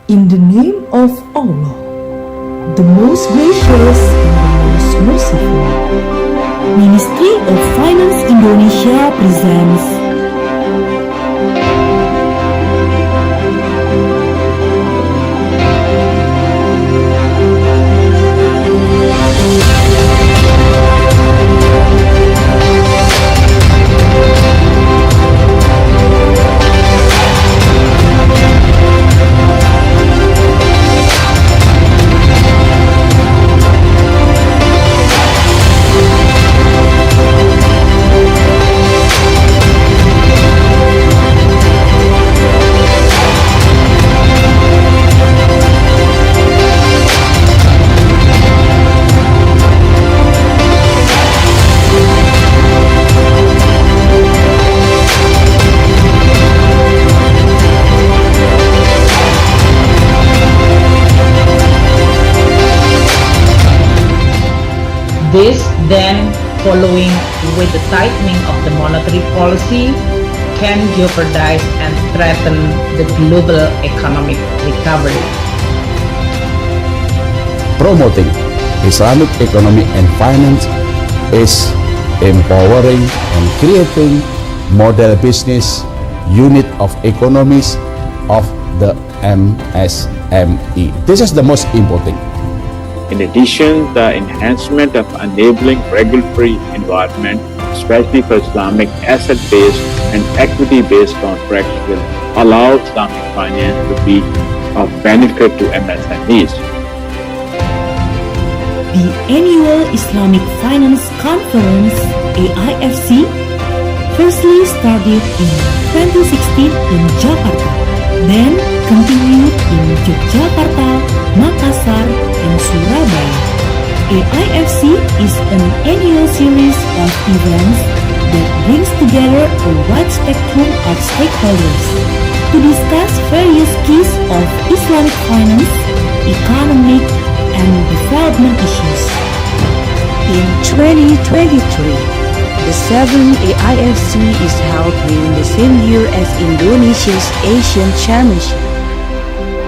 In the name of Allah, the most gracious and the most merciful. Ministry of Finance Indonesia presents This then, following with the tightening of the monetary policy, can jeopardize and threaten the global economic recovery. Promoting Islamic economy and finance is empowering and creating model business unit of economies of the MSME. This is the most important. In addition, the enhancement of enabling regulatory environment, especially for Islamic asset-based and equity-based contracts, will allow Islamic finance to be of benefit to MSMEs. the annual Islamic Finance Conference AIFC firstly started in 2016 in Jakarta, then continued in Yogyakarta, Makassar, and Surabaya. AIFC is an annual series of events that brings together a wide spectrum of stakeholders to discuss various keys of Islamic finance, economic, and development issues. In 2023, the 7th AIFC is held within the same year as Indonesia's Asian Championship.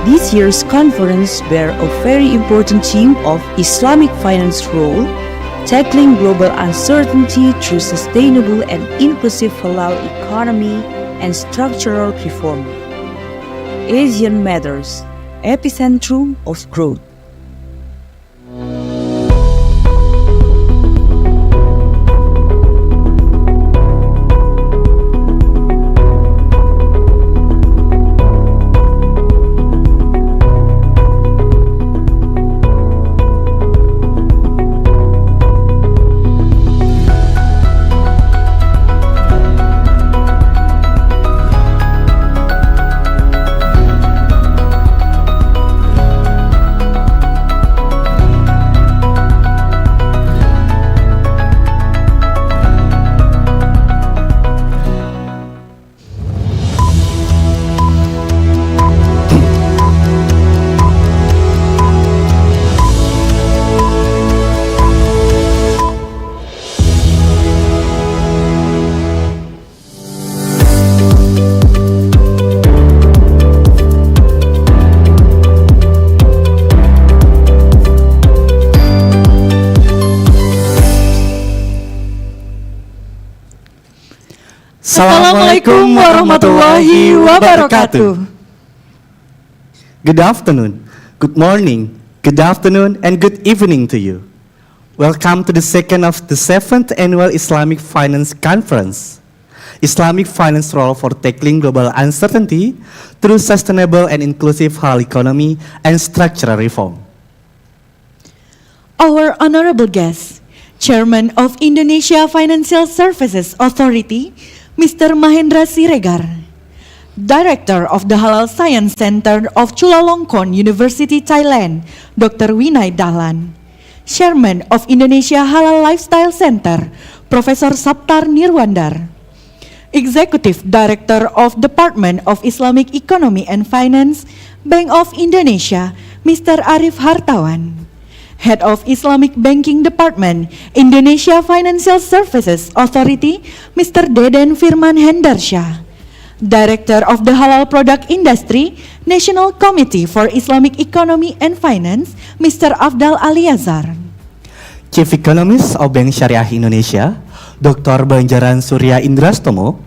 This year's conference bears a very important theme of Islamic finance role, tackling global uncertainty through sustainable and inclusive halal economy and structural reform. Asian Matters, epicentrum of growth. Assalamualaikum warahmatullahi wabarakatuh. Good afternoon, good morning, good afternoon, and good evening to you. Welcome to the second of the 7th Annual Islamic Finance Conference. Islamic finance role for tackling global uncertainty through sustainable and inclusive halal economy and structural reform. Our honorable guest, Chairman of Indonesia Financial Services Authority, Mr. Mahendra Siregar, Director of the Halal Science Center of Chulalongkorn University, Thailand, Dr. Winay Dahlan, Chairman of Indonesia Halal Lifestyle Center, Professor Saptar Nirwandar, Executive Director of Department of Islamic Economy and Finance, Bank of Indonesia, Mr. Arif Hartawan, Head of Islamic Banking Department, Indonesia Financial Services Authority, Mr. Deden Firman Hendarsha, Director of the Halal Product Industry, National Committee for Islamic Economy and Finance, Mr. Afdal Aliazar. Chief Economist of Bank Syariah Indonesia, Dr. Banjaran Surya Indrastomo,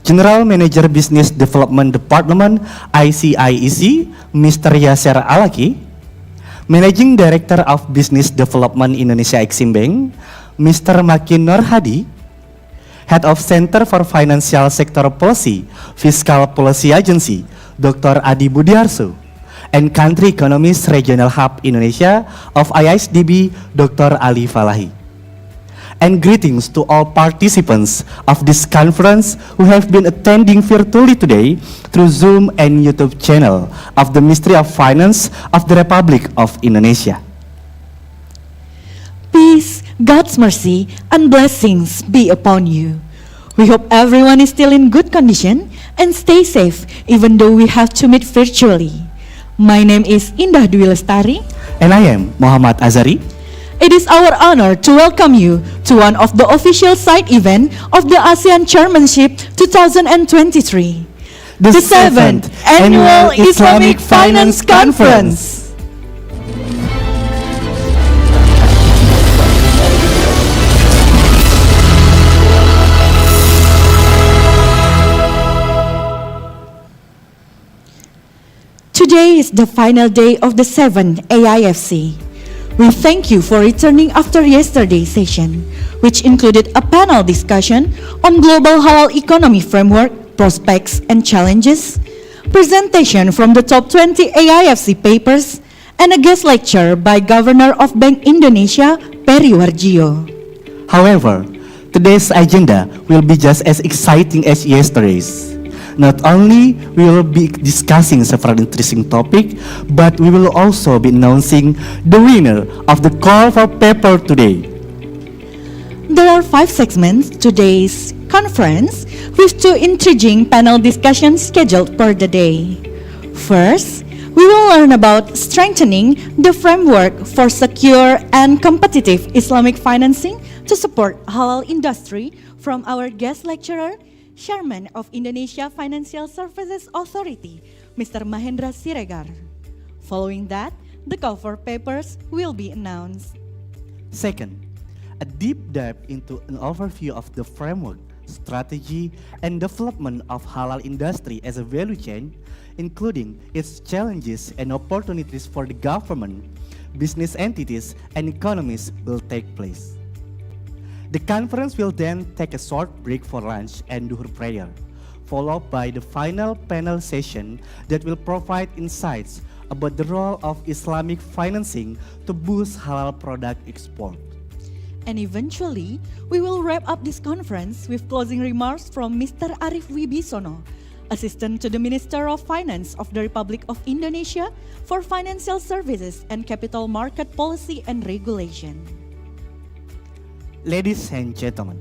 General Manager Business Development Department ICIEC, Mr. Yasser Alaki, Managing Director of Business Development Indonesia Exim Bank, Mr. Makin Nur Hadi, Head of Center for Financial Sector Policy, Fiscal Policy Agency, Dr. Adi Budiarso, and Country Economist Regional Hub Indonesia of IISDB, Dr. Ali Falahi. And greetings to all participants of this conference who have been attending virtually today through Zoom and YouTube channel of the Ministry of Finance of the Republic of Indonesia. Peace, God's mercy, and blessings be upon you. We hope everyone is still in good condition and stay safe even though we have to meet virtually. My name is Indah Dwi Lestari. And I am Muhammad Azari. It is our honor to welcome you to one of the official side event of the ASEAN Chairmanship 2023, the 7th Annual Islamic Finance Conference. Today is the final day of the 7th AIFC. We thank you for returning after yesterday's session, which included a panel discussion on global halal economy framework, prospects and challenges, presentation from the top 20 AIFC papers, and a guest lecture by Governor of Bank Indonesia, Peri Warjio. However, today's agenda will be just as exciting as yesterday's. Not only we will be discussing several interesting topics, but we will also be announcing the winner of the call for paper today. There are 5 segments today's conference with 2 intriguing panel discussions scheduled per the day. First, we will learn about strengthening the framework for secure and competitive Islamic financing to support halal industry from our guest lecturer, Chairman of Indonesia Financial Services Authority, Mr. Mahendra Siregar. Following that, the call for papers will be announced. Second, a deep dive into an overview of the framework, strategy, and development of halal industry as a value chain, including its challenges and opportunities for the government, business entities, and economies will take place. The conference will then take a short break for lunch and duhur prayer, followed by the final panel session that will provide insights about the role of Islamic financing to boost halal product export. And eventually, we will wrap up this conference with closing remarks from Mr. Arif Wibisono, Assistant to the Minister of Finance of the Republic of Indonesia for Financial Services and Capital Market Policy and Regulation. Ladies and gentlemen,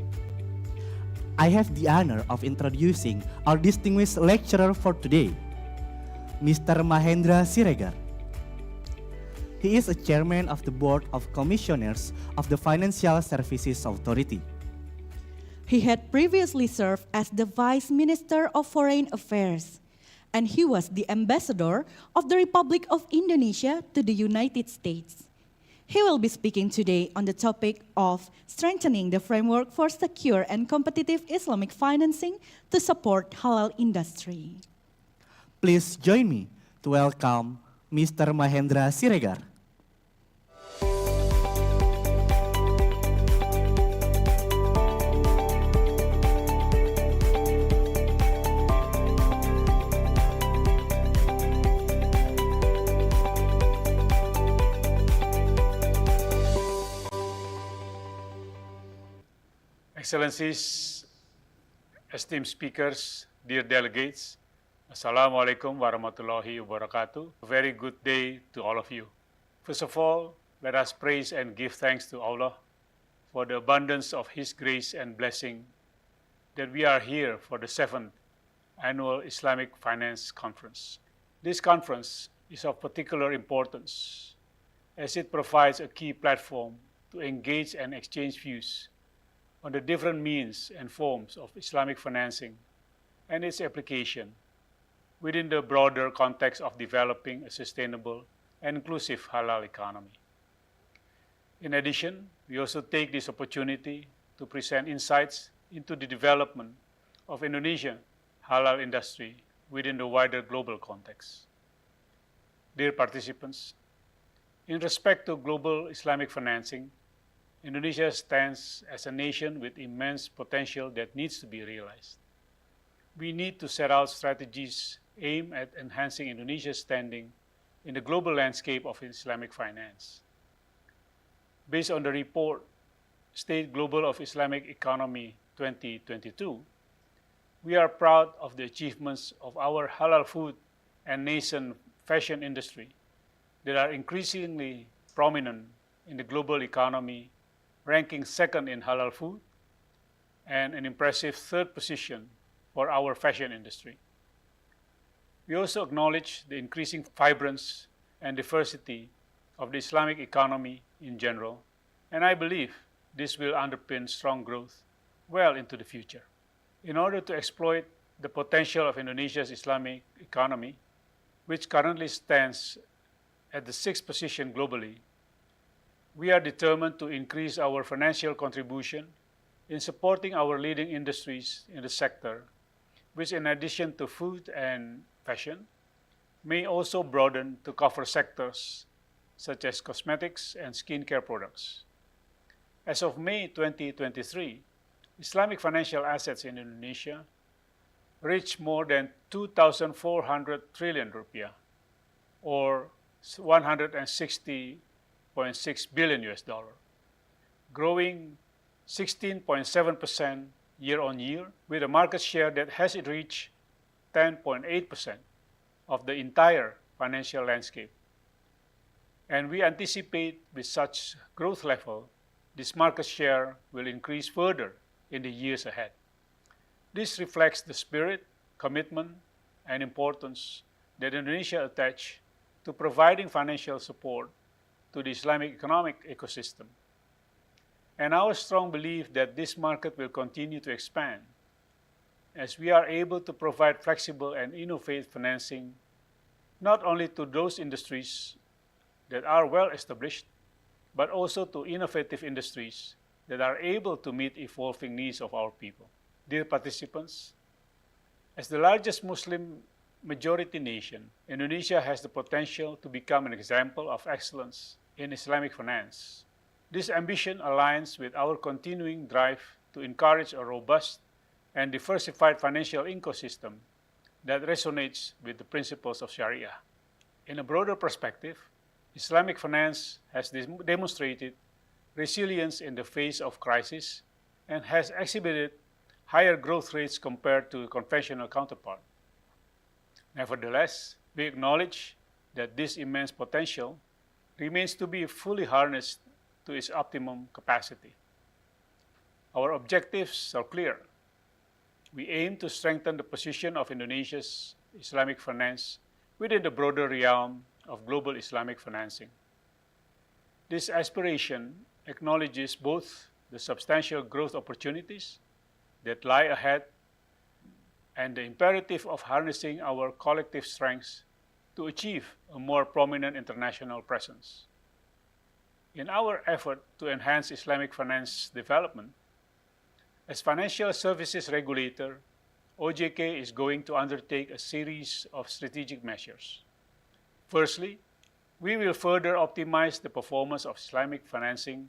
I have the honor of introducing our distinguished lecturer for today, Mr. Mahendra Siregar. He is a chairman of the Board of Commissioners of the Financial Services Authority. He had previously served as the Vice Minister of Foreign Affairs, and he was the Ambassador of the Republic of Indonesia to the United States. He will be speaking today on the topic of strengthening the framework for secure and competitive Islamic financing to support halal industry. Please join me to welcome Mr. Mahendra Siregar. Excellencies, esteemed speakers, dear delegates, Assalamualaikum warahmatullahi wabarakatuh. A very good day to all of you. First of all, let us praise and give thanks to Allah for the abundance of His grace and blessing that we are here for the 7th Annual Islamic Finance Conference. This conference is of particular importance as it provides a key platform to engage and exchange views on the different means and forms of Islamic financing and its application within the broader context of developing a sustainable and inclusive halal economy. In addition, we also take this opportunity to present insights into the development of Indonesian halal industry within the wider global context. Dear participants, in respect to global Islamic financing, Indonesia stands as a nation with immense potential that needs to be realized. We need to set out strategies aimed at enhancing Indonesia's standing in the global landscape of Islamic finance. Based on the report State Global of Islamic Economy 2022, we are proud of the achievements of our halal food and nascent fashion industry that are increasingly prominent in the global economy, ranking second in halal food and an impressive third position for our fashion industry. We also acknowledge the increasing vibrance and diversity of the Islamic economy in general, and I believe this will underpin strong growth well into the future. In order to exploit the potential of Indonesia's Islamic economy, which currently stands at the sixth position globally, we are determined to increase our financial contribution in supporting our leading industries in the sector, which in addition to food and fashion, may also broaden to cover sectors such as cosmetics and skincare products. As of May 2023, Islamic financial assets in Indonesia reached more than 2,400 trillion rupiah, or 160.6 billion US dollar, growing 16.7% year on year, with a market share that has reached 10.8% of the entire financial landscape. And we anticipate with such growth level, this market share will increase further in the years ahead. This reflects the spirit, commitment, and importance that Indonesia attaches to providing financial support to the Islamic economic ecosystem, and our strong belief that this market will continue to expand as we are able to provide flexible and innovative financing not only to those industries that are well established, but also to innovative industries that are able to meet evolving needs of our people. Dear participants, as the largest Muslim majority nation, Indonesia has the potential to become an example of excellence in Islamic finance. This ambition aligns with our continuing drive to encourage a robust and diversified financial ecosystem that resonates with the principles of Sharia. In a broader perspective, Islamic finance has demonstrated resilience in the face of crisis and has exhibited higher growth rates compared to conventional counterpart. Nevertheless, we acknowledge that this immense potential remains to be fully harnessed to its optimum capacity. Our objectives are clear. We aim to strengthen the position of Indonesia's Islamic finance within the broader realm of global Islamic financing. This aspiration acknowledges both the substantial growth opportunities that lie ahead and the imperative of harnessing our collective strengths to achieve a more prominent international presence. In our effort to enhance Islamic finance development, as financial services regulator, OJK is going to undertake a series of strategic measures. Firstly, we will further optimize the performance of Islamic financing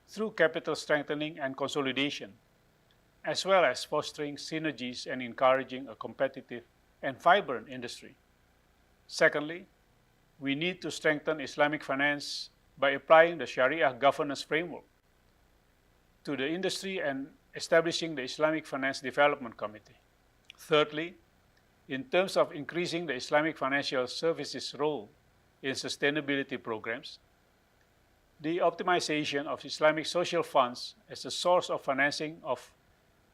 through capital strengthening and consolidation, as well as fostering synergies and encouraging a competitive and vibrant industry. Secondly, we need to strengthen Islamic finance by applying the Sharia governance framework to the industry and establishing the Islamic Finance Development Committee. Thirdly, in terms of increasing the Islamic financial services role in sustainability programs, the optimization of Islamic social funds as a source of financing of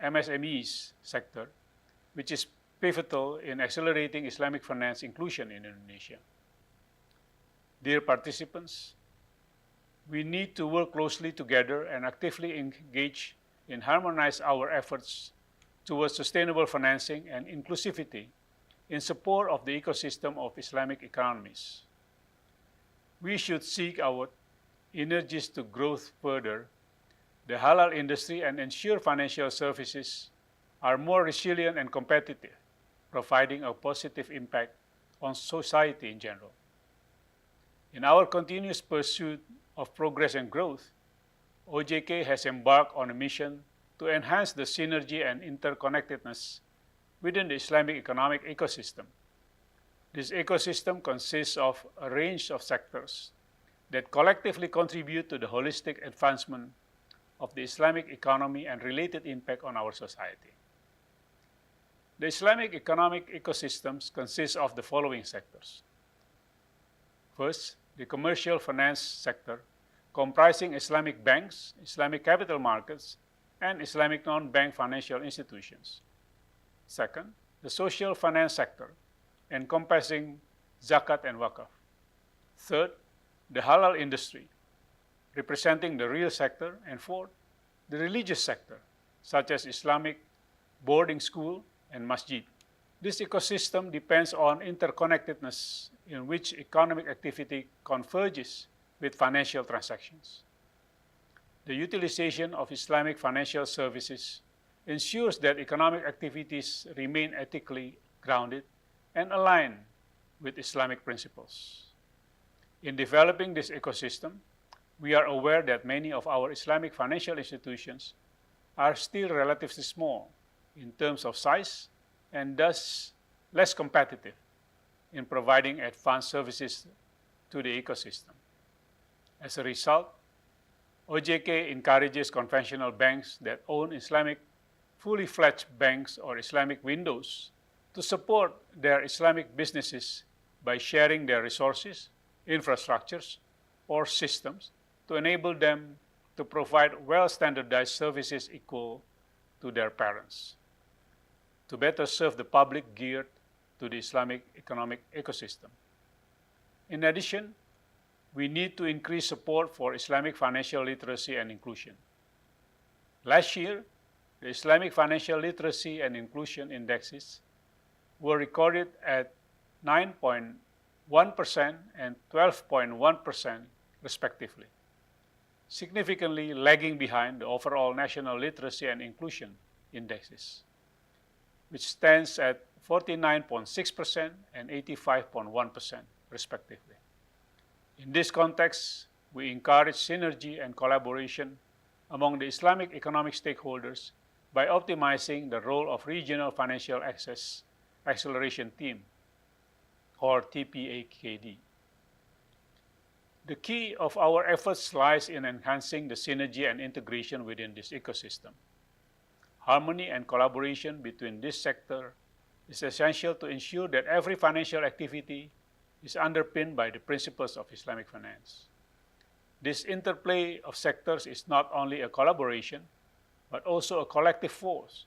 MSMEs sector, which is pivotal in accelerating Islamic finance inclusion in Indonesia. Dear participants, we need to work closely together and actively engage in harmonize our efforts towards sustainable financing and inclusivity in support of the ecosystem of Islamic economies. We should seek our energies to grow further the halal industry and ensure financial services are more resilient and competitive, providing a positive impact on society in general. In our continuous pursuit of progress and growth, OJK has embarked on a mission to enhance the synergy and interconnectedness within the Islamic economic ecosystem. This ecosystem consists of a range of sectors that collectively contribute to the holistic advancement of the Islamic economy and related impact on our society. The Islamic economic ecosystems consist of the following sectors. First, the commercial finance sector, comprising Islamic banks, Islamic capital markets, and Islamic non-bank financial institutions. Second, the social finance sector, encompassing zakat and wakaf. Third, the halal industry, representing the real sector. And fourth, the religious sector, such as Islamic boarding school and masjid. This ecosystem depends on interconnectedness in which economic activity converges with financial transactions. The utilization of Islamic financial services ensures that economic activities remain ethically grounded and aligned with Islamic principles. In developing this ecosystem, we are aware that many of our Islamic financial institutions are still relatively small in terms of size and thus less competitive in providing advanced services to the ecosystem. As a result, OJK encourages conventional banks that own Islamic fully fledged banks or Islamic windows to support their Islamic businesses by sharing their resources, infrastructures, or systems to enable them to provide well-standardized services equal to their parents, to better serve the public geared to the Islamic economic ecosystem. In addition, we need to increase support for Islamic financial literacy and inclusion. Last year, the Islamic financial literacy and inclusion indexes were recorded at 9.1% and 12.1% respectively, significantly lagging behind the overall national literacy and inclusion indexes, which stands at 49.6% and 85.1% respectively. In this context, we encourage synergy and collaboration among the Islamic economic stakeholders by optimizing the role of Regional Financial Access Acceleration Team, or TPAKD. The key of our efforts lies in enhancing the synergy and integration within this ecosystem. Harmony and collaboration between this sector is essential to ensure that every financial activity is underpinned by the principles of Islamic finance. This interplay of sectors is not only a collaboration, but also a collective force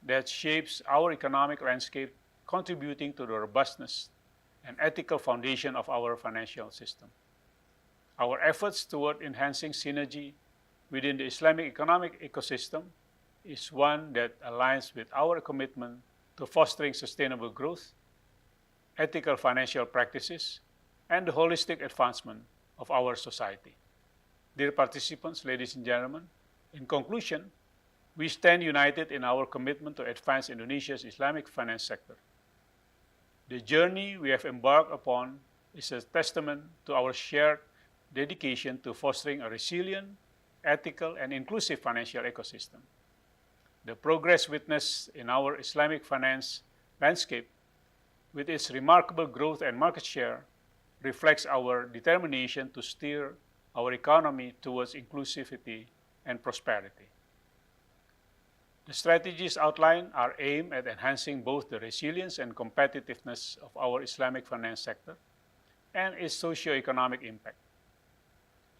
that shapes our economic landscape, contributing to the robustness and ethical foundation of our financial system. Our efforts toward enhancing synergy within the Islamic economic ecosystem is one that aligns with our commitment to fostering sustainable growth, ethical financial practices, and the holistic advancement of our society. Dear participants, ladies and gentlemen, in conclusion, we stand united in our commitment to advance Indonesia's Islamic finance sector. The journey we have embarked upon is a testament to our shared dedication to fostering a resilient, ethical, and inclusive financial ecosystem. The progress witnessed in our Islamic finance landscape, with its remarkable growth and market share, reflects our determination to steer our economy towards inclusivity and prosperity. The strategies outlined are aimed at enhancing both the resilience and competitiveness of our Islamic finance sector and its socio-economic impact,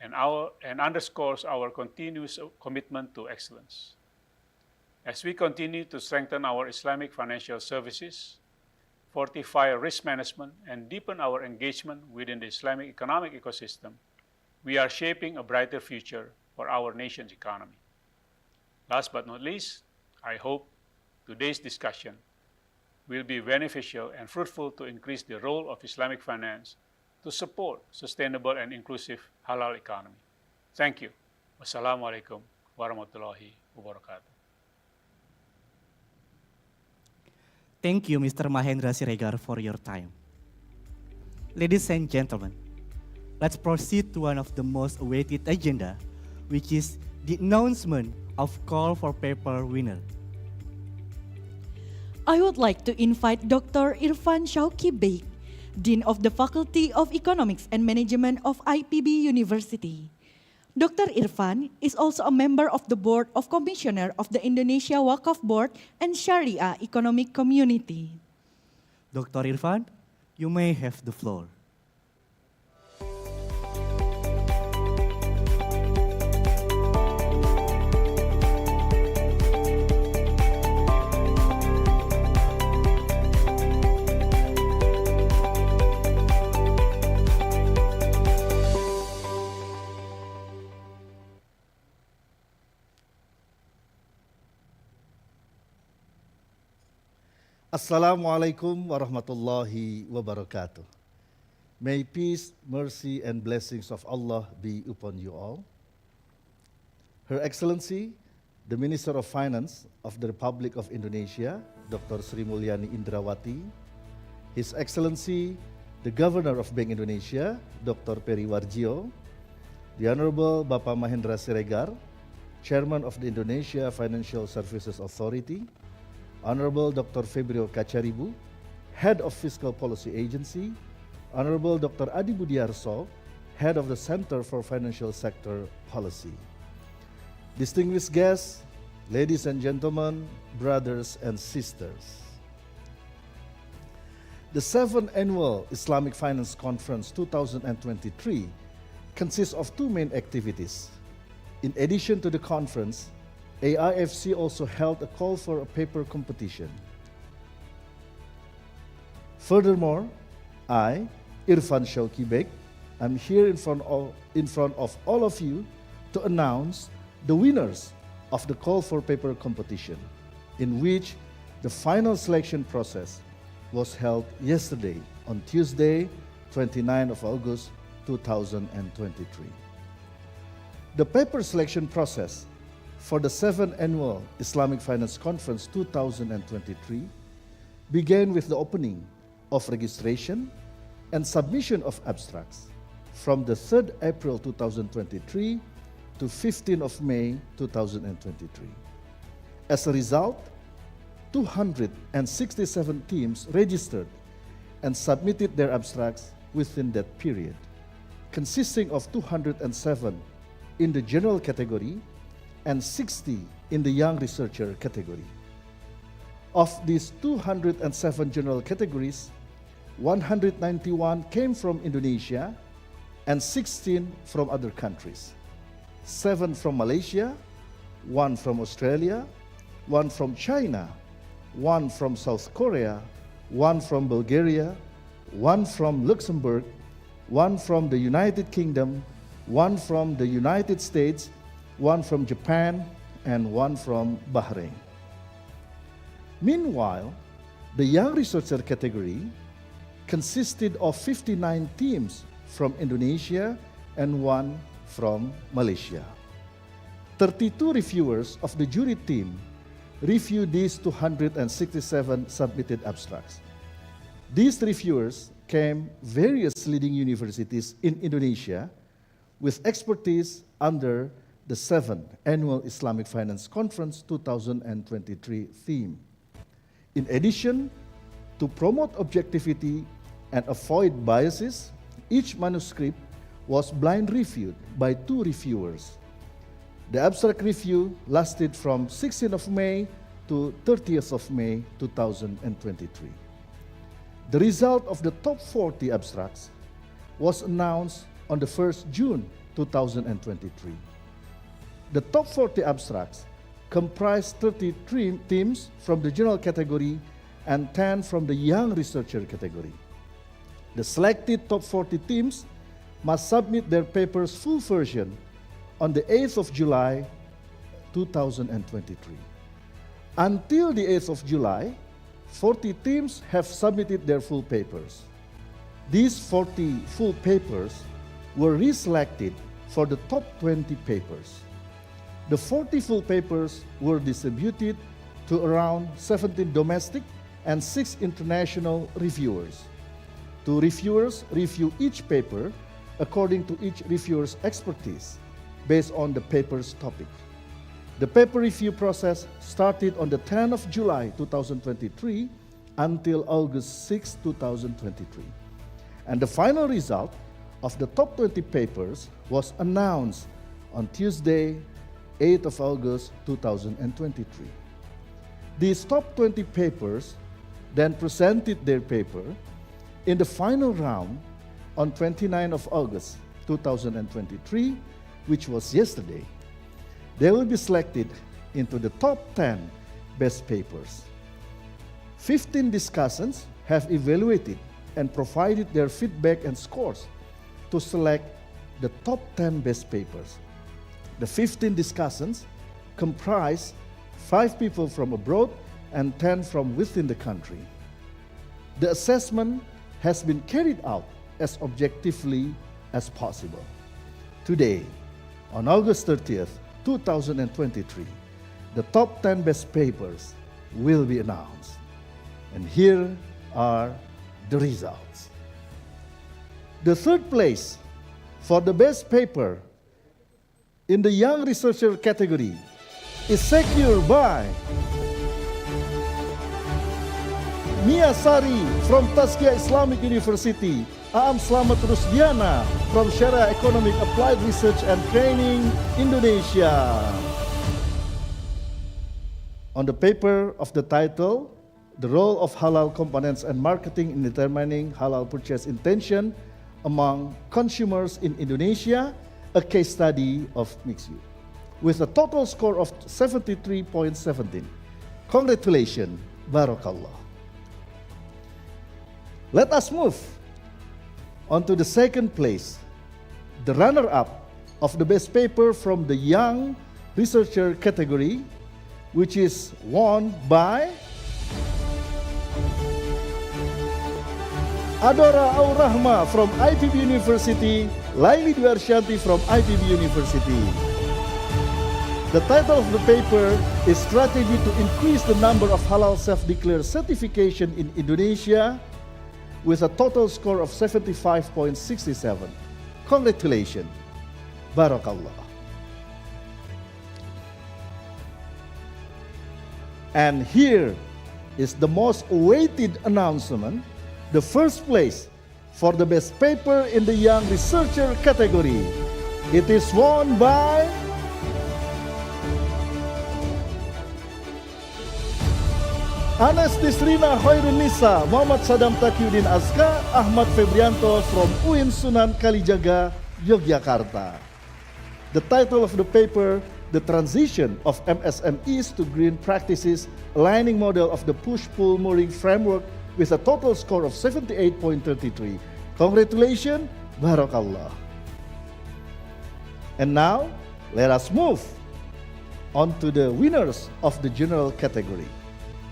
and underscores our continuous commitment to excellence. As we continue to strengthen our Islamic financial services, fortify risk management, and deepen our engagement within the Islamic economic ecosystem, we are shaping a brighter future for our nation's economy. Last but not least, I hope today's discussion will be beneficial and fruitful to increase the role of Islamic finance to support sustainable and inclusive halal economy. Thank you. Wassalamualaikum warahmatullahi wabarakatuh. Thank you, Mr. Mahendra Siregar, for your time. Ladies and gentlemen, let's proceed to one of the most awaited agenda, which is the announcement of call for paper winner. I would like to invite Dr. Irfan Shauki Beg, Dean of the Faculty of Economics and Management of IPB University. Dr. Irfan is also a member of the Board of Commissioner of the Indonesia Waqaf Board and Sharia Economic Community. Dr. Irfan, you may have the floor. Assalamualaikum warahmatullahi wabarakatuh. May peace, mercy, and blessings of Allah be upon you all. Her Excellency, the Minister of Finance of the Republic of Indonesia, Dr. Sri Mulyani Indrawati, His Excellency, the Governor of Bank Indonesia, Dr. Peri Warjio, the Honorable Bapak Mahendra Siregar, Chairman of the Indonesia Financial Services Authority, Honorable Dr. Febrio Kacaribu, Head of Fiscal Policy Agency, Honorable Dr. Adi Budiarso, Head of the Center for Financial Sector Policy. Distinguished guests, ladies and gentlemen, brothers and sisters. The 7th Annual Islamic Finance Conference 2023 consists of two main activities. In addition to the conference, AIFC also held a call for a paper competition. Furthermore, I, Irfan Shauki Beg, am here in front of all of you to announce the winners of the call for paper competition, in which the final selection process was held yesterday on Tuesday, 29 of August 2023. The paper selection process for the 7th Annual Islamic Finance Conference 2023 began with the opening of registration and submission of abstracts from the 3rd April 2023 to 15th of May 2023. As a result, 267 teams registered and submitted their abstracts within that period, consisting of 207 in the general category and 60 in the young researcher category. Of these 207 general categories, 191 came from Indonesia and 16 from other countries. 7 from Malaysia, 1 from Australia, 1 from China, 1 from South Korea, 1 from Bulgaria, 1 from Luxembourg, 1 from the United Kingdom, 1 from the United States, 1 from Japan, and 1 from Bahrain. Meanwhile, the young researcher category consisted of 59 teams from Indonesia and 1 from Malaysia. 32 reviewers of the jury team reviewed these 267 submitted abstracts. These reviewers came various leading universities in Indonesia with expertise under the 7th Annual Islamic Finance Conference 2023 theme. In addition, to promote objectivity and avoid biases, each manuscript was blind reviewed by 2 reviewers. The abstract review lasted from 16th of May to 30th of May 2023. The result of the top 40 abstracts was announced on the 1st June 2023. The top 40 abstracts comprised 33 teams from the general category and 10 from the young researcher category. The selected top 40 teams must submit their paper's full version on the 8th of July 2023. Until the 8th of July, 40 teams have submitted their full papers. These 40 full papers were reselected for the top 20 papers. The 40 full papers were distributed to around 17 domestic and 6 international reviewers. 2 reviewers review each paper according to each reviewer's expertise based on the paper's topic. The paper review process started on the 10th of July 2023 until August 6, 2023. And the final result of the top 20 papers was announced on Tuesday, 8th of August 2023. These top 20 papers then presented their paper in the final round on 29th of August 2023, which was yesterday. They will be selected into the top 10 best papers. 15 discussants have evaluated and provided their feedback and scores to select the top 10 best papers. The 15 discussants comprise 5 people from abroad and 10 from within the country. The assessment has been carried out as objectively as possible. Today, on August 30th, 2023, the top 10 best papers will be announced. And here are the results. The third place for the best paper in the Young Researcher category is secured by Mia Sari from Tazkiyah Islamic University, Aam Slamet Rusdiana from Sharia Economic Applied Research and Training, Indonesia. On the paper of the title, The Role of Halal Components and Marketing in Determining Halal Purchase Intention Among Consumers in Indonesia, a case study of Kemenkeu, with a total score of 73.17. Congratulations, Barakallah. Let us move on to the second place, the runner-up of the best paper from the Young Researcher category, which is won by Adora Aurahma from IPB University, Laili Dwi Arsyanti from IPB University. The title of the paper is Strategy to Increase the Number of Halal Self-Declared Certification in Indonesia, with a total score of 75.67. Congratulations, Barakallah. And here is the most awaited announcement, the first place for the best paper in the Young Researcher category. It is won by Anas Tisrina Hoirunisa, Muhammad Sadam Taqiyuddin Azka, Ahmad Febrianto from UIN Sunan Kalijaga, Yogyakarta. The title of the paper, The Transition of MSMEs to Green Practices, Aligning Model of the Push-Pull Mooring Framework, with a total score of 78.33. Congratulations, Barakallah. And now, let us move on to the winners of the general category.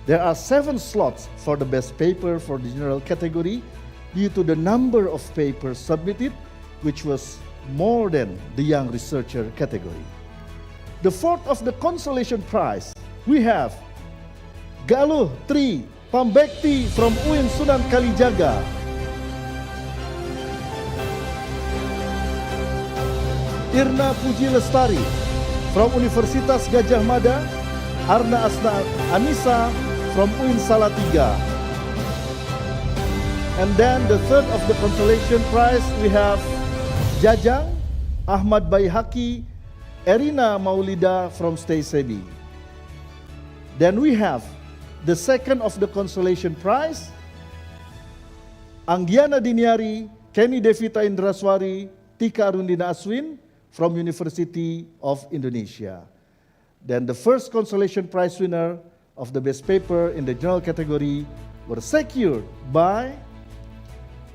There are 7 slots for the best paper for the general category due to the number of papers submitted, which was more than the Young Researcher category. The fourth of the consolation prize, we have Galuh Tri Pambekti from UIN Sunan Kalijaga. Irna Puji Lestari from Universitas Gajah Mada, Arna Asna Anissa from UIN Salatiga. And then the third of the consolation prize, we have Jajang, Ahmad Baihaki, Erina Maulida from Stay Sebi. Then we have the second of the consolation prize, Anggiana Diniari, Kenny Devita Indraswari, Tika Arundina Aswin from University of Indonesia. Then the first consolation prize winner of the best paper in the general category were secured by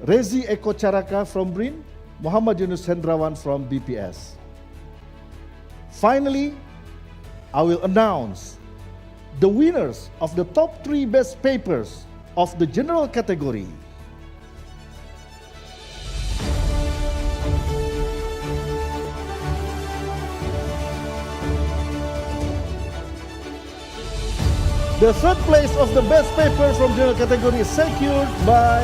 Rezi Eko Caraka from BRIN, Muhammad Yunus Hendrawan from BPS. Finally, I will announce the winners of the top 3 best papers of the general category. The third place of the best paper from general category is secured by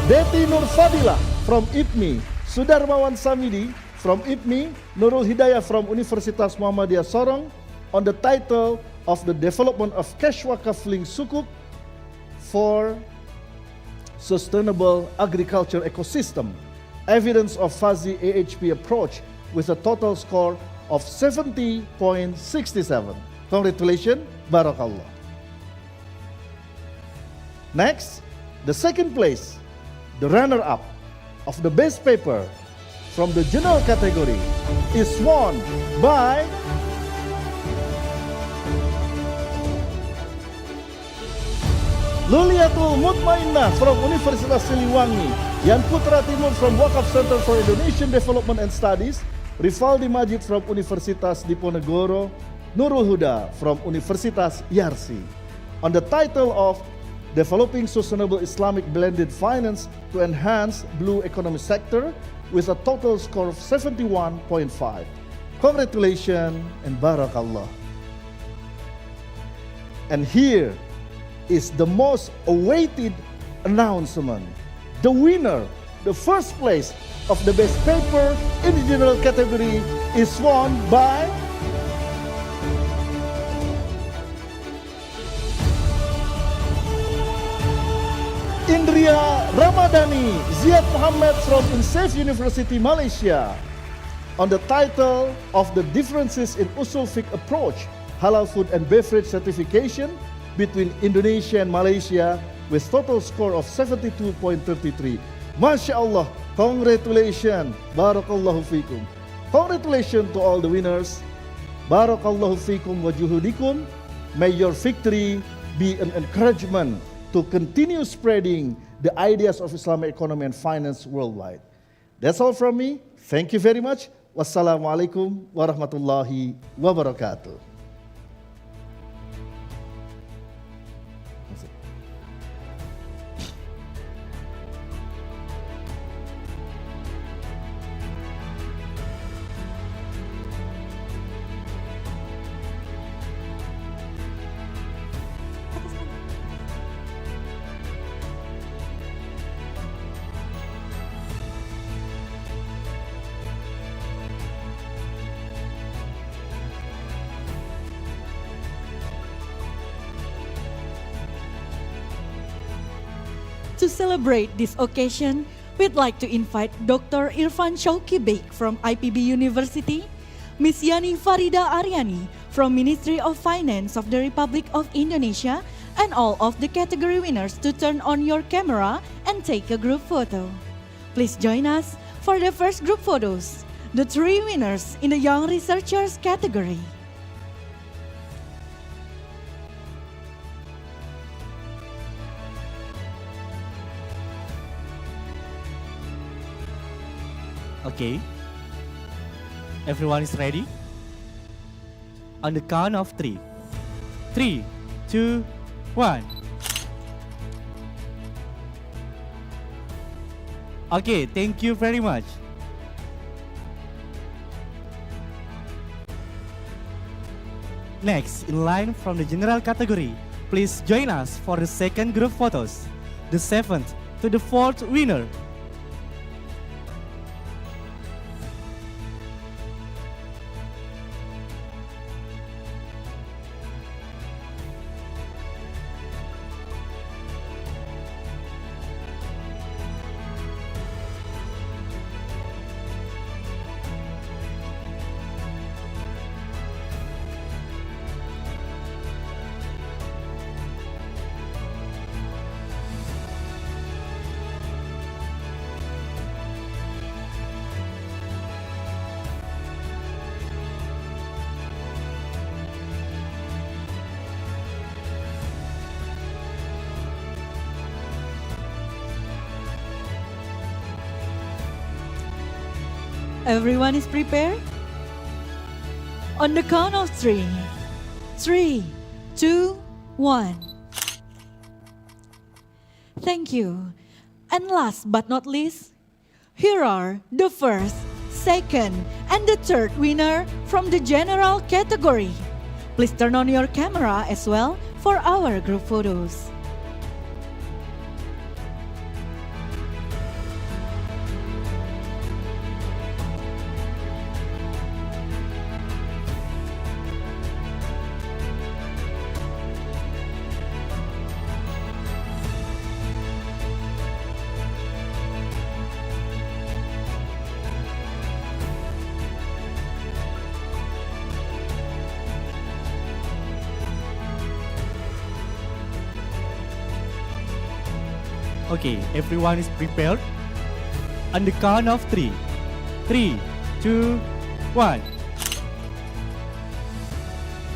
Deti Nur Fadila from IPMI, Sudarmawan Samidi from IPMI, Nurul Hidayah from Universitas Muhammadiyah Sorong on the title of the development of cash wakaf link sukuk for sustainable agriculture ecosystem, evidence of fuzzy AHP approach with a total score of 70.67. Congratulations, Barakallah. Next, the second place, the runner-up of the best paper from the general category is won by Luliatul Mutmainnah from Universitas Siliwangi, Yan Putra Timur from Wakaf Center for Indonesian Development and Studies, Rivaldi Majid from Universitas Diponegoro, Nurul Huda from Universitas Yarsi, on the title of Developing Sustainable Islamic Blended Finance to Enhance Blue Economy Sector with a total score of 71.5. Congratulations and Barakallah. And here is the most awaited announcement. The winner, the first place of the best paper in the general category is won by Indria Ramadhani Ziad Muhammad from Unsafe University, Malaysia, on the title of The Differences in Usul Fiqh Approach, Halal Food and Beverage Certification between Indonesia and Malaysia with total score of 72.33. Masya Allah, congratulations, Barakallahu Fikum. Congratulations to all the winners. Barakallahu Fikum wa juhudikum. May your victory be an encouragement to continue spreading the ideas of Islamic economy and finance worldwide. That's all from me. Thank you very much. Wassalamualaikum warahmatullahi wabarakatuh. To celebrate this occasion, we'd like to invite Dr. Irfan Shauki Beg from IPB University, Ms. Yani Farida Aryani from Ministry of Finance of the Republic of Indonesia, and all of the category winners to turn on your camera and take a group photo. Please join us for the first group photos, the 3 winners in the Young Researchers category. Okay. Everyone is ready? On the count of 3. 3, 2, 1. Okay, thank you very much. Next, in line from the general category, please join us for the second group photos. The 7th to the 4th winner. Everyone is prepared? On the count of 3. 3, 2, 1. Thank you. And last but not least, here are the first, second, and the third winner from the general category. Please turn on your camera as well for our group photos. Okay, everyone is prepared? On the count of 3. 3, 2, 1.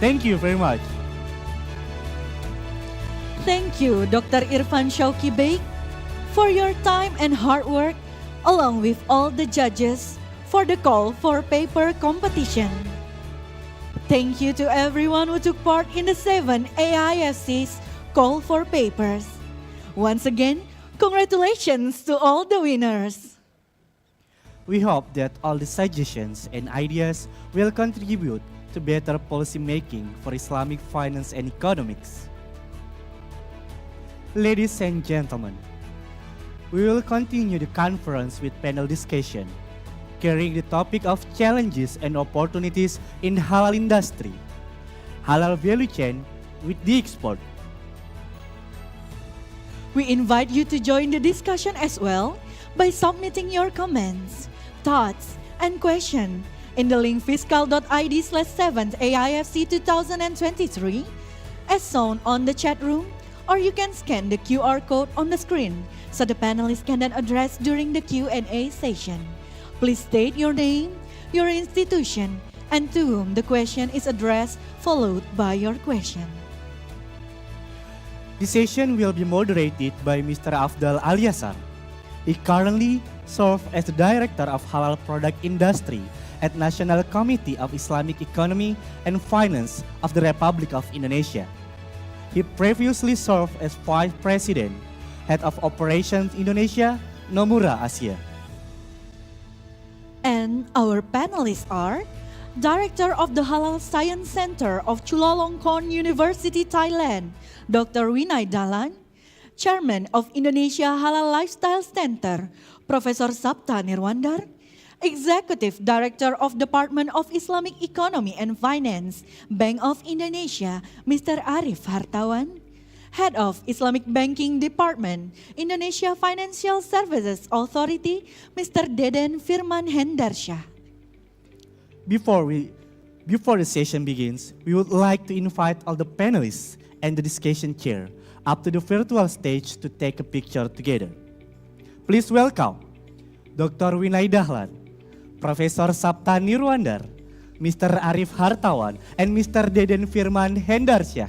Thank you very much. Thank you, Dr. Irfan Shauki Bey, for your time and hard work, along with all the judges, for the call for paper competition. Thank you to everyone who took part in the 7 AIFC's call for papers. Once again, congratulations to all the winners. We hope that all the suggestions and ideas will contribute to better policy making for Islamic finance and economics. Ladies and gentlemen, we will continue the conference with panel discussion, carrying the topic of challenges and opportunities in halal industry, halal value chain with the export. We invite you to join the discussion as well by submitting your comments, thoughts, and questions in the link fiscal.id/7th AIFC 2023 as shown on the chat room, or you can scan the QR code on the screen so the panelists can then address during the Q&A session. Please state your name, your institution, and to whom the question is addressed, followed by your question. The session will be moderated by Mr. Afdal Aliasar. He currently serves as the Director of Halal Product Industry at National Committee of Islamic Economy and Finance of the Republic of Indonesia. He previously served as Vice President, Head of Operations Indonesia, Nomura Asia. And our panelists are Director of the Halal Science Center of Chulalongkorn University, Thailand, Dr. Winay Dahlan, Chairman of Indonesia Halal Lifestyle Center, Professor Sapta Nirwandar, Executive Director of Department of Islamic Economy and Finance, Bank of Indonesia, Mr. Arif Hartawan, Head of Islamic Banking Department, Indonesia Financial Services Authority, Mr. Deden Firman Hendarsyah. Before the session begins, we would like to invite all the panelists and the discussion chair up to the virtual stage to take a picture together. Please welcome Dr. Winay Dahlan, Professor Sapta Nirwandar, Mr. Arif Hartawan, and Mr. Deden Firman Hendarsyah.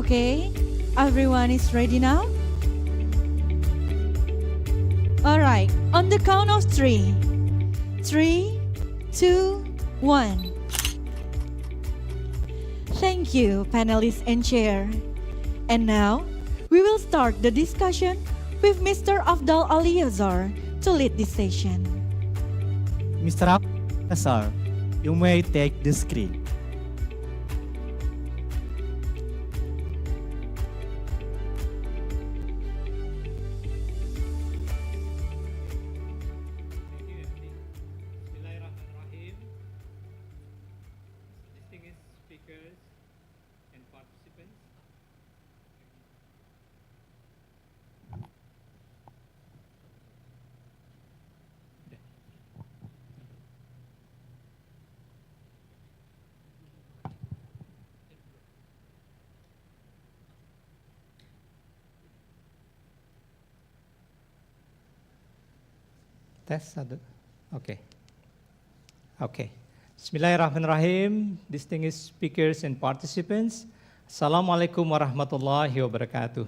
Okay, everyone is ready now? All right, on the count of three. 3, 2, 1. Thank you, panelists and chair. And now, we will start the discussion with Mr. Afdal Aliazar to lead this session. Mr. Sir, you may take the screen. Bismillahirrahmanirrahim. Distinguished speakers and participants. Test satu. Okay. Okay. Bismillahirrahmanirrahim. Distinguished speakers and participants. Assalamualaikum warahmatullahi wabarakatuh.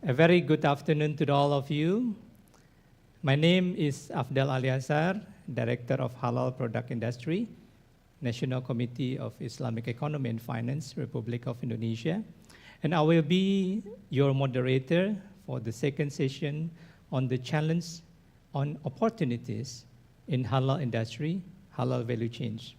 A very good afternoon to all of you. My name is Afdal Aliazar, Director of Halal Product Industry, National Committee of Islamic Economy and Finance, Republic of Indonesia. And I will be your moderator for the second session on the challenge on opportunities in halal industry, halal value chains.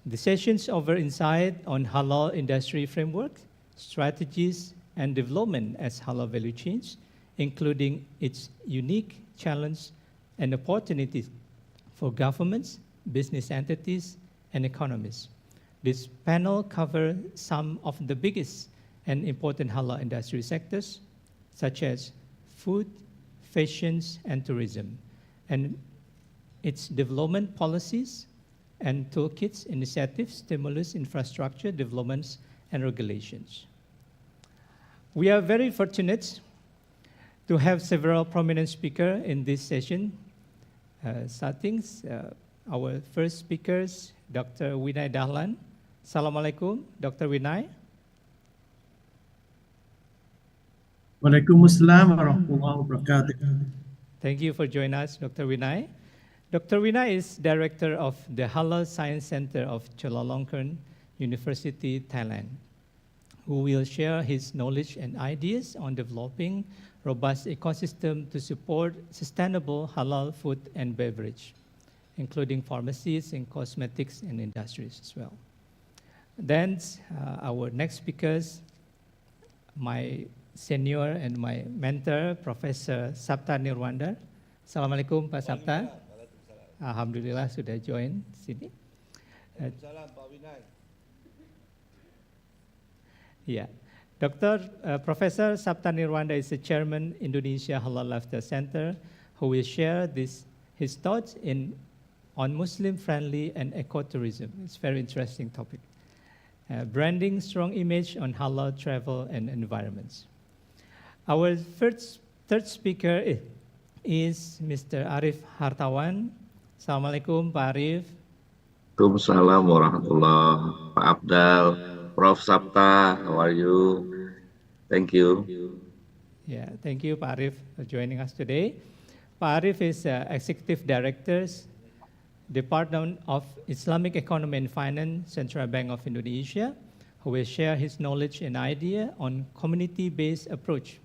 The sessions offer insight on halal industry framework, strategies, and development as halal value chains, including its unique challenge and opportunities for governments, business entities, and economies. This panel covers some of the biggest and important halal industry sectors, such as food, fashions, and tourism, and its development policies and toolkits, initiatives, stimulus, infrastructure, developments, and regulations. We are very fortunate to have several prominent speakers in this session. Our first speakers, Dr. Vinay Dahlan. Assalamualaikum, Dr. Vinay. Waalaikumsalam warahmatullahi wabarakatuh. Thank you for joining us, Dr. Vinay. Dr. Vinay is director of the Halal Science Center of Chulalongkorn University, Thailand, who will share his knowledge and ideas on developing robust ecosystem to support sustainable halal food and beverage, including pharmacies and cosmetics and industries as well. Then our next speakers, my senior and my mentor, Professor Sapta Nirwandar. Assalamualaikum, Pak Sapta. Alhamdulillah sudah join sini. Salam Pak Vinay. Yeah. Professor Sapta Nirwandar is the chairman Indonesia Halal Lifestyle Center, who will share his thoughts on Muslim-friendly and ecotourism. It's a very interesting topic. Branding strong image on halal travel and environments. Our third speaker is Mr. Arif Hartawan. Assalamualaikum, Pak Arif. Waalaikumsalam warahmatullahi. Pak Abdal, Prof. Sapta, how are you? Thank you. Yeah, thank you, Pak Arif, for joining us today. Pak Arif is Executive Director, Department of Islamic Economy and Finance, Central Bank of Indonesia, who will share his knowledge and idea on community-based approach,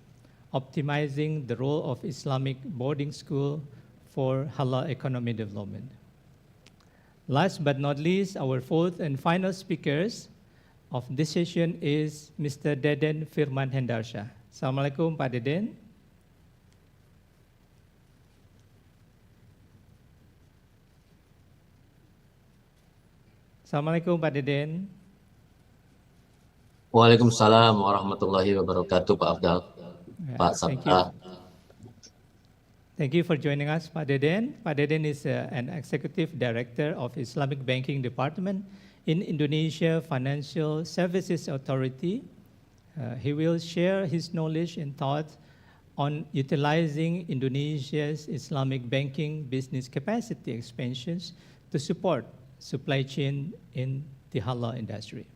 optimizing the role of Islamic boarding school for halal economy development. Last but not least, our fourth and final speakers of this session is Mr. Deden Firman Hendarsha. Assalamualaikum, Pak Deden. Assalamualaikum, Pak Deden. Waalaikumsalam warahmatullahi wabarakatuh, Pak Abdal. Pak Sabta. Thank you for joining us, Pak Deden. Pak Deden is an Executive Director of Islamic Banking Department in Indonesia Financial Services Authority. He will share his knowledge and thoughts on utilizing Indonesia's Islamic banking business capacity expansions to support supply chain in the halal industry.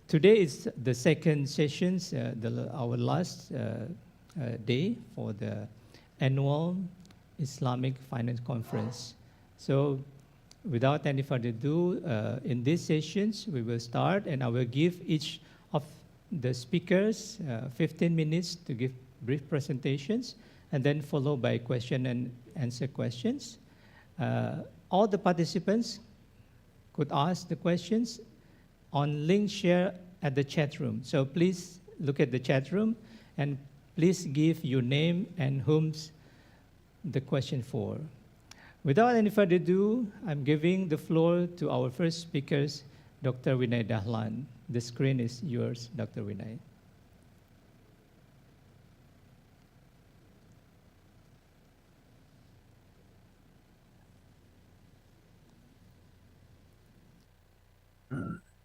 Today is the second session, our last day for the annual Islamic Finance Conference. So without any further ado, in these sessions, we will start and I will give each of the speakers 15 minutes to give brief presentations and then followed by question and answer questions. All the participants could ask the questions on link share at the chat room. So please look at the chat room and please give your name and whom's the question for. Without any further ado, I'm giving the floor to our first speakers, Dr. Vinay Dahlan. The screen is yours, Dr. Vinay.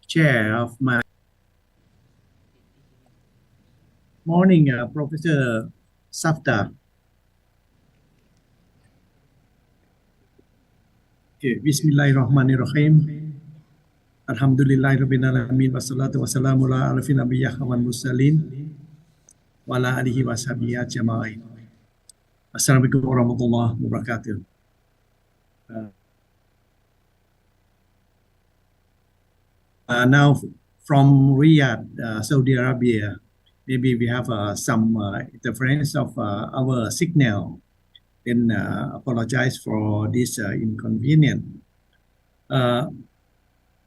Chair of my morning, Professor Safta. Okay, Bismillahirrahmanirrahim. Alhamdulillahirabbil alamin wassalatu wassalamu ala asyrafil anbiya'i wal mursalin wa ala alihi washabihi ajma'in. Assalamualaikum warahmatullahi wabarakatuh. Now from Riyadh, Saudi Arabia, maybe we have some interference of our signal. Then apologize for this inconvenience.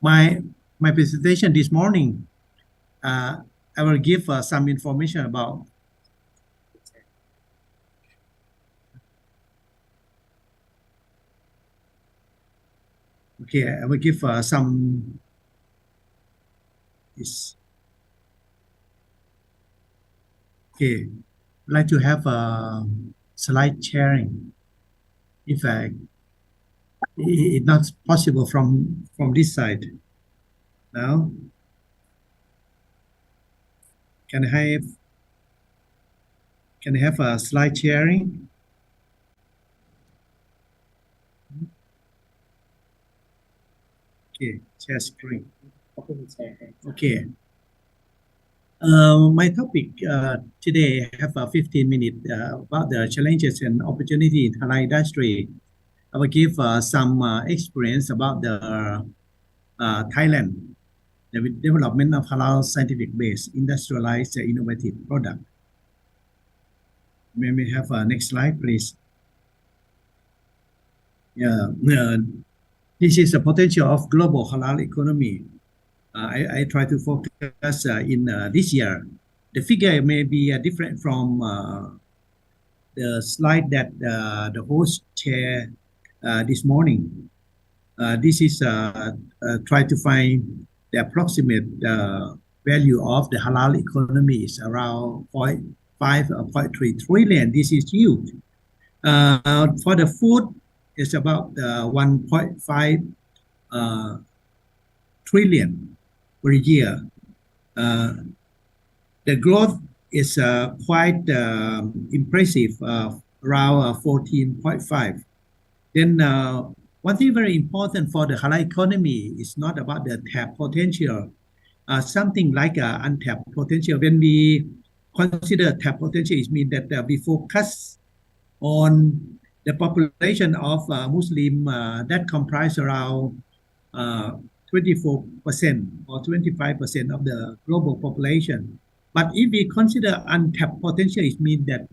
My presentation this morning, I will give some information about I will give some is okay. I'd like to have a slide sharing. In fact, it's not possible from this side. Now, can I have a slide sharing? Okay, share screen. Okay. My topic today, I have 15 minutes about the challenges and opportunity in halal industry. I will give some experience about the Thailand, the development of halal scientific-based industrialized innovative product. May we have next slide, please? Yeah, this is the potential of global halal economy. I try to focus in this year. The figure may be different from the slide that the host shared this morning. This is try to find the approximate value of the halal economy is around 0.5 or 0.3 trillion. This is huge. For the food, it's about 1.5 trillion per year. The growth is quite impressive, around 14.5. Then one thing very important for the halal economy is not about the tap potential. Something like untapped potential. When we consider tap potential, it means that we focus on the population of Muslim that comprise around 24% or 25% of the global population. But if we consider untapped potential, it means that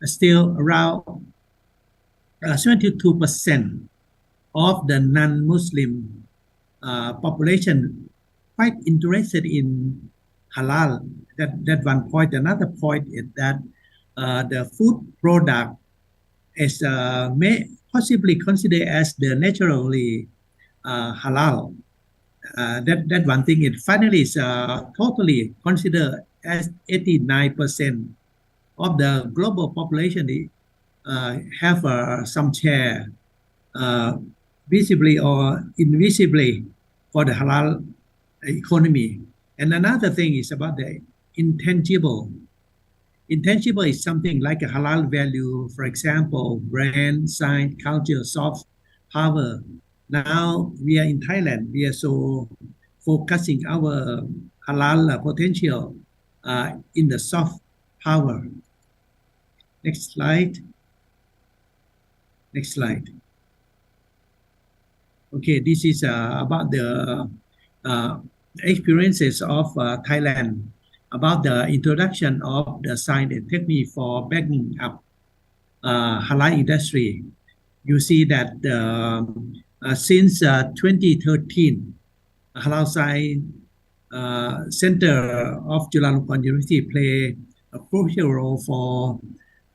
still around 72% of the non-Muslim population quite interested in halal. That one point. Another point is that the food product is may possibly considered as the naturally halal. That one thing. It finally is totally considered as 89% of the global population have some share visibly or invisibly for the halal economy. And another thing is about the intangible. Intangible is something like a halal value, for example, brand, sign, culture, soft power. Now we are in Thailand. We are so focusing our halal potential in the soft power. Next slide. Next slide. Okay, this is about the experiences of Thailand about the introduction of the science and technique for backing up halal industry. You see that since 2013, Halal Science Center of Chulalongkorn University play a crucial role for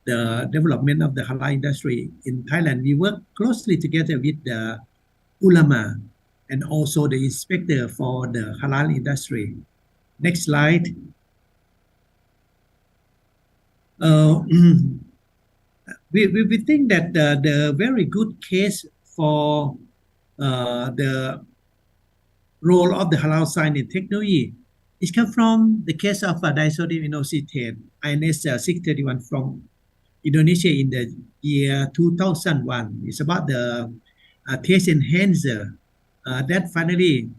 the development of the halal industry in Thailand. We work closely together with the ulama and also the inspector for the halal industry. Next slide. We think that the very good case for the role of the halal science and technology is come from the case of disodium inositate, INS 631 from Indonesia in the year 2001. It's about the taste enhancer that finally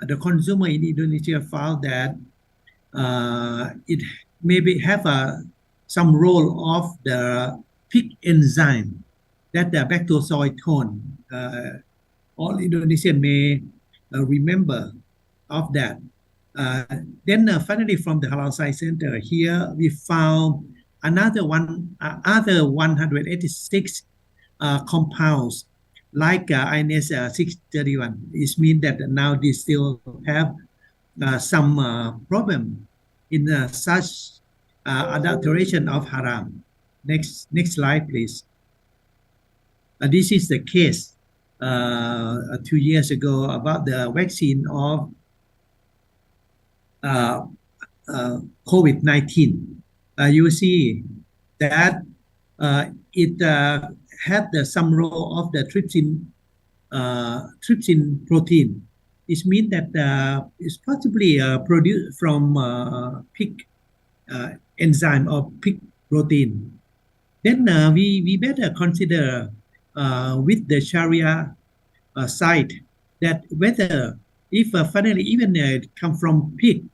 the consumer in Indonesia found that it maybe have some role of the pig enzyme that the bactosoitone. All Indonesian may remember of that. Then finally from the Halal Science Center here we found other 186 compounds like INS 631. It means that now they still have some problem in such adulteration of haram. Next slide, please. This is the case 2 years ago about the vaccine of COVID-19. You see that it had some role of the trypsin protein. It means that it's possibly produced from pig enzyme or pig protein. Then we better consider with the Sharia side that whether if finally even come from pig,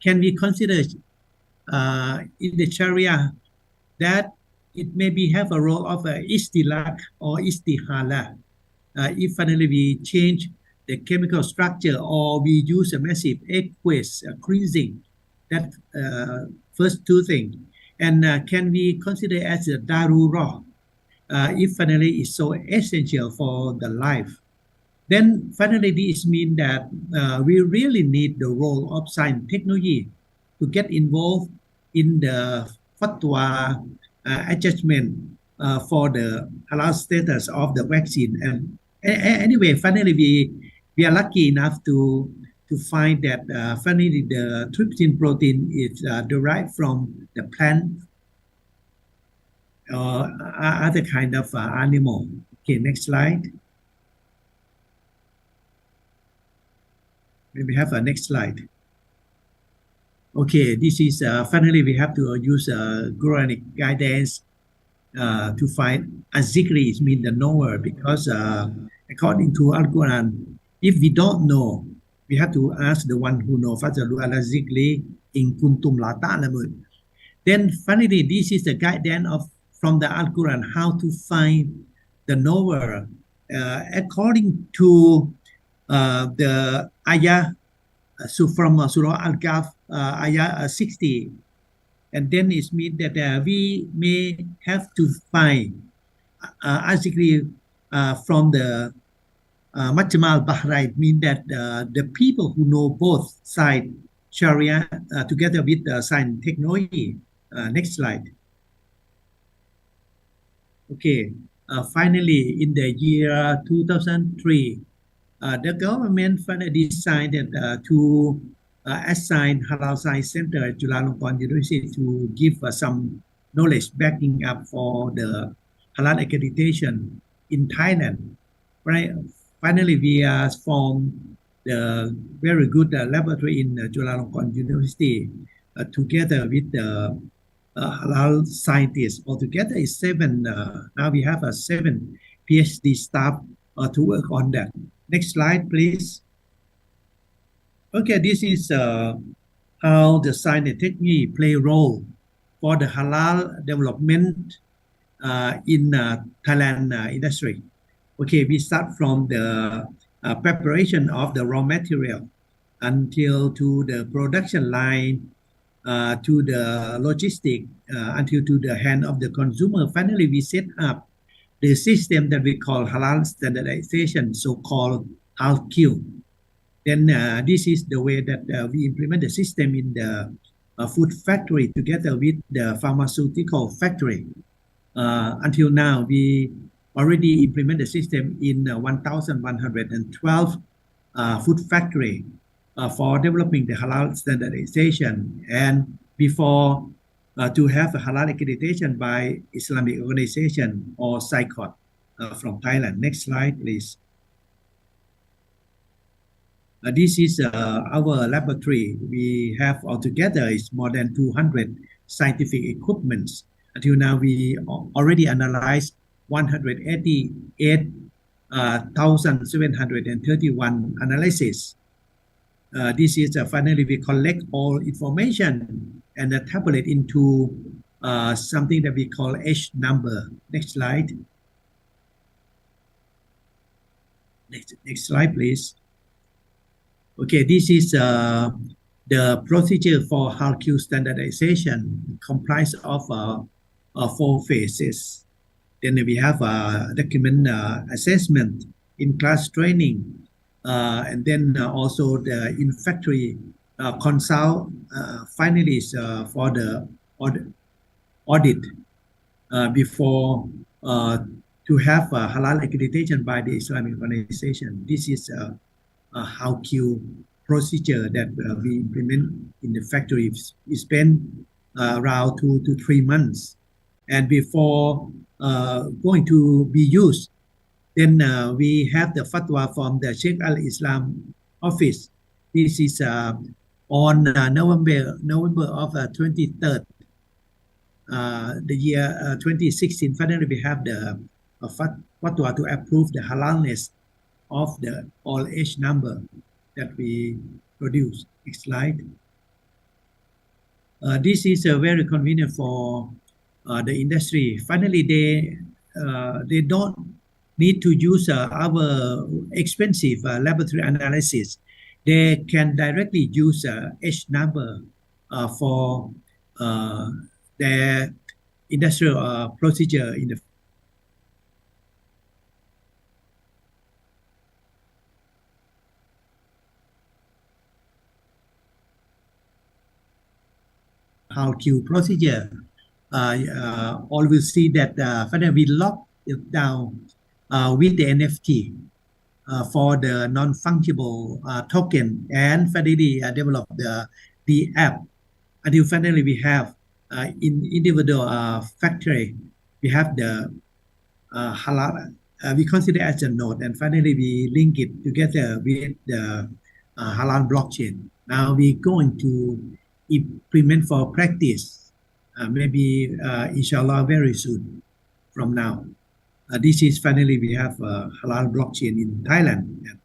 can we consider in the Sharia that it maybe have a role of istilak or istihala. If finally we change the chemical structure or we use a massive aqueous cleansing, that first two things. And can we consider as a darurah if finally it's so essential for the life? Then finally this means that we really need the role of science technology to get involved in the fatwa adjustment for the halal status of the vaccine. And anyway, finally we are lucky enough to find that finally the trypsin protein is derived from the plant or other kind of animal. Okay, next slide. Maybe have a next slide. Okay, this is finally we have to use Quranic guidance to find azikri means the knower, because according to Al-Quran, if we don't know, we have to ask the one who knows. Fazalu ala zikri in kuntum la ta'lamun. Then finally, this is the guidance from the Al-Quran how to find the knower according to the ayah. So from Surah Al-Kahf, ayah 60, and then it means that we may have to find azikri from the Majma al-Bahrain, mean that the people who know both sides, Sharia together with science technology. Next slide. Okay, finally in the year 2003, the government finally decided to assign Halal Science Center at Chulalongkorn University to give some knowledge backing up for the halal accreditation in Thailand. Right? Finally, we formed the very good laboratory in Chulalongkorn University together with the halal scientists. Altogether is 7. Now we have 7 PhD staff to work on that. Next slide, please. Okay, this is how the science and technology play a role for the halal development in Thailand industry. Okay, we start from the preparation of the raw material until to the production line, to the logistic, until to the hand of the consumer. Finally, we set up the system that we call halal standardization, so-called HALQ. Then this is the way that we implement the system in the food factory together with the pharmaceutical factory. Until now, we already implement the system in 1,112 food factory for developing the halal standardization. And before to have a halal accreditation by Islamic organization or SICOT from Thailand. Next slide, please. This is our laboratory. We have altogether is more than 200 scientific equipments. Until now, we already analyzed 188,731 analysis. This is finally we collect all information and tabulate into something that we call H number. Next slide. Next slide, please. Okay, this is the procedure for HALQ standardization, comprised of 4 phases. Then we have document assessment, in-class training, and then also the in-factory consult. Finally, is for the audit before to have halal accreditation by the Islamic organization. This is HALQ procedure that we implement in the factory. We spend around 2 to 3 months, and before going to be used, then we have the fatwa from the Sheikh Al-Islam office. This is on November of 23rd, the year 2016. Finally, we have the fatwa to approve the halalness of the all H number that we produce. Next slide. This is very convenient for the industry. Finally, they don't need to use our expensive laboratory analysis. They can directly use H number for their industrial procedure in the HALQ procedure. All will see that finally we lock it down with the NFT for the non-fungible token, and finally develop the app. Until finally we have in individual factory, we have the halal, we consider as a node, and finally we link it together with the halal blockchain. Now we're going to implement for practice, maybe inshallah very soon from now. This is finally we have halal blockchain in Thailand, and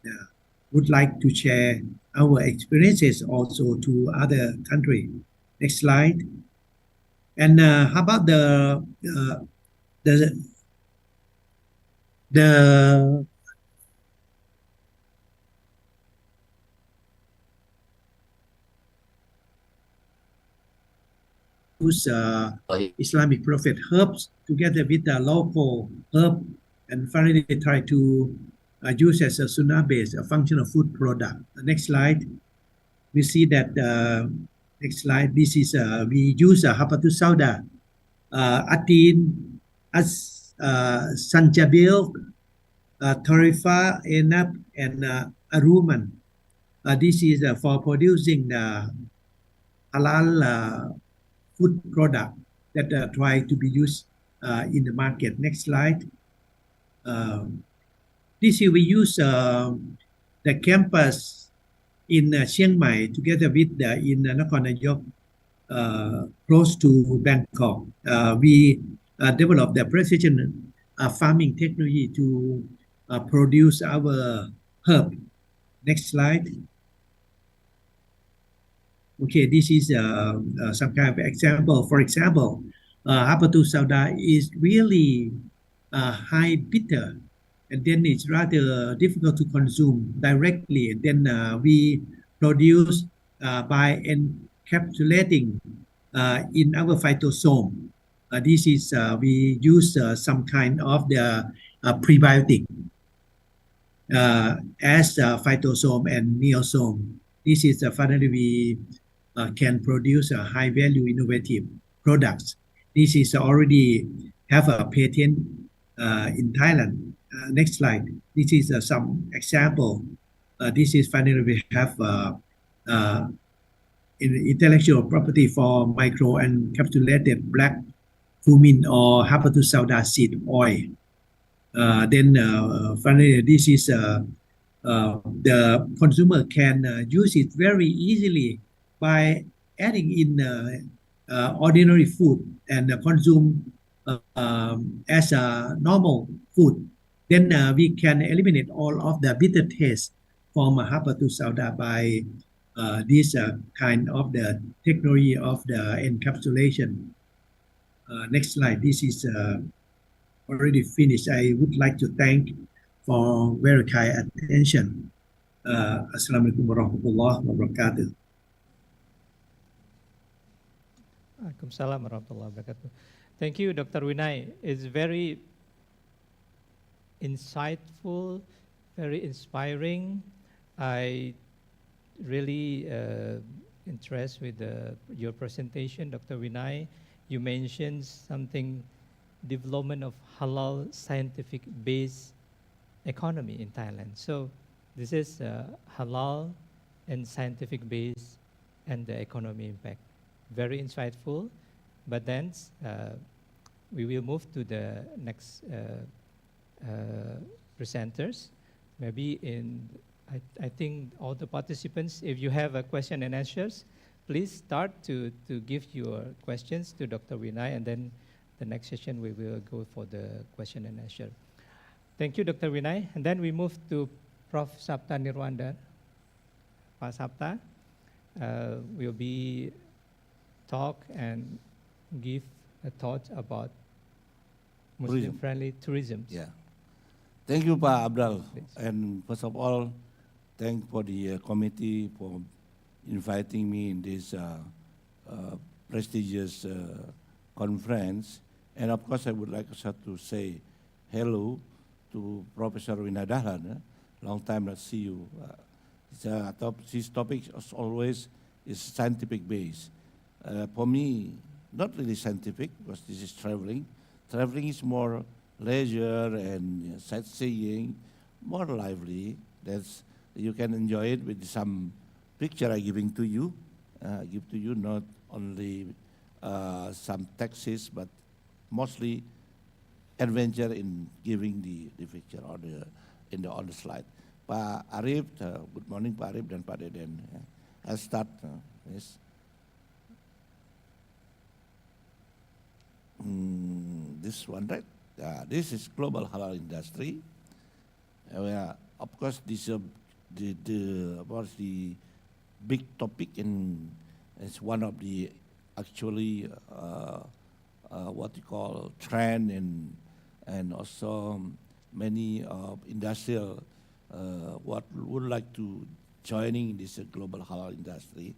would like to share our experiences also to other country. Next slide. And how about the use Islamic prophet herbs together with the local herb, and finally try to use as a sunnah-based functional food product. Next slide. We see that next slide. This is we use habatus sauda, atin, sanjabil, tarifa, enab, and aruman. This is for producing the halal food product that try to be used in the market. Next slide. This year we use the campus in Chiang Mai together with in Nakhon Nayok, close to Bangkok. We developed the precision farming technology to produce our herb. Next slide. Okay, this is some kind of example. For example, Habatus sauda is really high bitter, and then it's rather difficult to consume directly. And then we produce by encapsulating in our phytosome. This is we use some kind of the prebiotic as phytosome and neosome. This is finally we can produce a high value innovative products. This is already have a patent in Thailand. Next slide. This is some example. This is finally we have intellectual property for micro encapsulated black cumin or Habatus sauda seed oil. Then finally, this is the consumer can use it very easily by adding in ordinary food and consume as a normal food. Then we can eliminate all of the bitter taste from Habatus sauda by this kind of the technology of the encapsulation. Next slide. This is already finished. I would like to thank for very kind attention. Assalamualaikum warahmatullahi wabarakatuh. Waalaikumsalam warahmatullahi wabarakatuh. Thank you, Dr. Vinay. It's very insightful, very inspiring. I really interested with your presentation, Dr. Vinay. You mentioned something, development of halal scientific based economy in Thailand. So this is halal and scientific base and the economy impact. Very insightful. But then we will move to the next presenters. Maybe I think all the participants, if you have a question and answers, please start to give your questions to Dr. Vinay, and then the next session we will go for the question and answer. Thank you, Dr. Vinay. And then we move to Prof. Sapta Nirwandar. Pak Sapta will be talk and give a thought about Muslim-friendly tourism. Yeah. Thank you, Pak Abdal. And first of all, thank for the committee for inviting me in this prestigious conference. And of course, I would like also to say hello to Professor Vinay Dahlan. Long time not see you. This topic as always is scientific based. For me, not really scientific because this is traveling. Traveling is more leisure and sightseeing, more lively. That's you can enjoy it with some picture I giving to you. Give to you not only some texts, but mostly adventure in giving the picture or on the slide. Pak Arif, good morning Pak Arif dan Pak Deden. I'll start. Yes. This one, right? This is global halal industry. Of course, this the big topic, and it's one of the actually what you call trend and also many industrial what would like to joining this global halal industry.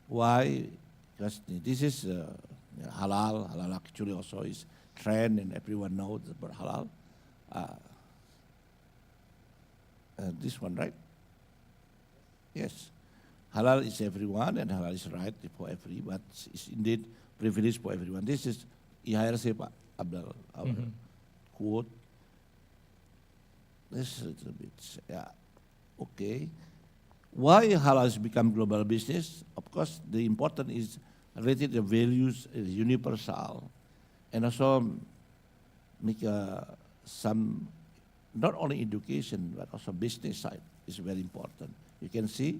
Why? Because this is halal. Halal actually also is trend, and everyone knows about halal. This one, right? Yes. Halal is everyone, and halal is right for everyone. It's indeed privilege for everyone. This is IHRC Pak Abdul, our quote. This is a little bit, yeah. Okay. Why halal has become global business? Of course, the important is related to values is universal, and also make some, not only education, but also business side is very important. You can see,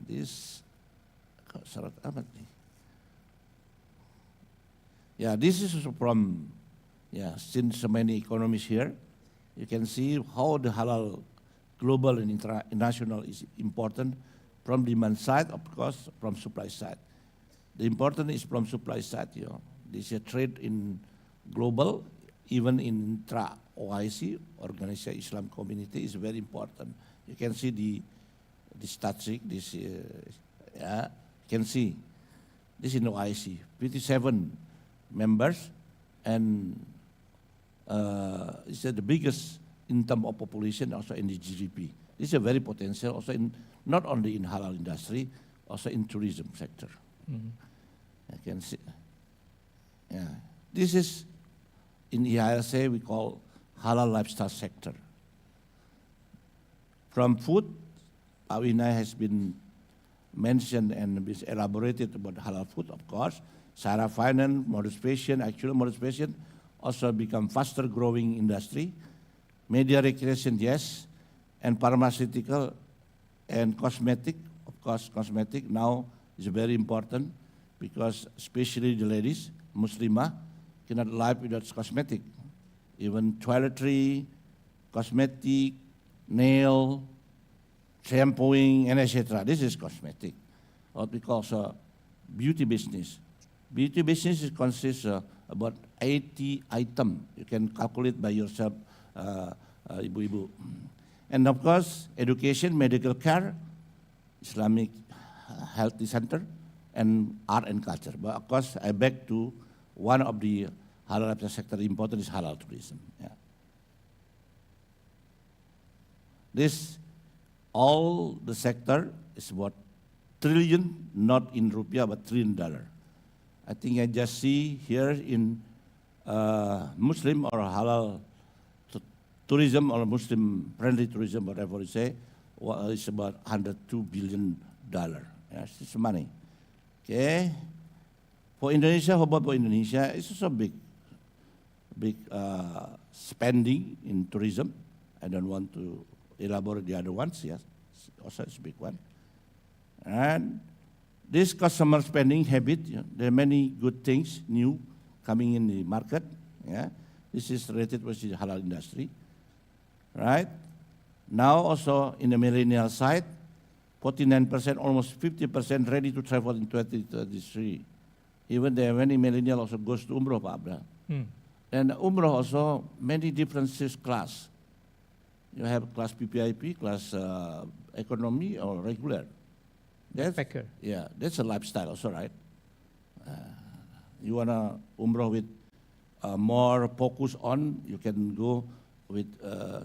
this, this is from, since many economies here, you can see how the halal global and international is important. from demand side, of course, from supply side. The important is from supply side. This is a trade in global, even in intra-OIC, Organization Islam Community, is very important. You can see the statistic, this, you can see, this is in OIC, 57 members, and it's the biggest in terms of population, also in the GDP. This is a very potential, also in, not only in halal industry, also in tourism sector. I can see, this is, in EISA, we call halal lifestyle sector. From food, Awina has been mentioned and been elaborated about halal food, of course. Syariah finance, participation, actual participation also become faster growing industry. Media recreation, yes, and pharmaceutical and cosmetic, of course, cosmetic now is very important because especially the ladies, Muslimah, cannot live without cosmetic. Even toiletry, cosmetic, nail, shampooing, and etc. This is cosmetic. What we call beauty business. Beauty business consists about 80 items. You can calculate by yourself, ibu-ibu. And of course, education, medical care, Islamic health center, and art and culture. But of course, I beg to one of the halal sector important is halal tourism. This, all the sector is about trillion, not in rupiah, but $1 trillion. I think I just see here in Muslim or halal tourism or Muslim-friendly tourism, whatever you say, it's about $102 billion. Yes, it's money. Okay. For Indonesia, how about for Indonesia? It's also big spending in tourism. I don't want to elaborate the other ones. Yes, also it's a big one. And this customer spending habit, there are many good things new coming in the market. This is related with the halal industry, right? Now also in the millennial side, 49%, almost 50% ready to travel in 2033. Even there are many millennials also goes to Umrah, Pak Abdul. And Umrah also many different class. You have class PPIP, class economy, or regular. That's, yeah, that's a lifestyle also, right? You wanna Umrah with more focus on, you can go with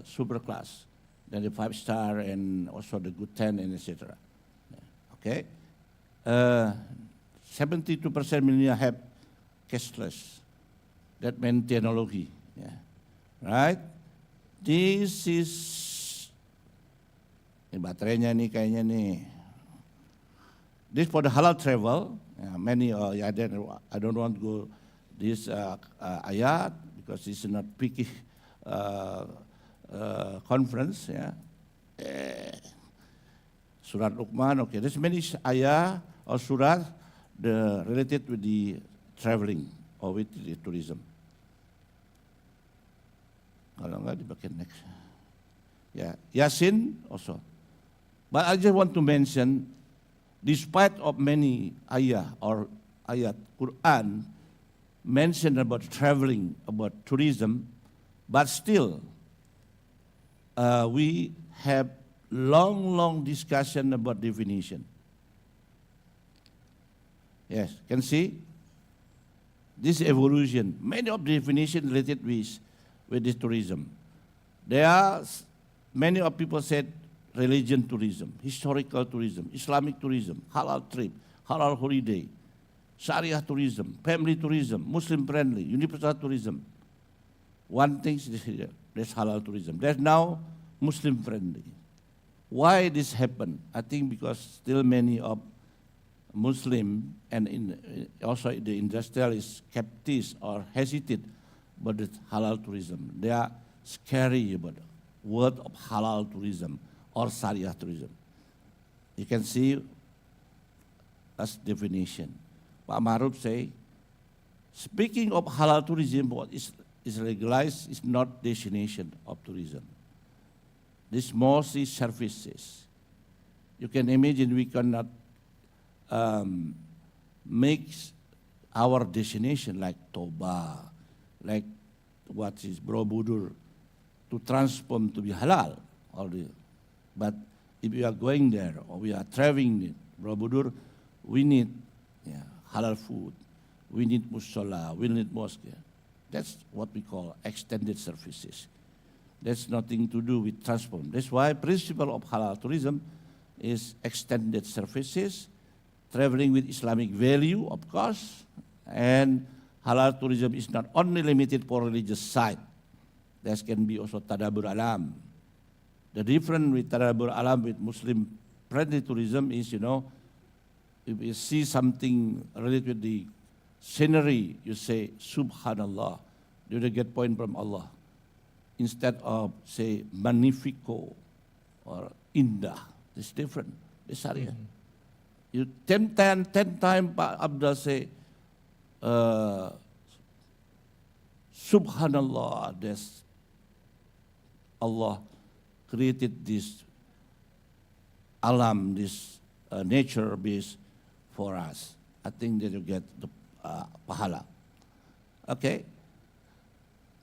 super class, then the 5-star and also the good 10 and etc. Okay, 72% millennials have cashless. That means technology, right? This is ini baterainya nih kayaknya nih. This for the halal travel. Many I don't want to go this ayat because it's not picky conference. Surat Luqman. Okay, there's many ayat or surat related with the traveling or with the tourism. Kalau enggak dipakai next. Yasin also. But I just want to mention, despite of many ayat or ayat Quran mentioned about traveling, about tourism, but still we have long discussion about definition. Yes, can see this evolution. Many of the definition related with this tourism. There are many of people said religion tourism, historical tourism, Islamic tourism, halal trip, halal holiday, Sharia tourism, family tourism, Muslim friendly, universal tourism. One thing is there's halal tourism. There's now Muslim friendly. Why this happened? I think because still many of Muslim and also the industrialists skeptics or hesitate about the halal tourism. They are scary about the word of halal tourism or Sharia tourism. You can see as definition. Pak Maruf say, speaking of halal tourism, what is legalized is not destination of tourism. This mostly services. You can imagine we cannot make our destination like Toba, like what is Borobudur, to transform to be halal. But if we are going there or we are traveling Borobudur, we need halal food, we need musalla, we need mosque. That's what we call extended services. That's nothing to do with transform. That's why principle of halal tourism is extended services, traveling with Islamic value, of course, and halal tourism is not only limited for religious site. There can be also tadabur alam. The difference with tadabur alam with Muslim-friendly tourism is, if you see something related with the scenery, you say, Subhanallah. You will get point from Allah. Instead of, say, magnifico or indah. It's different. It's Sharia. You 10 times Pak Abdul say, Subhanallah, there's Allah created this alam, this nature base for us. I think that you get the pahala. Okay.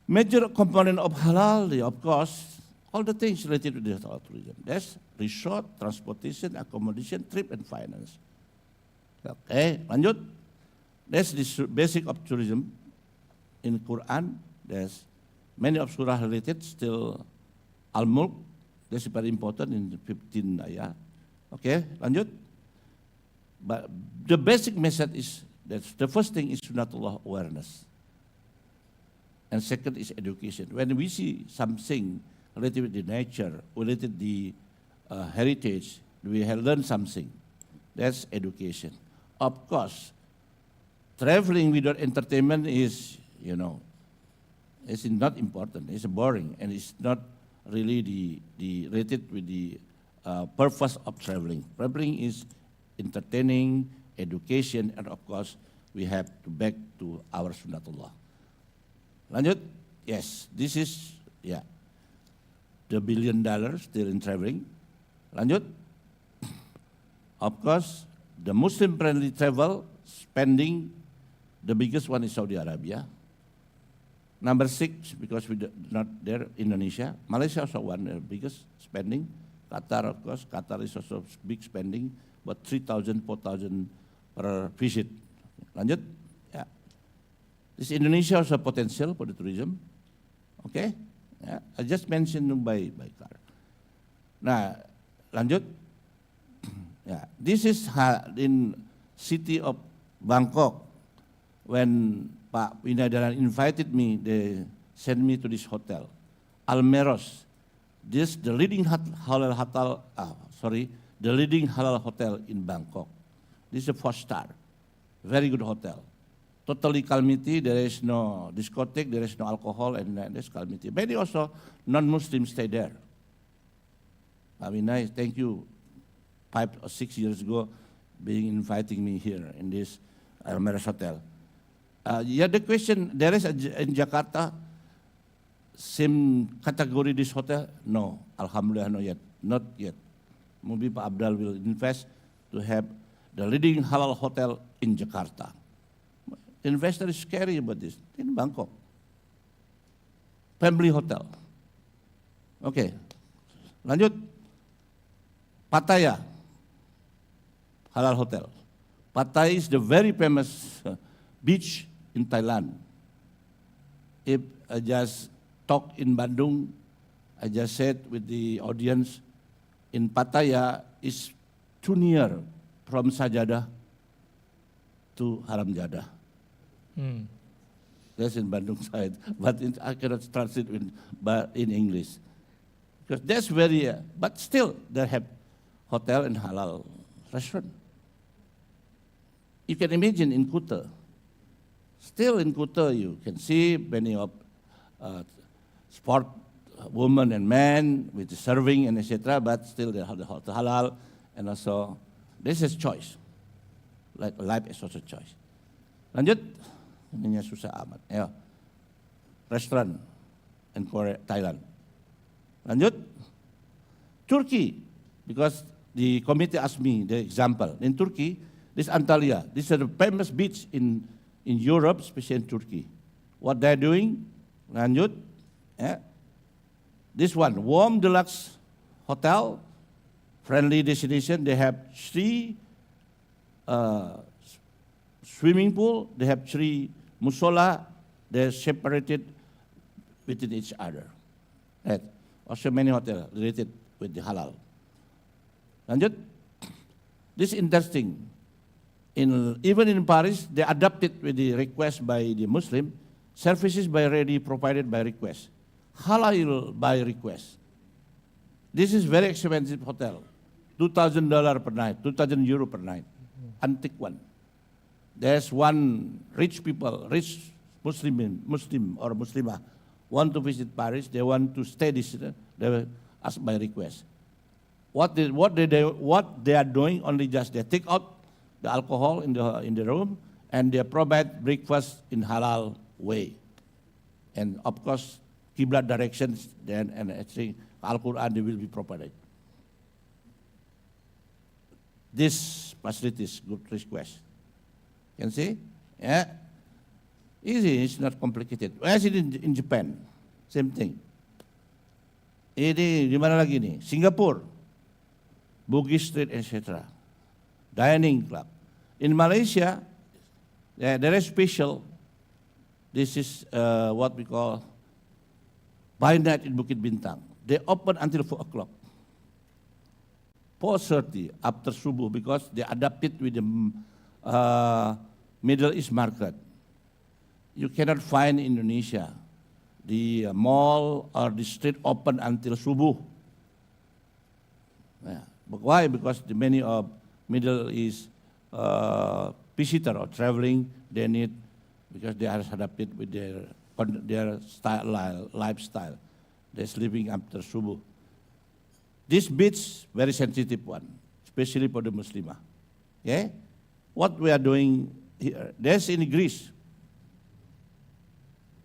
Major component of halal, of course, all the things related to the halal tourism. That's resort, transportation, accommodation, trip, and finance. Okay, lanjut. That's the basic of tourism. In Quran, there's many of surah related, still Al-Mulk, that's very important in the 15 ayat. Okay, lanjut. But the basic message is that the first thing is Sunnatullah awareness. And second is education. When we see something related with the nature, related to the heritage, we have learned something. That's education. Of course, traveling without entertainment is, it's not important. It's boring, and it's not really the related with the purpose of traveling. Traveling is entertaining, education, and of course, we have to back to our Sunnatullah. Lanjut? Yes, this is, the $1 billion still in traveling. Lanjut? Of course, the Muslim-friendly travel spending, the biggest one is Saudi Arabia. Number 6, because we not there, Indonesia. Malaysia also one, the biggest spending. Qatar, of course, Qatar is also big spending, but 3,000, 4,000 per visit. Lanjut? Yeah. This Indonesia also potential for the tourism. Okay? Yeah. I just mentioned by car. Nah, lanjut. Yeah. This is in city of Bangkok. When Pak Winadaran invited me, they sent me to this hotel, Almeros. This the leading halal hotel in Bangkok. This is a 4-star, very good hotel. Totally calamity. There is no discotheque, there is no alcohol, and there's calamity. Many also non-Muslims stay there. I mean, I thank you. 5 or 6 years ago, being inviting me here in this Almeros hotel. The question, there is in Jakarta, same category this hotel? No, Alhamdulillah, not yet. Maybe Pak Abdal will invest to have the leading halal hotel in Jakarta. Investor is scary about this, in Bangkok. Family hotel. Okay, lanjut. Pattaya, halal hotel. Pattaya is the very famous beach in Thailand. If I just talk in Bandung, I just said with the audience, in Pattaya is too near from Sajadah to Haram Jadah. That's in Bandung side, but I cannot translate in English. Because that's very, but still they have hotel and halal restaurant. You can imagine in Kuta, still in Kuta you can see many of sport women and men with the serving and etc. But still they have the halal, and also this is choice. Like life is also choice. Lanjut, ininya susah amat. Ya, restaurant in Korea, Thailand. Lanjut, Turkey, because the committee asked me the example. In Turkey, this Antalya, this is a famous beach in Europe, especially in Turkey. What they're doing, lanjut, this one, warm deluxe hotel, friendly destination. They have 3 swimming pool, they have 3 musola, they're separated within each other. Right. Also many hotels related with the halal. Lanjut. This is interesting. Even in Paris, they adapted with the request by the Muslim, services by ready provided by request. Halal by request. This is very expensive hotel. $2,000 per night, 2,000 euro per night. Antique one. There's one rich Muslim or Muslimah want to visit Paris. They want to stay this. They will ask by request. What they are doing? Only just they take out the alcohol in the room and they provide breakfast in halal way, and of course Qiblat directions. Then and I think Al-Quran they will be provided. This facility is good request. Can see? Yeah. Easy, it's not complicated. As in Japan, same thing. Ini di mana lagi nih? Singapore, Bugis Street, etc. Dining club. In Malaysia, there is special. This is what we call by night in Bukit Bintang. They open until 4 o'clock. 4:30 after subuh because they adapted with the Middle East market. You cannot find in Indonesia the mall or the street open until subuh. Yeah. But why? Because the many of Middle East visitor or traveling, they need, because they are adapted with their lifestyle. They're sleeping after subuh. This beach, very sensitive one, especially for the Muslimah. Yeah? What we are doing here, there's in Greece,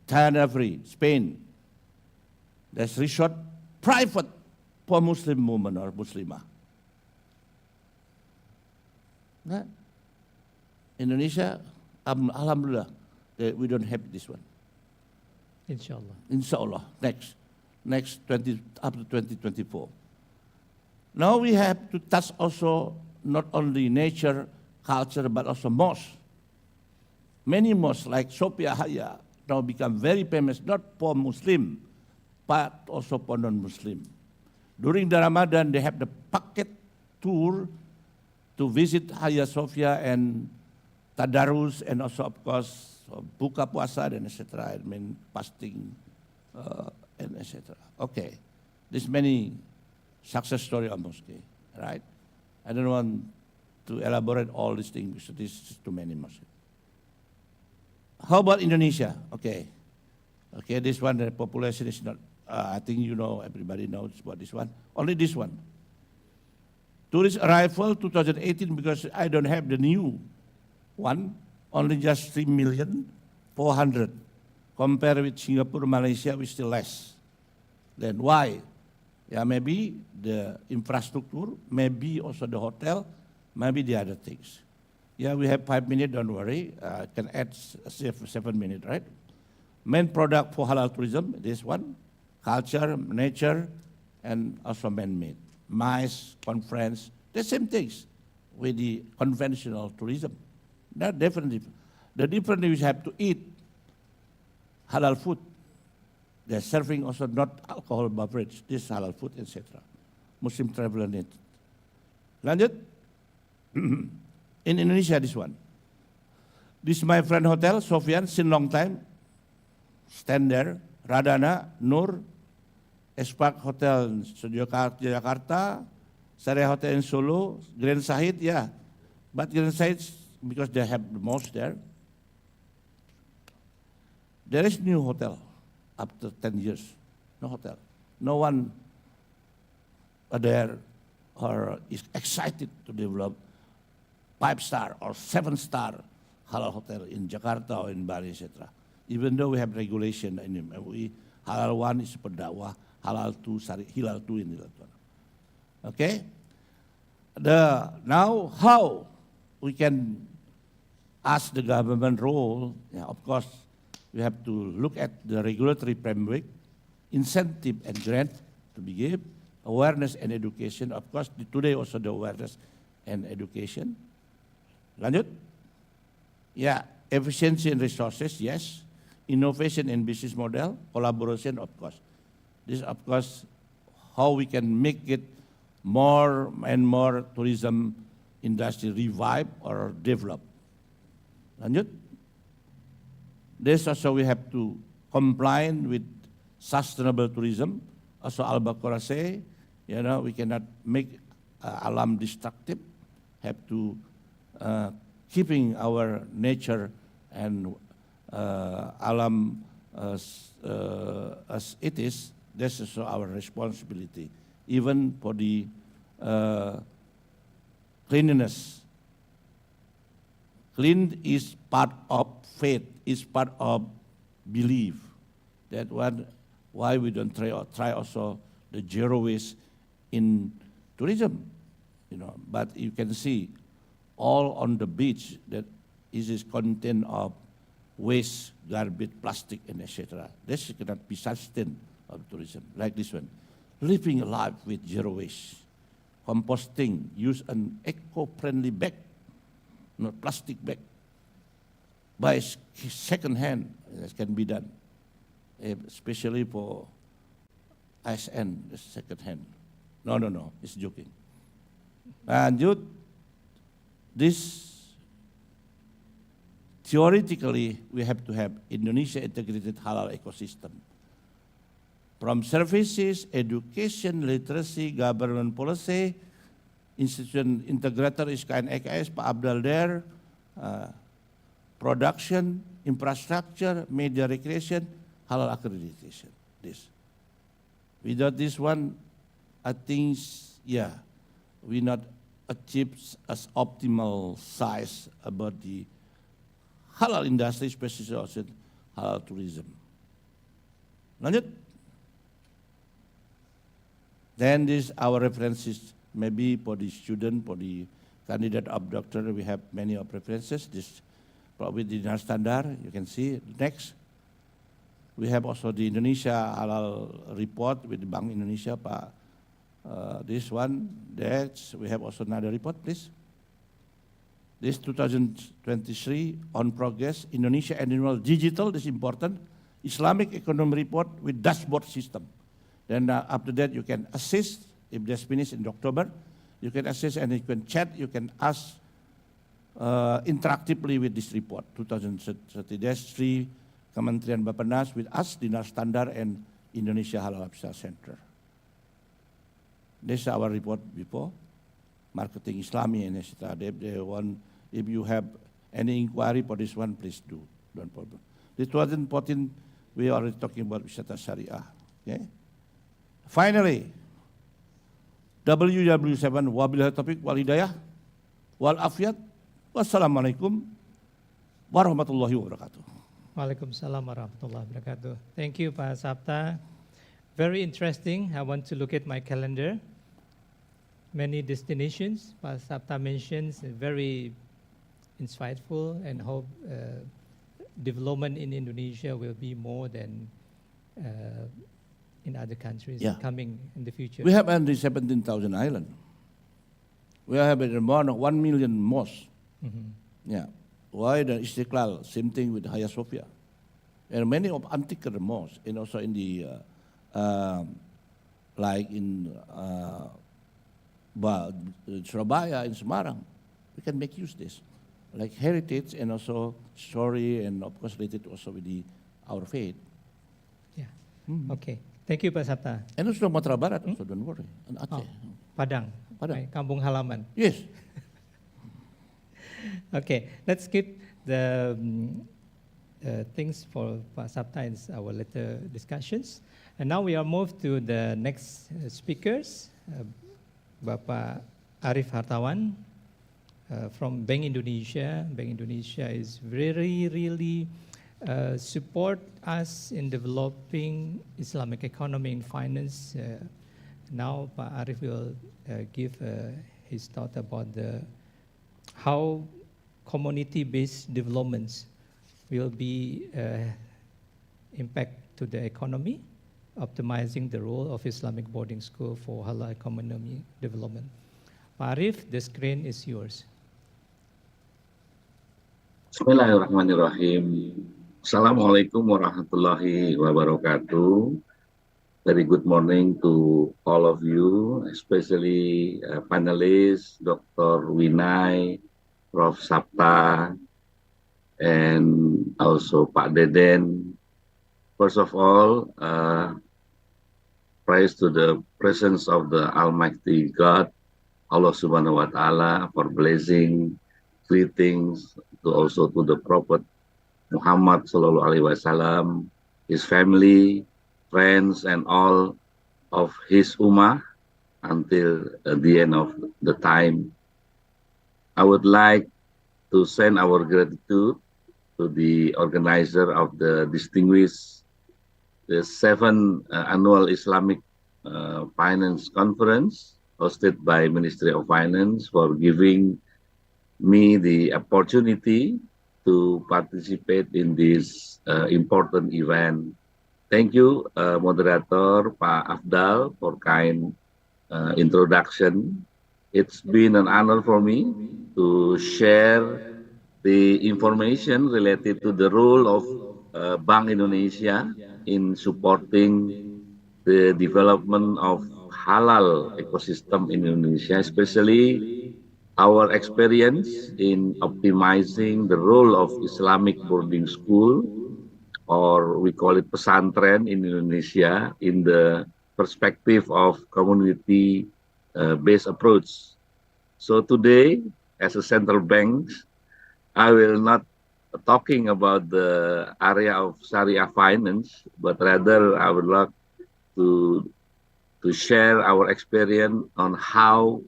China free, Spain, there's resort private for Muslim woman or Muslimah. Nah. Indonesia, alhamdulillah, we don't have this one. Inshallah. Inshallah, next 20 up to 2024. Now we have to touch also not only nature, culture, but also mosques. Many mosques like Sophia Haya now become very famous, not for Muslim, but also for non-Muslim. During the Ramadan, they have the packet tour to visit Hagia Sophia and Tadarus, and also, of course, buka puasa and etc. I mean, fasting and etc. Okay, there's many success story of mosque, right? I don't want to elaborate all these things because this is too many mosques. How about Indonesia? Okay, this one, the population is not, I think you know, everybody knows about this one. Only this one. Tourist arrival 2018, because I don't have the new one, only just 3,400,000. Compared with Singapore, Malaysia, we still less. Then why? Yeah, maybe the infrastructure, maybe also the hotel, maybe the other things. Yeah, we have 5 minutes, don't worry. I can add 7 minutes, right? Main product for halal tourism, this one, culture, nature, and also man-made. MICE, conference, the same things with the conventional tourism. Not definitely. The difference is you have to eat halal food. They're serving also not alcohol beverage, this halal food, etc. Muslim traveler need. Lanjut. In Indonesia, this one. This is my friend hotel, Sofian, since long time. Stand there, Radana, Nur, Espark Hotel Jakarta, Syariah Hotel in Solo, Grand Sahid, yeah. But Grand Sahid, because they have the most there. There is new hotel after 10 years. No hotel. No one there or is excited to develop 5-star or 7-star halal hotel in Jakarta or in Bali, etc. Even though we have regulation in MUI, halal 1 is pendakwah, halal 2, hilal 2 in hilal 1. Okay? Now how we can ask the government role, of course, we have to look at the regulatory framework, incentive and grant to be given, awareness and education. Of course, today also the awareness and education. Lanjut? Yeah, efficiency and resources, yes. Innovation and business model, collaboration, of course. This, of course, how we can make it more and more tourism industry revive or develop. Lanjut? This also we have to comply with sustainable tourism. Also Al-Baqarah say, we cannot make alam destructive, have to keeping our nature and alam as it is. This is our responsibility, even for the cleanliness. Clean is part of faith, is part of belief. That why we don't try also the zero waste in tourism, But you can see all on the beach that is content of waste, garbage, plastic, and etc. This cannot be sustained of tourism like this one. Living a life with zero waste, composting, use an eco-friendly bag, not plastic bag. Buy second hand, that can be done, especially for ISN, second hand. No, it's joking. And this theoretically we have to have Indonesia integrated halal ecosystem. From services, education, literacy, government policy, institution integrator is KNEKS, Pak Abdal there, production, infrastructure, media recreation, halal accreditation. This. Without this one, I think, we not achieve as optimal size about the halal industry, especially also halal tourism. Lanjut. Then this our references, maybe for the student, for the candidate of doctor, we have many of references. This probably the standard, you can see. Next, we have also the Indonesia Halal report with the Bank Indonesia, Pak. This one, we have also another report, please. This 2023 on progress, Indonesia Annual Digital, this is important. Islamic Economy Report with dashboard system. Then after that, you can assist, if that's finished in October, you can assist and you can chat, you can ask interactively with this report, 2030. There's 3 Kementerian Bapenas with us, Dinar Standar and Indonesia Halal Officer Center. This is our report before, marketing Islami and etc. They want, if you have any inquiry for this one, please do, don't problem. This 2014, we are already talking about Wisata Syariah. Okay? Finally, WW7, wabillahi taufiq wal hidayah wal afiyat. Wassalamualaikum warahmatullahi wabarakatuh. Waalaikumsalam warahmatullahi wabarakatuh. Thank you, Pak Sabta. Very interesting. I want to look at my calendar. Many destinations. Pak Sabta mentions very insightful and hope development in Indonesia will be more than in other countries coming in the future. We have only 17,000 islands. We have more than 1 million mosques. Yeah. Why the Istiqlal? Same thing with Hagia Sophia. And many of antique mosques, and also in the like in Surabaya, in Semarang, we can make use this, like heritage and also story, and of course related also with our faith. Yeah. Okay. Thank you, Pak Sabta. And also Sumatera Barat, also don't worry. And Aceh. Padang. My kampung halaman. Yes. Okay. Let's skip the things for Pak Sabta in our later discussions. And now we are moved to the next speakers. Bapak Arif Hartawan from Bank Indonesia. Bank Indonesia is really support us in developing Islamic economy and finance. Now Pak Arif will give his thought about how community-based developments will be impact to the economy, optimizing the role of Islamic boarding school for halal economy development. Pak Arif, the screen is yours. Bismillahirrahmanirrahim. Assalamualaikum warahmatullahi wabarakatuh. Very good morning to all of you, especially panelists, Dr. Winay, Prof. Sapta, and also Pak Deden. First of all, praise to the presence of the Almighty God, Allah Subhanahu wa Ta'ala, for blessing, greetings also to the Prophet Muhammad Sallallahu Alaihi Wasallam, his family, friends, and all of his ummah until the end of the time. I would like to send our gratitude to the organizer of the distinguished the 7th Annual Islamic Finance Conference hosted by Ministry of Finance for giving me the opportunity to participate in this important event. Thank you, Moderator Pak Afdal, for kind introduction. It's been an honor for me to share the information related to the role of Bank Indonesia in supporting the development of halal ecosystem in Indonesia, especially our experience in optimizing the role of Islamic boarding school, or we call it pesantren in Indonesia, in the perspective of community-based approach. So today, as a central bank, I will not talking about the area of Sharia finance, but rather I would like to share our experience on how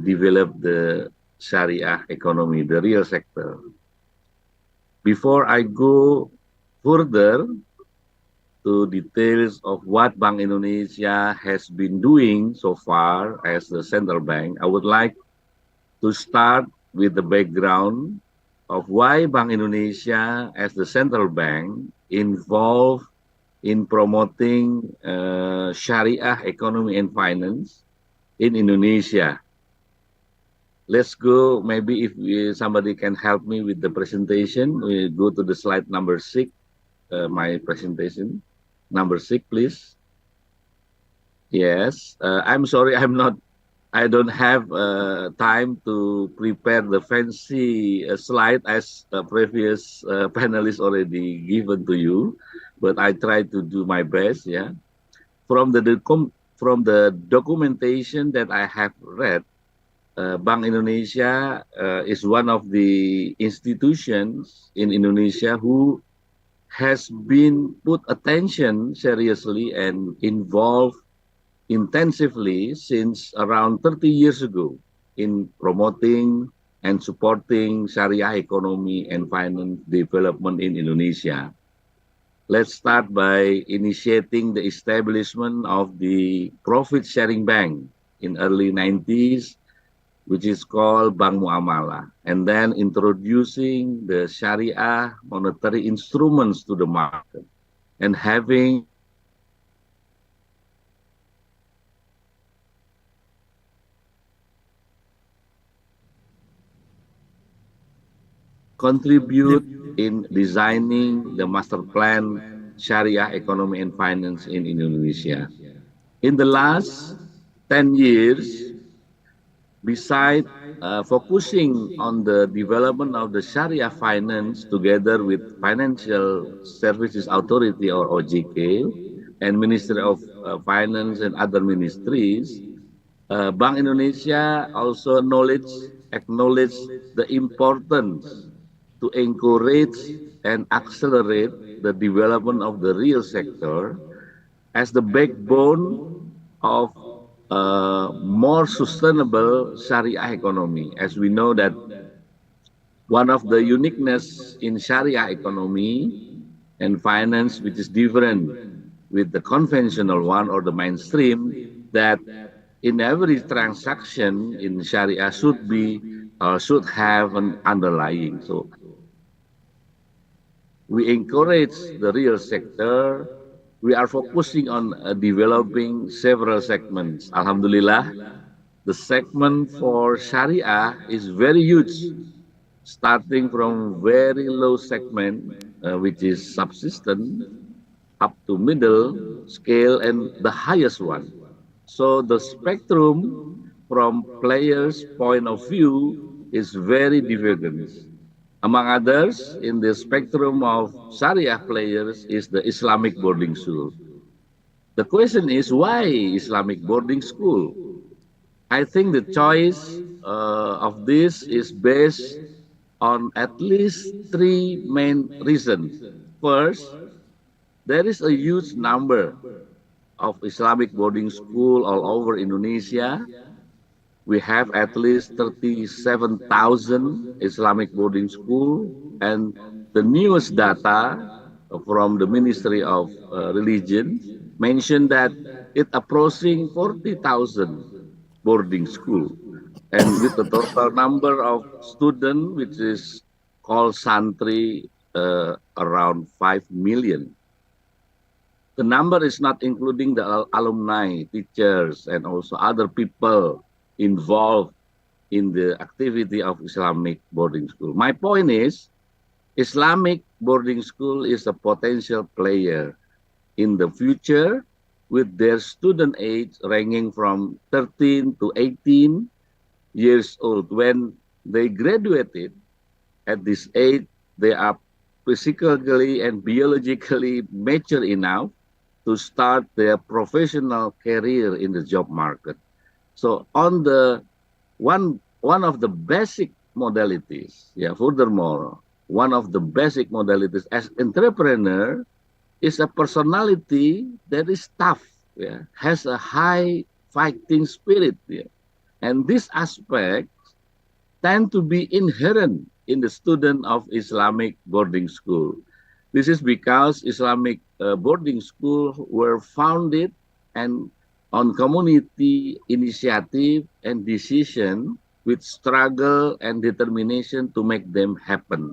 develop the Sharia economy, the real sector. Before I go further to details of what Bank Indonesia has been doing so far as the central bank, I would like to start with the background of why Bank Indonesia as the central bank involved in promoting Sharia economy and finance in Indonesia. Let's go, maybe if somebody can help me with the presentation, we go to the slide number 6, my presentation. Number 6, please. Yes, I'm sorry, I don't have time to prepare the fancy slide as previous panelists already given to you, but I try to do my best. Yeah, from the documentation that I have read, Bank Indonesia is one of the institutions in Indonesia who has been put attention seriously and involved intensively since around 30 years ago in promoting and supporting Sharia economy and finance development in Indonesia. Let's start by initiating the establishment of the profit sharing bank in early 90s, which is called Bank Muamalah, and then introducing the Sharia monetary instruments to the market and having contribute in designing the master plan Sharia economy and finance in Indonesia. In the last 10 years, besides focusing on the development of the Sharia finance together with Financial Services Authority or OJK and Ministry of Finance and other ministries, Bank Indonesia also acknowledge the importance to encourage and accelerate the development of the real sector as the backbone of more sustainable Sharia economy. As we know that one of the uniqueness in Sharia economy and finance, which is different with the conventional one or the mainstream, that in every transaction in Sharia should be should have an underlying. So we encourage the real sector. We are focusing on developing several segments. Alhamdulillah, the segment for Sharia is very huge, starting from very low segment, which is subsistence, up to middle scale and the highest one. So the spectrum from players' point of view is very divergent. Among others, in the spectrum of Sharia players is the Islamic boarding school. The question is, why Islamic boarding school? I think the choice of this is based on at least three main reasons. First, there is a huge number of Islamic boarding school all over Indonesia. We have at least 37,000 Islamic boarding school, and the newest data from the Ministry of Religion mentioned that it approaching 40,000 boarding school, and with the total number of students, which is called santri, around 5 million. The number is not including the alumni, teachers, and also other people involved in the activity of Islamic boarding school. My point is, Islamic boarding school is a potential player in the future with their student age ranging from 13 to 18 years old. When they graduated at this age, they are physically and biologically mature enough to start their professional career in the job market. So on the one of the basic modalities, furthermore, one of the basic modalities as entrepreneur is a personality that is tough, has a high fighting spirit, and these aspects tend to be inherent in the student of Islamic boarding school. This is because Islamic boarding schools were founded and on community initiative and decision with struggle and determination to make them happen.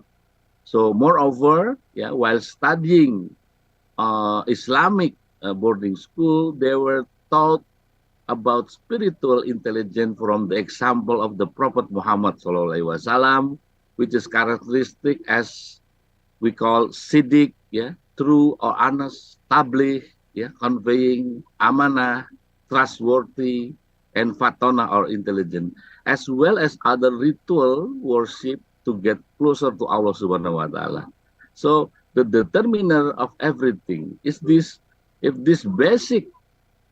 So moreover, while studying Islamic boarding school, they were taught about spiritual intelligence from the example of the Prophet Muhammad SAW, which is characteristic as we call siddiq, true or honest, tabligh, conveying amanah, trustworthy, and fatona or intelligent, as well as other ritual worship to get closer to Allah Subhanahu wa Ta'ala. So the determiner of everything is this: if this basic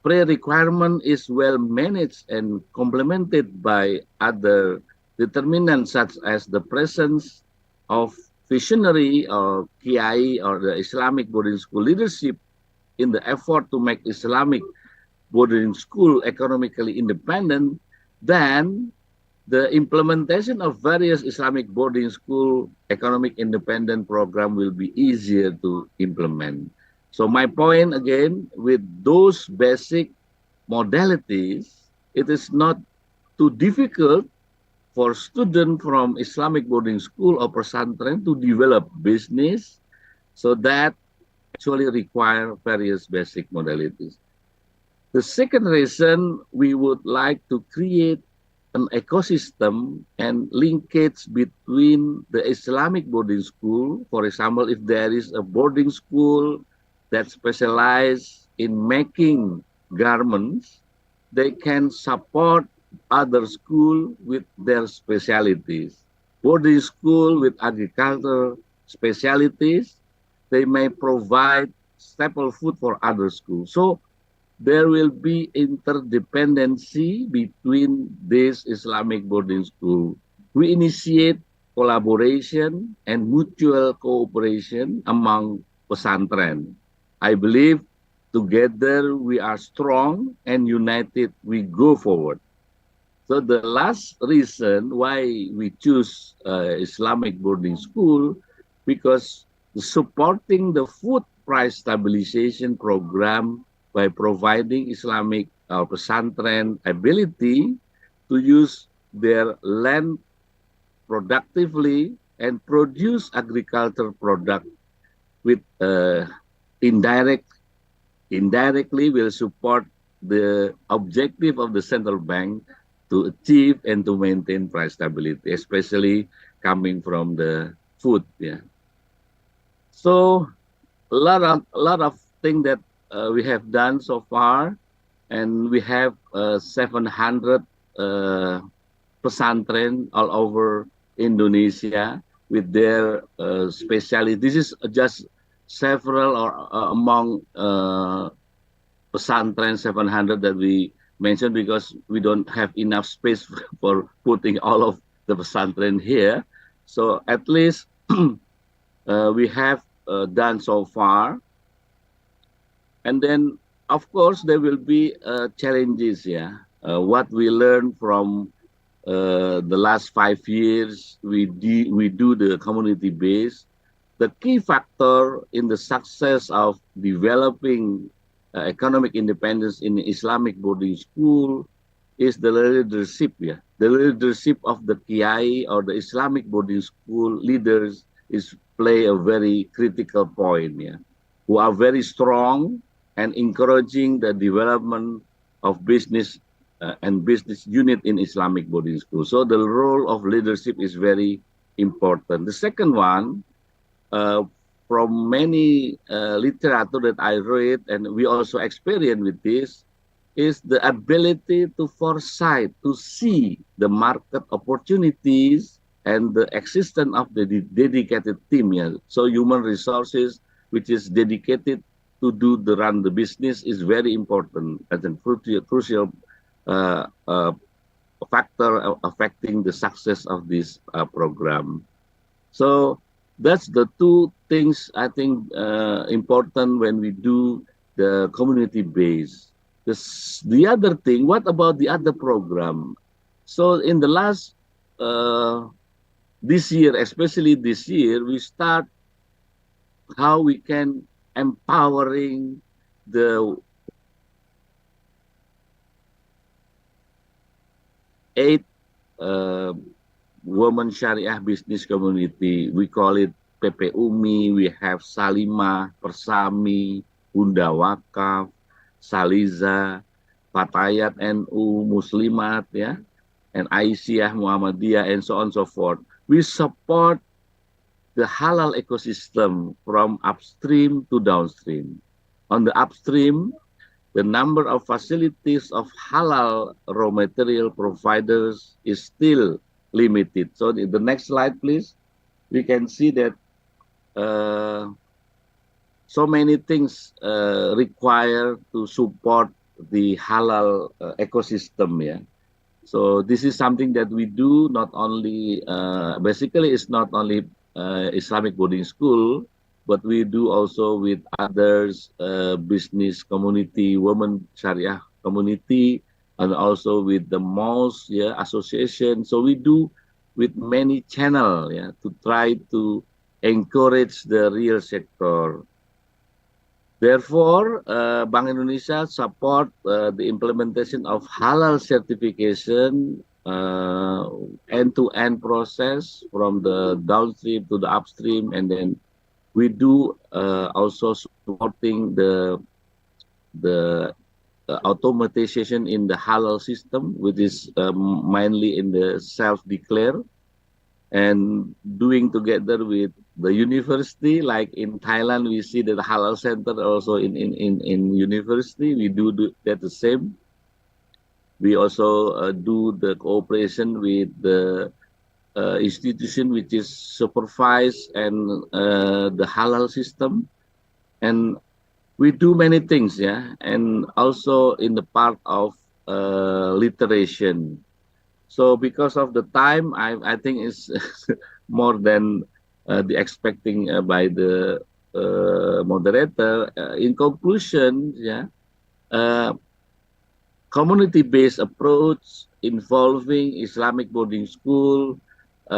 pre-requirement is well managed and complemented by other determinants such as the presence of visionary or kiai or the Islamic boarding school leadership in the effort to make Islamic boarding school economically independent, then the implementation of various Islamic boarding school economic independent program will be easier to implement. So my point again, with those basic modalities, it is not too difficult for students from Islamic boarding school or pesantren to develop business, so that actually require various basic modalities. The second reason, we would like to create an ecosystem and linkage between the Islamic boarding school. For example, if there is a boarding school that specializes in making garments, they can support other school with their specialities. Boarding school with agriculture specialities, they may provide staple food for other schools. So there will be interdependency between this Islamic boarding school. We initiate collaboration and mutual cooperation among pesantren. I believe together we are strong and united we go forward. So the last reason why we choose Islamic boarding school, because supporting the food price stabilization program by providing Islamic our pesantren ability to use their land productively and produce agriculture product with indirectly will support the objective of the central bank to achieve and to maintain price stability, especially coming from the food. Yeah. So a lot of things that we have done so far, and we have 700 pesantren all over Indonesia with their specialty. This is just several or among pesantren 700 that we mentioned, because we don't have enough space for putting all of the pesantren here. So at least we have done so far. And then, of course, there will be challenges. Yeah, what we learned from the last 5 years, we do the community base. The key factor in the success of developing economic independence in Islamic boarding school is the leadership. Yeah, the leadership of the Kiai or the Islamic boarding school leaders play a very critical point. Yeah, who are very strong and encouraging the development of business and business unit in Islamic boarding school. So the role of leadership is very important. The second one, from many literature that I read, and we also experience with this, is the ability to foresight, to see the market opportunities and the existence of the dedicated team. Yeah. So human resources, which is dedicated to run the business, is very important as a crucial factor affecting the success of this program. So that's the two things I think important when we do the community base. The other thing, what about the other program? So in the last this year, especially this year, we start how we can empowering the 8 women Syariah business community. We call it PPUMI, we have Salimah, Persami, Bunda Wakaf, Saliza, Fatayat NU, Muslimat, yeah, and Aisyah, Muhammadiyah, and so on and so forth. We support the halal ecosystem from upstream to downstream. On the upstream, the number of facilities of halal raw material providers is still limited. So the next slide, please. We can see that so many things required to support the halal ecosystem. Yeah. So this is something that we do not only, basically it's not only Islamic boarding school, but we do also with others, business community, women Sharia community, and also with the mosque, yeah, association. So we do with many channels, yeah, to try to encourage the real sector. Therefore, Bank Indonesia support the implementation of halal certification, end-to-end process from the downstream to the upstream, and then we do also supporting the automatization in the halal system, which is mainly in the self-declare, and doing together with the university. Like in Thailand, we see that the halal center also in university. We do that the same. We also do the cooperation with the institution which is supervise and the halal system, and we do many things, yeah, and also in the part of literation. So because of the time, I think it's more than the expecting by the moderator. In conclusion, yeah, community-based approach involving Islamic boarding school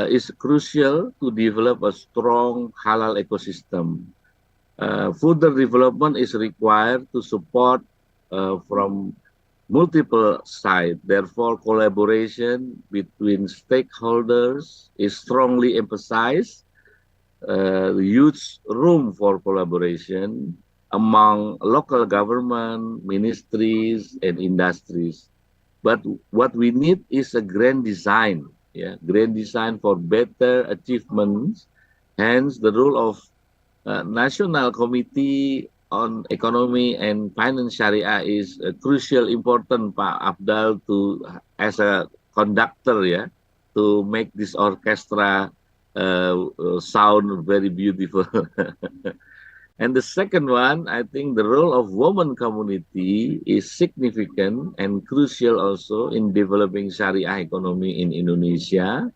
is crucial to develop a strong halal ecosystem. Further development is required to support from multiple sides. Therefore, collaboration between stakeholders is strongly emphasized. Huge room for collaboration among local government, ministries, and industries. But what we need is a grand design, grand design for better achievements. Hence, the role of National Committee on Economy and Finance Sharia is crucial, important, Pak Abdal, to as a conductor, to make this orchestra sound very beautiful. And the second one, I think the role of women community is significant and crucial also in developing Sharia economy in Indonesia.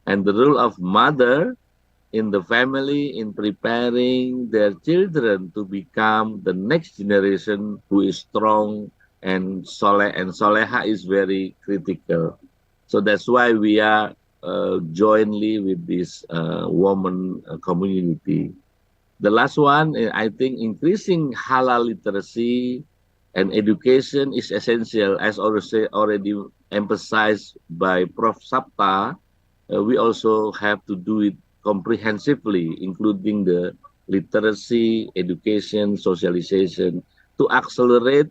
And the role of mother in the family in preparing their children to become the next generation who is strong and soleha is very critical. So that's why we are jointly with this woman community. The last one, I think increasing halal literacy and education is essential, as already emphasized by Prof. Sapta. We also have to do it comprehensively, including the literacy, education, socialization, to accelerate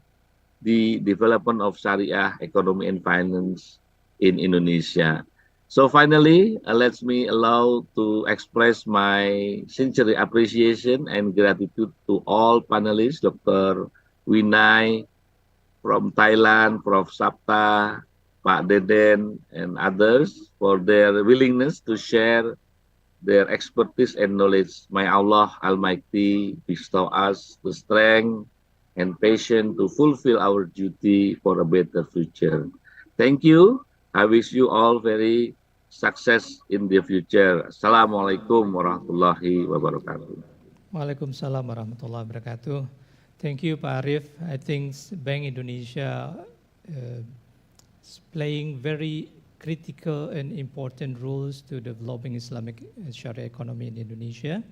the development of Sharia economy and finance in Indonesia. So finally, let me allow to express my sincere appreciation and gratitude to all panelists, Dr. Winai from Thailand, Prof. Sapta, Pak Deden, and others for their willingness to share their expertise and knowledge. May Allah Almighty bestow us the strength and patience to fulfill our duty for a better future. Thank you. I wish you all very success in the future. Assalamualaikum warahmatullahi wabarakatuh. Waalaikumsalam warahmatullahi wabarakatuh. Thank you, Pak Arif. I think Bank Indonesia is playing very critical and important roles to developing Islamic Sharia economy in Indonesia.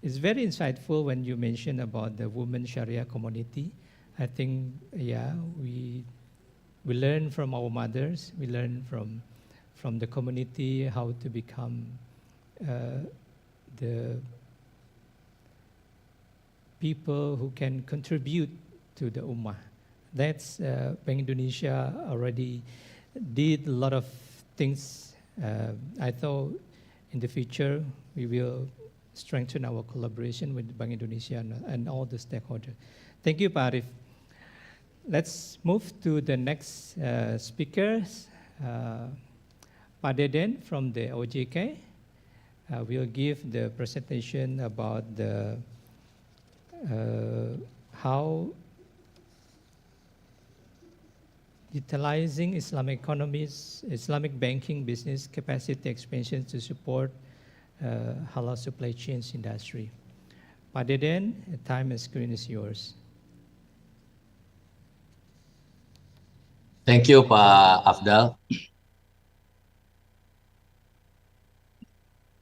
It's very insightful when you mention about the women Sharia community. I think, we learn from our mothers, we learn from the community how to become the people who can contribute to the Ummah. That's Bank Indonesia already did a lot of things. I thought in the future we will strengthen our collaboration with Bank Indonesia and all the stakeholders. Thank you, Pak Arif. Let's move to the next speakers. Pak Deden from the OJK will give the presentation about the how utilizing Islamic economies, Islamic banking business capacity expansion to support halal supply chains industry. Pak Deden, the time and screen is yours. Thank you, Pak Afdal.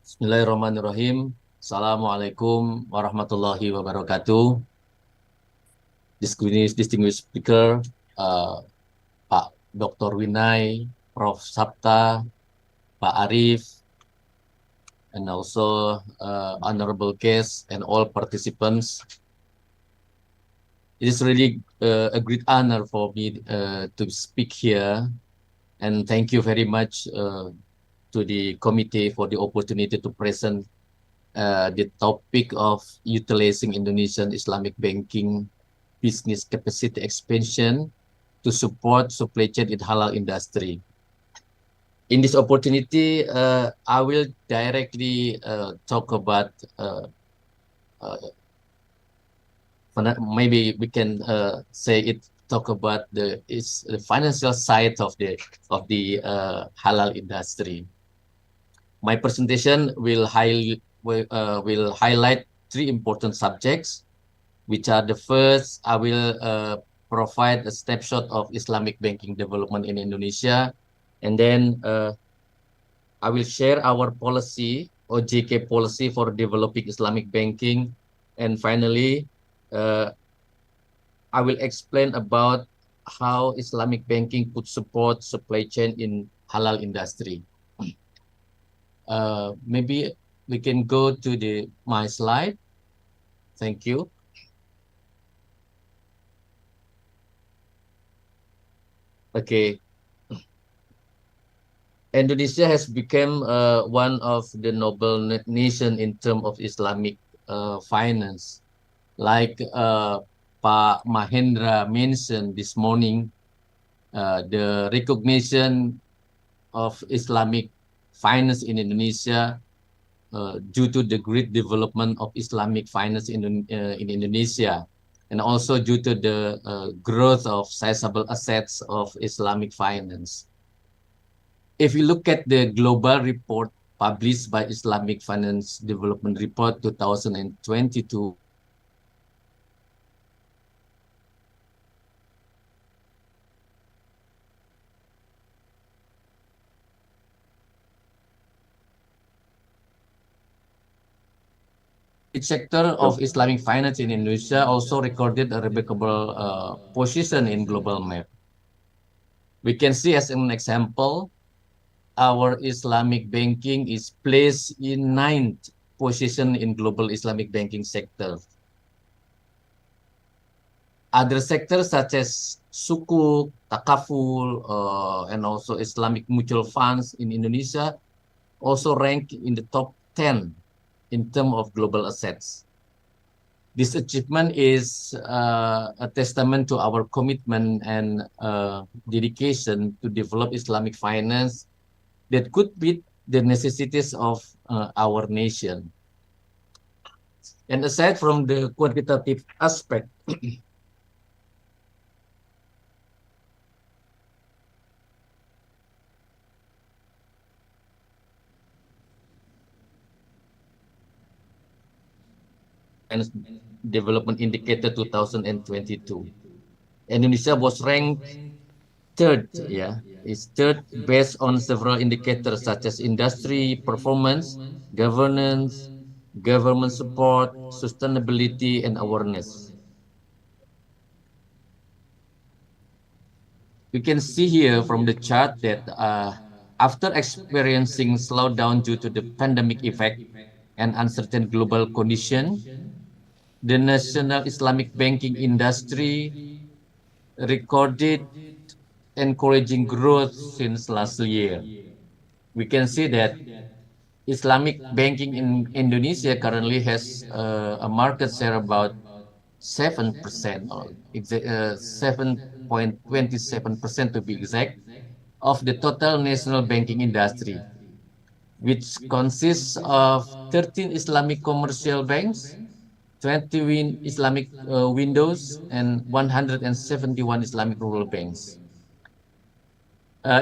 Bismillahirrahmanirrahim. Assalamualaikum warahmatullahi wabarakatuh. Distinguished speaker, Pak Dr. Winai, Prof. Sapta, Pak Arif, and also honorable guests and all participants. It is really a great honor for me to speak here, and thank you very much to the committee for the opportunity to present the topic of utilizing Indonesian Islamic banking business capacity expansion to support supply chain in halal industry. In this opportunity, I will directly talk about maybe we can talk about the financial side of the halal industry. My presentation will highlight three important subjects, which are the first, I will provide a snapshot of Islamic banking development in Indonesia, and then I will share our policy, OJK policy for developing Islamic banking, and finally, I will explain about how Islamic banking could support supply chain in halal industry. Maybe we can go to my slide. Thank you. Okay. Indonesia has become one of the noble nation in terms of Islamic finance. Like Pak Mahendra mentioned this morning, the recognition of Islamic finance in Indonesia due to the great development of Islamic finance in Indonesia, and also due to the growth of sizable assets of Islamic finance. If you look at the global report published by Islamic Finance Development Report 2022, each sector of Islamic finance in Indonesia also recorded a remarkable position in global map. We can see as an example, our Islamic banking is placed in 9th position in global Islamic banking sector. Other sectors such as sukuk, takaful, and also Islamic mutual funds in Indonesia also rank in the top 10 in terms of global assets. This achievement is a testament to our commitment and dedication to develop Islamic finance that could meet the necessities of our nation. And aside from the quantitative aspect, and Development Indicator 2022, Indonesia was ranked third, is third based on several indicators such as industry performance, governance, government support, sustainability, and awareness. You can see here from the chart that after experiencing slowdown due to the pandemic effect and uncertain global condition, the national Islamic banking industry recorded encouraging growth since last year. We can see that Islamic banking in Indonesia currently has a market share about 7%, or 7.27% to be exact, of the total national banking industry, which consists of 13 Islamic commercial banks, 20 Islamic windows, and 171 Islamic rural banks.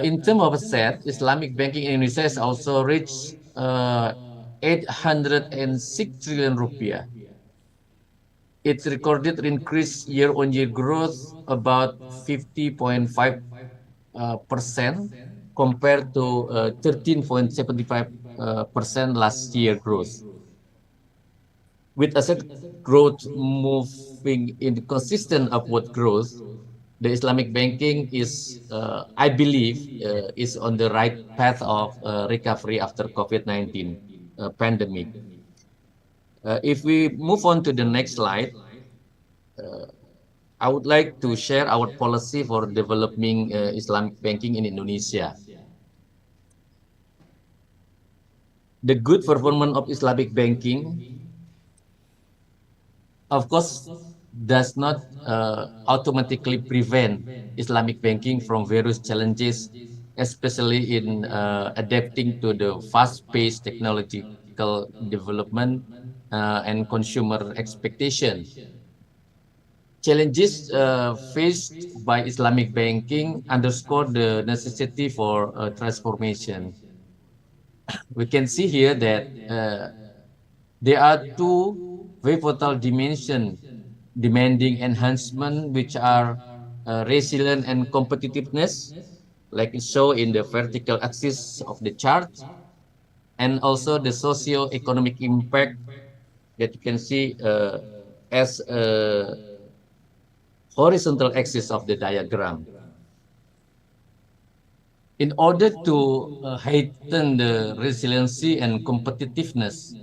In terms of asset, Islamic banking in Indonesia has also reached 806 trillion rupiah. It recorded increased year-on-year growth about 50.5% compared to 13.75% last year growth. With asset growth moving in consistent upward growth, the Islamic banking is, I believe, is on the right path of recovery after COVID-19 pandemic. If we move on to the next slide, I would like to share our policy for developing Islamic banking in Indonesia. The good performance of Islamic banking, of course, does not automatically prevent Islamic banking from various challenges, especially in adapting to the fast-paced technological development and consumer expectation. Challenges faced by Islamic banking underscore the necessity for transformation. We can see here that there are two pivotal dimensions demanding enhancement, which are resilient and competitiveness, like it's shown in the vertical axis of the chart, and also the socio-economic impact that you can see as horizontal axis of the diagram. In order to heighten the resiliency and competitiveness,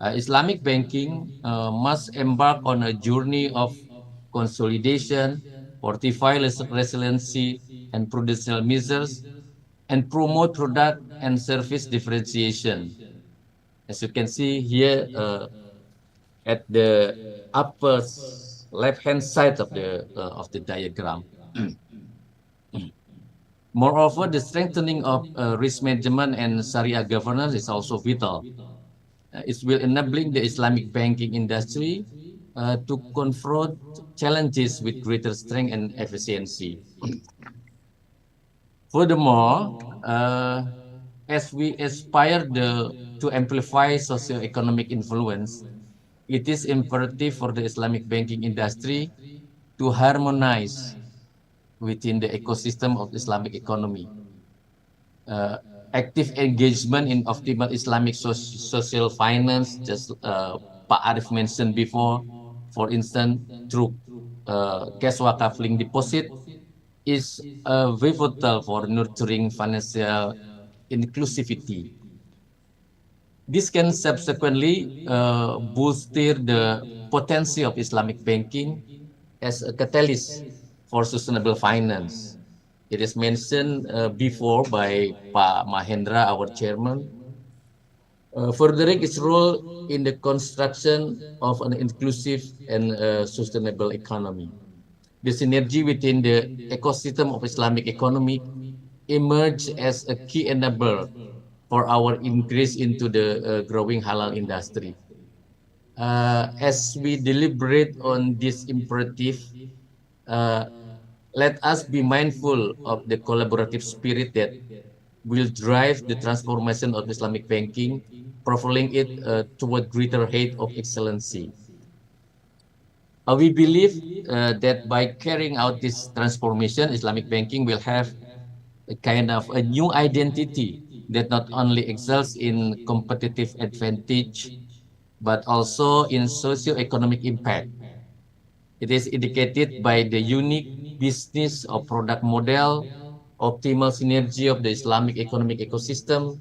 Islamic banking must embark on a journey of consolidation, fortify resiliency and prudential measures, and promote product and service differentiation. As you can see here at the upper left-hand side of the diagram. Moreover, the strengthening of risk management and Sharia governance is also vital. It will enabling the Islamic banking industry to confront challenges with greater strength and efficiency. Furthermore, as we aspire to amplify socio-economic influence, it is imperative for the Islamic banking industry to harmonize within the ecosystem of Islamic economy. Active engagement in optimal Islamic social finance, just Pak Arif mentioned before, for instance, through cash wakaf link deposit, is pivotal for nurturing financial inclusivity. This can subsequently bolster the potential of Islamic banking as a catalyst for sustainable finance. It is mentioned before by Pak Mahendra, our chairman, furthering its role in the construction of an inclusive and sustainable economy. The synergy within the ecosystem of Islamic economy emerged as a key enabler for our increase into the growing halal industry. As we deliberate on this imperative, let us be mindful of the collaborative spirit that will drive the transformation of Islamic banking, propelling it toward greater height of excellency. We believe that by carrying out this transformation, Islamic banking will have a kind of a new identity that not only excels in competitive advantage, but also in socio-economic impact. It is indicated by the unique business or product model, optimal synergy of the Islamic economic ecosystem,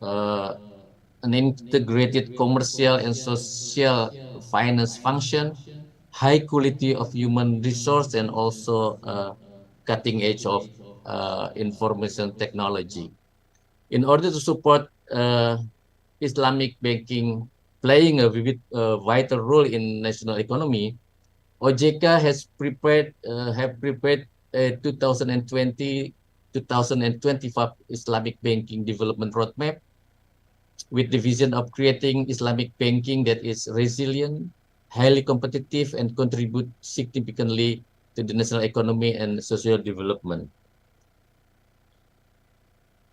an integrated commercial and social finance function, high quality of human resource, and also cutting edge of information technology. In order to support Islamic banking playing a vital role in national economy, OJK has prepared a 2020-2025 Islamic banking development roadmap with the vision of creating Islamic banking that is resilient, highly competitive, and contribute significantly to the national economy and social development.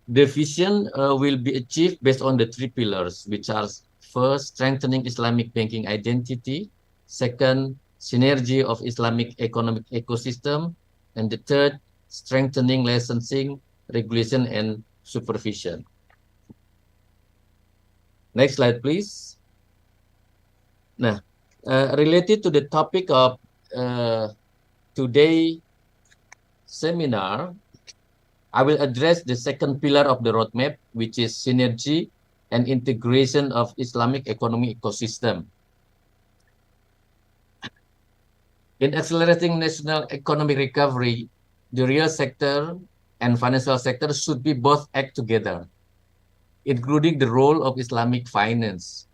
The vision will be achieved based on the three pillars, which are first, strengthening Islamic banking identity, second, synergy of Islamic economic ecosystem, and the third, strengthening licensing, regulation, and supervision. Next slide, please. Now, related to the topic of today's seminar, I will address the second pillar of the roadmap, which is synergy and integration of Islamic economic ecosystem. In accelerating national economic recovery, the real sector and financial sector should be both act together, including the role of Islamic finance.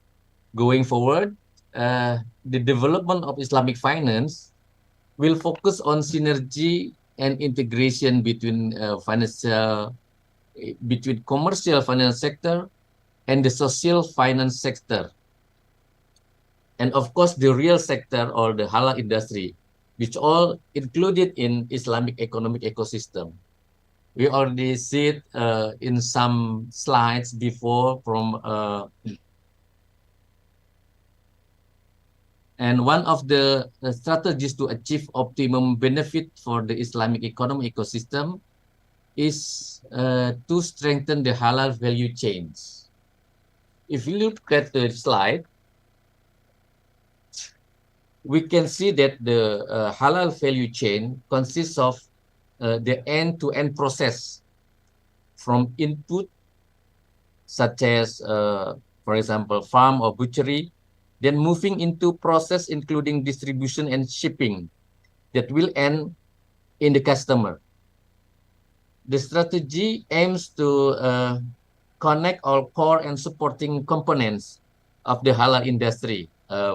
Going forward, the development of Islamic finance will focus on synergy and integration between commercial finance sector and the social finance sector. And of course, the real sector or the halal industry, which all included in Islamic economic ecosystem. We already see it in some slides before from and one of the strategies to achieve optimum benefit for the Islamic economic ecosystem is to strengthen the halal value chains. If you look at the slide, we can see that the halal value chain consists of the end-to-end process from input, such as, for example, farm or butchery, then moving into process including distribution and shipping that will end in the customer. The strategy aims to connect all core and supporting components of the halal industry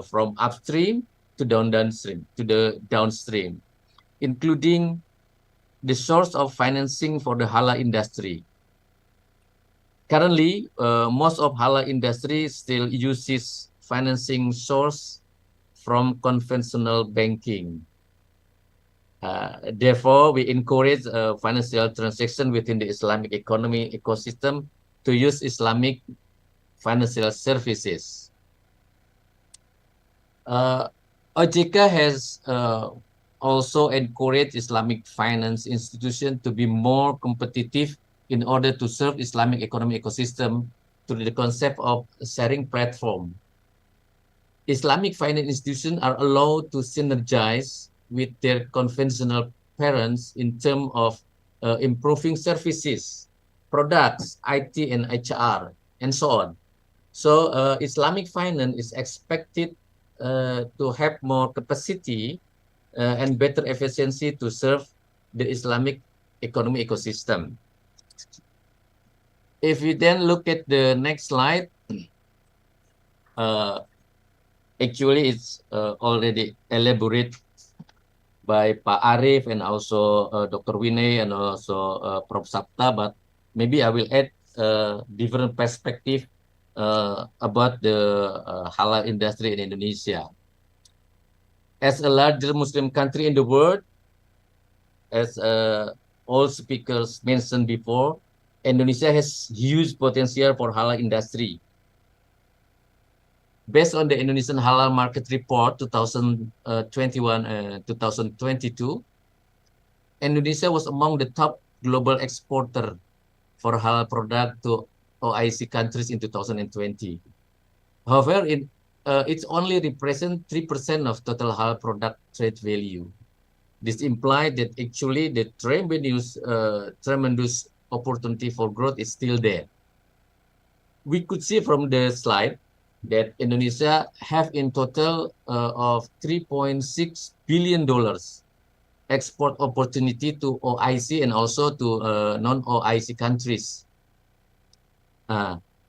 from upstream to downstream, including the source of financing for the halal industry. Currently, most of halal industry still uses financing source from conventional banking. Therefore, we encourage financial transaction within the Islamic economy ecosystem to use Islamic financial services. OJK has also encouraged Islamic finance institutions to be more competitive in order to serve Islamic economic ecosystem through the concept of sharing platform. Islamic finance institutions are allowed to synergize with their conventional parents in terms of improving services, products, IT and HR, and so on. So Islamic finance is expected to have more capacity and better efficiency to serve the Islamic economy ecosystem. If we then look at the next slide, actually it's already elaborated by Pak Arif and also Dr. Winay and also Prof. Sapta, but maybe I will add different perspective about the halal industry in Indonesia. As a larger Muslim country in the world, as all speakers mentioned before, Indonesia has huge potential for halal industry. Based on the Indonesian Halal Market Report 2021-2022, Indonesia was among the top global exporter for halal product to OIC countries in 2020. However, it only represents 3% of total halal product trade value. This implies that actually the tremendous opportunity for growth is still there. We could see from the slide that Indonesia have in total of $3.6 billion export opportunity to OIC and also to non-OIC countries.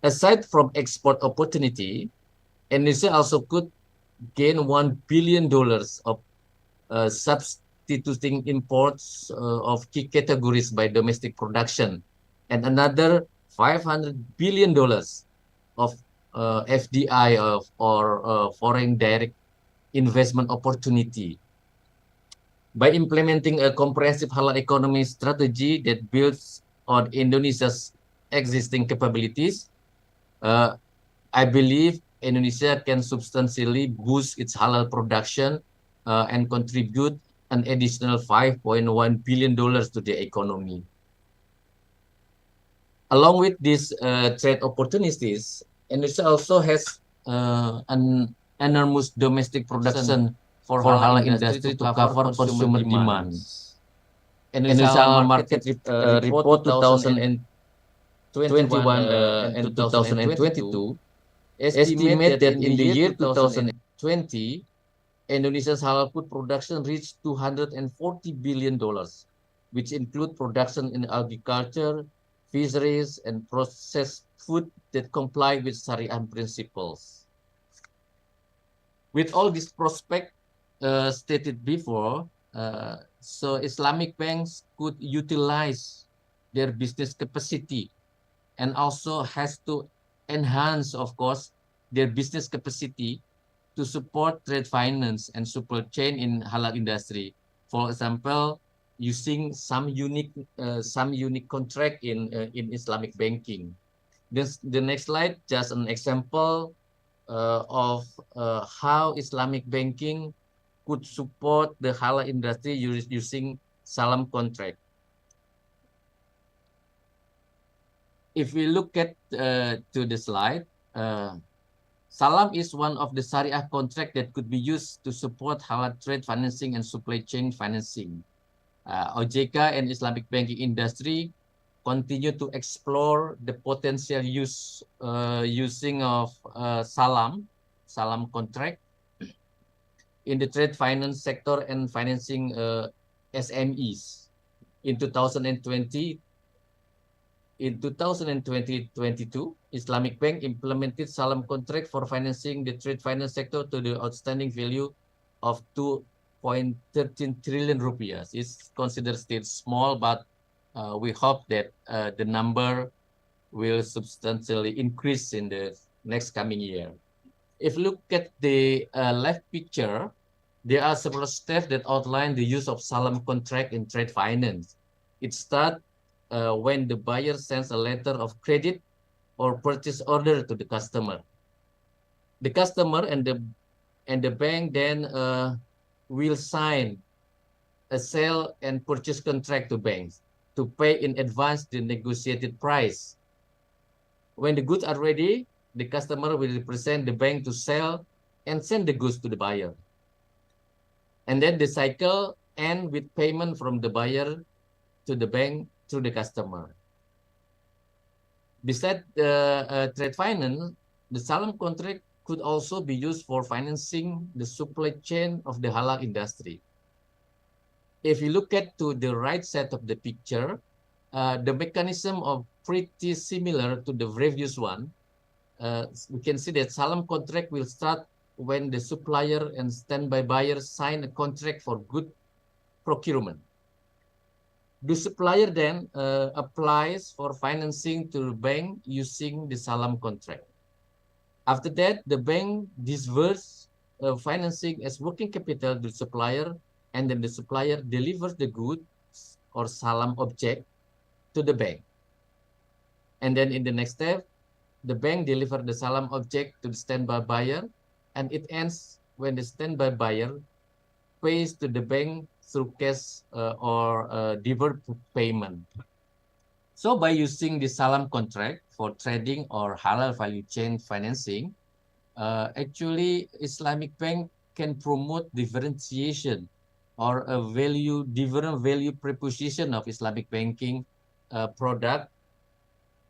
Aside from export opportunity, Indonesia also could gain $1 billion of substituting imports of key categories by domestic production, and another $500 billion of FDI or foreign direct investment opportunity. By implementing a comprehensive halal economy strategy that builds on Indonesia's existing capabilities, I believe Indonesia can substantially boost its halal production and contribute an additional $5.1 billion to the economy. Along with these trade opportunities, Indonesia also has an enormous domestic production for halal industry to cover consumer demands. Indonesia Halal Market Report 2021 and 2022 estimate that in the year 2020, Indonesia's halal food production reached $240 billion, which include production in agriculture, fisheries, and processed food that comply with Sharia principles. With all these prospects stated before, so Islamic banks could utilize their business capacity and also has to enhance, of course, their business capacity to support trade finance and supply chain in halal industry. For example, using some unique contract in Islamic banking. The next slide, just an example of how Islamic banking could support the halal industry using salam contract. If we look at to the slide, Salam is one of the Sharia contract that could be used to support halal trade financing and supply chain financing. OJK and Islamic banking industry continue to explore the potential using of salam contract in the trade finance sector and financing SMEs. In 2020, in 2022, Islamic Bank implemented salam contract for financing the trade finance sector to the outstanding value of 2.13 trillion rupiahs. It's considered still small, but we hope that the number will substantially increase in the next coming year. If you look at the left picture, there are several steps that outline the use of salam contract in trade finance. It starts when the buyer sends a letter of credit or purchase order to the customer. The customer and the bank then will sign a sale and purchase contract to banks to pay in advance the negotiated price. When the goods are ready, the customer will represent the bank to sell and send the goods to the buyer. And then the cycle ends with payment from the buyer to the bank through the customer. Besides trade finance, the salam contract could also be used for financing the supply chain of the halal industry. If you look at to the right side of the picture, the mechanism of pretty similar to the previous one. We can see that salam contract will start when the supplier and standby buyer sign a contract for good procurement. The supplier then applies for financing to the bank using the salam contract. After that, the bank disburses financing as working capital to the supplier, and then the supplier delivers the goods or salam object to the bank. And then in the next step, the bank delivers the salam object to the standby buyer, and it ends when the standby buyer pays to the bank through cash or deferred payment. So by using the salam contract for trading or halal value chain financing, actually Islamic Bank can promote differentiation or a different value proposition of Islamic banking product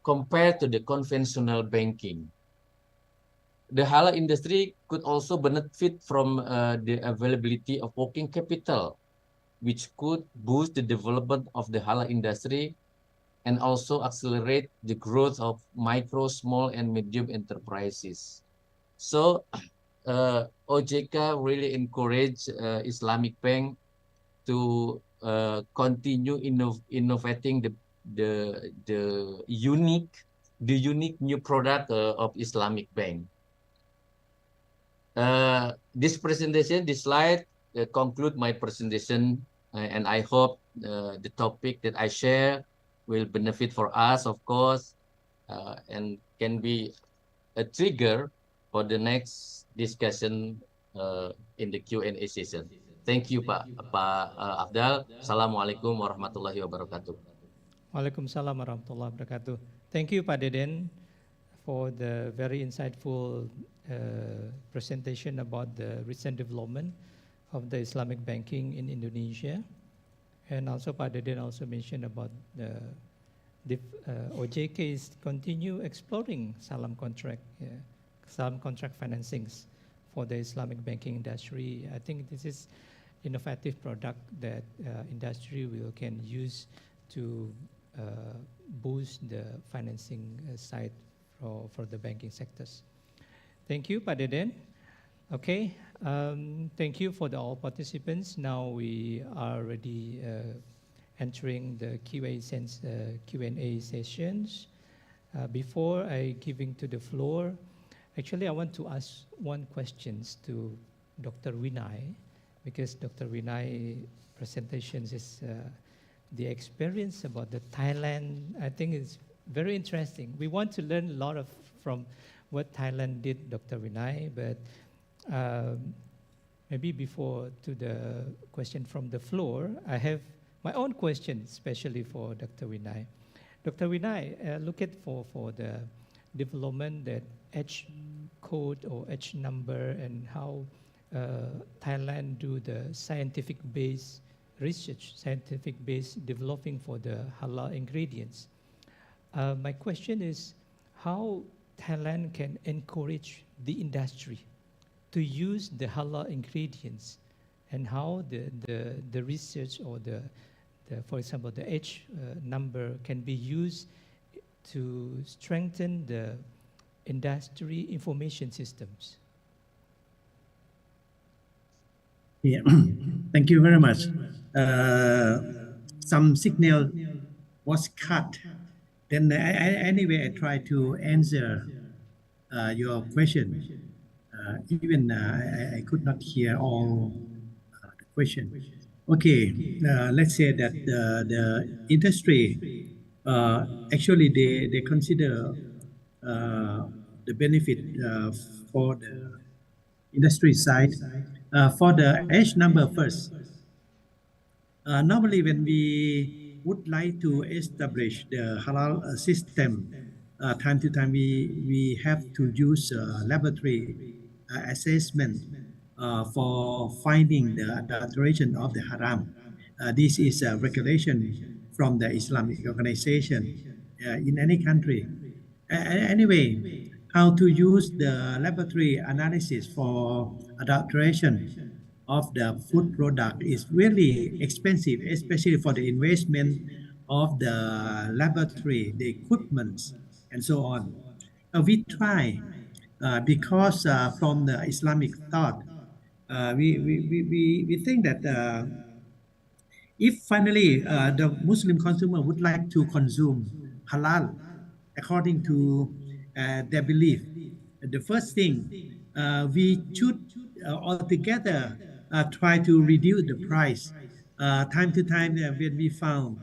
compared to the conventional banking. The halal industry could also benefit from the availability of working capital, which could boost the development of the halal industry and also accelerate the growth of micro, small, and medium enterprises. So OJK really encourage Islamic Bank to continue innovating the unique new product of Islamic Bank. This presentation, this slide conclude my presentation, and I hope the topic that I share will benefit for us, of course, and can be a trigger for the next discussion in the Q&A session. Thank you, Pak Afdal. Assalamualaikum warahmatullahi wabarakatuh. Waalaikumsalam warahmatullahi wabarakatuh. Thank you, Pak Deden, for the very insightful presentation about the recent development of the Islamic banking in Indonesia. And also Pak Deden also mentioned about the OJK is continue exploring salam contract financings for the Islamic banking industry. I think this is innovative product that industry can use to boost the financing side for the banking sectors. Thank you, Pak Deden. Okay, thank you for all participants. Now we are already entering the Q&A sessions. Before I giving to the floor, actually I want to ask one question to Dr. Vinay, because Dr. Vinay presentations is the experience about the Thailand. I think is very interesting. We want to learn a lot from what Thailand did, Dr. Vinay, but maybe before to the question from the floor, I have my own question, especially for Dr. Vinay. Dr. Vinay, look at for the development that code or H number, and how Thailand do the scientific-based research, scientific-based developing for the halal ingredients. My question is how Thailand can encourage the industry to use the halal ingredients, and how the research or for example, the H number can be used to strengthen the industry information systems. Yeah, thank you very much. Some signal was cut. Then anyway, I try to answer your question. Even I could not hear all the question. Okay, let's say that the industry actually they consider the benefit for the industry side. For the H number first, normally when we would like to establish the halal system, time to time we have to use laboratory assessment for finding the adulteration of the haram. This is a regulation from the Islamic organization in any country. Anyway, how to use the laboratory analysis for adulteration of the food product is really expensive, especially for the investment of the laboratory, the equipment, and so on. We try because from the Islamic thought, we think that if finally the Muslim consumer would like to consume halal according to their belief, the first thing we should altogether try to reduce the price. Time to time, when we found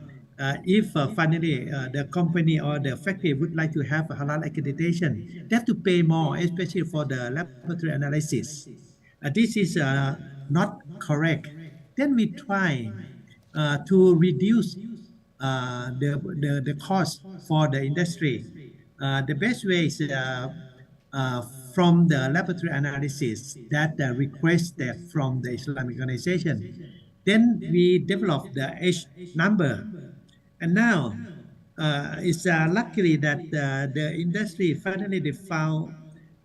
if finally the company or the factory would like to have a halal accreditation, they have to pay more, especially for the laboratory analysis. This is not correct. Then we try to reduce the cost for the industry. The best way is from the laboratory analysis that requested from the Islamic organization. Then we develop the H number. And now it's luckily that the industry finally they found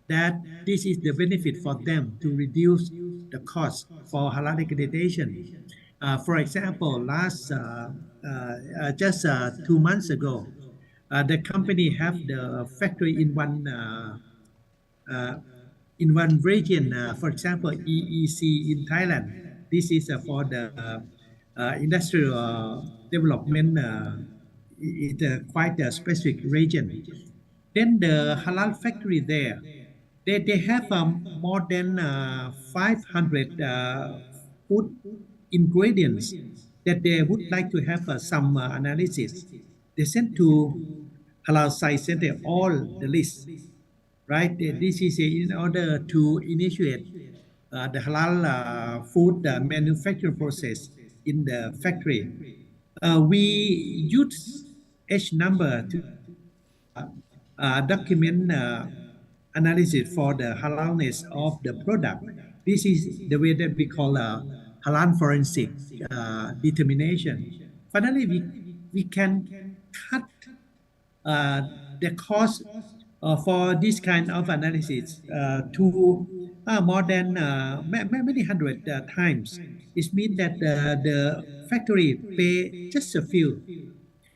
that this is the benefit for them to reduce the cost for halal accreditation. For example, just 2 months ago, the company have the factory in one region. For example, EEC in Thailand. This is for the industrial development. It's quite a specific region. Then the halal factory there, they have more than 500 food ingredients that they would like to have some analysis. They send to halal science center all the list, right? This is in order to initiate the halal food manufacturing process in the factory. We use H number to document analysis for the halalness of the product. This is the way that we call halal forensic determination. Finally, we can cut the cost for this kind of analysis to more than many hundred times. It means that the factory pay just a few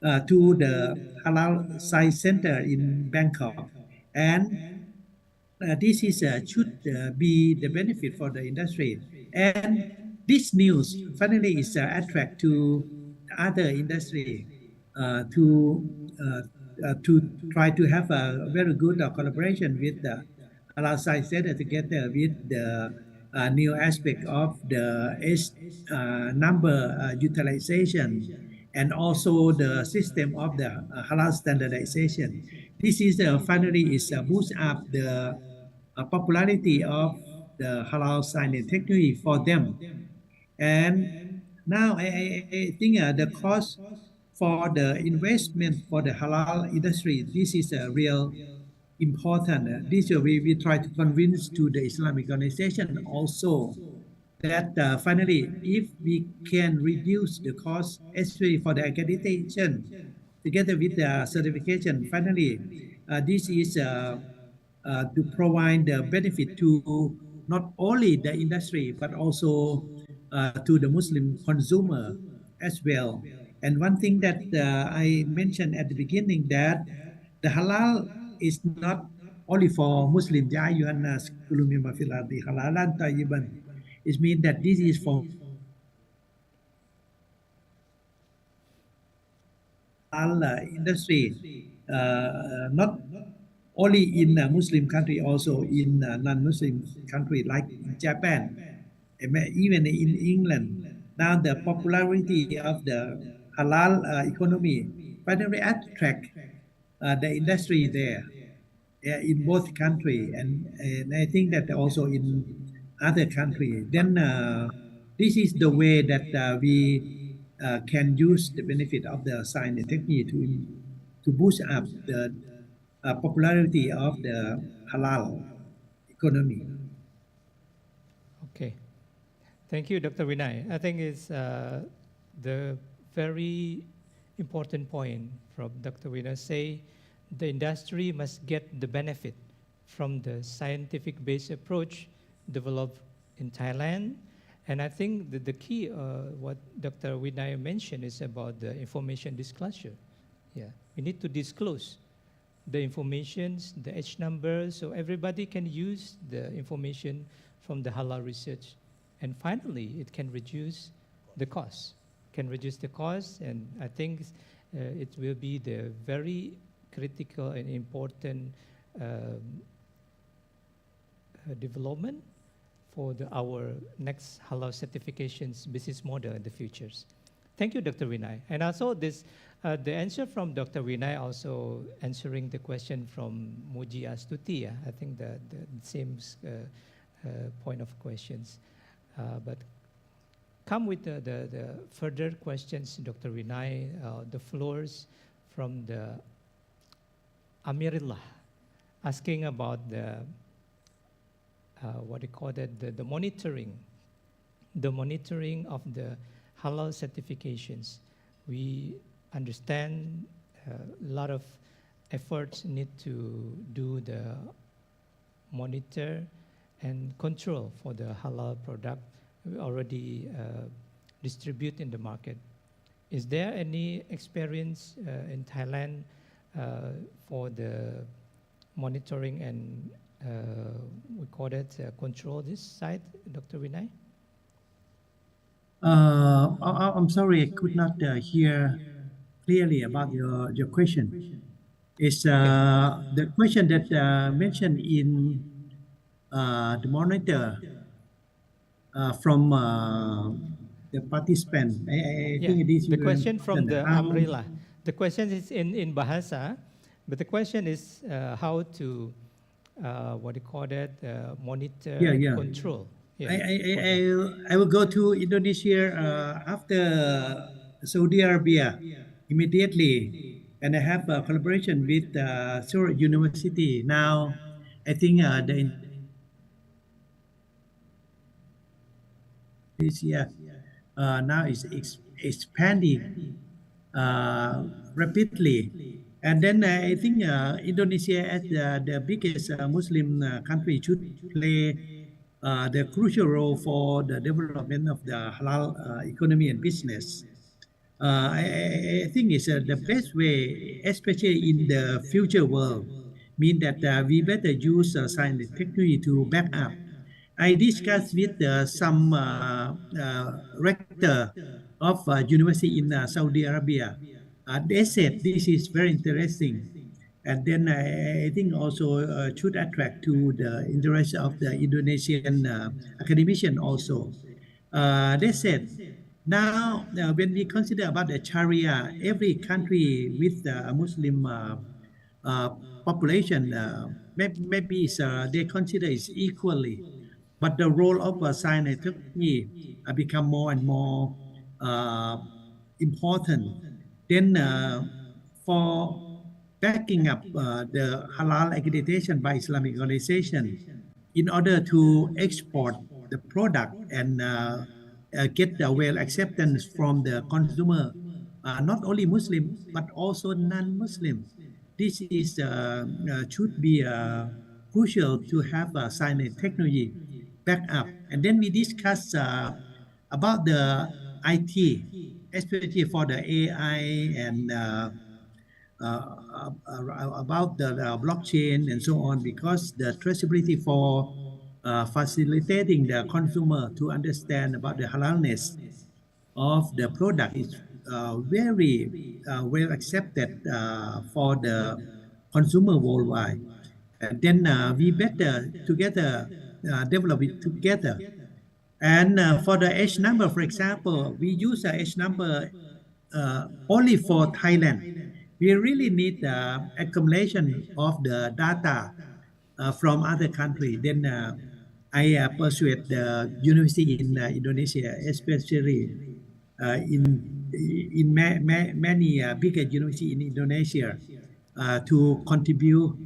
to the halal science center in Bangkok, and this is should be the benefit for the industry. And this news finally is attract to other industry to try to have a very good collaboration with the halal science center together with the new aspect of the H number utilization, and also the system of the halal standardization. This is finally is boost up the popularity of the halal science and technology for them. And now I think the cost for the investment for the halal industry, this is a real important. This year we try to convince to the Islamic organization also that finally, if we can reduce the cost, especially for the accreditation, together with the certification, finally, this is to provide the benefit to not only the industry but also to the Muslim consumer as well. And one thing that I mentioned at the beginning that the halal is not only for Muslim. Ya ayyuhan nas kulu mimma fil ardi halalan tayyiban. It means that this is for industry, not only in a Muslim country, also in non-Muslim country like in Japan, even in England. Now the popularity of the halal economy finally attract the industry there in both country, and I think that also in other country. Then this is the way that we can use the benefit of the science and technology to boost up the popularity of the halal economy. Okay. Thank you, Dr. Vinay. I think it's the very important point from Dr. Vinay say the industry must get the benefit from the scientific-based approach developed in Thailand. And I think that the key, what Dr. Vinay mentioned, is about the information disclosure. Yeah, we need to disclose the informations, the H numbers, so everybody can use the information from the halal research. And finally, it can reduce the cost. And I think it will be the very critical and important development for our next halal certifications business model in the futures. Thank you, Dr. Vinay. And also this, the answer from Dr. Vinay also answering the question from Muji Astuti. I think the same point of questions. But come with the further questions, Dr. Vinay, the floors from the Amirillah, asking about the, what do you call it, the monitoring of the halal certifications. We understand a lot of efforts need to do the monitor and control for the halal product we already distribute in the market. Is there any experience in Thailand for the monitoring and we call it control this side, Dr. Vinay? I'm sorry, I could not hear clearly about your question. It's the question that mentioned in the monitor from the participant. I think it is the question from the umbrella. The question is in Bahasa, but the question is how to what do you call that? Monitor and control. I will go to Indonesia after Saudi Arabia immediately, and I have a collaboration with Surah University. Now, I think Indonesia now is expanding rapidly. And then I think Indonesia as the biggest Muslim country should play the crucial role for the development of the halal economy and business. I think it's the best way, especially in the future world, mean that we better use science and technology to back up. I discussed with some rector of university in Saudi Arabia. They said this is very interesting. And then I think also should attract to the interest of the Indonesian academician also. They said, now when we consider about the Sharia, every country with a Muslim population, maybe they consider it equally. But the role of science and technology become more and more important. Then for backing up the halal accreditation by Islamic organization in order to export the product and get the well acceptance from the consumer, not only Muslim but also non-Muslim. This is should be crucial to have a science technology back up. And then we discuss about the IT, especially for the AI and about the blockchain and so on, because the traceability for facilitating the consumer to understand about the halalness of the product is very well accepted for the consumer worldwide. And then we better together develop it together. And for the H number, for example, we use a H number only for Thailand. We really need accumulation of the data from other country. Then I persuade the university in Indonesia, especially in many bigger university in Indonesia, to contribute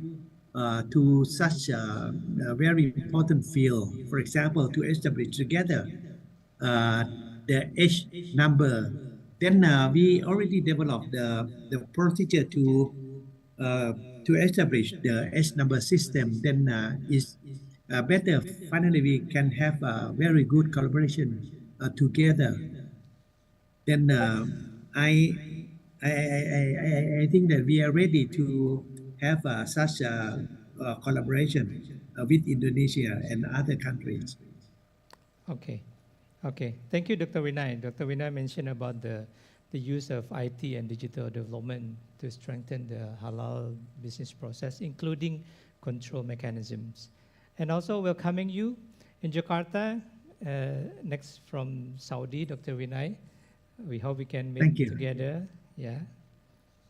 to such a very important field. For example, to establish together the H number. Then we already developed the procedure to establish the H number system. Then is better. Finally, we can have a very good collaboration together. Then I think that we are ready to have such a collaboration with Indonesia and other countries. Okay. Okay. Thank you, Dr. Vinay. Dr. Vinay mentioned about the use of IT and digital development to strengthen the halal business process, including control mechanisms. And also welcoming you in Jakarta, next from Saudi, Dr. Vinay. We hope we can meet together. Yeah.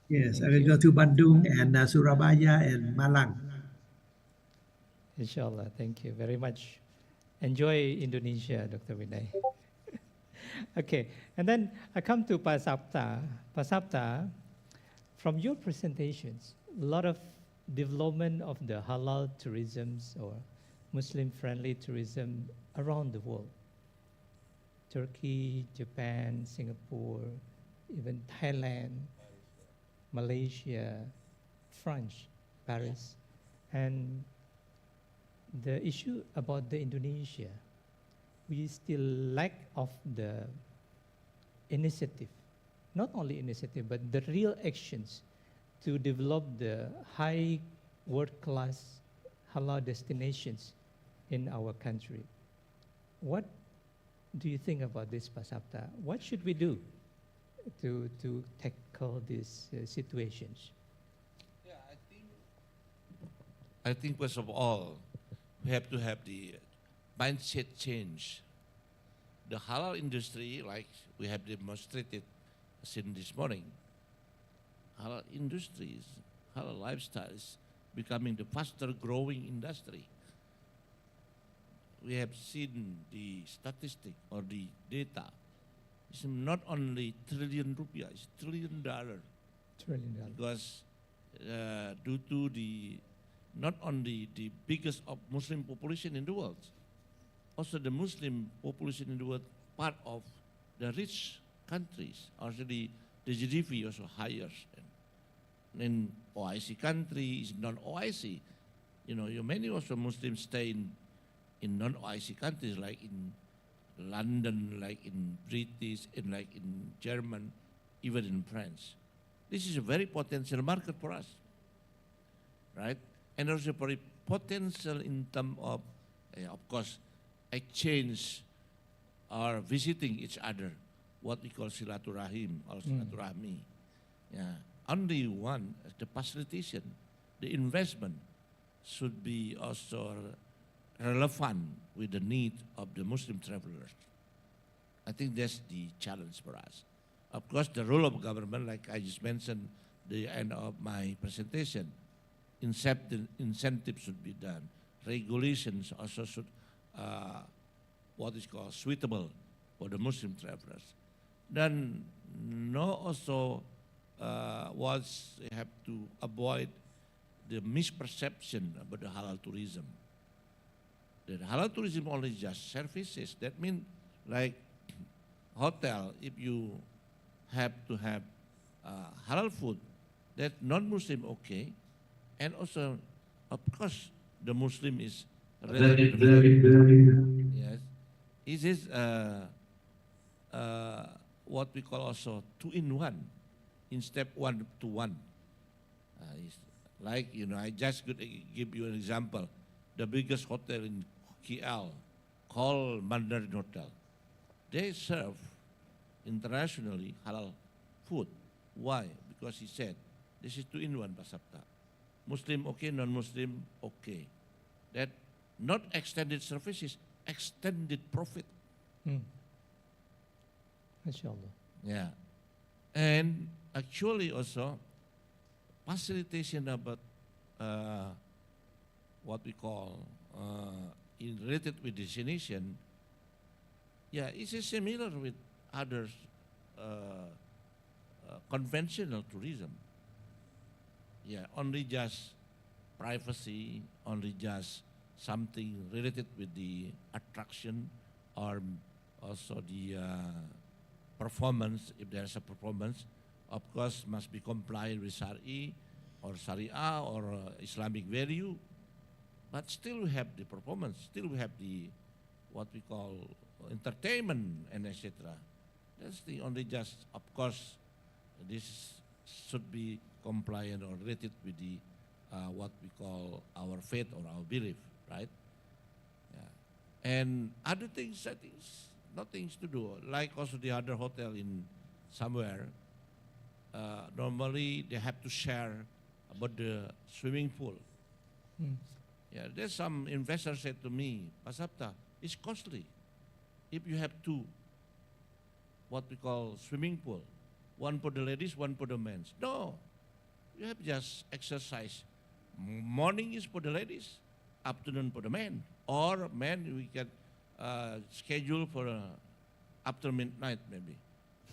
Yes, I will go to Bandung and Surabaya and Malang. Inshallah. Thank you very much. Enjoy Indonesia, Dr. Vinay. Okay, and then I come to Pasapta. Pasapta, from your presentations, a lot of development of the halal tourisms or Muslim-friendly tourism around the world. Turkey, Japan, Singapore, even Thailand, Malaysia, France, Paris. And the issue about the Indonesia, we still lack of the initiative, not only initiative, but the real actions to develop the high world-class halal destinations in our country. What do you think about this, Pasapta? What should we do to tackle these situations? Yeah, I think first of all, we have to have the mindset change. The halal industry, like we have demonstrated since this morning, halal industries, halal lifestyles becoming the faster growing industry. We have seen the statistic or the data. It's not only trillion rupiah, it's $1 trillion. Because due to the not only the biggest of Muslim population in the world, also the Muslim population in the world, part of the rich countries, also the GDP also higher. In OIC country is non-OIC. You know, many also Muslims stay in non-OIC countries like in London, like in British, and like in German, even in France. This is a very potential market for us, right? And also very potential in terms of course, exchange or visiting each other, what we call silaturahim or silaturahmi. Yeah. Only one, the facilitation, the investment should be also relevant with the need of the Muslim travelers. I think that's the challenge for us. Of course, the role of government, like I just mentioned the end of my presentation, incentives should be done. Regulations also should, what is called suitable for the Muslim travelers. Then, no also was you have to avoid the misperception about the halal tourism. The halal tourism only just services. That means like hotel, if you have to have halal food, that non-Muslim okay, and also, of course, the Muslim is related. Yes, it is what we call also 2-in-1 instead 1-to-1. Like I just could give you an example. The biggest hotel in KL, called Mandarin Hotel, they serve internationally halal food. Why? Because he said, this is 2-in-1 Pasapta. Muslim okay, non-Muslim okay. That not extended services, extended profit. Inshallah. Yeah. And actually also, facilitation about what we call related with destination, it's similar with others conventional tourism. Only just privacy, only just something related with the attraction or also the performance. If there's a performance, of course, must be compliant with Shari or Sharia or Islamic value. But still we have the performance, still we have the what we call entertainment and etc. That's the only just, of course, this should be compliant or related with the what we call our faith or our belief, right? And other things, I think, nothing to do. Like also the other hotel in somewhere, normally they have to share about the swimming pool. There's some investor said to me, Pasapta, it's costly if you have two, what we call swimming pool, one for the ladies, one for the men. No, you have just exercise. Morning is for the ladies, afternoon for the men, or men we can schedule for after midnight maybe,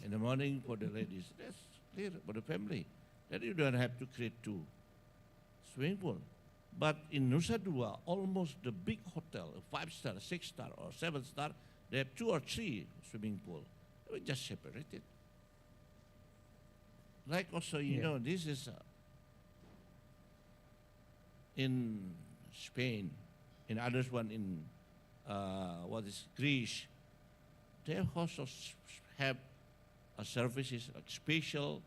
in the morning for the ladies. That's clear for the family. Then you don't have to create two swimming pool. But in Nusa Dua, almost the big hotel, 5-star, 6-star, or 7-star, they have 2 or 3 swimming pool. We just separate it. Like also, you know, this is in Spain, in others one in Greece. They also have a services like special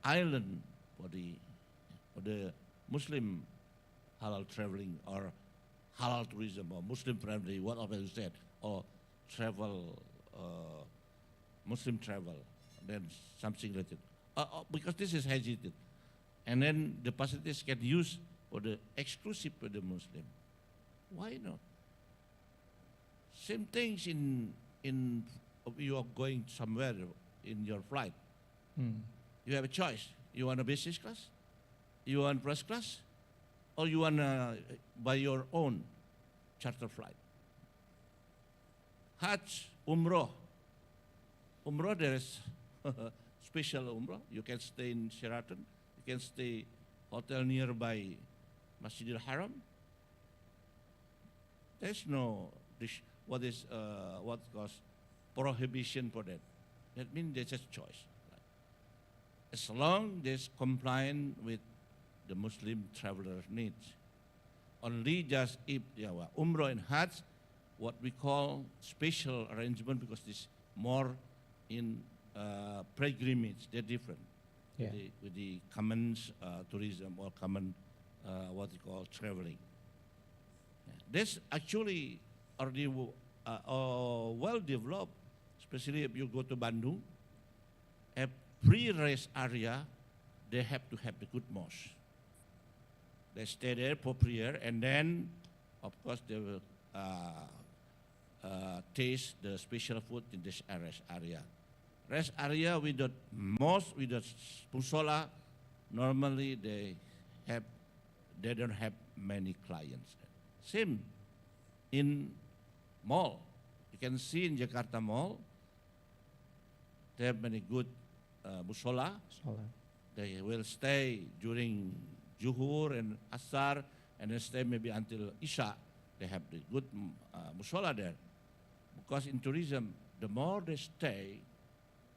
island for the Muslim halal traveling or halal tourism or Muslim friendly, whatever you said, or travel, Muslim travel, then something related. Because this is hesitant. And then the facilities can use for the exclusive for the Muslim. Why not? Same things in you are going somewhere in your flight. You have a choice. You want a business class? You want first class? Or you want to buy your own charter flight? Hajj, Umrah. Umrah, there is special Umrah. You can stay in Sheraton. You can stay hotel nearby Masjidil Haram. There's no what cause prohibition for that. That means there's a choice. As long as compliant with the Muslim traveler needs. Only just if Umrah and Hajj, what we call special arrangement, because this more in pilgrimage, they're different with the common tourism or common what we call traveling. This actually already well developed, especially if you go to Bandung, a pre-rest area, they have to have the good mosque. They stay there for prayer, and then, of course, they will taste the special food in this rest area. Rest area without mosque, without musola, normally they don't have many clients. Same in mall. You can see in Jakarta Mall, they have many good musola. Salah. They will stay during Juhur and Asar, and then stay maybe until Isha. They have the good musola there. Because in tourism, the more they stay,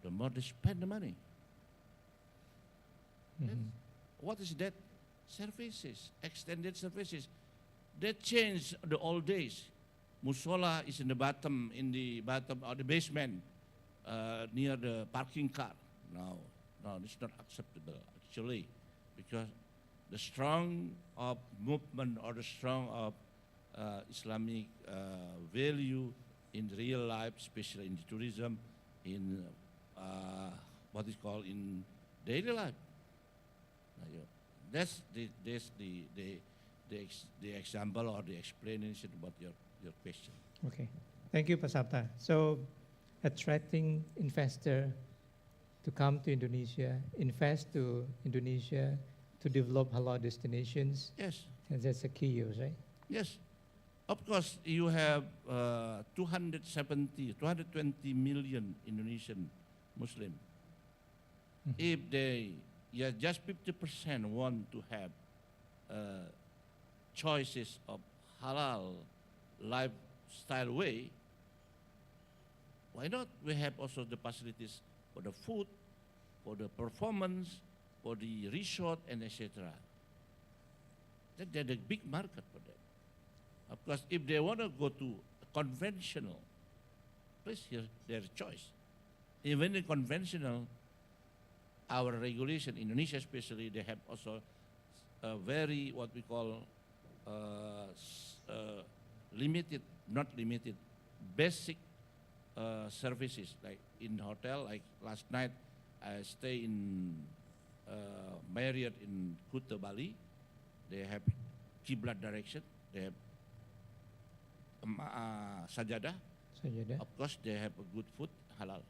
the more they spend the money. What is that? Services, extended services. They change the old days. Musola is in the bottom or the basement, near the parking car. No, it's not acceptable actually, because the strong of movement or the strong of Islamic value in real life, especially in tourism, in what is called in daily life. That's the example or the explanation about your question. Okay, thank you, Pak Sabta. So, attracting investor to come to Indonesia, invest to Indonesia to develop halal destinations. Yes. And that's a key, right? Yes. Of course, you have 220 million Indonesian Muslim. If they, just 50% want to have choices of halal lifestyle way, why not? We have also the facilities for the food, for the performance, for the resort, and etc. There's a big market for that. Of course, if they want to go to conventional, please hear their choice. Even in conventional, our regulation, Indonesia especially, they have also a very, what we call, limited, not limited, basic services, like in hotel. Like last night, I stay in Marriott in Kuta, Bali. They have Qiblat direction. They have sajadah. Of course, they have a good food, halal.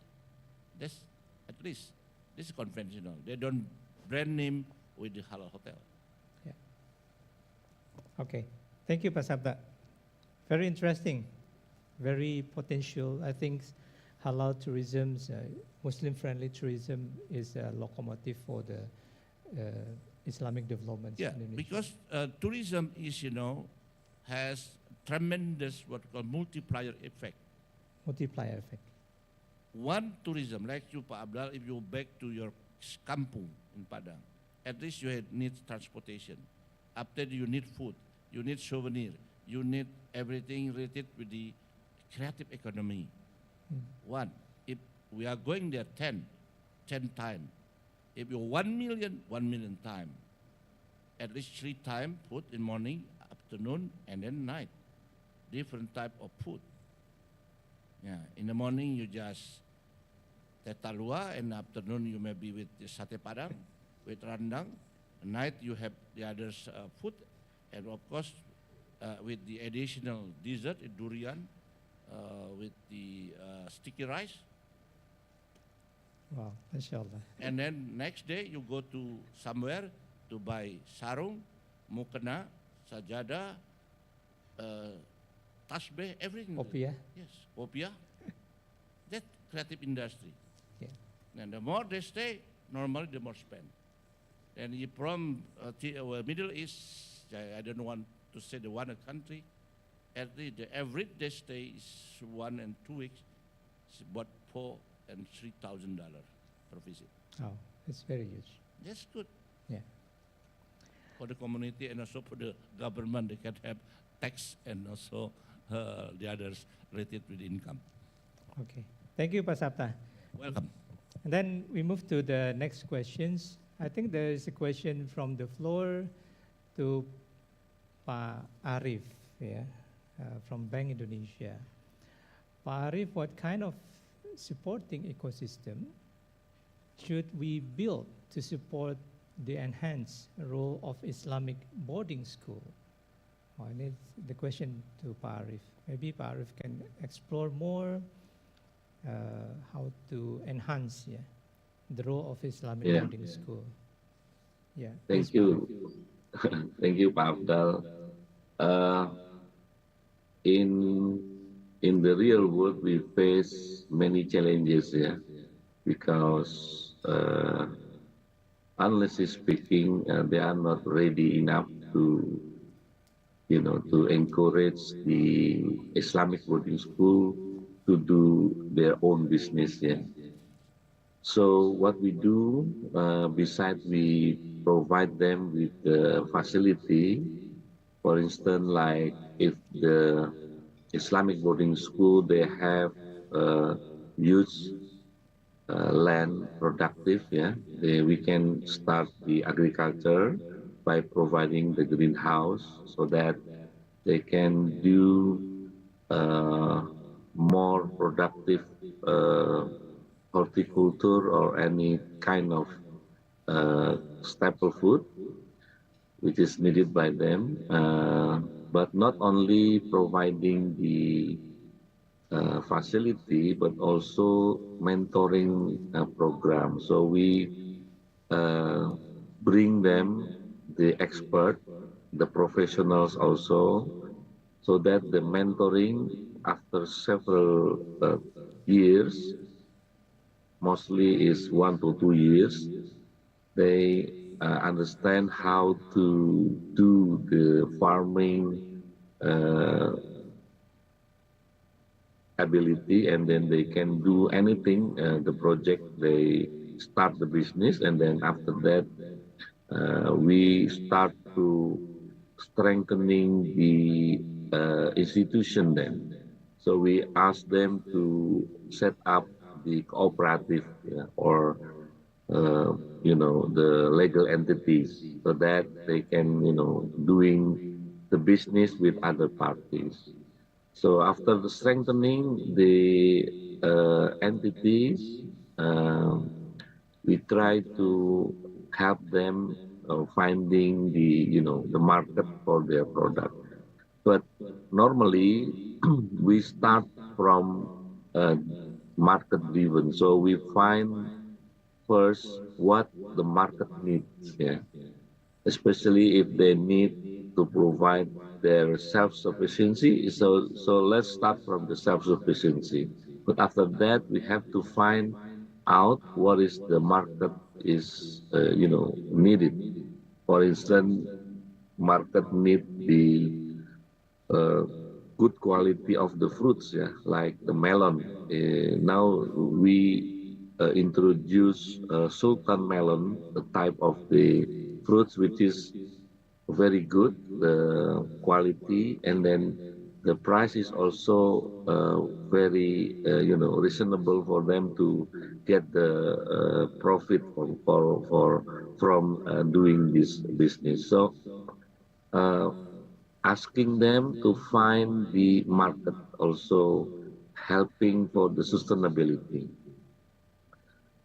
That's at least this is conventional. They don't brand name with the halal hotel. Yeah. Okay. Thank you, Pak Sabta. Very interesting. Very potential. I think halal tourism, Muslim-friendly tourism, is a locomotive for the Islamic development. Yeah, in Indonesia. because tourism is, has tremendous what we call multiplier effect. Multiplier effect. One tourism, like you, Pak Abdal, if you back to your kampung in Padang, at least you need transportation. After you need food, you need souvenir, you need everything related with the creative economy. One, if we are going there 10 times, if you 1 million times, at least 3 times food in morning, afternoon, and then night. Different type of food. Yeah, in the morning you just tetalua, and afternoon you may be with the sate padang, with rendang. At night you have the others food, and of course with the additional dessert, durian, with the sticky rice. Wow, mashallah. And then next day you go to somewhere to buy sarung, mukena, sajada, tasbih, everything. Kopiah. Yes, kopiah. That creative industry. Yeah. And the more they stay, normally the more spend. And if from Middle East, I don't want to say the one country, at least the average they stay is 1 and 2 weeks. It's about $4,000 and $3,000 per visit. Oh, it's very huge. That's good. Yeah. For the community and also for the government, they can have tax and also the others related with income. Okay. Thank you, Pak Sabta. Welcome. And then we move to the next questions. I think there is a question from the floor to Pak Arif, from Bank Indonesia. Pak Arif, what kind of supporting ecosystem should we build to support the enhanced role of Islamic boarding school? Oh, I need the question to Pak Arif. Maybe Pak Arif can explore more how to enhance the role of Islamic boarding school. Yeah. Thank you. Thank you, Pak Abdal. In the real world, we face many challenges because uh, honestly speaking, they are not ready enough to, to encourage the Islamic boarding school to do their own business. Yeah. So what we do, besides we provide them with the facility, for instance, like if the Islamic boarding school, they have huge land productive, yeah, we can start the agriculture by providing the greenhouse so that they can do uh, more productive uh, horticulture or any kind of staple food which is needed by them, but not only providing the facility, but also mentoring program. So we uh, bring them the expert, the professionals also, so that the mentoring after several years, mostly is 1 to 2 years, they understand how to do the farming uh, ability, and then they can do anything, the project they start the business, and then after that we start to strengthening the institution then. So we ask them to set up the cooperative, yeah, or uh, the legal entities so that they can doing the business with other parties. So after the strengthening the entities, um, we try to help them finding the market for their product. But normally we start from uh, market driven. So we find first what the market needs. Yeah, especially if they need to provide their self-sufficiency. So let's start from the self-sufficiency. But after that, we have to find out what is the market is needed. For instance, market need the uh, good quality of the fruits, yeah, like the melon. Now we introduce sultan melon, the type of the fruits which is very good, the quality, and then the price is also very reasonable for them to get the profit from doing this business. So uh, asking them to find the market, also helping for the sustainability.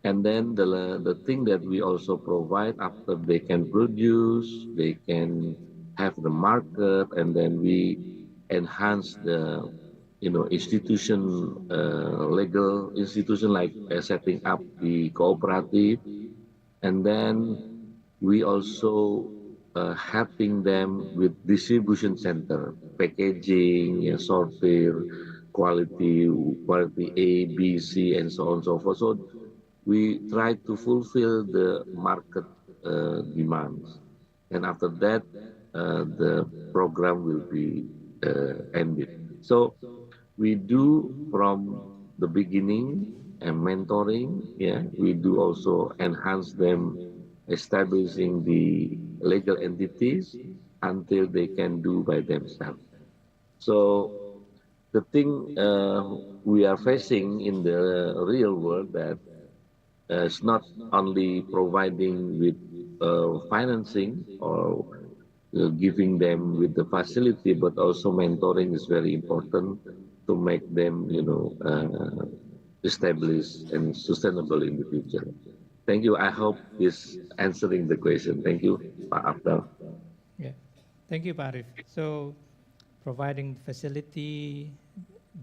And then the thing that we also provide after they can produce, they can have the market, and then we enhance the institution, legal institution, like setting up the cooperative, and then we also helping them with distribution center, packaging, yeah, sortir, quality A, B, C, and so on and so forth. So we try to fulfill the market demands, and after that, the program will be ended. So we do from the beginning and mentoring. Yeah, we do also enhance them, establishing the legal entities until they can do by themselves. So the thing we are facing in the real world, that it's not only providing with financing or giving them with the facility, but also mentoring is very important to make them, established and sustainable in the future. Thank you. I hope this answering the question. Thank you, Pak Abdul. Yeah. Thank you, Pak Arif. So providing facility,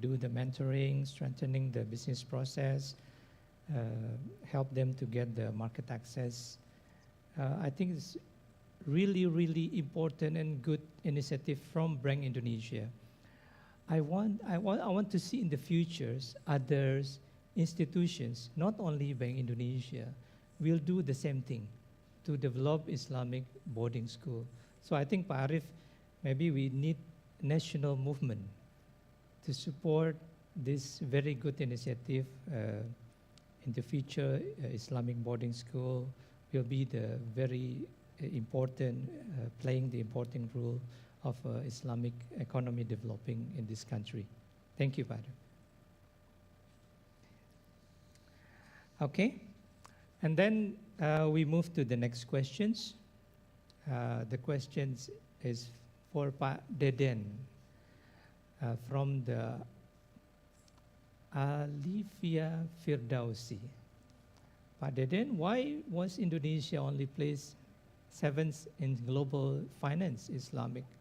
do the mentoring, strengthening the business process, help them to get the market access. I think it's really, really important and good initiative from Bank Indonesia. I want to see in the futures others institutions, not only Bank Indonesia, will do the same thing to develop Islamic boarding school. So I think, Pak Arif, maybe we need national movement to support this very good initiative. In the future, Islamic boarding school will be the very important, playing the important role of Islamic economy developing in this country. Thank you, Pak Arif. Okay, and then we move to the next questions. The questions is for Pak Deden from the Alivia Firdausi. Pak Deden, why was Indonesia only placed 7th in global finance,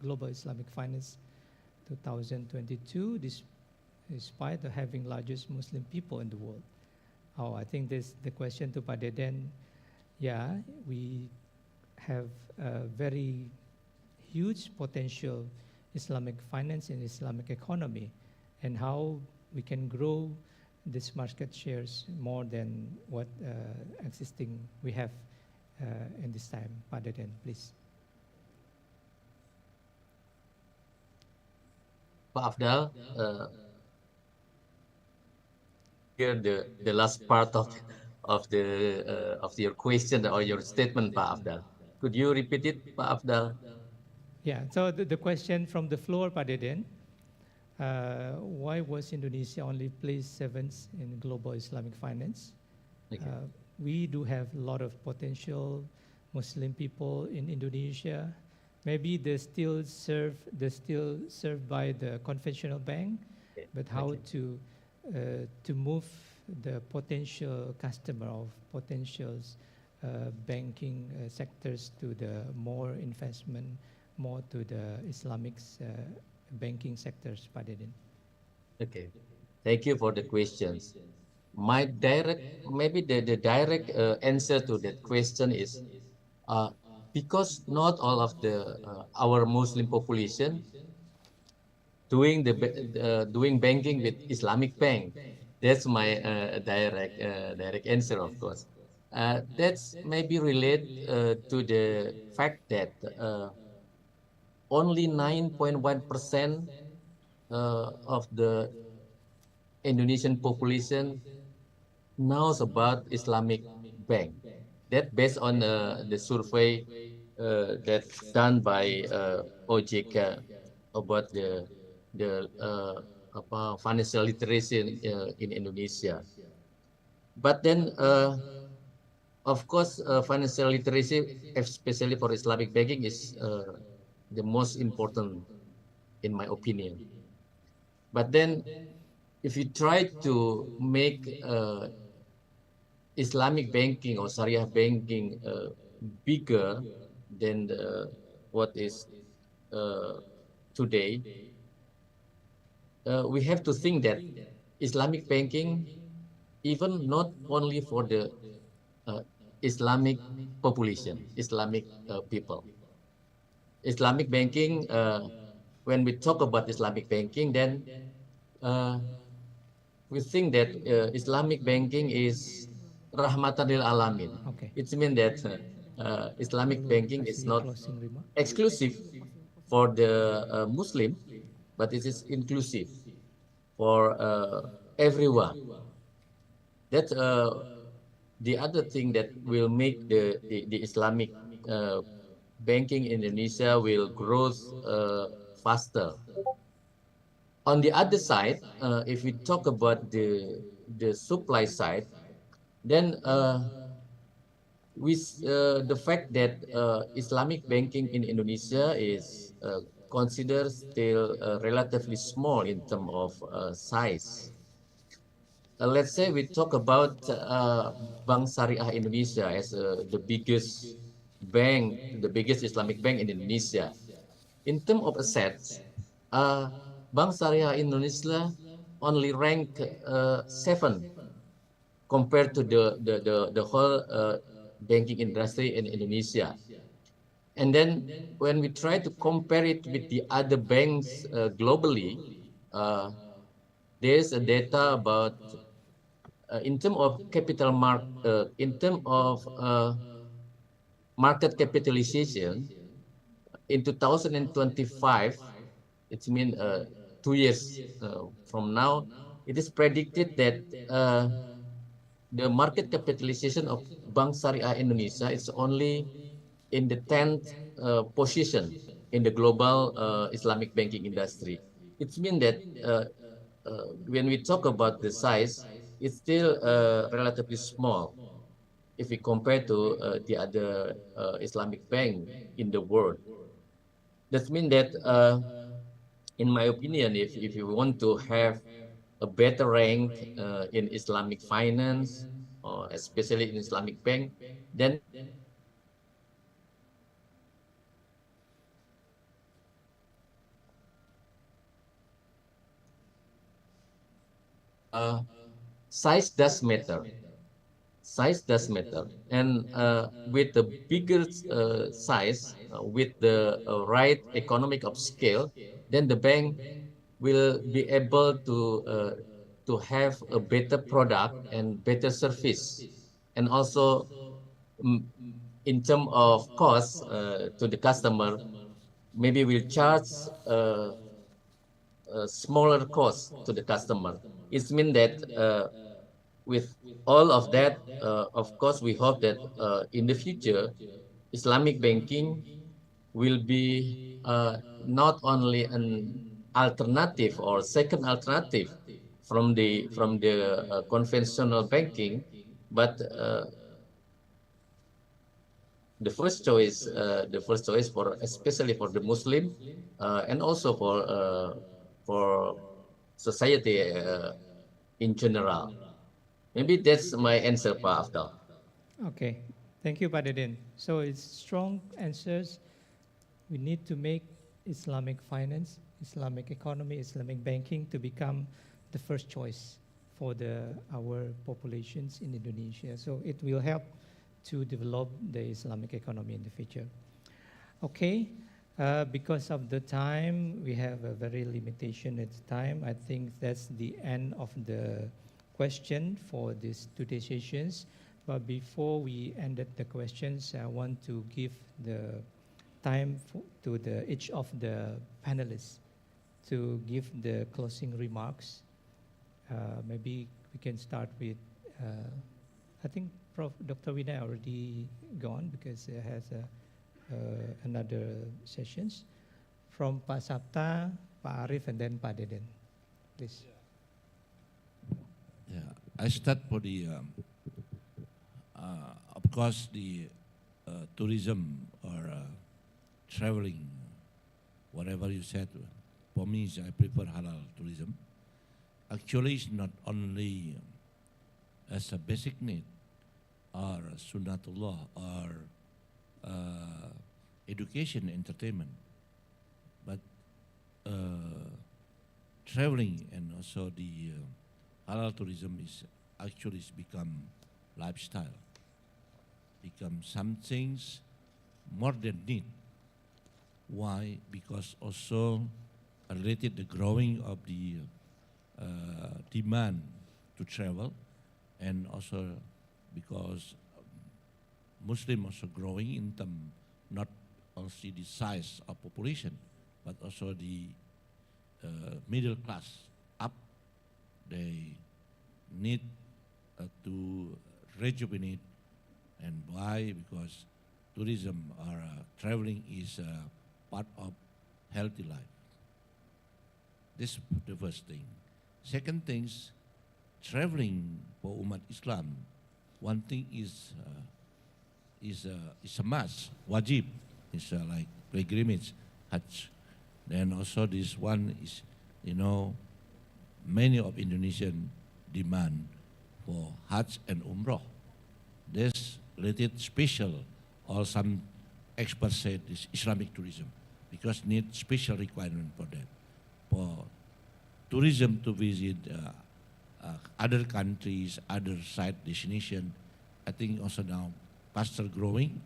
global Islamic finance 2022, despite having largest Muslim people in the world? Oh, I think this the question to Pak Deden. Yeah, we have a very huge potential Islamic finance and Islamic economy, and how we can grow this market shares more than what existing we have in this time. Pak Deden, please. Pak Afdal, hear the last part of your question or your statement, Pak Afdal. Could you repeat it, Pak Afdal? Yeah. So the question from the floor, Pak Deden, why was Indonesia only placed 7th in global Islamic finance? Okay. We do have a lot of potential Muslim people in Indonesia. Maybe they're still served by the conventional bank, Okay. but how to move the potential customer of potential banking sectors to the more investment, more to the Islamic banking sectors, Pak Deden. Okay, thank you for the questions. My direct, maybe the direct answer to that question is because not all of the our Muslim population doing banking with Islamic bank. That's my direct answer, of course. That's maybe related to the fact that only 9.1% of the Indonesian population knows about Islamic bank. That based on the survey that's done by OJK about the financial literacy in Indonesia. But then, of course, financial literacy, especially for Islamic banking, is the most important, in my opinion. But then, if you try to make Islamic banking or Sharia banking bigger than what is today, we have to think that Islamic banking, even not only for the Islamic population, Islamic people. Islamic banking, when we talk about Islamic banking, then we think that Islamic banking is rahmatan lil alamin. Okay. It means that Islamic banking is not Closing remark. exclusive for the Muslim, but it is inclusive for everyone. That's the other thing that will make the Islamic banking in Indonesia will grow faster. On the other side, if we talk about the supply side, then with the fact that Islamic banking in Indonesia is considered still relatively small in terms of size. Let's say we talk about Bank Syariah Indonesia as the biggest bank, the biggest Islamic bank in Indonesia. In terms of assets, Bank Syariah Indonesia only rank 7 compared to the whole banking industry in Indonesia. And then when we try to compare it with the other banks globally, there's a data about in terms of in terms of market capitalization in 2025, it means 2 years from now, it is predicted that the market capitalization of Bank Syariah Indonesia is only in the 10th position in the global Islamic banking industry. It means that when we talk about the size, it's still relatively small if we compare to the other Islamic bank in the world. That means that, in my opinion, if you want to have a better rank in Islamic finance, or especially in Islamic bank, then size does matter. Size does matter, and with the bigger size, with the right economic of scale, then the bank will be able to have a better product and better service, and also in terms of cost to the customer, maybe we'll charge a smaller cost to the customer. It means that with all of that, of course, we hope that in the future, Islamic banking will be not only an alternative or second alternative from the conventional banking, but the first choice for especially for the Muslim, and also for society in general. Maybe that's my answer, Pak Afdal. Okay, thank you, Pak Deden. So it's strong answers. We need to make Islamic finance, Islamic economy, Islamic banking to become the first choice for our populations in Indonesia. So it will help to develop the Islamic economy in the future. Okay, because of the time, we have a very limitation at time. I think that's the end of the question for this today's sessions. But before we ended the questions, I want to give the time to each of the panelists to give the closing remarks. Maybe we can start with, I think Dr. Vinay already gone because he has another sessions. From Pak Sapta, Pak Arif, and then Pak Deden. Please. Yeah, I start for the, of course, the tourism or traveling, whatever you said. For me, I prefer halal tourism. Actually, it's not only as a basic need or sunnatullah or education, entertainment, but traveling and also the halal tourism is actually become lifestyle, become some things more than need. Why? Because also related the growing of the demand to travel, and also because Muslim also growing in term, not only the size of population, but also the middle class up. They need to rejuvenate, and why? Because tourism or traveling is part of healthy life. This is the first thing. Second things, traveling for Umat Islam, one thing is a must, wajib. It's like pilgrimage, Hajj. Then also this one is, many of Indonesian demand for Hajj and Umrah. This related special, or some experts said is Islamic tourism, because need special requirement for that. For tourism to visit other countries, other site destination, I think also now faster growing.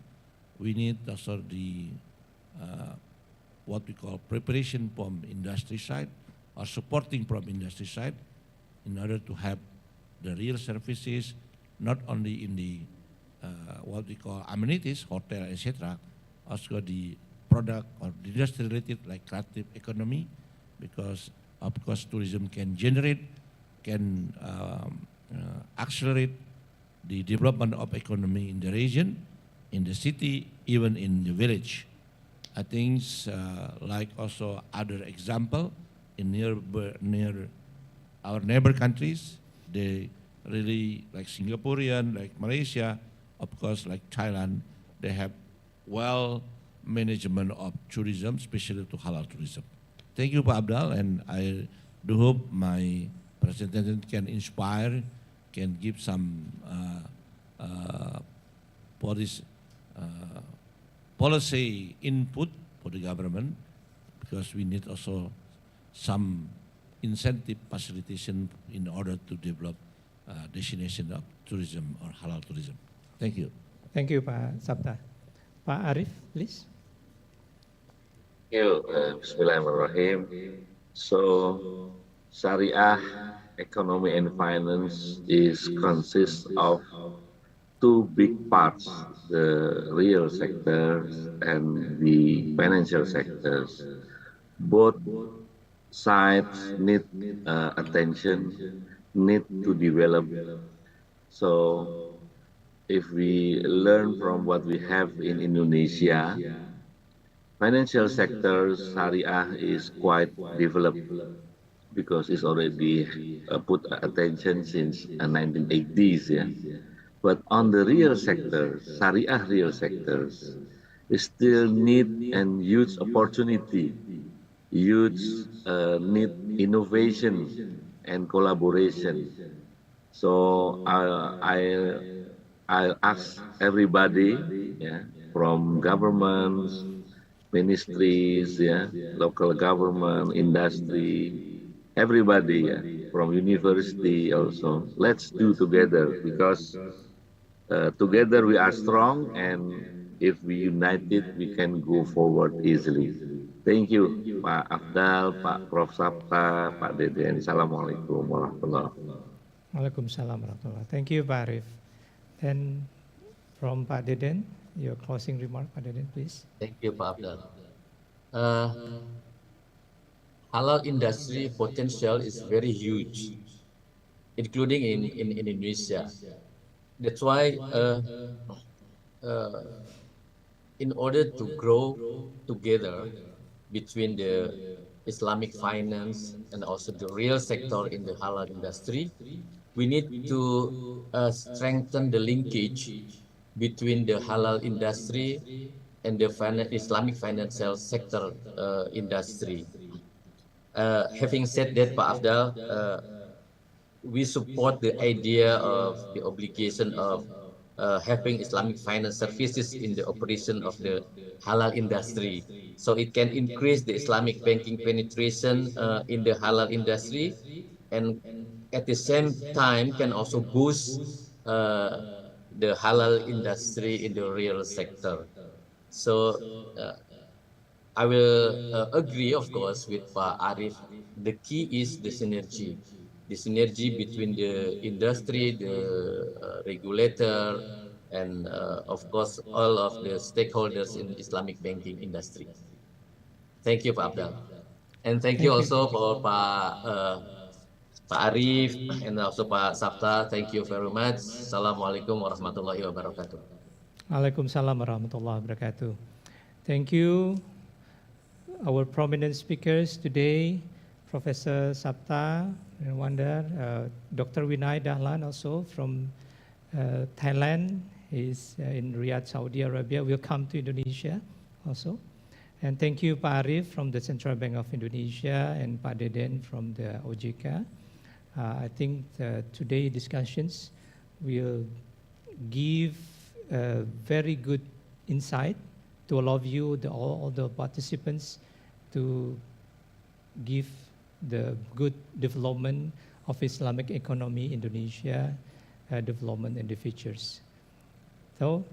We need also the what we call preparation from industry side or supporting from industry side in order to have the real services, not only in the what we call amenities, hotel, etc., also the product or industry related like creative economy, because of course tourism can generate, can accelerate the development of economy in the region, in the city, even in the village. I think like also other example in near our neighbor countries, they really like Singaporean, like Malaysia, of course like Thailand, they have well management of tourism, especially to halal tourism. Thank you, Pak Abdal, and I do hope my presentation can inspire, can give some policy input for the government, because we need also some incentive facilitation in order to develop destination of tourism or halal tourism. Thank you. Thank you, Pak Sabta. Pak Arif, please. Thank you. Bismillahirrahmanirrahim. So, Syariah economy and finance consists of two big parts, the real sectors and the financial sectors. Both sides need attention, need to develop. So if we learn from what we have in Indonesia, financial sector Syariah is quite developed because it's already put attention since 1980s. Yeah. But on the real sector, Syariah real sectors, still need and huge opportunity, huge need innovation and collaboration. So I'll ask everybody, yeah, from governments, ministries, yeah, local government, industry, everybody, yeah, from university also. Let's do together, because together we are strong, and if we united, we can go forward easily. Thank you, Pak Afdal, Pak Prof. Sabta, Pak Deden. Assalamualaikum warahmatullahi wabarakatuh. Waalaikumsalam warahmatullahi. Thank you, Pak Arif. Then from Pak Deden, your closing remark, Pak Deden, please. Thank you, Pak Abdal. Halal industry potential is very huge, including in Indonesia. That's why in order to grow together between the Islamic finance and also the real sector in the halal industry, we need to strengthen the linkage between the halal industry and the Islamic financial sector industry. Having said that, Pak Afdal, we support the idea of the obligation of having Islamic finance services in the operation of the halal industry. So it can increase the Islamic banking penetration in the halal industry, and at the same time can also boost the halal industry in the real sector. So I will agree, of course, with Pak Arif. The key is the synergy between the industry, the regulator, and of course, all of the stakeholders in Islamic banking industry. Thank you, Pak Abdal. And thank you also for Pak Arif and also Pak Sabta. Thank you very much. Assalamualaikum warahmatullahi wabarakatuh. Waalaikumsalam warahmatullahi wabarakatuh. Thank you, our prominent speakers today, Professor Sabta Wonder, Dr. Vinay Dahlan also from Thailand. He's in Riyadh, Saudi Arabia. Will come to Indonesia also. And thank you, Pak Arif from the Central Bank of Indonesia and Pak Deden from the OJK. I think today's discussions will give a very good insight to all of you, all the participants, to give the good development of Islamic economy in Indonesia, development in the futures. So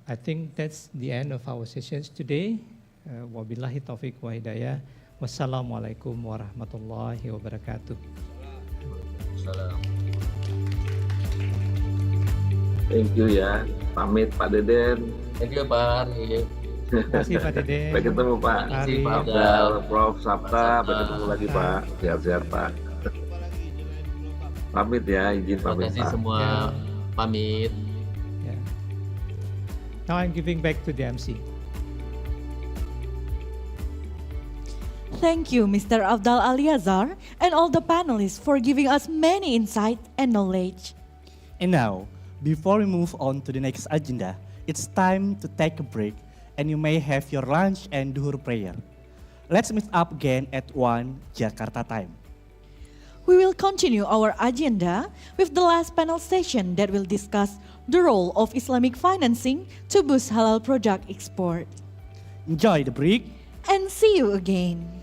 I think that's the end of our sessions today. Wabillahi taufiq wa hidayah. Wassalamualaikum warahmatullahi wabarakatuh. Salam. Thank you ya. Pamit Pak Deden. Thank you Pak Arif. Terima kasih Pak Dede. Sampai ketemu Pak. Terima kasih Pak Arif. Abdal, Abdal. Prof, Sabta. Sampai Sabta. ketemu lagi Pak. Sehat-sehat Pak. Pamit ya, izin Terima pamit kasih Pak. semua. Pamit. Yeah. Now I'm giving back to the MC. Thank you, Mr. Abdal Aliazar, and all the panelists for giving us many insight and knowledge. And now, before we move on to the next agenda, it's time to take a break and you may have your lunch and duhur prayer. Let's meet up again at 1 Jakarta time. We will continue our agenda with the last panel session that will discuss the role of Islamic financing to boost halal product export. Enjoy the break. And see you again.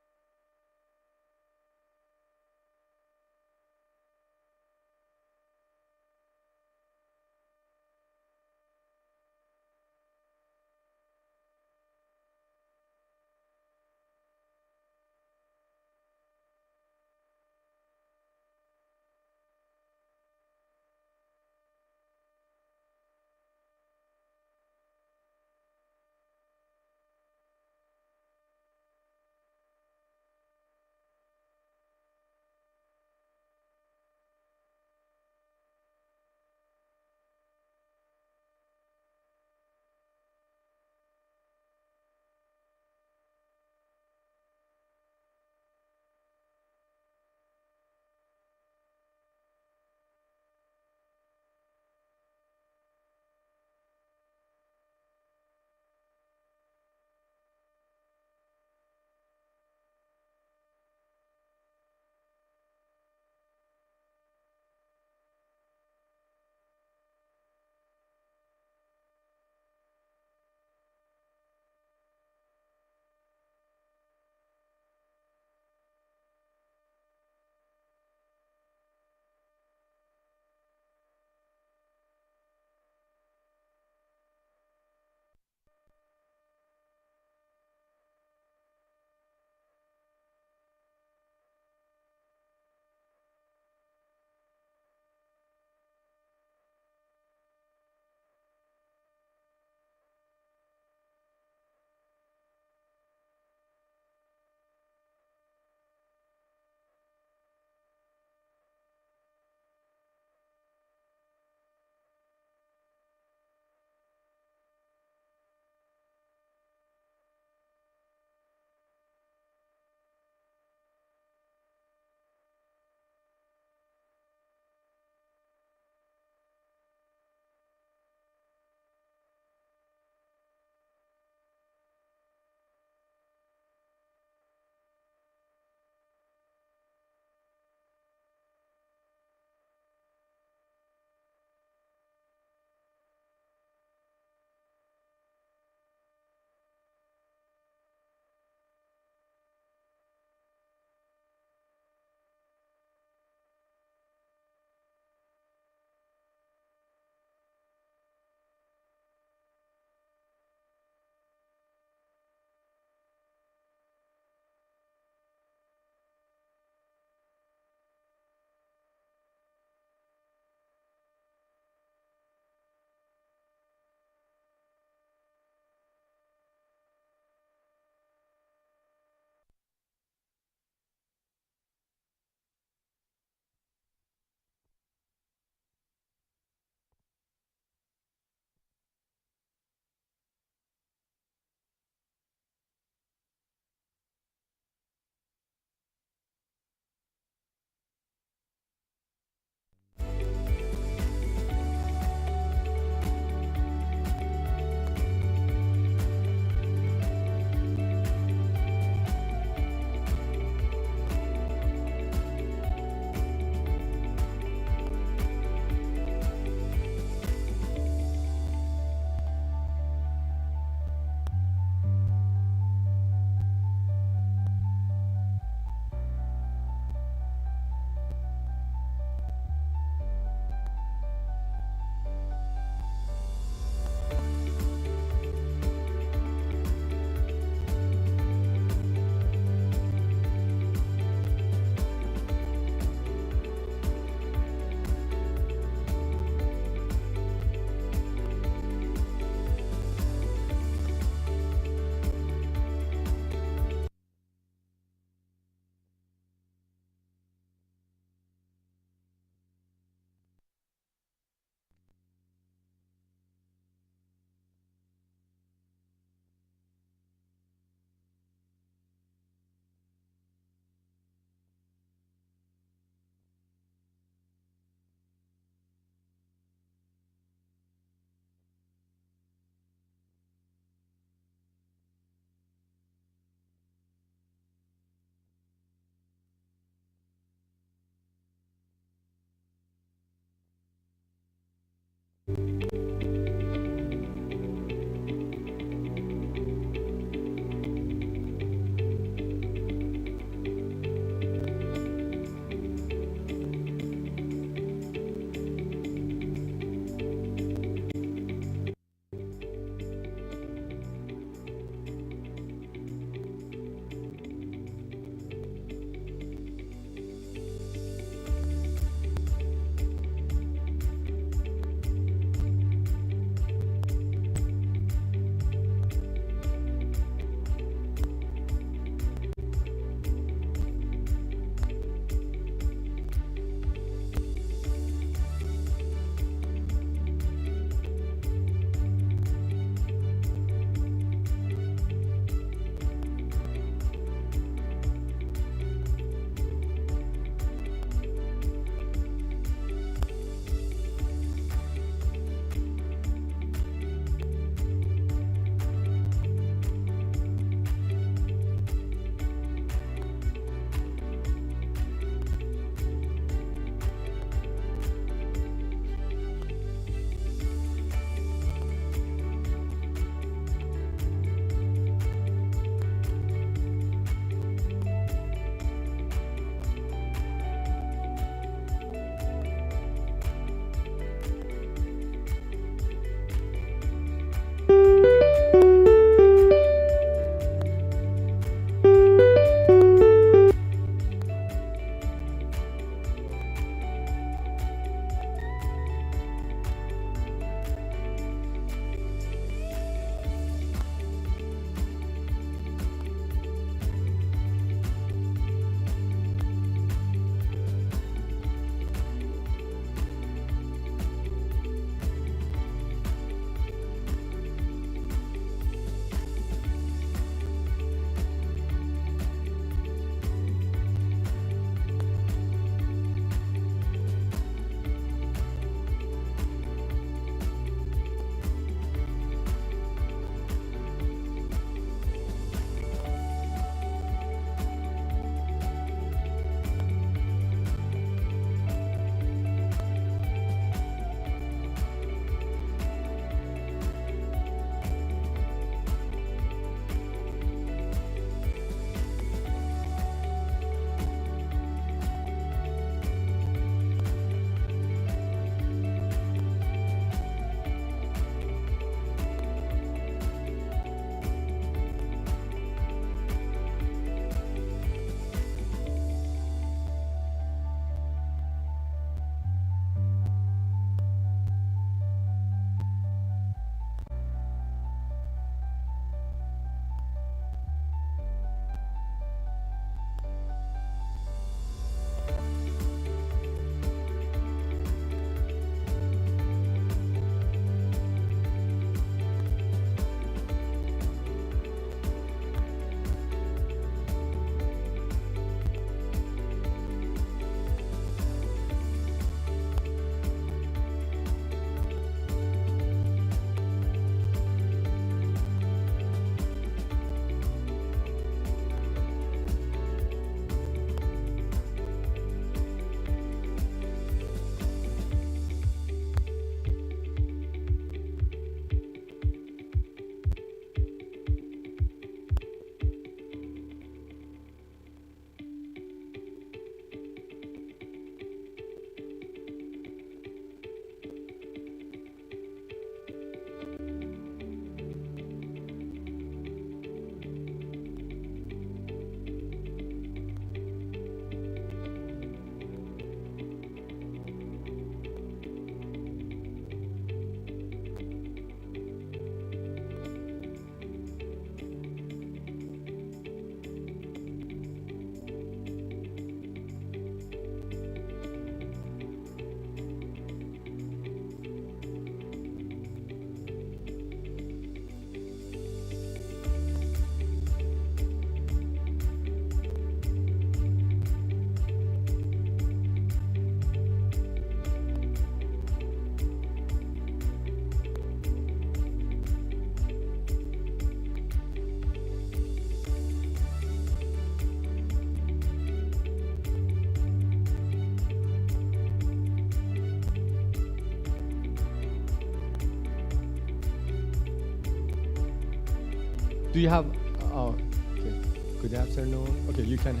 Do you have? Oh, okay. Good afternoon. Okay, you can.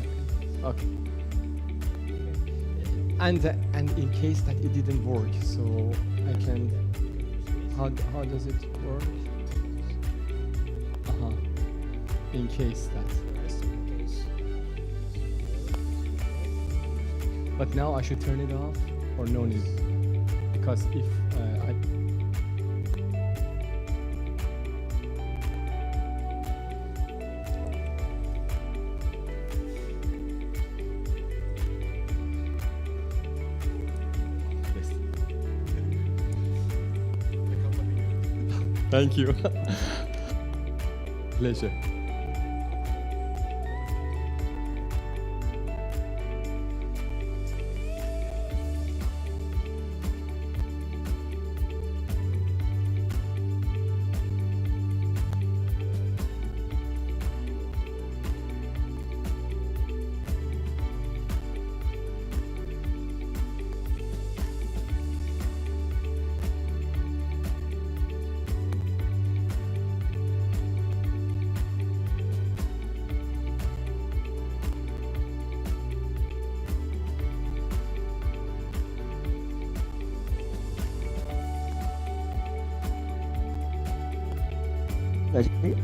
Okay. And in case that it didn't work, so I can. How does it work? In case that. But now I should turn it off or no need? Because if I. Yes. Thank you. Pleasure. Ready?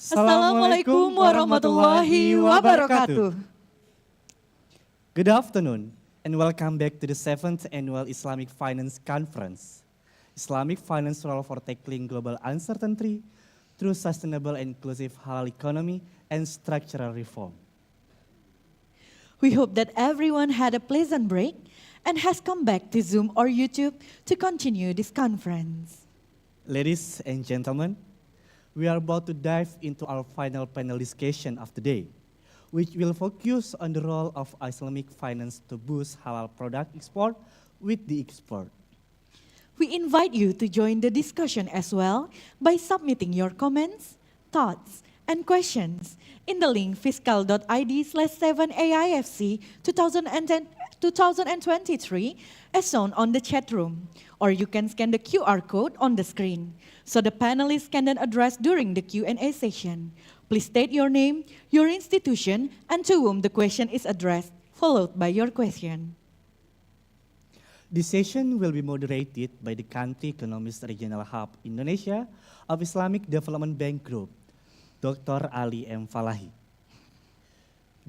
Assalamualaikum warahmatullahi wabarakatuh. Good afternoon and welcome back to the 7th Annual Islamic Finance Conference. Islamic Finance Role for Tackling Global Uncertainty through Sustainable and Inclusive Halal Economy and Structural Reform. We hope that everyone had a pleasant break and has come back to Zoom or YouTube to continue this conference. Ladies and gentlemen, we are about to dive into our final panel discussion of the day, which will focus on the role of Islamic finance to boost halal product export with the export. We invite you to join the discussion as well by submitting your comments, thoughts, and questions in the link fiscal.id/7AIFC 2023 as shown on the chat room, or you can scan the QR code on the screen so the panelists can then address during the Q&A session. Please state your name, your institution, and to whom the question is addressed, followed by your question. This session will be moderated by the Country Economist Regional Hub Indonesia of Islamic Development Bank Group, Dr. Ali M. Falahi.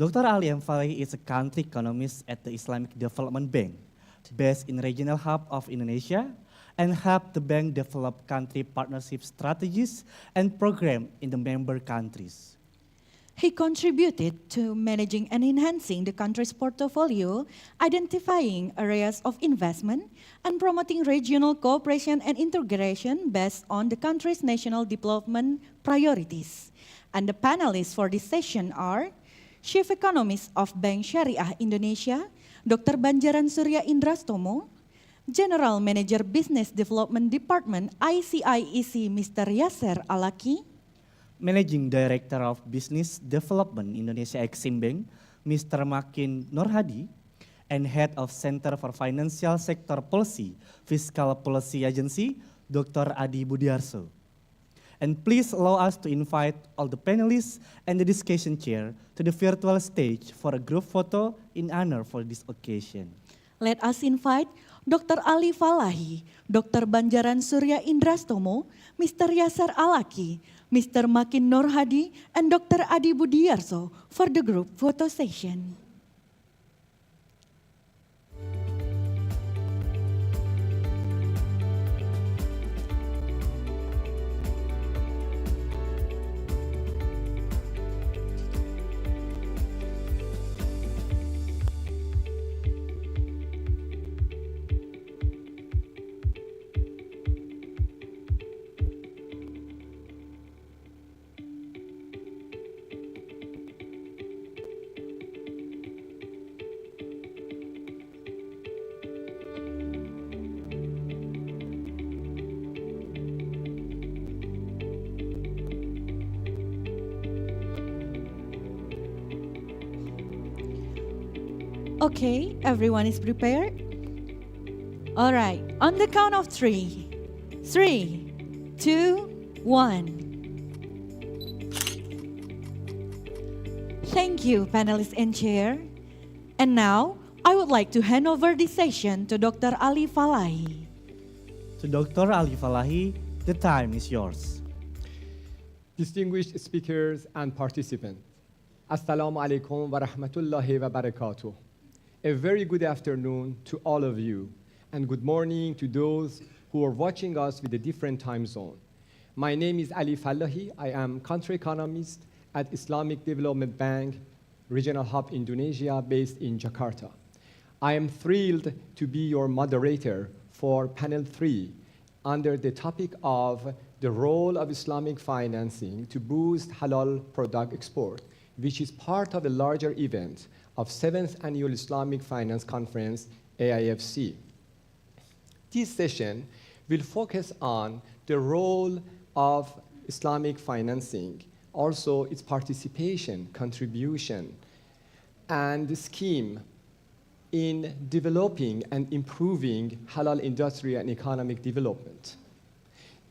Dr. Ali M. Falahi is a country economist at the Islamic Development Bank, based in Regional Hub of Indonesia, and helped the bank develop country partnership strategies and programs in the member countries. He contributed to managing and enhancing the country's portfolio, identifying areas of investment, and promoting regional cooperation and integration based on the country's national development priorities. And the panelists for this session are Chief Economist of Bank Syariah Indonesia, Dr. Banjaran Surya Indrastomo, General Manager Business Development Department ICIEC Mr. Yasser Alaki, Managing Director of Business Development Indonesia Exim Bank, Mr. Makin Nurhadi, and Head of Center for Financial Sector Policy, Fiscal Policy Agency, Dr. Adi Budiarso. And please allow us to invite all the panelists and the discussion chair to the virtual stage for a group photo in honor for this occasion. Let us invite Dr. Ali Falahi, Dr. Banjaran Surya Indrastomo, Mr. Yasser Alaki, Mr. Makin Nurhadi, and Dr. Adi Budiarso for the group photo session. Okay, everyone is prepared? All right, on the count of 3. 3, 2, 1. Thank you, panelists and chair. And now, I would like to hand over this session to Dr. Ali Falahi. To Dr. Ali Falahi, the time is yours. Distinguished speakers and participants, Assalamu alaikum wa rahmatullahi wa barakatuh. A very good afternoon to all of you, and good morning to those who are watching us with a different time zone. My name is Ali Falahi. I am country economist at Islamic Development Bank, Regional Hub Indonesia, based in Jakarta. I am thrilled to be your moderator for panel 3 under the topic of the role of Islamic financing to boost halal product export, which is part of a larger event of 7th Annual Islamic Finance Conference, AIFC. This session will focus on the role of Islamic financing, also its participation, contribution, and the scheme in developing and improving halal industry and economic development.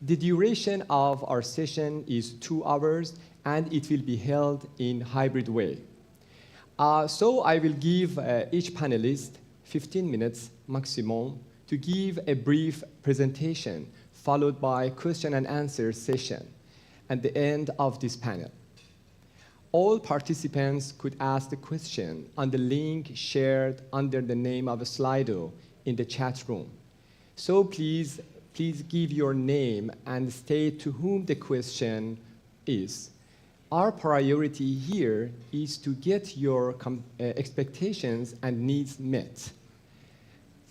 The duration of our session is 2 hours, and it will be held in hybrid way. So I will give each panelist 15 minutes maximum to give a brief presentation, followed by question and answer session. at the end of this panel. All participants could ask the question on the link shared under the name of Slido in the chat room. So please give your name and state to whom the question is. Our priority here is to get your expectations and needs met.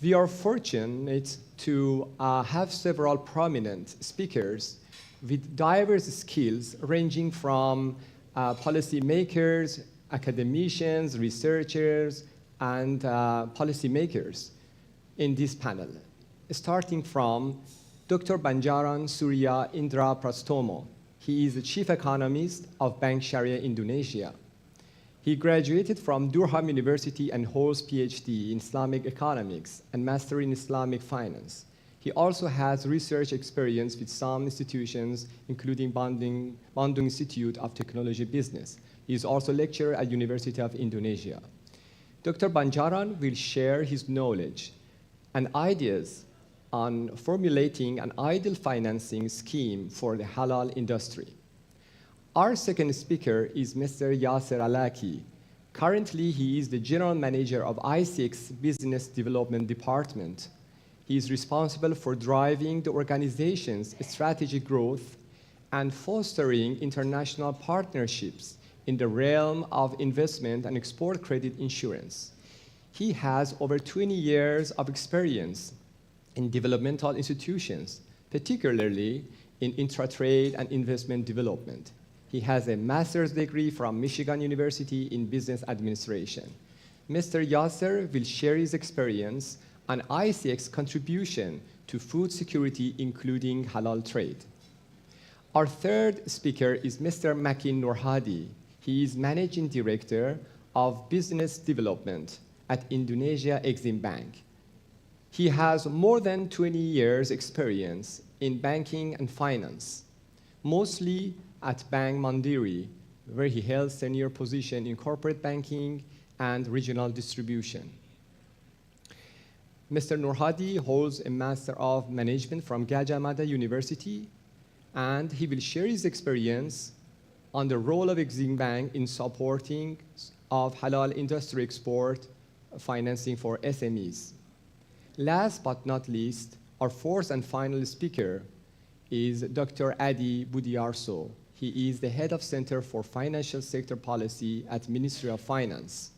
We are fortunate to have several prominent speakers with diverse skills ranging from policymakers, academicians, researchers, and policymakers in this panel, starting from Dr. Banjaran Surya Indra Prastomo. He is the chief economist of Bank Syariah Indonesia. He graduated from Durham University and holds PhD in Islamic economics and master in Islamic finance. He also has research experience with some institutions, including Bandung Institute of Technology Business. He is also a lecturer at University of Indonesia. Dr. Banjaran will share his knowledge and ideas on formulating an ideal financing scheme for the halal industry. Our second speaker is Mr. Yasser Alaki. Currently, he is the general manager of ICX Business Development Department. He is responsible for driving the organization's strategic growth and fostering international partnerships in the realm of investment and export credit insurance. He has over 20 years of experience in developmental institutions, particularly in intra-trade and investment development. He has a master's degree from Michigan University in business administration. Mr. Yasser will share his experience on ICX contribution to food security, including halal trade. Our third speaker is Mr. Makin Nurhadi. He is Managing Director of Business Development at Indonesia Exim Bank. He has more than 20 years experience in banking and finance, mostly at Bank Mandiri, where he held senior position in corporate banking and regional distribution. Mr. Nurhadi holds a Master of Management from Gajah Mada University, and he will share his experience on the role of Exim Bank in supporting of halal industry export financing for SMEs. Last but not least, our fourth and final speaker is Dr. Adi Budiarso. He is the head of Center for Financial Sector Policy at Ministry of Finance.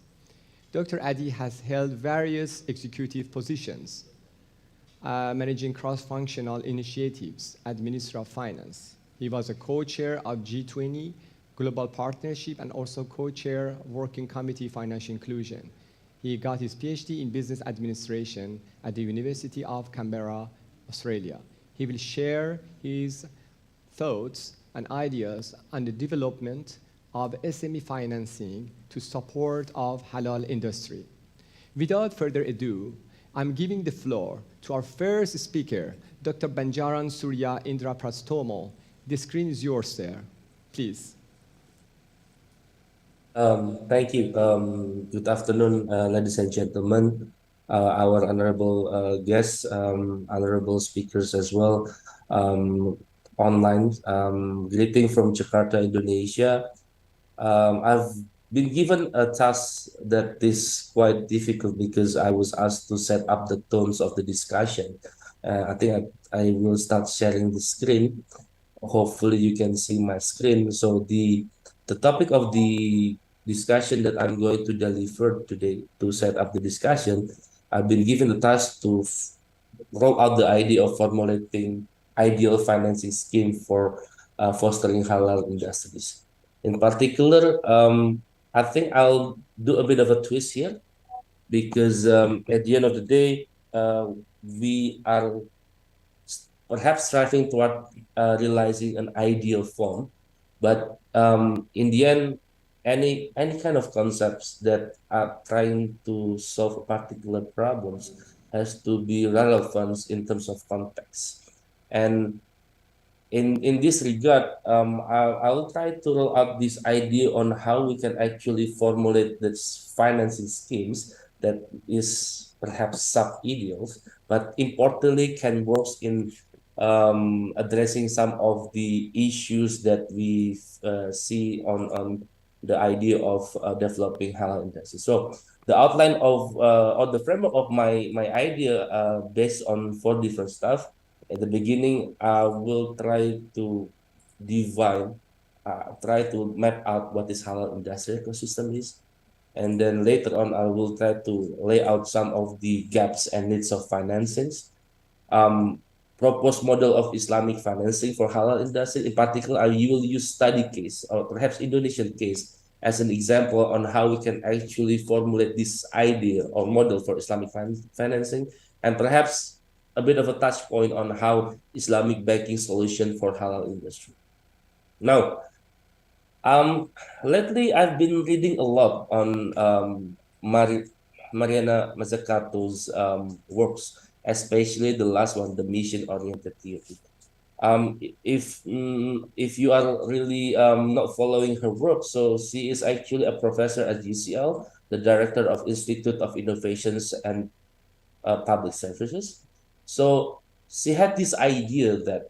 Dr. Adi has held various executive positions, managing cross-functional initiatives at Ministry of Finance. He was a co-chair of G20 Global Partnership and also co-chair Working Committee Financial Inclusion. He got his PhD in business administration at the University of Canberra, Australia. He will share his thoughts and ideas on the development of SME financing to support of halal industry. Without further ado, I'm giving the floor to our first speaker, Dr. Banjaran Surya Indra Prastomo. The screen is yours, sir. Please. Thank you. Good afternoon, ladies and gentlemen, our honorable guests, honorable speakers as well, online. Greeting from Jakarta, Indonesia. I've been given a task that is quite difficult because I was asked to set up the tones of the discussion. I think I will start sharing the screen. Hopefully you can see my screen. So the topic of the discussion that I'm going to deliver today to set up the discussion, I've been given the task to roll out the idea of formulating ideal financing scheme for fostering halal industries. In particular, I think I'll do a bit of a twist here because at the end of the day, we are perhaps striving toward realizing an ideal form, but in the end, any kind of concepts that are trying to solve particular problems has to be relevant in terms of context. And in this regard, I will try to roll out this idea on how we can actually formulate this financing schemes that is perhaps sub-ideals, but importantly can work in addressing some of the issues that we see on the idea of developing halal industry. So the outline of or the framework of my idea based on four different stuff. At the beginning, I will try to define, try to map out what is halal industry ecosystem is, and then later on, I will try to lay out some of the gaps and needs of financings. Proposed model of Islamic financing for halal industry. In particular, I will use study case or perhaps Indonesian case as an example on how we can actually formulate this idea or model for Islamic financing, and perhaps a bit of a touch point on how Islamic banking solution for halal industry. Now, lately I've been reading a lot on Mariana Mazzucato's works, especially the last one, the mission-oriented theory. If you are really not following her work, so she is actually a professor at UCL, the director of Institute of Innovations and Public Services. So she had this idea that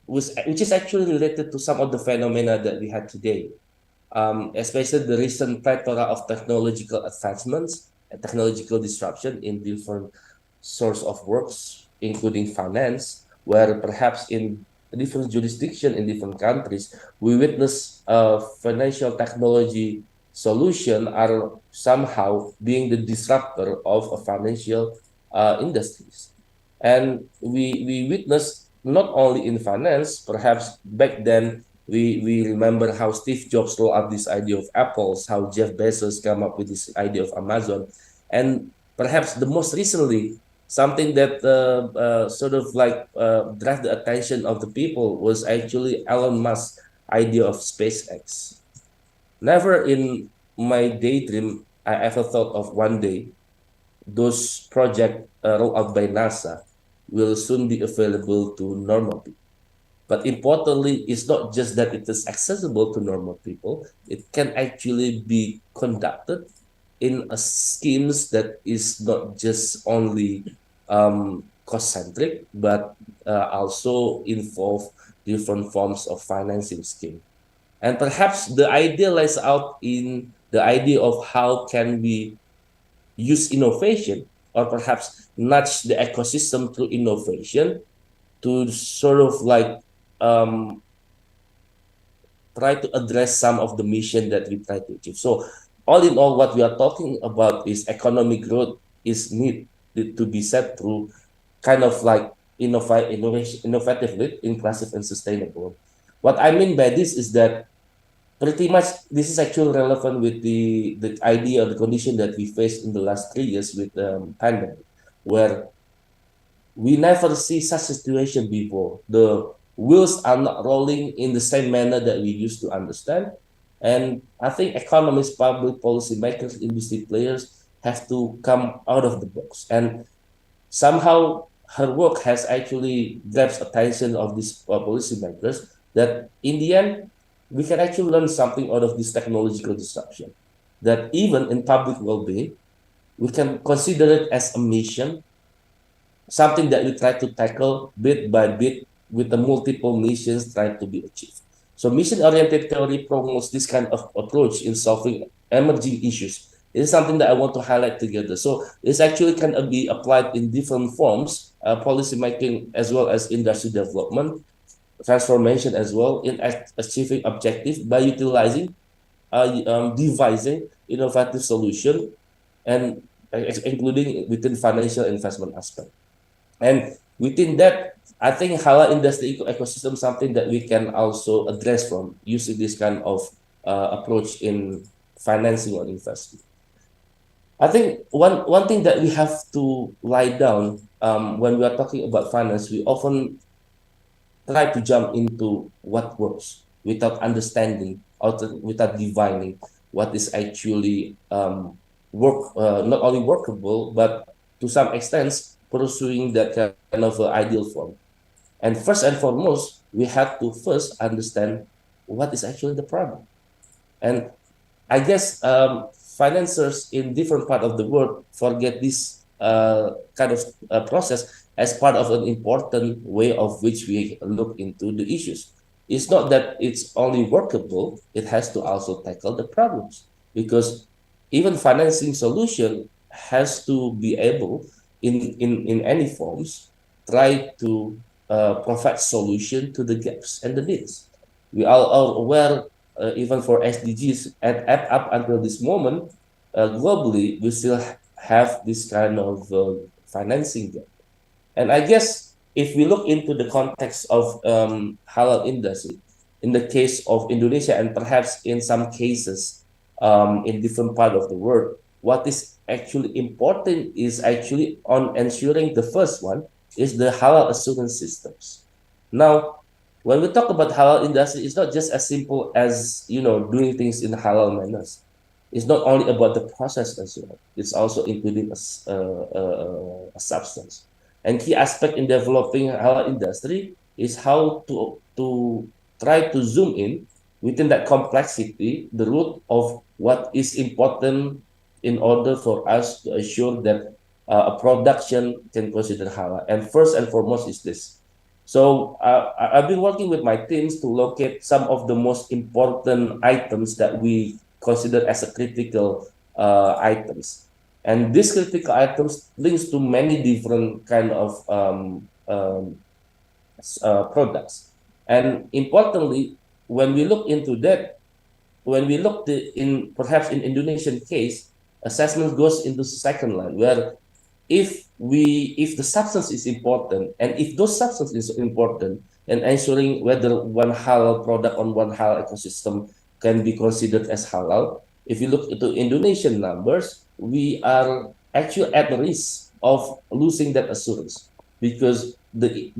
which is actually related to some of the phenomena that we had today, especially the recent plethora of technological advancements and technological disruption in different source of works, including finance, where perhaps in different jurisdiction in different countries, we witness financial technology solution are somehow being the disruptor of a financial industries. And we witness not only in finance, perhaps back then we remember how Steve Jobs rolled out this idea of Apples, how Jeff Bezos came up with this idea of Amazon, and perhaps the most recently something that sort of like dragged the attention of the people was actually Elon Musk's idea of SpaceX. Never in my daydream I ever thought of one day those projects rolled out by NASA will soon be available to normal people. But importantly, it's not just that it is accessible to normal people, it can actually be conducted in a schemes that is not just only cost-centric, but also involve different forms of financing scheme. And perhaps the idea lies out in the idea of how can we use innovation or perhaps nudge the ecosystem through innovation to sort of like try to address some of the mission that we try to achieve. So all in all, what we are talking about is economic growth is need to be set through kind of like innovatively, inclusive and sustainable. What I mean by this is that pretty much this is actually relevant with the idea of the condition that we faced in the last 3 years with pandemic, where we never see such situation before. The wheels are not rolling in the same manner that we used to understand. And I think economists, public policy makers, industry players have to come out of the box. And somehow her work has actually grabbed attention of these policymakers that in the end, we can actually learn something out of this technological disruption. That even in public well-being, we can consider it as a mission, something that we try to tackle bit by bit with the multiple missions trying to be achieved. So mission-oriented theory promotes this kind of approach in solving emerging issues. It is something that I want to highlight together. So this actually can be applied in different forms, policy making as well as industry development, transformation as well in achieving objective by utilizing, devising innovative solution, and including within financial investment aspect. And within that, I think halal industry ecosystem is something that we can also address from using this kind of approach in financing or investment. I think one thing that we have to lie down when we are talking about finance, we often try to jump into what works without understanding or without divining what is actually not only workable, but to some extent pursuing that kind of ideal form. And first and foremost, we have to first understand what is actually the problem. And I guess financiers in different part of the world forget this kind of process as part of an important way of which we look into the issues. It's not that it's only workable, it has to also tackle the problems, because even financing solution has to be able in any forms try to provide solution to the gaps and the needs. We all are aware, even for SDGs, up until this moment, globally, we still have this kind of financing gap. And I guess if we look into the context of halal industry, in the case of Indonesia and perhaps in some cases in different part of the world, what is actually important is actually on ensuring the first one is the halal assurance systems. Now, when we talk about halal industry, it's not just as simple as doing things in halal manners. It's not only about the process as well. It's also including a substance. And key aspect in developing halal industry is how to try to zoom in within that complexity, the root of what is important in order for us to assure that a production can consider halal. And first and foremost is this. So I've been working with my teams to locate some of the most important items that we consider as a critical items. And these critical items links to many different kind of products. And importantly, when we look into that, when we look perhaps in Indonesian case, assessment goes into second line, where if the substance is important, and if those substance is important, and ensuring whether one halal product on one halal ecosystem can be considered as halal, if you look into Indonesian numbers, we are actually at the risk of losing that assurance, because the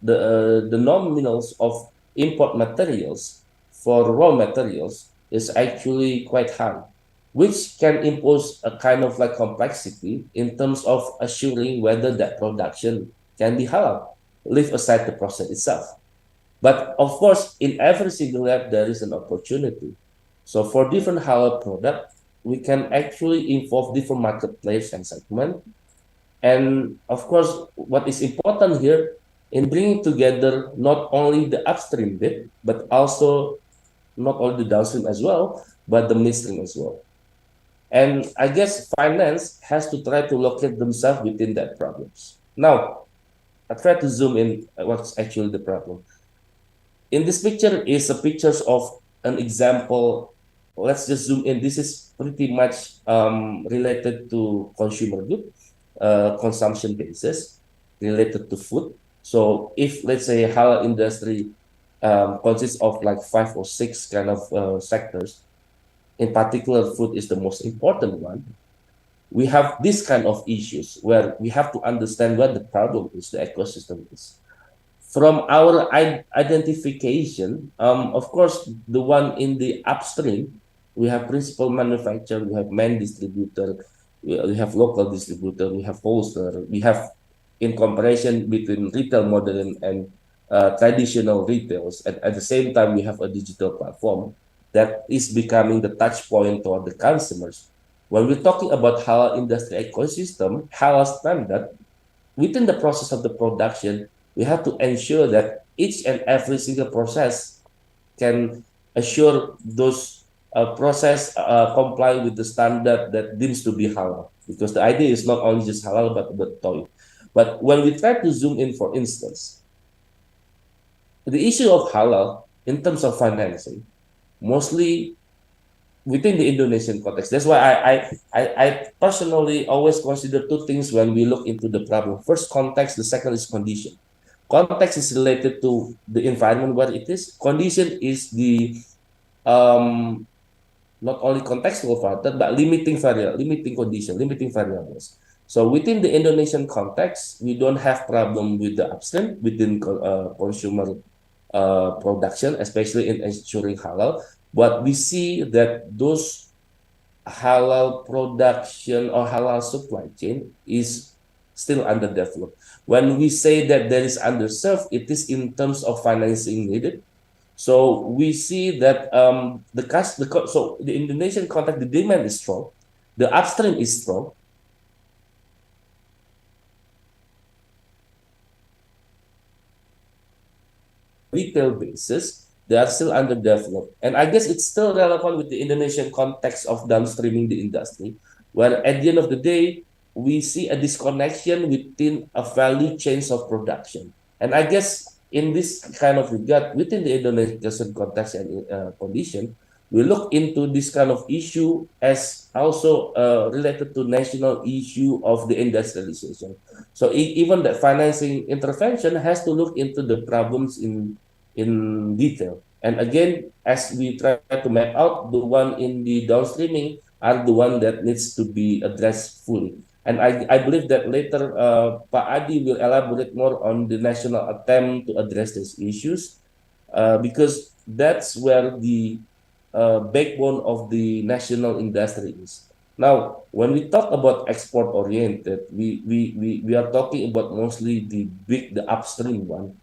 nominals of import materials for raw materials is actually quite high, which can impose a kind of like complexity in terms of assuring whether that production can be halal, leave aside the process itself. But of course, in every single lab, there is an opportunity. So for different halal product, we can actually involve different marketplace and segment. And of course, what is important here in bringing together not only the upstream bit, but also not only the downstream as well, but the midstream as well. And I guess finance has to try to locate themselves within that problems. Now, I try to zoom in what's actually the problem. In this picture is a pictures of an example. Let's just zoom in. This is pretty much related to consumer good, consumption basis, related to food. So if let's say halal industry consists of like 5 or 6 kind of sectors, in particular food is the most important one, we have this kind of issues where we have to understand what the problem is, the ecosystem is. From our identification, of course, the one in the upstream, we have principal manufacturer, we have main distributor, we have local distributor, we have wholesaler, we have in comparison between retail model and traditional retails. And at the same time, we have a digital platform that is becoming the touch point toward the consumers. When we're talking about halal industry ecosystem, halal standard, within the process of the production, we have to ensure that each and every single process can assure those process comply with the standard that deems to be halal. Because the idea is not only just halal, but toy. But when we try to zoom in, for instance, the issue of halal in terms of financing, mostly within the Indonesian context. That's why I personally always consider two things when we look into the problem. First, context. The second is condition. Context is related to the environment where it is. Condition is the not only contextual factor, but limiting condition, limiting variables. So within the Indonesian context, we don't have problem with the upstream within consumer production, especially in ensuring halal. But we see that those halal production or halal supply chain is still underdeveloped. When we say that there is underserved, it is in terms of financing needed. So we see that the Indonesian context, the demand is strong, the upstream is strong, retail basis, they are still underdeveloped. And I guess it's still relevant with the Indonesian context of downstreaming the industry, where at the end of the day, we see a disconnection within a value chains of production. And I guess in this kind of regard, within the Indonesian context and condition, we look into this kind of issue as also related to national issue of the industrialization. So even the financing intervention has to look into the problems in detail. And again, as we try to map out, the one in the downstreaming are the one that needs to be addressed fully. And I believe that later Pak Adi will elaborate more on the national attempt to address these issues, because that's where the backbone of the national industry is. Now, when we talk about export oriented, we are talking about mostly the upstream one.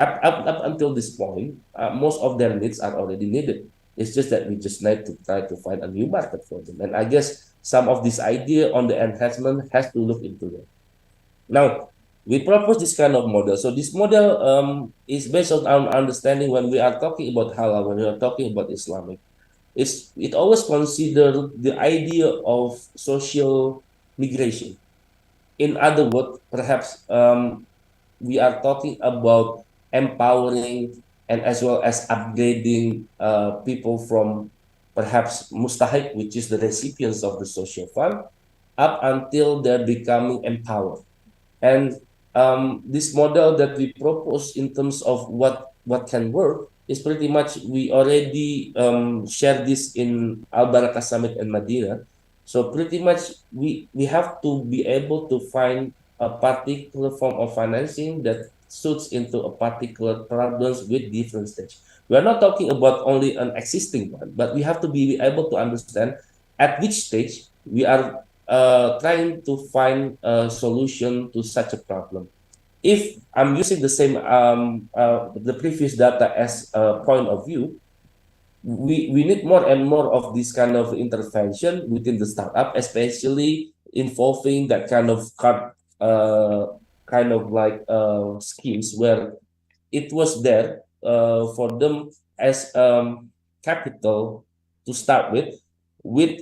Up until this point, most of their needs are already needed. It's just that we just need to try to find a new market for them. And I guess some of this idea on the enhancement has to look into that. Now, we propose this kind of model. So this model is based on our understanding when we are talking about halal, when we are talking about Islamic. It always consider the idea of social migration. In other words, perhaps we are talking about empowering and as well as upgrading people from perhaps mustahik, which is the recipients of the social fund, up until they're becoming empowered. And this model that we propose in terms of what can work is pretty much we already shared this in Al Barakah Summit in Madinah. So pretty much we have to be able to find a particular form of financing that suits into a particular problems with different stage. We are not talking about only an existing one, but we have to be able to understand at which stage we are trying to find a solution to such a problem. If I'm using the same the previous data as a point of view, we need more and more of this kind of intervention within the startup, especially involving that kind of schemes where it was there for them as capital to start with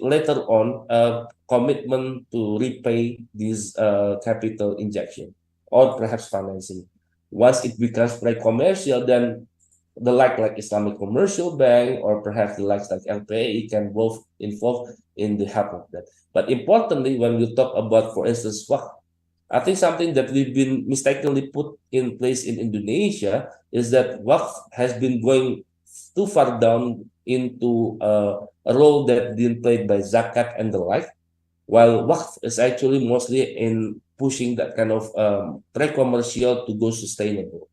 later on a commitment to repay this capital injection or perhaps financing. Once it becomes very commercial, then the like Islamic Commercial Bank or perhaps the likes like LPA can both involve in the help of that. But importantly, when we talk about, for instance, I think something that we've been mistakenly put in place in Indonesia is that Waqf has been going too far down into a role that been played by zakat and the like, while Waqf is actually mostly in pushing that kind of pre-commercial to go sustainable.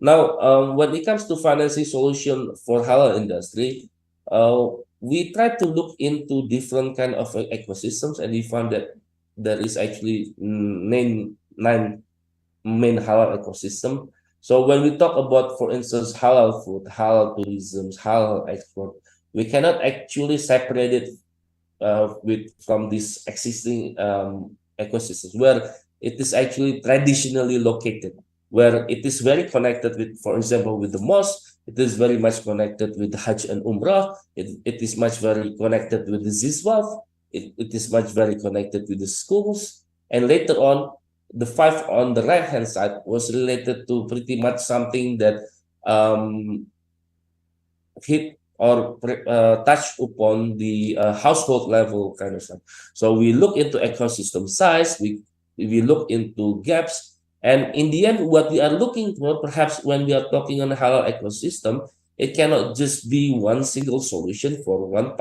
Now, when it comes to financing solution for halal industry, we try to look into different kind of ecosystems, and we found that there is actually nine main halal ecosystem. So when we talk about, for instance, halal food, halal tourism, halal export, we cannot actually separate it from this existing ecosystems where it is actually traditionally located, where it is very connected with, for example, with the mosque. It is very much connected with Hajj and Umrah. It is much very connected with the Zizwaf. It is much very connected with the schools. And later on, the five on the right-hand side was related to pretty much something that hit or touch upon the household level kind of stuff. So we look into ecosystem size, we look into gaps, and in the end, what we are looking for, perhaps when we are talking on a halal ecosystem, it cannot just be one single solution for one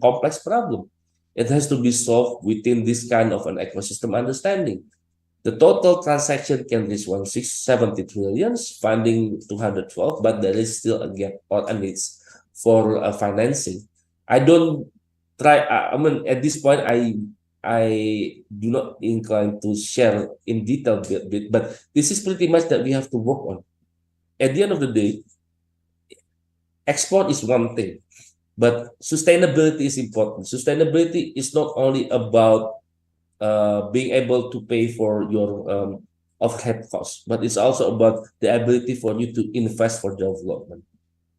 complex problem. It has to be solved within this kind of an ecosystem understanding. The total transaction can reach 1,670 trillions, funding 212, but there is still a gap or a needs for financing. I don't try. I mean, at this point, I do not incline to share in detail bit, but this is pretty much that we have to work on. At the end of the day, export is one thing, but sustainability is important. Sustainability is not only about being able to pay for your of head costs, but it's also about the ability for you to invest for development.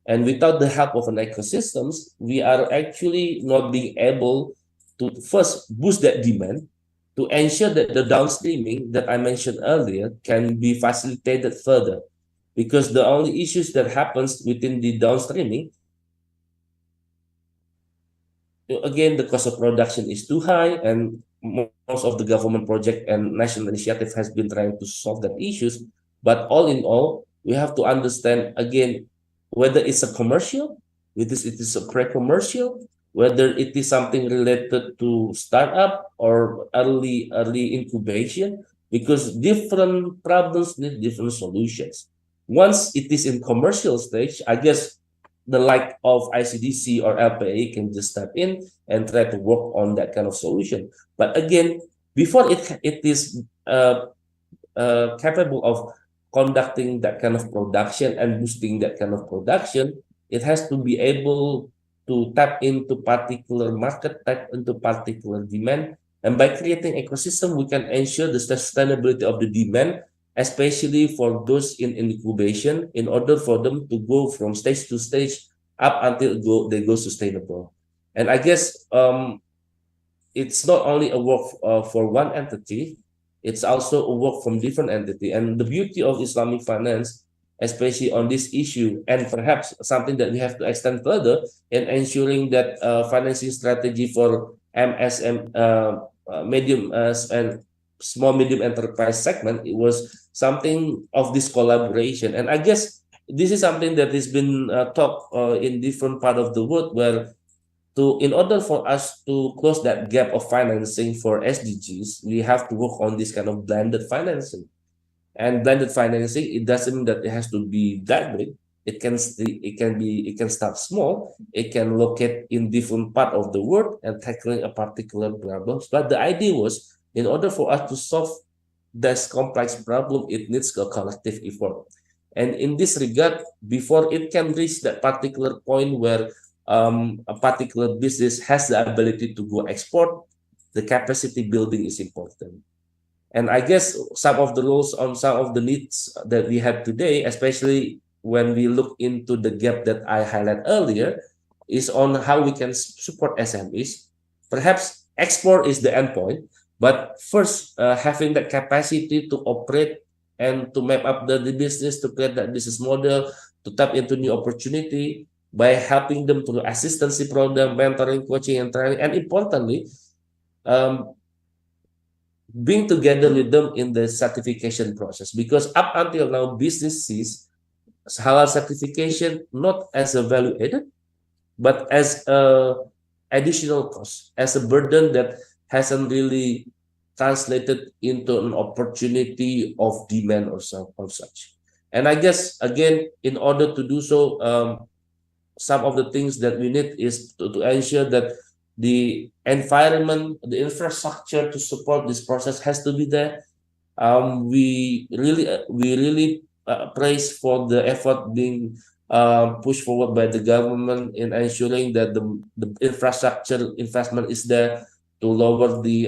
And without the help of an ecosystems, we are actually not being able to first boost that demand, to ensure that the downstreaming that I mentioned earlier can be facilitated further. Because the only issues that happens within the downstreaming, again, the cost of production is too high, and most of the government project and national initiative has been trying to solve that issues. But all in all, we have to understand again whether it's a commercial, whether it is a pre-commercial, whether it is something related to startup or early incubation, because different problems need different solutions. Once it is in commercial stage, I guess the like of ICDC or LPA can just step in and try to work on that kind of solution. But again, before it is capable of conducting that kind of production and boosting that kind of production, it has to be able to tap into particular market, tap into particular demand. And by creating ecosystem, we can ensure the sustainability of the demand, especially for those in incubation, in order for them to go from stage to stage up until they go sustainable. And I guess it's not only a work for one entity, it's also a work from different entity. And the beauty of Islamic finance, especially on this issue, and perhaps something that we have to extend further in ensuring that financing strategy for MSM, medium and small medium enterprise segment, it was something of this collaboration. And I guess this is something that has been talked in different part of the world, where in order for us to close that gap of financing for SDGs, we have to work on this kind of blended financing. And blended financing, it doesn't mean that it has to be that big. It can start small. It can locate in different part of the world and tackling a particular problem. But the idea was, in order for us to solve this complex problem, it needs a collective effort. And in this regard, before it can reach that particular point where a particular business has the ability to go export, the capacity building is important. And I guess some of the roles on some of the needs that we have today, especially when we look into the gap that I highlighted earlier, is on how we can support SMEs. Perhaps export is the endpoint, but first having that capacity to operate and to map up the business, to create that business model, to tap into new opportunity by helping them through assistancy program, mentoring, coaching, and training, and importantly, being together with them in the certification process. Because up until now, business sees halal certification not as a value added, but as a additional cost, as a burden that hasn't really translated into an opportunity of demand or such. And I guess, again, in order to do so, some of the things that we need is to ensure that the environment, the infrastructure to support this process has to be there. We really praise for the effort being pushed forward by the government in ensuring that the infrastructure investment is there to lower the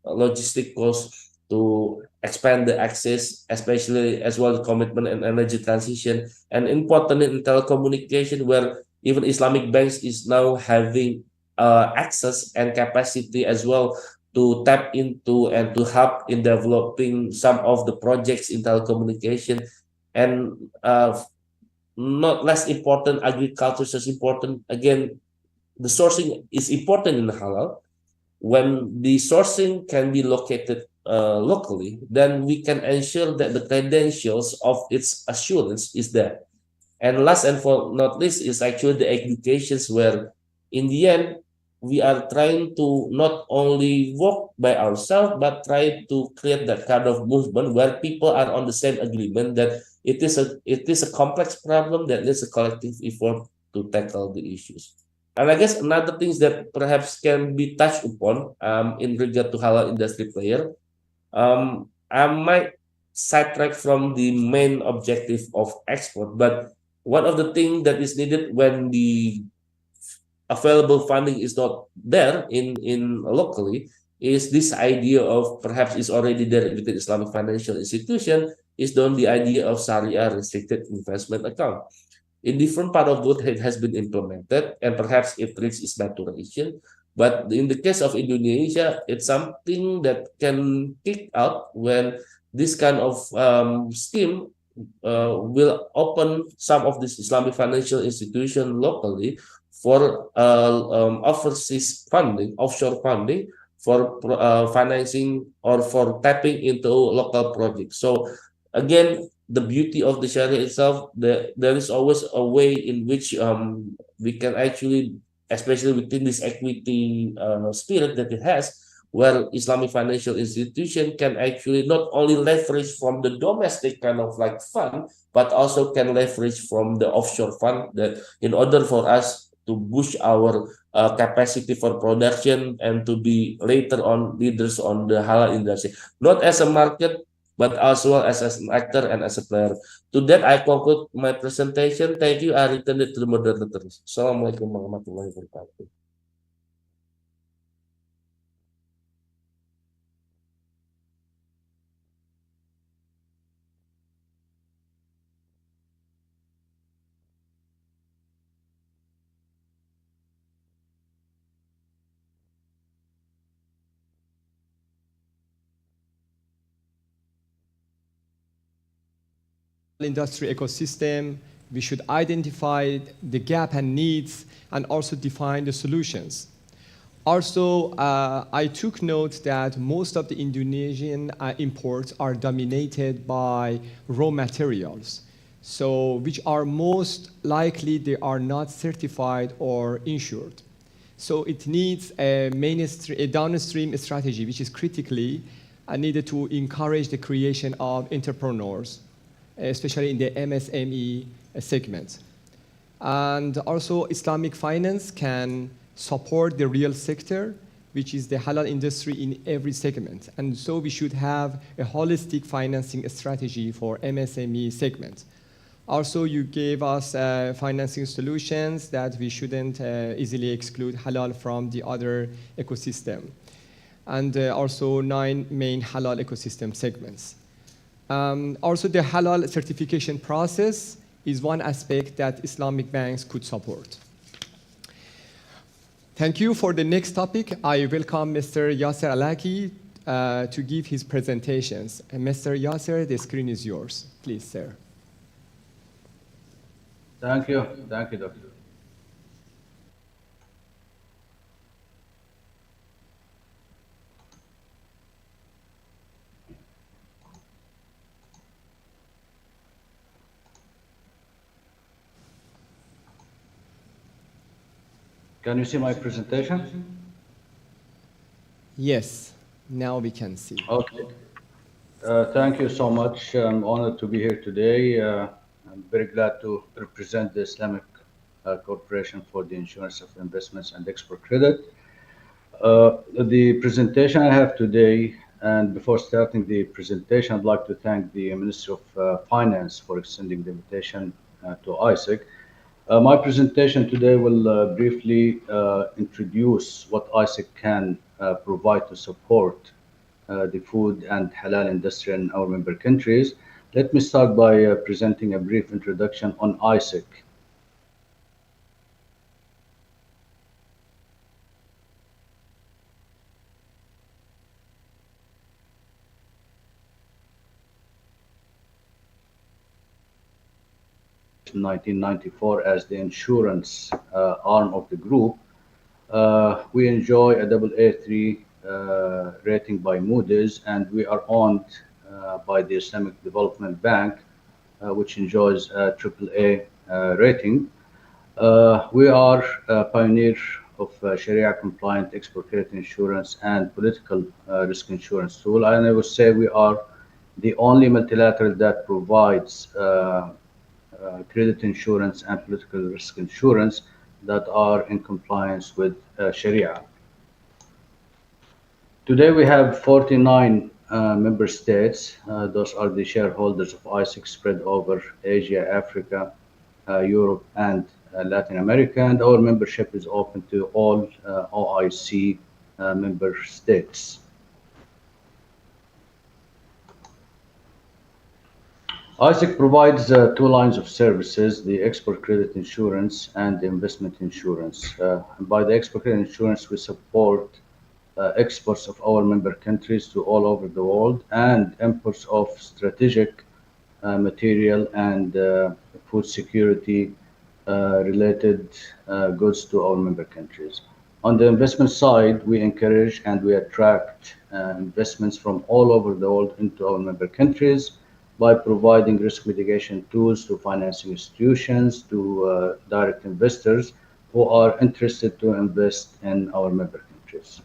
logistic costs, to expand the access, especially as well as commitment and energy transition, and importantly in telecommunication, where even Islamic banks is now having access and capacity as well to tap into and to help in developing some of the projects in telecommunication. And not less important, agriculture is important. Again, the sourcing is important in halal. When the sourcing can be located locally, then we can ensure that the credentials of its assurance is there. And last and not least is actually the educations, where in the end we are trying to not only work by ourselves, but try to create that kind of movement where people are on the same agreement that it is a complex problem that needs a collective effort to tackle the issues. And I guess another things that perhaps can be touched upon in regard to halal industry player, I might sidetrack from the main objective of export, but one of the things that is needed when the available funding is not there in locally is this idea of perhaps is already there within Islamic financial institution is on the idea of Sharia restricted investment account. In different part of the world, it has been implemented and perhaps it reached its maturation. But in the case of Indonesia, it's something that can kick out when this kind of scheme will open some of these Islamic financial institutions locally for overseas funding, offshore funding, for financing or for tapping into local projects. So again, the beauty of the Sharia itself, there is always a way in which we can actually, especially within this equity spirit that it has, where Islamic financial institution can actually not only leverage from the domestic kind of like fund, but also can leverage from the offshore fund that in order for us to boost our capacity for production and to be later on leaders on the halal industry, not as a market, but as well as an actor and as a player. To that, I conclude my presentation. Thank you. I return it to the moderators. Assalamualaikum warahmatullahi wabarakatuh. Industry ecosystem, we should identify the gap and needs and also define the solutions. Also, I took note that most of the Indonesian imports are dominated by raw materials, so which are most likely they are not certified or insured. So it needs a downstream strategy, which is critically needed to encourage the creation of entrepreneurs, especially in the MSME segment. And also Islamic finance can support the real sector, which is the halal industry in every segment. And so we should have a holistic financing strategy for MSME segment. Also, you gave us financing solutions that we shouldn't easily exclude halal from the other ecosystem. And also 9 main halal ecosystem segments. Also, the halal certification process is one aspect that Islamic banks could support. Thank you. For the next topic, I welcome Mr. Yasser Alaki to give his presentations. And Mr. Yasser, the screen is yours. Please, sir. Thank you. Thank you, Doctor. Can you see my presentation? Yes, now we can see. Okay. Thank you so much. I'm honored to be here today. I'm very glad to represent the Islamic Corporation for the Insurance of Investments and Export Credit. The presentation I have today, and before starting the presentation, I'd like to thank the Minister of Finance for extending the invitation to ISEC. My presentation today will briefly introduce what ISEC can provide to support the food and halal industry in our member countries. Let me start by presenting a brief introduction on ISEC. 1994 as the insurance arm of the group. We enjoy a AA3 rating by Moody's, and we are owned by the Islamic Development Bank, which enjoys a AAA rating. We are a pioneer of Sharia compliant export credit insurance and political risk insurance tool, and I would say we are the only multilateral that provides credit insurance and political risk insurance that are in compliance with Sharia. Today we have 49 member states. Those are the shareholders of ISEC spread over Asia, Africa, Europe, and Latin America. And our membership is open to all OIC member states. ISIC provides two lines of services, the export credit insurance and the investment insurance. By the export credit insurance, we support exports of our member countries to all over the world and imports of strategic material and food security related goods to our member countries. On the investment side, we encourage and we attract investments from all over the world into our member countries by providing risk mitigation tools to financing institutions, to direct investors who are interested to invest in our member countries.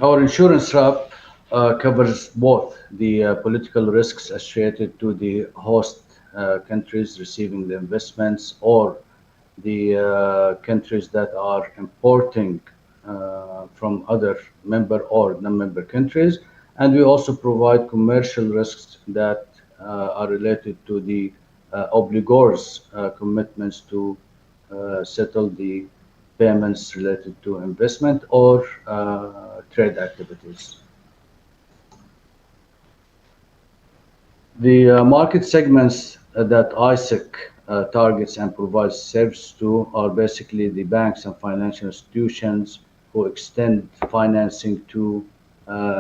Our insurance wrap covers both the political risks associated to the host countries receiving the investments or the countries that are importing from other member or non-member countries. And we also provide commercial risks that are related to the obligors' commitments to settle the payments related to investment or trade activities. The market segments that ISIC targets and provides service to are basically the banks and financial institutions who extend financing to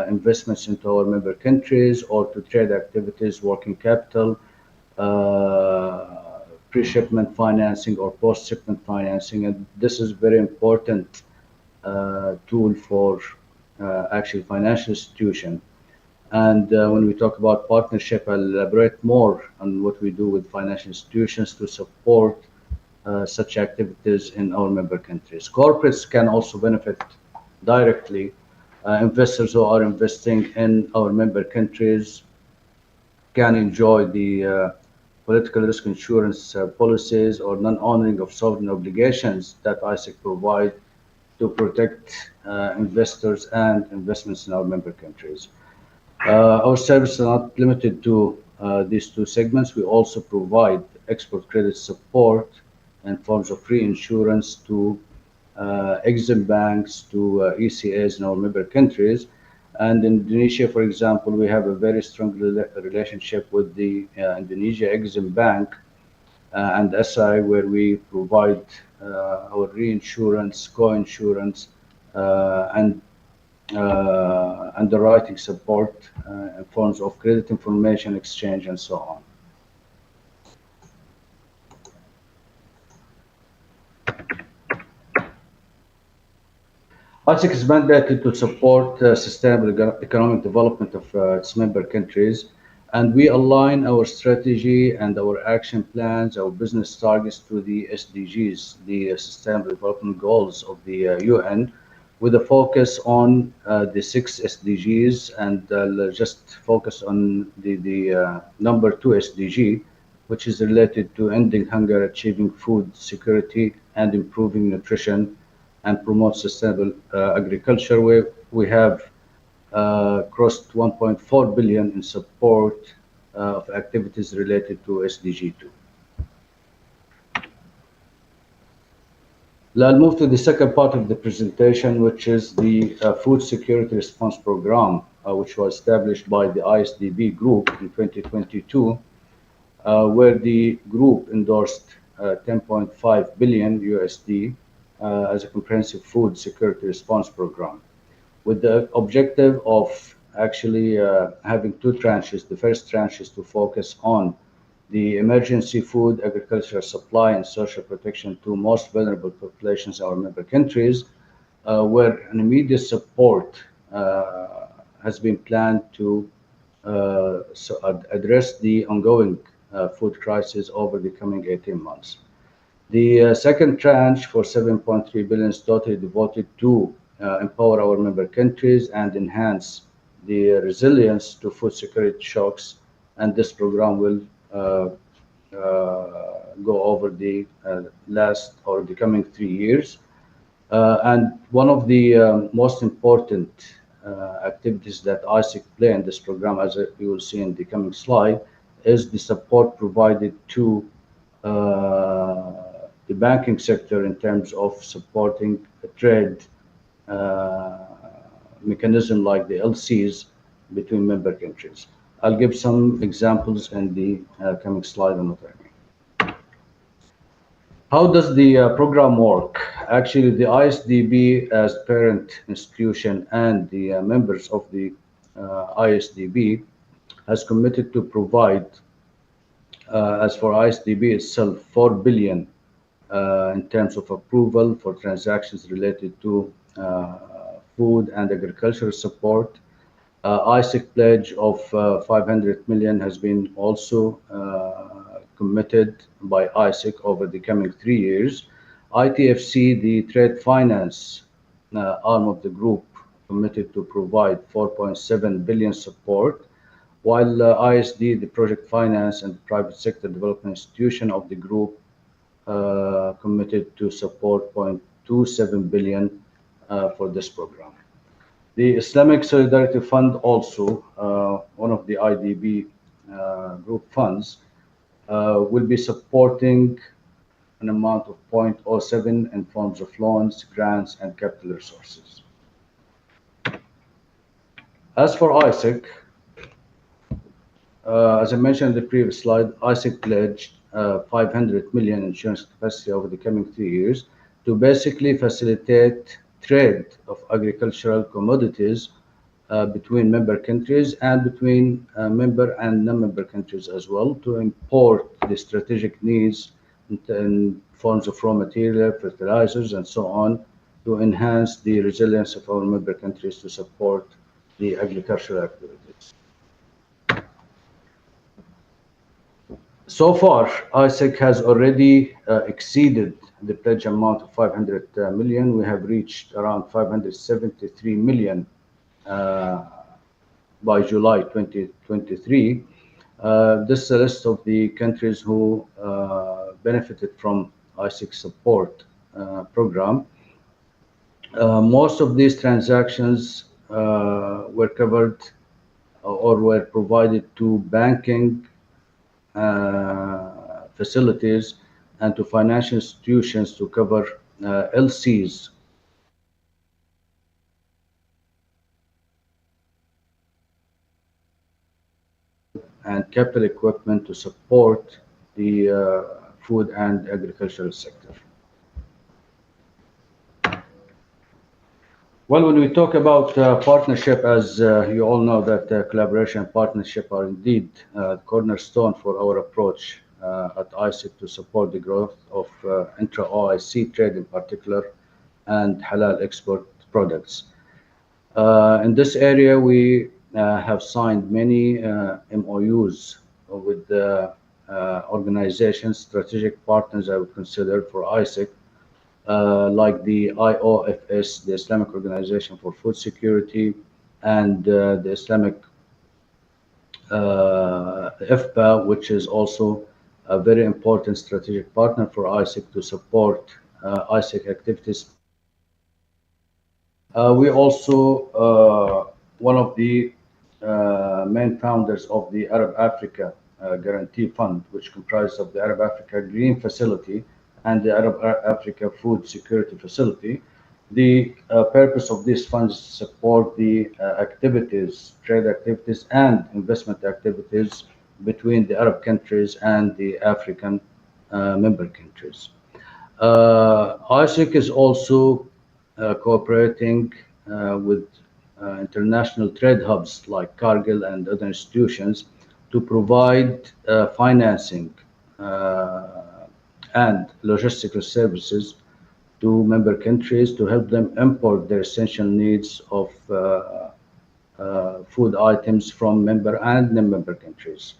investments into our member countries or to trade activities, working capital, pre-shipment financing or post-shipment financing. And this is very important tool for actually financial institution. And when we talk about partnership, I'll elaborate more on what we do with financial institutions to support such activities in our member countries. Corporates can also benefit directly. Investors who are investing in our member countries can enjoy the political risk insurance policies or non-honoring of sovereign obligations that ISIC provide to protect investors and investments in our member countries. Our services are not limited to these two segments. We also provide export credit support in forms of free insurance to Exim banks, to ECAs in our member countries. And in Indonesia, for example, we have a very strong relationship with the Indonesia Exim Bank and SI, where we provide our reinsurance, co-insurance, and underwriting support in forms of credit information exchange and so on. ISIC is mandated to support sustainable economic development of its member countries, and we align our strategy and our action plans, our business targets to the SDGs, the Sustainable Development Goals of the UN, with a focus on the 6 SDGs, and just focus on the number 2 SDG, which is related to ending hunger, achieving food security, and improving nutrition, and promote sustainable agriculture, where we have crossed 1.4 billion in support of activities related to SDG 2. I'll move to the second part of the presentation, which is the Food Security Response Program, which was established by the ISDB Group in 2022, where the group endorsed 10.5 billion USD as a comprehensive food security response program, with the objective of actually having 2 tranches. The first tranche is to focus on the emergency food, agricultural supply, and social protection to most vulnerable populations in our member countries, where an immediate support has been planned to address the ongoing food crisis over the coming 18 months. The second tranche for 7.3 billion is totally devoted to empower our member countries and enhance the resilience to food security shocks, and this program will go over the last or the coming 3 years. And one of the most important activities that ISIC play in this program, as you will see in the coming slide, is the support provided to the banking sector in terms of supporting a trade mechanism like the LCs between member countries. I'll give some examples in the coming slide on the timing. How does the program work? Actually, the ISDB as parent institution and the members of the ISDB has committed to provide, as for ISDB itself, 4 billion in terms of approval for transactions related to food and agricultural support. ISIC pledge of 500 million has been also committed by ISIC over the coming 3 years. ITFC, the trade finance arm of the group, committed to provide 4.7 billion support, while ISD, the project finance and the private sector development institution of the group, committed to support 0.27 billion for this program. The Islamic Solidarity Fund also, one of the IDB group funds, will be supporting an amount of 0.07 in forms of loans, grants, and capital resources. As for ISIC, as I mentioned in the previous slide, ISIC pledged 500 million insurance capacity over the coming 3 years to basically facilitate trade of agricultural commodities between member countries and between member and non-member countries as well, to import the strategic needs in forms of raw material, fertilizers, and so on, to enhance the resilience of our member countries to support the agricultural activities. So far, ISIC has already exceeded the pledge amount of 500 million. We have reached around 573 million by July 2023. This is a list of the countries who benefited from ISIC support program. Most of these transactions were covered or were provided to banking facilities and to financial institutions to cover LCs and capital equipment to support the food and agricultural sector. Well, when we talk about partnership, as you all know, that collaboration and partnership are indeed the cornerstone for our approach at ISIC to support the growth of intra-OIC trade in particular and halal export products. In this area, we have signed many MOUs with organizations, strategic partners I would consider for ISIC, like the IOFS, the Islamic Organization for Food Security, and the Islamic IFPA, which is also a very important strategic partner for ISIC to support ISIC activities. We also one of the main founders of the Arab Africa Guarantee Fund, which comprises of the Arab Africa Green Facility and the Arab Africa Food Security Facility. The purpose of these funds is to support the activities, trade activities and investment activities between the Arab countries and the African member countries. ISIC is also cooperating with international trade hubs like Cargill and other institutions to provide financing and logistical services to member countries to help them import their essential needs of food items from member and non-member countries.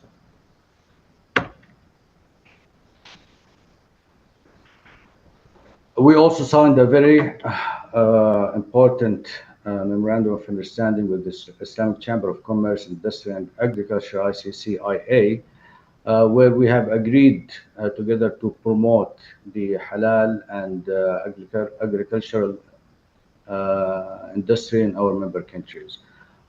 We also signed a very important memorandum of understanding with the Islamic Chamber of Commerce, Industry and Agriculture, ICCIA, where we have agreed together to promote the halal and agricultural industry in our member countries.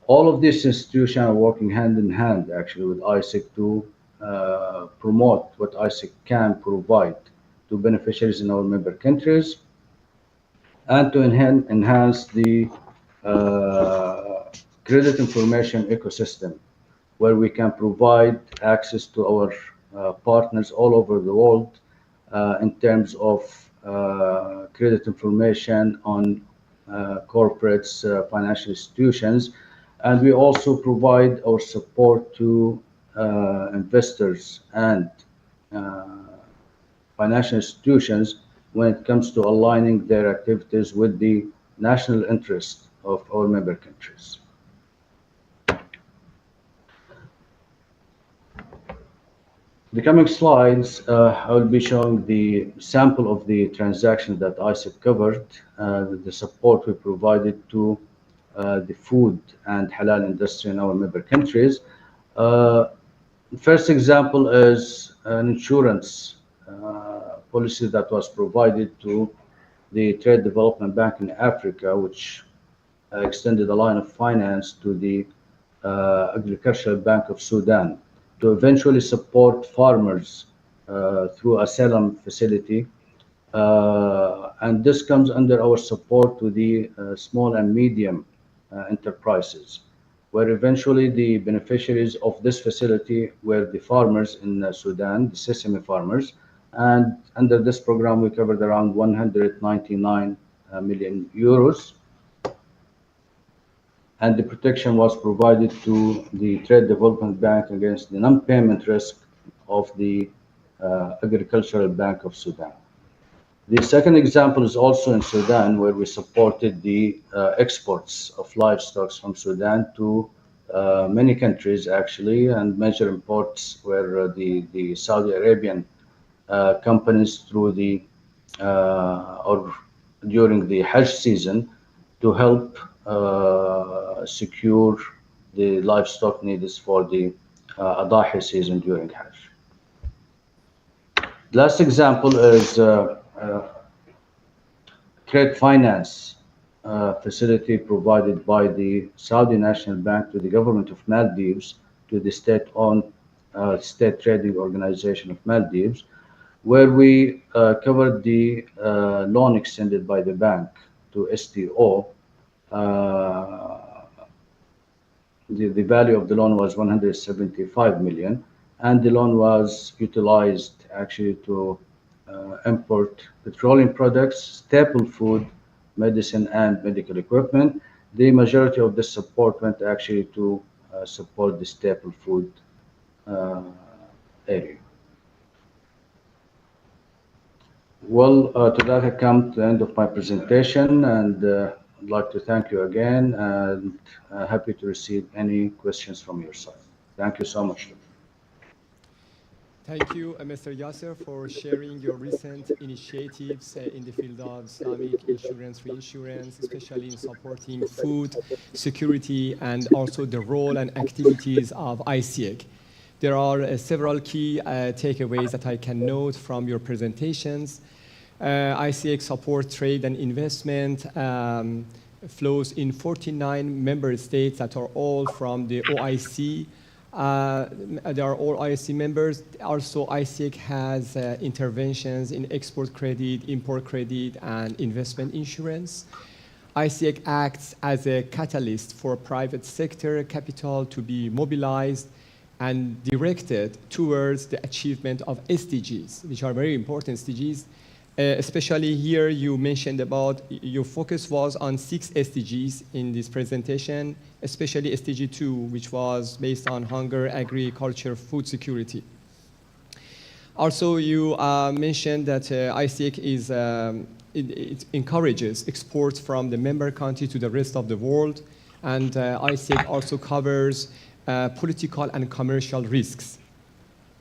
All of these institutions are working hand in hand actually with ISIC to promote what ISIC can provide to beneficiaries in our member countries, and to enhance the credit information ecosystem, where we can provide access to our partners all over the world in terms of credit information on corporates, financial institutions, and we also provide our support to investors and financial institutions when it comes to aligning their activities with the national interest of our member countries. The coming slides, I will be showing the sample of the transactions that ISIC covered, the support we provided to the food and halal industry in our member countries. The first example is an insurance policy that was provided to the Trade Development Bank in Africa, which extended a line of finance to the Agricultural Bank of Sudan to eventually support farmers through a Salam facility. And this comes under our support to the small and medium enterprises, where eventually the beneficiaries of this facility were the farmers in Sudan, the sesame farmers. And under this program, we covered around 199 million euros. And the protection was provided to the Trade Development Bank against the non-payment risk of the Agricultural Bank of Sudan. The second example is also in Sudan, where we supported the exports of livestock from Sudan to many countries, actually, and major imports were the Saudi Arabian companies through the or during the Hajj season to help secure the livestock needs for the Adahi season during Hajj. The last example is trade finance facility provided by the Saudi National Bank to the government of Maldives, to the state-owned state trading organization of Maldives, where we covered the loan extended by the bank to STO. The value of the loan was 175 million, and the loan was utilized actually to import petroleum products, staple food, medicine, and medical equipment. The majority of the support went actually to support the staple food area. Well, to that I come to the end of my presentation, and I'd like to thank you again, and happy to receive any questions from your side. Thank you so much. Thank you, Mr. Yasser, for sharing your recent initiatives in the field of Islamic insurance, reinsurance, especially in supporting food security and also the role and activities of ICIEC. There are several key takeaways that I can note from your presentations. ICIEC supports trade and investment flows in 49 member states that are all from the OIC. They are all ICIEC members. Also, ICIEC has interventions in export credit, import credit, and investment insurance. ICIEC acts as a catalyst for private sector capital to be mobilized and directed towards the achievement of SDGs, which are very important SDGs. Especially here, you mentioned about your focus was on 6 SDGs in this presentation, especially SDG 2, which was based on hunger, agriculture, food security. Also, you mentioned that ICIEC it encourages exports from the member country to the rest of the world, and ICIEC also covers political and commercial risks.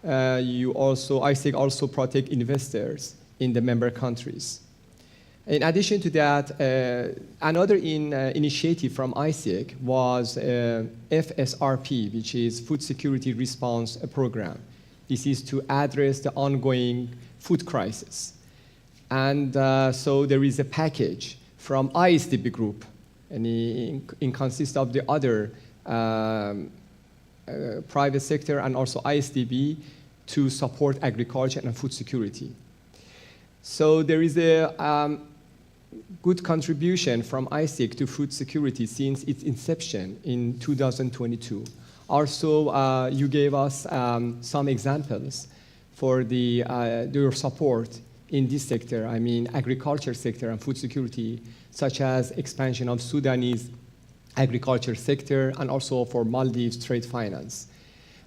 ICIEC also protect investors in the member countries. In addition to that, another initiative from ICIEC was FSRP, which is Food Security Response Program. This is to address the ongoing food crisis. And so there is a package from ISDB Group, and it consists of the other private sector and also ISDB to support agriculture and food security. So there is a good contribution from ISIC to food security since its inception in 2022. Also, you gave us some examples for your support in this sector, I mean agriculture sector and food security, such as expansion of Sudanese agriculture sector and also for Maldives trade finance.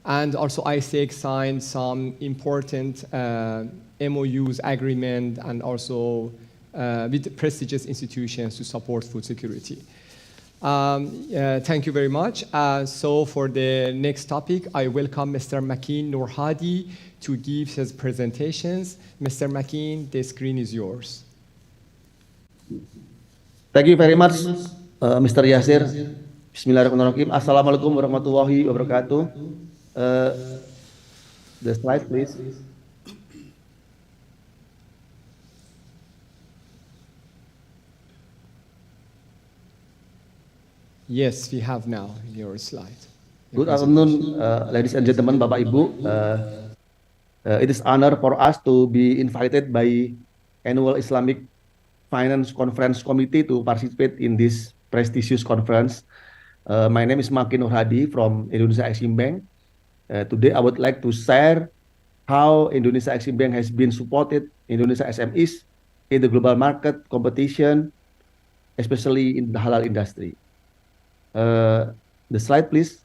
And also ISEC signed some important MOUs, agreement, and also with prestigious institutions to support food security. Thank you very much. So for the next topic, I welcome Mr. Makin Noorhadi to give his presentations. Mr. Makin, the screen is yours. Thank you very much, Mr. Yasir. Bismillahirrahmanirrahim. Assalamualaikum warahmatullahi wabarakatuh. The slide, please. Yes, we have now your slide. Good afternoon, ladies and gentlemen, Bapak Ibu. It is honor for us to be invited by annual Islamic Finance Conference Committee to participate in this prestigious conference. My name is Makin Noorhadi from Indonesia Exim Bank. Today, I would like to share how Indonesia Exim Bank has been supported Indonesia SMEs in the global market competition, especially in the halal industry. The slide, please.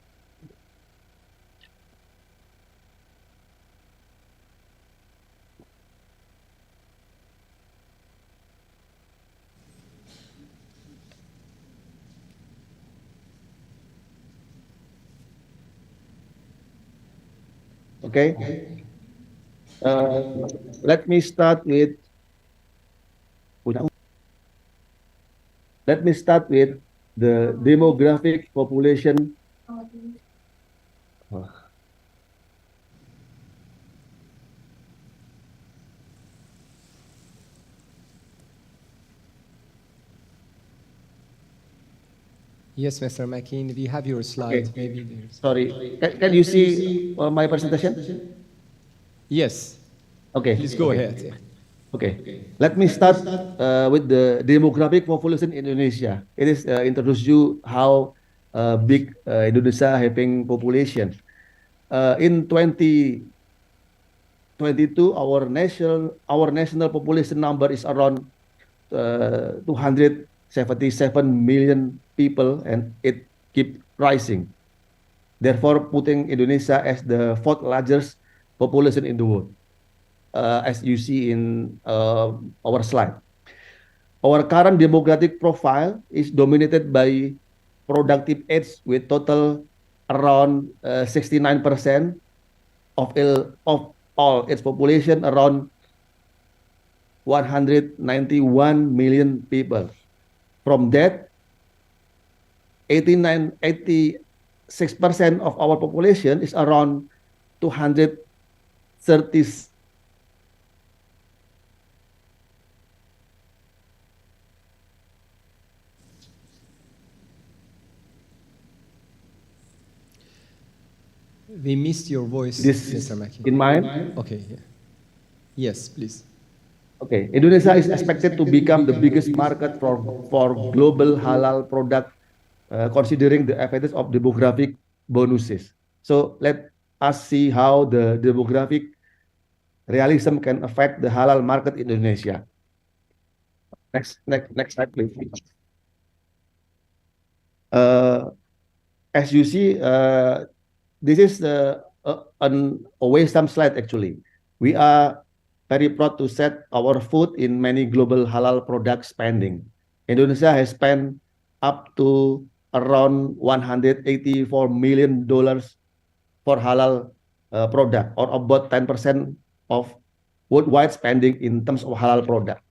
Okay. Let me start with the demographic population. Yes, Mr. Makin, we have your slide. Okay. Maybe there's... Sorry, can you see my presentation? Yes. Okay. Please go okay. ahead. Okay. Let me start with the demographic population in Indonesia. It is introduce you how big Indonesia having population. In 2022, our national population number is around 277 million people, and it keep rising. Therefore, putting Indonesia as the fourth largest population in the world, as you see in our slide. Our current demographic profile is dominated by productive age with total around 69% of all its population, around 191 million people. From that, 86% of our population is around 230. We missed your voice, This Mr. Makin. in mind. Okay. Yeah. Yes, please. Okay, Indonesia is expected to become the biggest market for global halal product, considering the advantage of demographic bonuses. So let us see how the demographic realism can affect the halal market in Indonesia. Next slide, please. As you see, this is a wisdom slide actually. We are very proud to set our foot in many global halal product spending. Indonesia has spent up to around $184 million for halal product, or about 10% of worldwide spending in terms of halal product.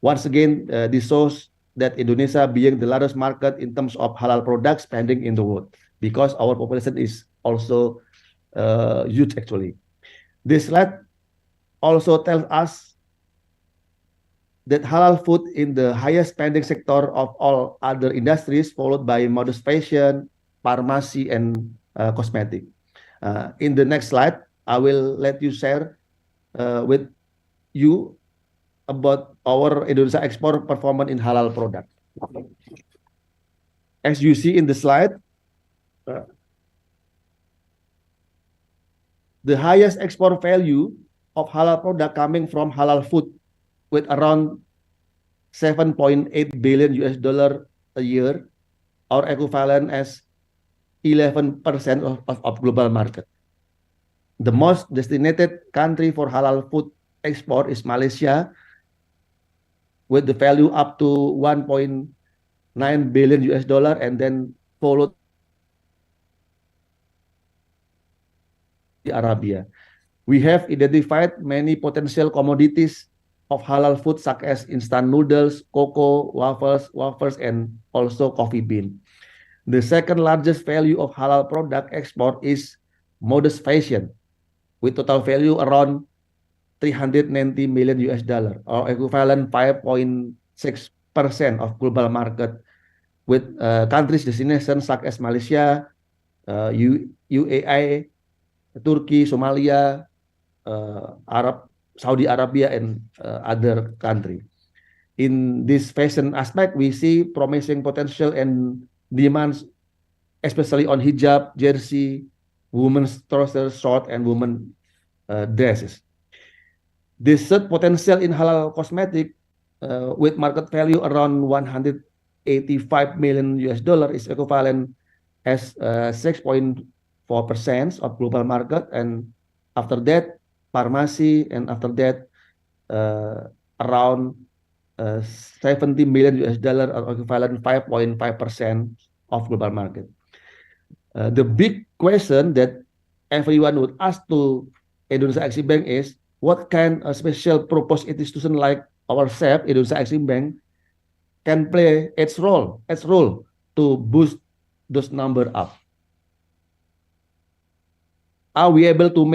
Once again, this shows that Indonesia being the largest market in terms of halal product spending in the world, because our population is also huge actually. This slide also tells us that halal food in the highest spending sector of all other industries, followed by modest fashion, pharmacy, and cosmetic. In the next slide, I will let you share with you about our Indonesia export performance in halal product. As you see in the slide, the highest export value of halal product coming from halal food with around 7.8 billion US dollar a year, or equivalent as 11% of global market. The most designated country for halal food export is Malaysia, with the value up to 1.9 billion US dollar, and then followed Arabia. We have identified many potential commodities of halal food, such as instant noodles, cocoa, waffles, and also coffee bean. The second largest value of halal product export is modest fashion, with total value around 390 million US dollar, or equivalent 5.6% of global market, with countries destinations such as Malaysia, UAE, Turkey, Somalia, Saudi Arabia, and other countries. In this fashion aspect, we see promising potential and demands, especially on hijab, jersey, women's trousers, short, and women dresses. The third potential in halal cosmetic, with market value around 185 million US dollar, is equivalent as 6.4% of global market, and after that, pharmacy, and after that, around 70 million US dollar, or equivalent 5.5% of global market. The big question that everyone would ask to Indonesia Exim Bank is, what kind of special purpose institution like ourselves, Indonesia Exim Bank, can play its role to boost those number up? Are we able to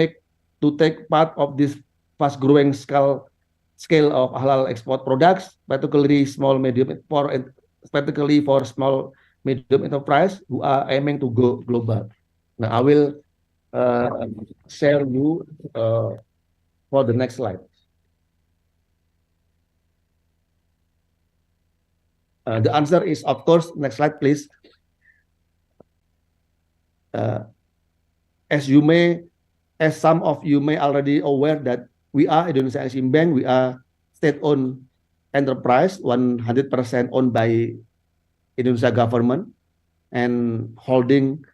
take part of this fast-growing scale of halal export products, particularly particularly for small medium enterprise who are aiming to go global? Now I will share you for the next slide. The answer is, of course, next slide, please. As some of you may already aware that we are Indonesia Exim Bank, we are state-owned enterprise, 100% owned by Indonesia government and holding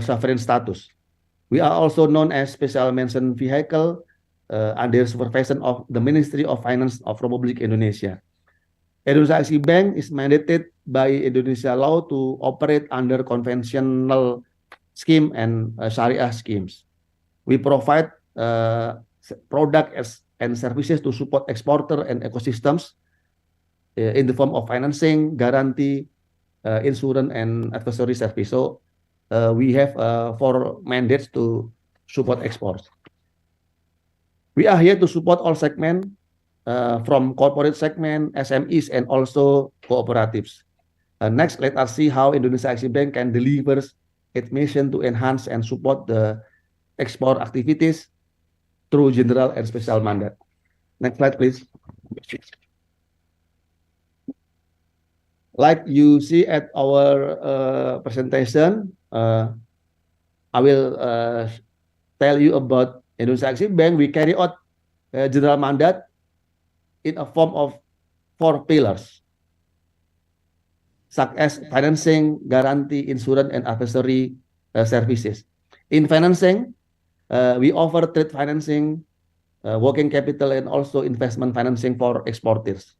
sovereign status. We are also known as special mention vehicle under supervision of the Ministry of Finance of Republic Indonesia. Indonesia Exim Bank is mandated by Indonesia law to operate under conventional scheme and Sharia schemes. We provide products and services to support exporter and ecosystems in the form of financing, guarantee, insurance, and advisory service. So we have 4 mandates to support exports. We are here to support all segments, from corporate segment, SMEs, and also cooperatives. Next, let us see how Indonesia Exim Bank can deliver its mission to enhance and support the export activities through general and special mandate. Next slide, please. Like you see at our presentation, I will tell you about Indonesia Exim Bank. We carry out general mandate in a form of 4 pillars, such as financing, guarantee, insurance, and advisory services. In financing, we offer trade financing, working capital, and also investment financing for exporters.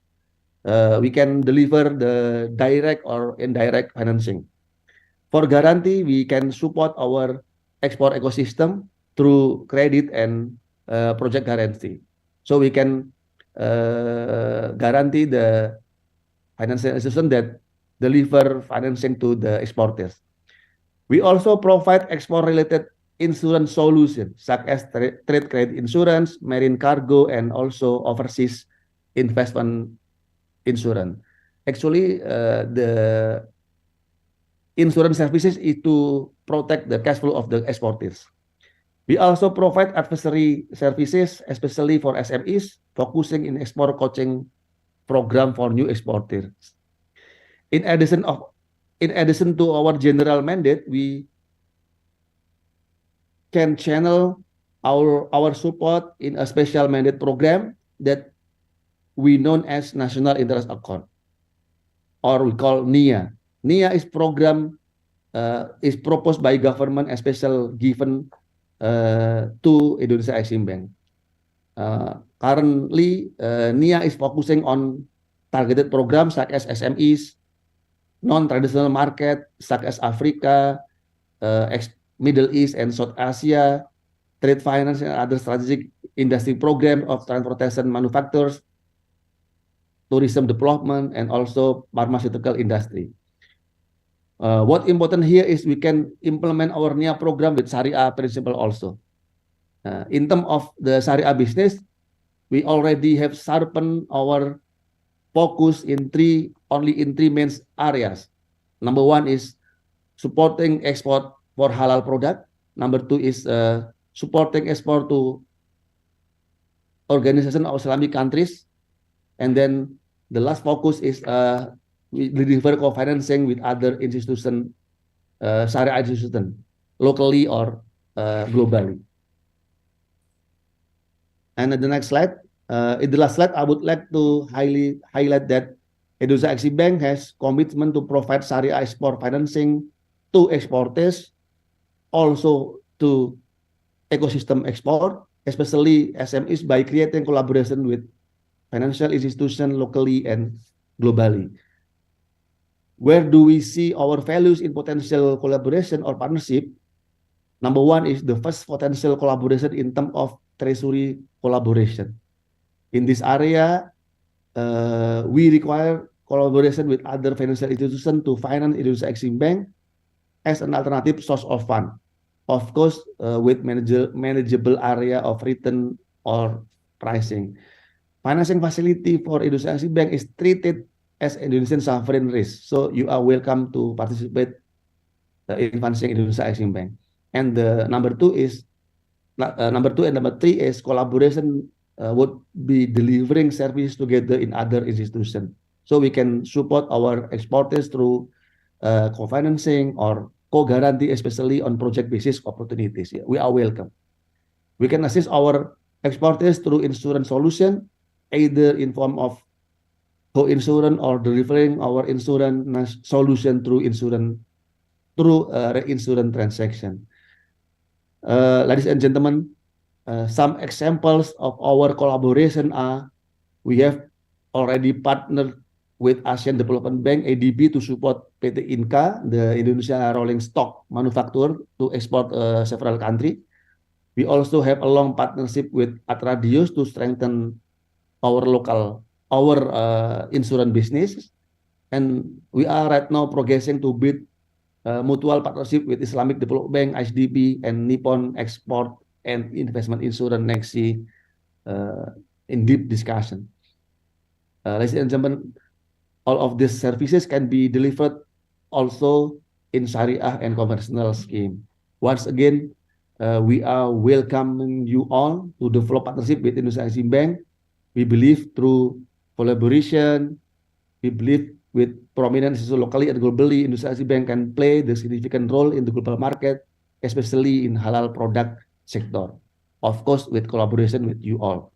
We can deliver the direct or indirect financing. For guarantee, we can support our export ecosystem through credit and project guarantee. So we can guarantee the financial institution that deliver financing to the exporters. We also provide export-related insurance solutions, such as trade credit insurance, marine cargo, and also overseas investment insurance. Actually, the insurance services is to protect the cash flow of the exporters. We also provide advisory services, especially for SMEs, focusing in export coaching program for new exporters. In addition to our general mandate, we can channel our support in a special mandate program that we known as National Interest Account, or we call NIA. NIA is program is proposed by government as special given to Indonesia Exim Bank. Currently, NIA is focusing on targeted programs such as SMEs, non-traditional market such as Africa, Middle East and South Asia, trade finance and other strategic industry program of transportation manufacturers, tourism development, and also pharmaceutical industry. What important here is we can implement our NIA program with Sharia principle also. In terms of the Sharia business, we already have sharpened our focus in three main areas. Number one is supporting export for halal product. Number two is supporting export to organization of Islamic countries. And then the last focus is we deliver co-financing with other institutions, Sharia institutions, locally or globally. And the next slide, in the last slide, I would like to highlight that Indonesia Exim Bank has commitment to provide Sharia export financing to exporters, also to ecosystem export, especially SMEs, by creating collaboration with financial institutions locally and globally. Where do we see our values in potential collaboration or partnership? Number one is the first potential collaboration in terms of treasury collaboration. In this area, we require collaboration with other financial institutions to finance Indonesia Exim Bank as an alternative source of fund. Of course, with manageable area of return or pricing. Financing facility for Indonesia Exim Bank is treated as Indonesian sovereign risk. So you are welcome to participate in financing Indonesia Exim Bank. And the number two and number three is collaboration would be delivering services together in other institutions. So we can support our exporters through co-financing or co-guarantee, especially on project basis opportunities. We are welcome. We can assist our exporters through insurance solution, either in form of co-insurance or delivering our insurance solution through reinsurance transaction. Ladies and gentlemen, some examples of our collaboration are we have already partnered with Asian Development Bank (ADB) to support PT Inka, the Indonesia rolling stock manufacturer, to export several countries. We also have a long partnership with Atradius to strengthen our insurance business, and we are right now progressing to build mutual partnership with Islamic Development Bank (ISDB) and Nippon Export and Investment Insurance (NEXI) in deep discussion. Ladies and gentlemen, all of these services can be delivered also in Sharia and conventional scheme. Once again, we are welcoming you all to develop partnership with Indonesia Exim Bank. We believe through collaboration, we believe with prominence locally and globally, Indonesia Exim Bank can play the significant role in the global market, especially in halal product sector. Of course, with collaboration with you all.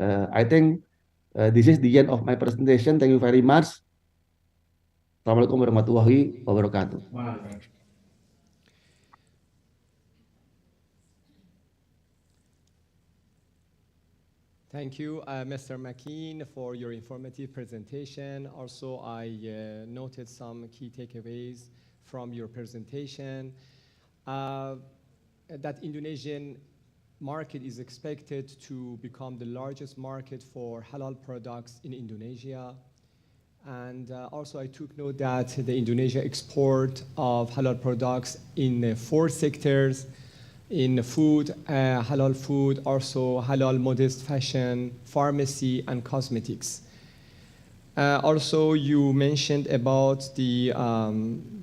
I think this is the end of my presentation. Thank you very much. Assalamualaikum warahmatullahi wabarakatuh. Thank you, Mr. McKean, for your informative presentation. Also, I noted some key takeaways from your presentation. That Indonesian market is expected to become the largest market for halal products in Indonesia. And also I took note that the Indonesia export of halal products in 4 sectors, in food, halal food, also halal modest fashion, pharmacy, and cosmetics. Also, you mentioned about the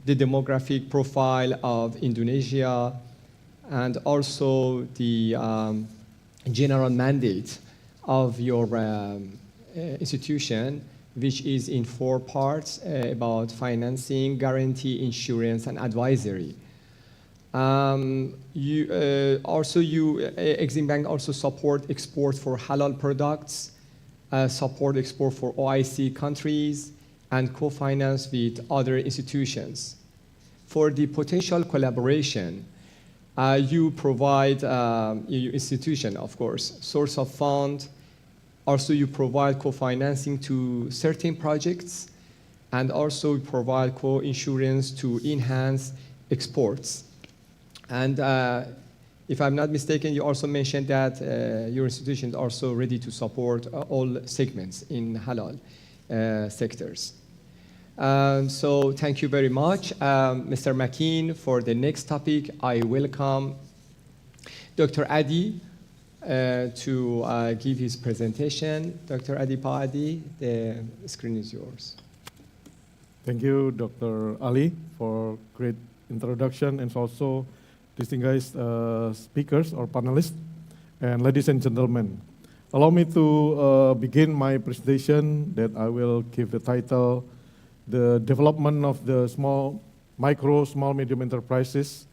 demographic profile of Indonesia and also the general mandate of your institution, which is in 4 parts about financing, guarantee, insurance, and advisory. Exim Bank also support export for halal products, support export for OIC countries, and co-finance with other institutions. For the potential collaboration, you provide, your institution, of course, source of fund. Also, you provide co-financing to certain projects, and also provide co-insurance to enhance exports. And if I'm not mistaken, you also mentioned that your institution is also ready to support all segments in halal sectors. So thank you very much, Mr. McKean. For the next topic, I welcome Dr. Adi to give his presentation. Dr. Adi Paadi, the screen is yours. Thank you, Dr. Ali, for great introduction, and also distinguished speakers or panelists, and ladies and gentlemen. Allow me to begin my presentation that I will give the title, The Development of the Small, Medium Enterprises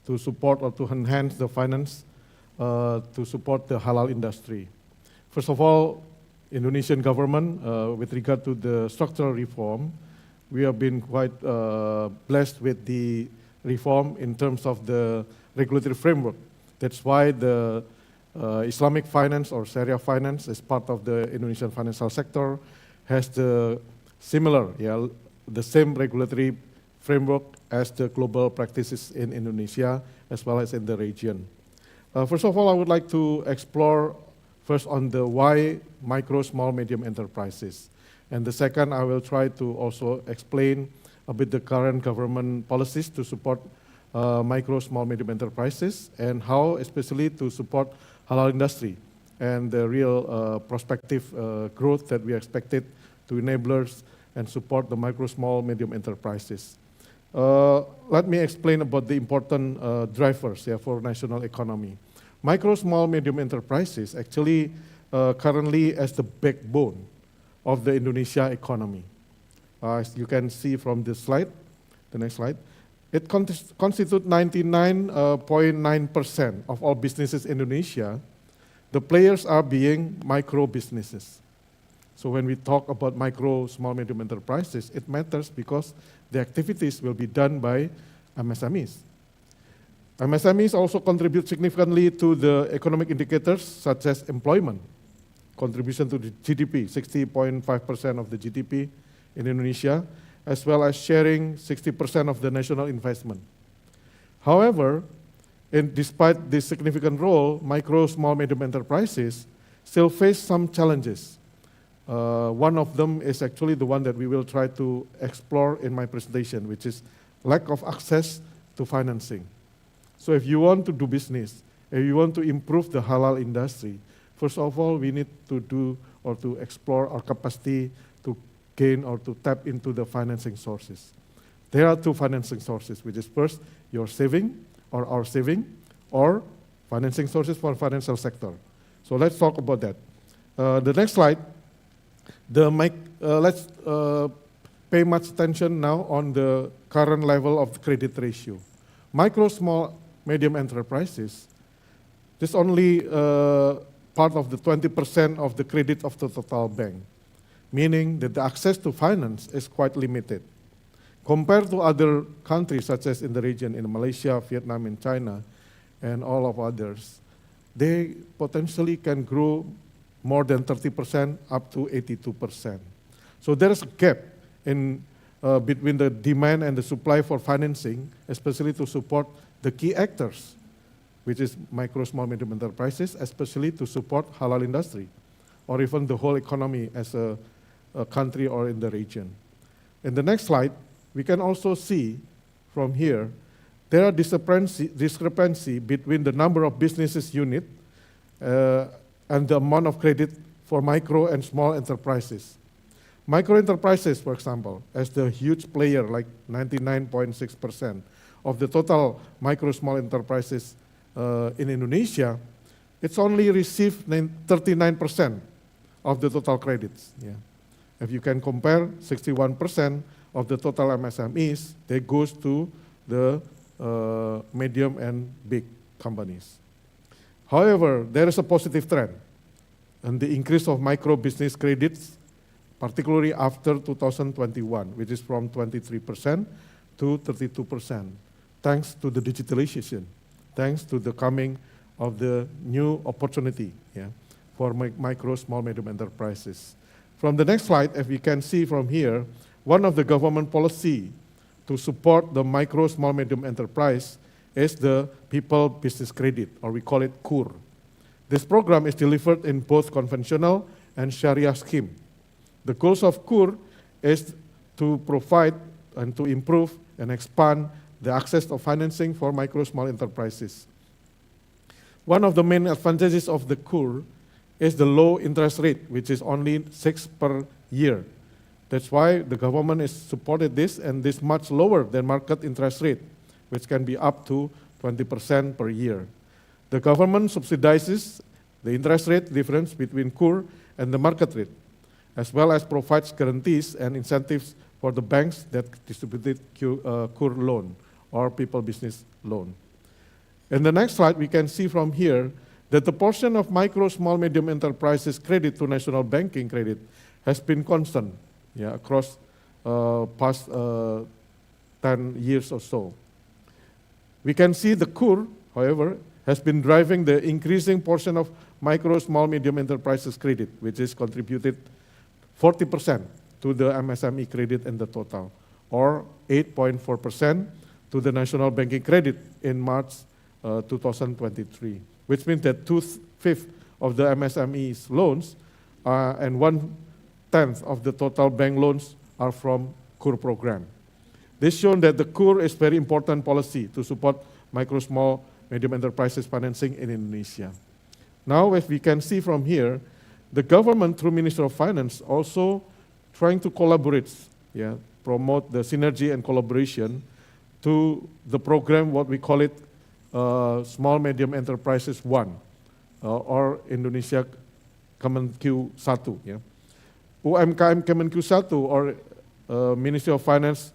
to Support or to Enhance the Finance to Support the Halal Industry. First of all, Indonesian government, with regard to the structural reform, we have been quite blessed with the reform in terms of the regulatory framework. That's why the Islamic finance or Sharia finance as part of the Indonesian financial sector has the similar, the same regulatory framework as the global practices in Indonesia as well as in the region. First of all, I would like to explore first on the why micro, small, medium enterprises. And the second, I will try to also explain a bit the current government policies to support micro, small, medium enterprises, and how especially to support halal industry and the real prospective growth that we expected to enablers and support the micro, small, medium enterprises. Let me explain about the important drivers for national economy. Micro, small, medium enterprises actually currently as the backbone of the Indonesia economy. As you can see from this slide, the next slide, it constitutes 99.9% of all businesses in Indonesia. The players are being micro businesses. So when we talk about micro, small, medium enterprises, it matters because the activities will be done by MSMEs. MSMEs also contribute significantly to the economic indicators such as employment, contribution to the GDP, 60.5% of the GDP in Indonesia, as well as sharing 60% of the national investment. However, despite this significant role, micro, small, medium enterprises still face some challenges. One of them is actually the one that we will try to explore in my presentation, which is lack of access to financing. So if you want to do business, if you want to improve the halal industry, first of all, we need to do or to explore our capacity to gain or to tap into the financing sources. There are two financing sources, which is first, your saving or our saving, or financing sources for financial sector. So let's talk about that. The next slide, let's pay much attention now on the current level of the credit ratio. Micro, small, medium enterprises, this only part of the 20% of the credit of the total bank, meaning that the access to finance is quite limited. Compared to other countries such as in the region, in Malaysia, Vietnam, and China, and all of others, they potentially can grow more than 30% up to 82%. So there is a gap in between the demand and the supply for financing, especially to support the key actors, which is micro, small, medium enterprises, especially to support halal industry, or even the whole economy as a country or in the region. In the next slide, we can also see from here, there are discrepancy between the number of businesses unit and the amount of credit for micro and small enterprises. Micro enterprises, for example, as the huge player, like 99.6% of the total micro small enterprises in Indonesia, it's only received 39% of the total credits. Yeah. If you can compare, 61% of the total MSMEs, they goes to the medium and big companies. However, there is a positive trend, and the increase of micro business credits, particularly after 2021, which is from 23% to 32%, thanks to the digitalization, thanks to the coming of the new opportunity for micro, small, medium enterprises. From the next slide, if we can see from here, one of the government policy to support the micro, small, medium enterprise is the People Business Credit, or we call it KUR. This program is delivered in both conventional and Sharia scheme. The goals of KUR is to provide and to improve and expand the access to financing for micro, small enterprises. One of the main advantages of the KUR is the low interest rate, which is only 6 per year. That's why the government has supported this, and this much lower than market interest rate, which can be up to 20% per year. The government subsidizes the interest rate difference between KUR and the market rate, as well as provides guarantees and incentives for the banks that distributed KUR loan or people business loan. In the next slide, we can see from here that the portion of micro, small, medium enterprises credit to national banking credit has been constant across past 10 years or so. We can see the KUR, however, has been driving the increasing portion of micro, small, medium enterprises credit, which is contributed 40% to the MSME credit in the total, or 8.4% to the national banking credit in March 2023, which means that 2/5 of the MSME's loans and 1/10 of the total bank loans are from KUR program. This shows that the KUR is very important policy to support micro, small, medium enterprises financing in Indonesia. Now, as we can see from here, the government through Ministry of Finance also trying to collaborate, promote the synergy and collaboration to the program, what we call it, Small Medium Enterprises 1, or Indonesia Kemenkeu 1. UMKM Kemenkeu 1, or Ministry of Finance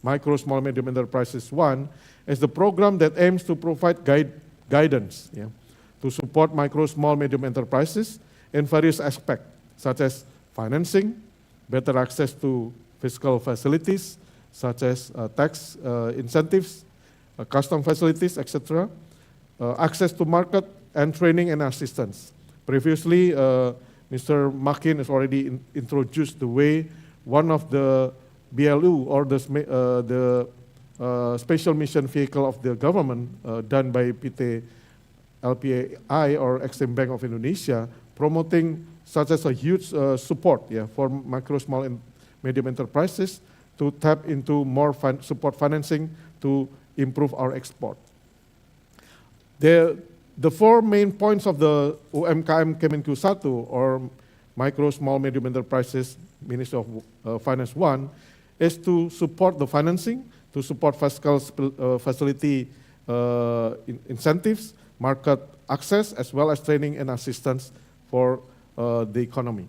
Micro, Small, Medium Enterprises 1, is the program that aims to provide guidance to support micro, small, medium enterprises in various aspects, such as financing, better access to fiscal facilities, such as tax incentives, custom facilities, etc., access to market, and training and assistance. Previously, Mr. Makin has already introduced the way one of the BLU, or the special mission vehicle of the government done by PT LPAI, or Exim Bank of Indonesia, promoting such as a huge support for micro, small, and medium enterprises to tap into more support financing to improve our export. The 4 main points of the UMKM Kemenkeu 1, or Micro, Small, Medium Enterprises Ministry of Finance 1, is to support the financing, to support fiscal facility incentives, market access, as well as training and assistance for the economy.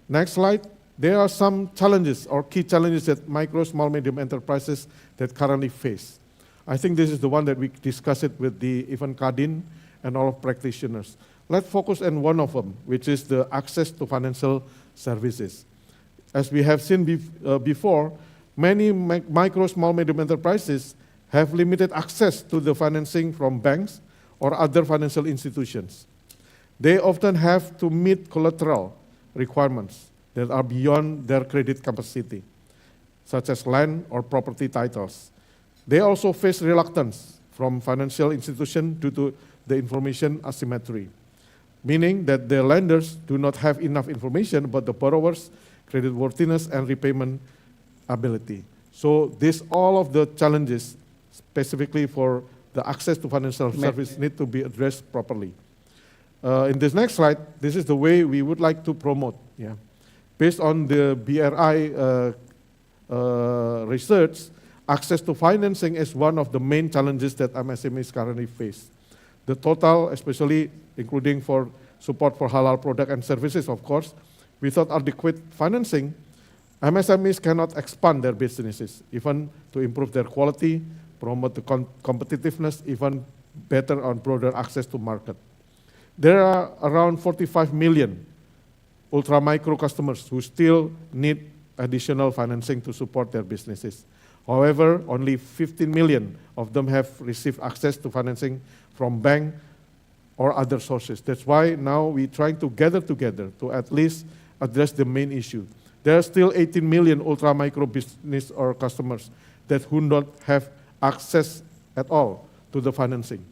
Next slide. There are some challenges or key challenges that micro, small, medium enterprises that currently face. I think this is the one that we discussed it with the Ivan Kadin and all practitioners. Let's focus on one of them, which is the access to financial services. As we have seen before, many micro, small, medium enterprises have limited access to the financing from banks or other financial institutions. They often have to meet collateral requirements that are beyond their credit capacity, such as land or property titles. They also face reluctance from financial institutions due to the information asymmetry, meaning that the lenders do not have enough information about the borrower's creditworthiness and repayment ability. So all of the challenges, specifically for the access to financial service, need to be addressed properly. In this next slide, this is the way we would like to promote. Based on the BRI research, access to financing is one of the main challenges that MSMEs currently face. The total, especially including for support for halal product and services, of course, without adequate financing, MSMEs cannot expand their businesses, even to improve their quality, promote the competitiveness, even better on broader access to market. There are around 45 million ultra micro customers who still need additional financing to support their businesses. However, only 15 million of them have received access to financing from bank or other sources. That's why now we're trying to gather together to at least address the main issue. There are still 18 million ultra micro business or customers that who don't have access at all to the financing.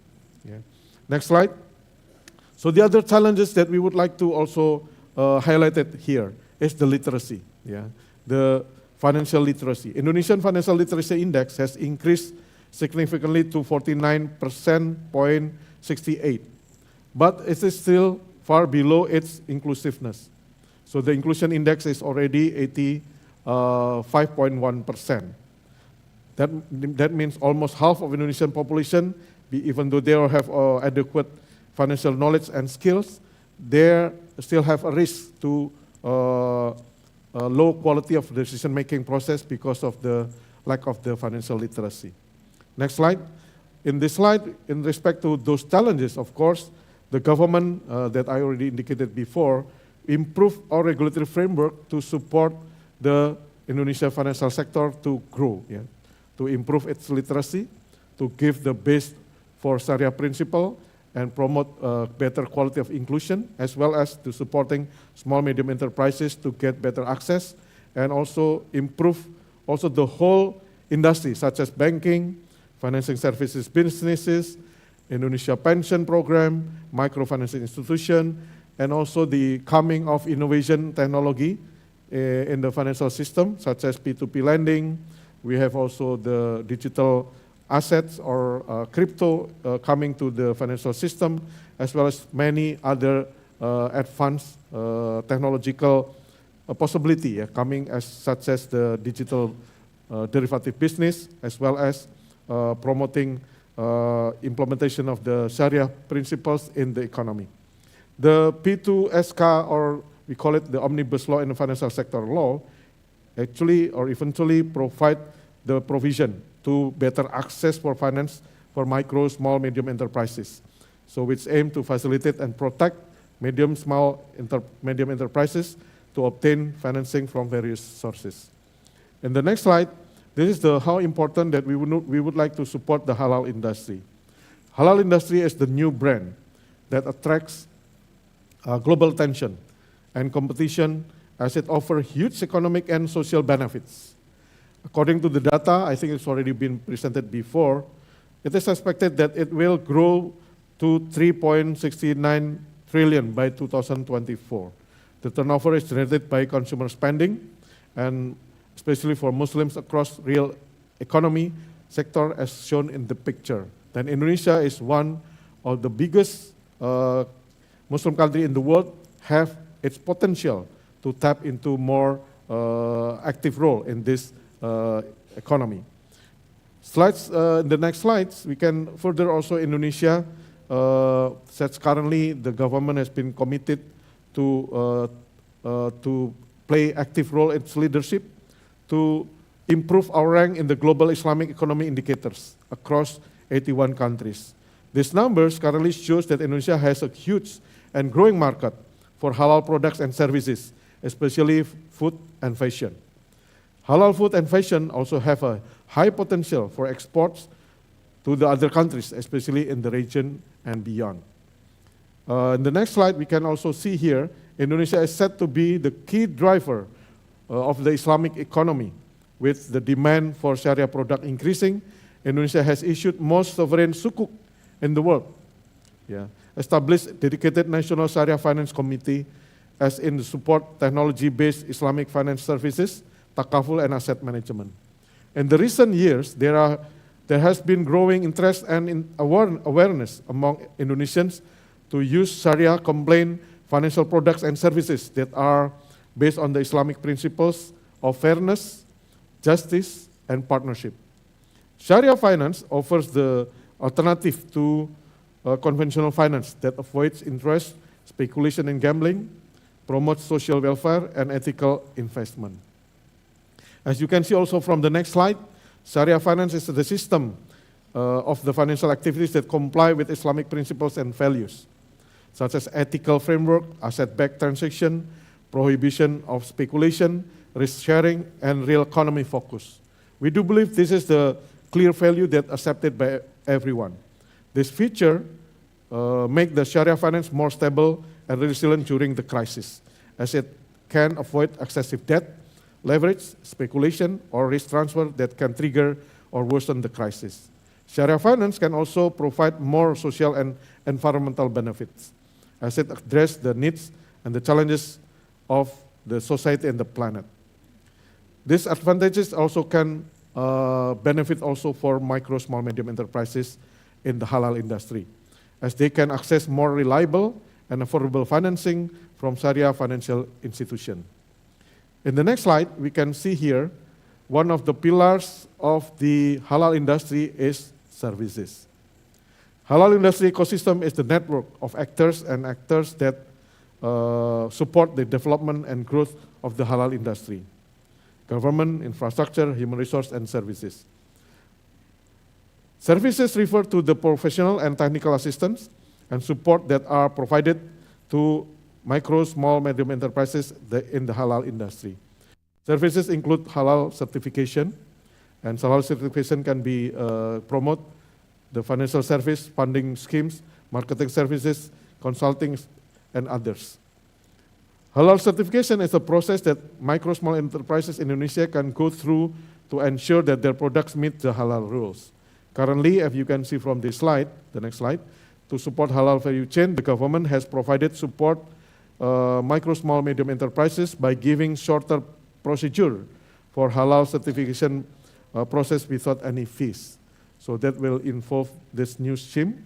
Yeah. Next slide. So the other challenges that we would like to also highlight it here is the literacy. Yeah. The financial literacy. Indonesian Financial Literacy Index has increased significantly to 49.68, but it is still far below its inclusiveness. So the inclusion index is already 85.1%. That means almost half of Indonesian population, even though they have adequate financial knowledge and skills, they still have a risk to low quality of decision-making process because of the lack of the financial literacy. Next slide. In this slide, in respect to those challenges, of course, the government that I already indicated before, improve our regulatory framework to support the Indonesia financial sector to grow, yeah, to improve its literacy, to give the base for Sharia principle, and promote better quality of inclusion, as well as to supporting small medium enterprises to get better access, and also improve also the whole industry, such as banking, financing services businesses, Indonesia pension program, microfinancing institution, and also the coming of innovation technology in the financial system, such as P2P lending. We have also the digital assets or crypto coming to the financial system, as well as many other advanced technological possibility coming such as the digital derivative business, as well as promoting implementation of the Sharia principles in the economy. The P2SK, or we call it the Omnibus Law in the Financial Sector Law, actually or eventually provide the provision to better access for finance for micro, small, medium enterprises. So which aim to facilitate and protect medium enterprises to obtain financing from various sources. In the next slide, this is how important that we would like to support the halal industry. Halal industry is the new brand that attracts global attention and competition as it offers huge economic and social benefits. According to the data, I think it's already been presented before, it is expected that it will grow to 3.69 trillion by 2024. The turnover is generated by consumer spending, and especially for Muslims across real economy sector as shown in the picture. Then Indonesia is one of the biggest Muslim country in the world, have its potential to tap into more active role in this economy. The next slides, we can further also Indonesia, says currently the government has been committed to play active role in its leadership to improve our rank in the global Islamic economy indicators across 81 countries. These numbers currently shows that Indonesia has a huge and growing market for halal products and services, especially food and fashion. Halal food and fashion also have a high potential for exports to the other countries, especially in the region and beyond. In the next slide, we can also see here, Indonesia is said to be the key driver of the Islamic economy. With the demand for Sharia product increasing, Indonesia has issued most sovereign sukuk in the world. Yeah. Established dedicated National Sharia Finance Committee as in the support technology-based Islamic finance services, takaful and asset management. In the recent years, there has been growing interest and awareness among Indonesians to use Sharia compliant financial products and services that are based on the Islamic principles of fairness, justice, and partnership. Sharia finance offers the alternative to conventional finance that avoids interest, speculation, and gambling, promotes social welfare, and ethical investment. As you can see also from the next slide, Sharia finance is the system of the financial activities that comply with Islamic principles and values, such as ethical framework, asset-backed transaction, prohibition of speculation, risk sharing, and real economy focus. We do believe this is the clear value that accepted by everyone. This feature make the Sharia finance more stable and resilient during the crisis, as it can avoid excessive debt, leverage, speculation, or risk transfer that can trigger or worsen the crisis. Sharia finance can also provide more social and environmental benefits, as it addresses the needs and the challenges of the society and the planet. These advantages also can benefit also for micro, small, medium enterprises in the halal industry, as they can access more reliable and affordable financing from Sharia financial institutions. In the next slide, we can see here one of the pillars of the halal industry is services. Halal industry ecosystem is the network of actors that support the development and growth of the halal industry: government, infrastructure, human resource, and services. Services refer to the professional and technical assistance and support that are provided to micro, small, medium enterprises in the halal industry. Services include halal certification, and halal certification can be promote the financial service, funding schemes, marketing services, consulting, and others. Halal certification is a process that micro, small enterprises in Indonesia can go through to ensure that their products meet the halal rules. Currently, as you can see from this slide, the next slide, to support halal value chain, the government has provided support micro, small, medium enterprises by giving shorter procedure for halal certification process without any fees. So that will involve this new scheme,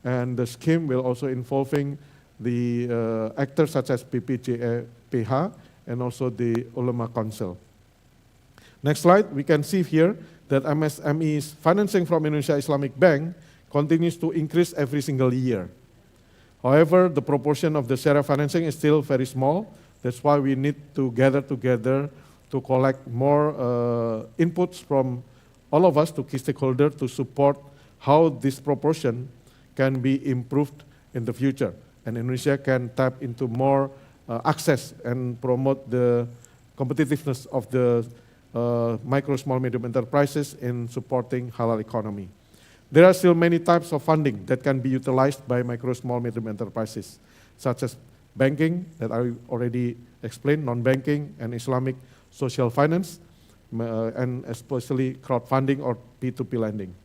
and the scheme will also involving the actors such as PPJPH and also the Ulama Council. Next slide, we can see here that MSME's financing from Indonesia Islamic Bank continues to increase every single year. However, the proportion of the Sharia financing is still very small. That's why we need to gather together to collect more inputs from all of us to key stakeholders to support how this proportion can be improved in the future. And Indonesia can tap into more access and promote the competitiveness of the micro, small, medium enterprises in supporting halal economy. There are still many types of funding that can be utilized by micro, small, medium enterprises, such as banking, that I already explained, non-banking, and Islamic social finance, and especially crowdfunding or P2P lending.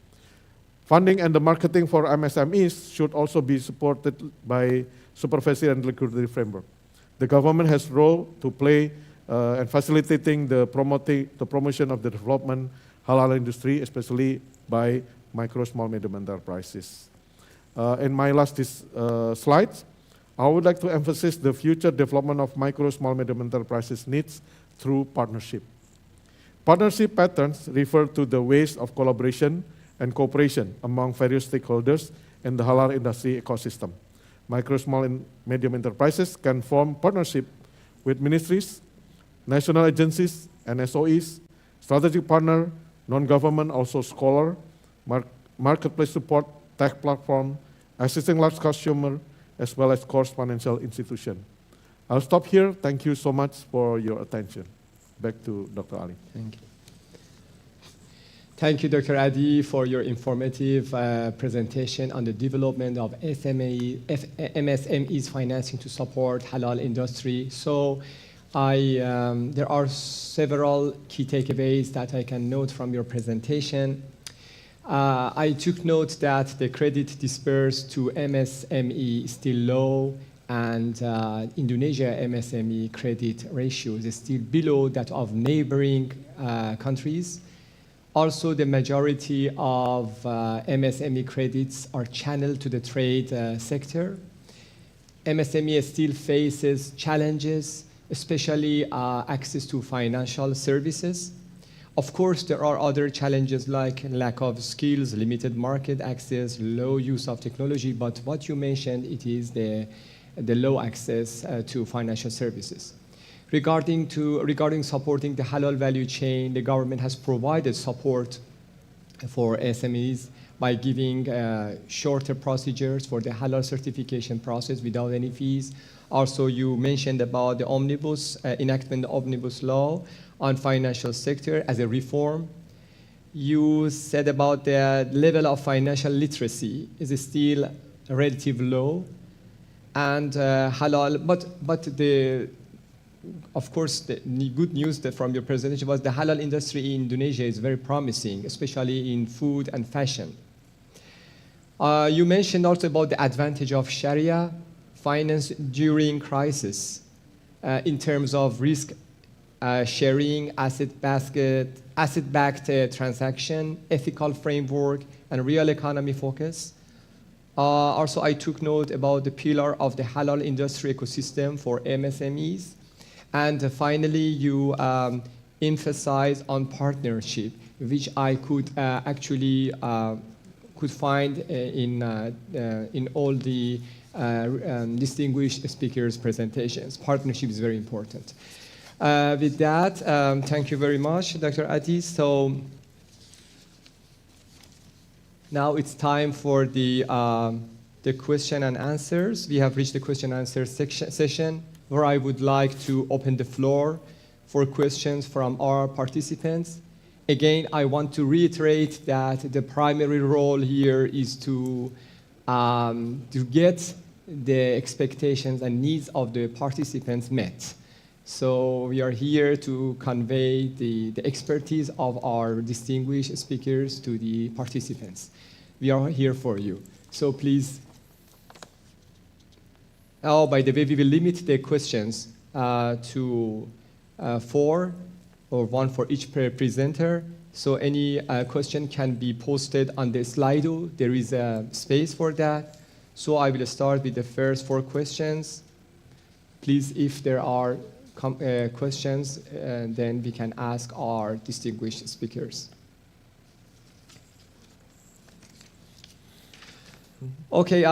Funding and the marketing for MSMEs should also be supported by supervisory and regulatory framework. The government has role to play in facilitating the promotion of the development halal industry, especially by micro, small, medium enterprises. In my last slides, I would like to emphasize the future development of micro, small, medium enterprises needs through partnership. Partnership patterns refer to the ways of collaboration and cooperation among various stakeholders in the halal industry ecosystem. Micro, small, and medium enterprises can form partnership with ministries, national agencies, and SOEs, strategic partner, non-government, also scholar, marketplace support, tech platform, assisting large consumer, as well as core financial institution. I'll stop here. Thank you so much for your attention. Back to Dr. Ali. Thank you. Thank you, Dr. Adi, for your informative presentation on the development of MSMEs financing to support halal industry. So there are several key takeaways that I can note from your presentation. I took note that the credit dispersed to MSME is still low, and Indonesia MSME credit ratio is still below that of neighboring countries. Also, the majority of MSME credits are channeled to the trade sector. MSME still faces challenges, especially access to financial services. Of course, there are other challenges like lack of skills, limited market access, low use of technology, but what you mentioned, it is the low access to financial services. Regarding supporting the halal value chain, the government has provided support for SMEs by giving shorter procedures for the halal certification process without any fees. Also, you mentioned about the enactment of omnibus law on financial sector as a reform. You said about the level of financial literacy is still relatively low, and halal, but of course, the good news from your presentation was the halal industry in Indonesia is very promising, especially in food and fashion. You mentioned also about the advantage of Sharia finance during crisis in terms of risk sharing, asset-backed transaction, ethical framework, and real economy focus. Also, I took note about the pillar of the halal industry ecosystem for MSMEs. And finally, you emphasize on partnership, which I could actually could find in all the distinguished speakers' presentations. Partnership is very important. With that, thank you very much, Dr. Adi. So now it's time for the question and answers. We have reached the question and answer session, where I would like to open the floor for questions from our participants. Again, I want to reiterate that the primary role here is to get the expectations and needs of the participants met. So we are here to convey the expertise of our distinguished speakers to the participants. We are here for you. So please. Oh, by the way, we will limit the questions to 4 or 1 for each presenter. So any question can be posted on the Slido. There is a space for that. So I will start with the first 4 questions. Please, if there are questions, then we can ask our distinguished speakers. Okay,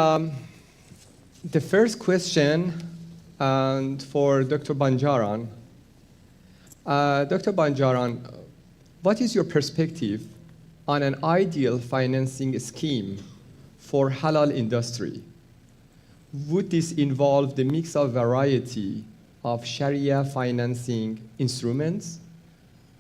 the first question for Dr. Banjaran. Dr. Banjaran, what is your perspective on an ideal financing scheme for halal industry? Would this involve the mix of variety of Sharia financing instruments?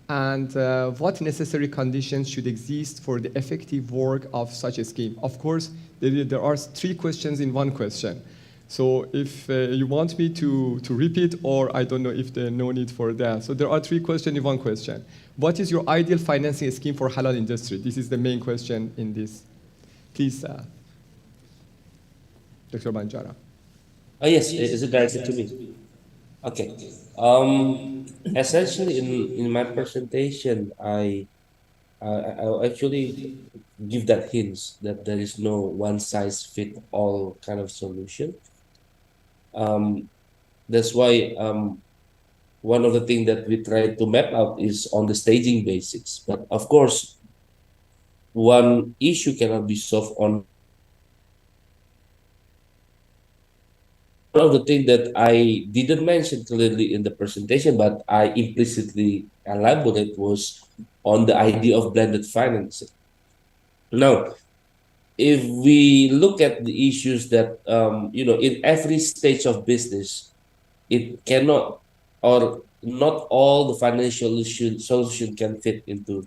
And what necessary conditions should exist for the effective work of such a scheme? Of course, there are 3 questions in 1 question. So if you want me to repeat, or I don't know if there's no need for that. So there are 3 questions in 1 question. What is your ideal financing scheme for halal industry? This is the main question in this. Please, Dr. Banjara. Oh, yes, is it directed to me? Okay. Essentially, in my presentation, I'll actually give that hints that there is no one-size-fit-all kind of solution. That's why one of the things that we try to map out is on the staging basics. But of course, one issue cannot be solved on. One of the things that I didn't mention clearly in the presentation, but I implicitly elaborate, was on the idea of blended financing. Now, if we look at the issues that, in every stage of business, it cannot, or not all the financial solution can fit into,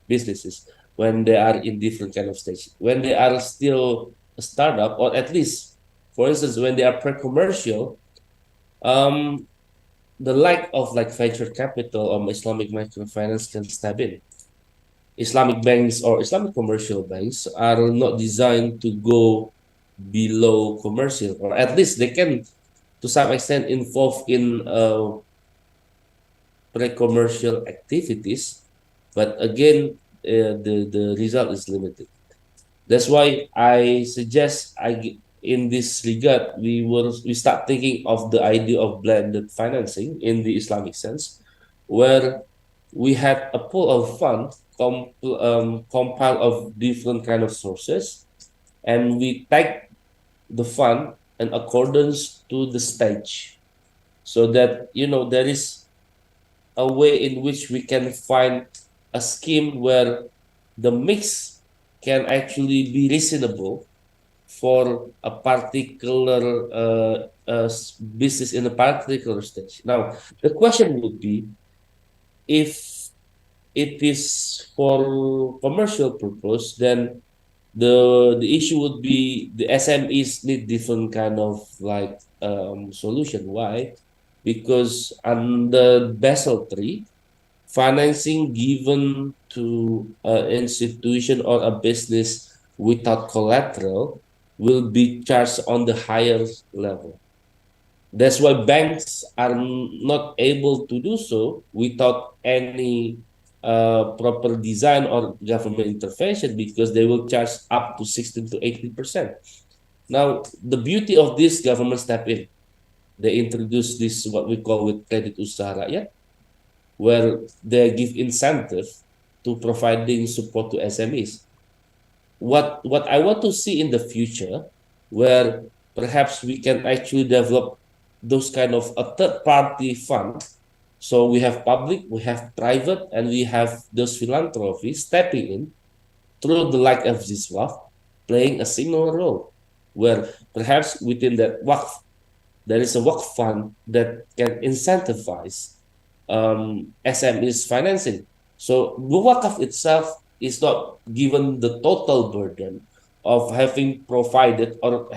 businesses when they are in different kind of stages. When they are still a startup, or at least, for instance, when they are pre-commercial, the lack of venture capital or Islamic microfinance can step in. Islamic banks or Islamic commercial banks are not designed to go below commercial, or at least they can, to some extent, involve in pre-commercial activities, but again, the result is limited. That's why I suggest, in this regard, we start thinking of the idea of blended financing in the Islamic sense, where we had a pool of funds compiled of different kind of sources, and we take the fund in accordance to the stage, so that there is a way in which we can find a scheme where the mix can actually be reasonable for a particular business in a particular stage. Now, the question would be, if it is for commercial purpose, then the issue would be the SMEs need different kind of like solution. Why? Because under Basel III, financing given to an institution or a business without collateral will be charged on the higher level. That's why banks are not able to do so without any proper design or government intervention, because they will charge up to 16 to 18%. Now, the beauty of this government step in, they introduce this what we call with credit usaha rakyat, where they give incentive to providing support to SMEs. What I want to see in the future, where perhaps we can actually develop those kind of a third party fund. So we have public, we have private, and we have those philanthropies stepping in through the like of this WAF, playing a similar role, where perhaps within that WAF there is a WAF fund that can incentivize SMEs financing. So the WACF itself is not given the total burden of having provided or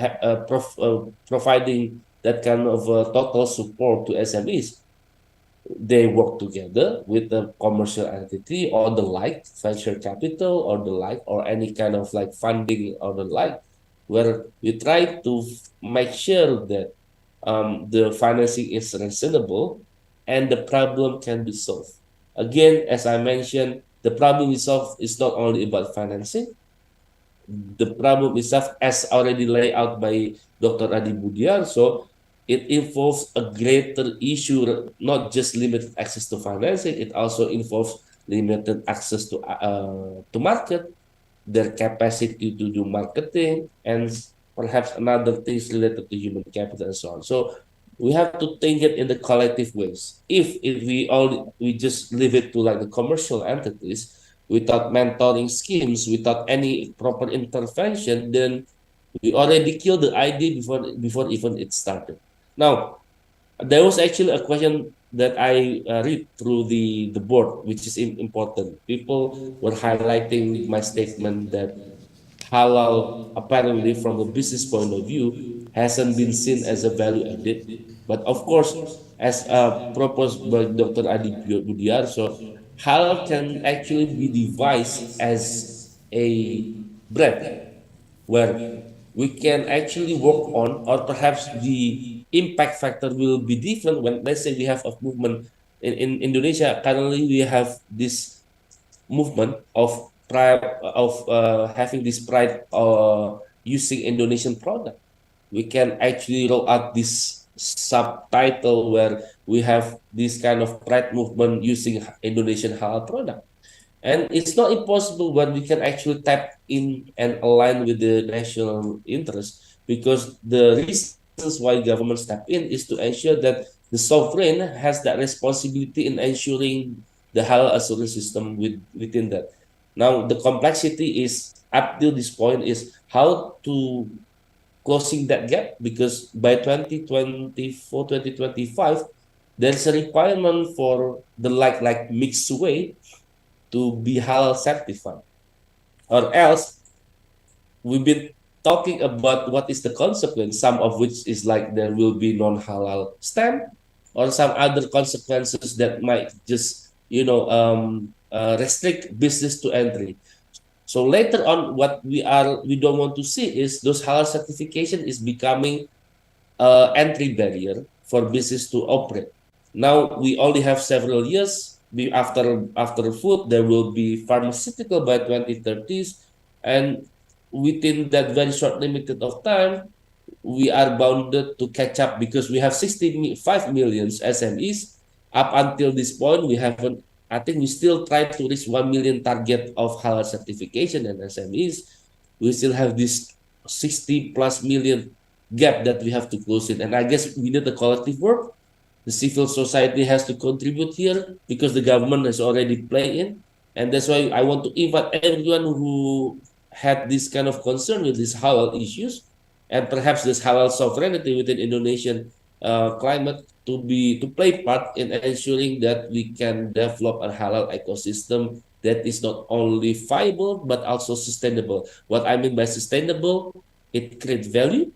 providing that kind of total support to SMEs. They work together with the commercial entity or the like, venture capital or the like, or any kind of like funding or the like, where we try to make sure that the financing is reasonable and the problem can be solved. Again, as I mentioned, the problem itself is not only about financing. The problem itself, as already laid out by Dr. Adi Budiar, so it involves a greater issue, not just limited access to financing. It also involves limited access to market, their capacity to do marketing, and perhaps another things related to human capital and so on. So we have to think it in the collective ways. If we just leave it to like the commercial entities without mentoring schemes, without any proper intervention, then we already killed the idea before even it started. Now, there was actually a question that I read through the board, which is important. People were highlighting my statement that halal, apparently from a business point of view, hasn't been seen as a value added. But of course, as proposed by Dr. Adi Budiar, so halal can actually be devised as a brand where we can actually work on, or perhaps the impact factor will be different when, let's say, we have a movement in Indonesia. Currently, we have this movement of pride of having this pride using Indonesian product. We can actually roll out this subtitle where we have this kind of pride movement using Indonesian halal product. And it's not impossible, but we can actually tap in and align with the national interest, because the reasons why government step in is to ensure that the sovereign has that responsibility in ensuring the halal assurance system within that. Now, the complexity is up till this point is how to closing that gap, because by 2024, 2025, there's a requirement for the like mixed way to be halal certified, or else we've been talking about what is the consequence, some of which is like there will be non-halal stamp, or some other consequences that might just restrict business to entry. So later on, what we don't want to see is those halal certification is becoming entry barrier for business to operate. Now we only have several years. After food, there will be pharmaceutical by 2030s, and within that very short limited of time, we are bounded to catch up, because we have 65 million SMEs. Up until this point, we haven't I think we still try to reach 1 million target of halal certification and SMEs. We still have this 60 plus million gap that we have to close it. And I guess we need a collective work. The civil society has to contribute here because the government has already played in. And that's why I want to invite everyone who had this kind of concern with these halal issues and perhaps this halal sovereignty within Indonesian climate to play part in ensuring that we can develop a halal ecosystem that is not only viable but also sustainable. What I mean by sustainable, it creates value,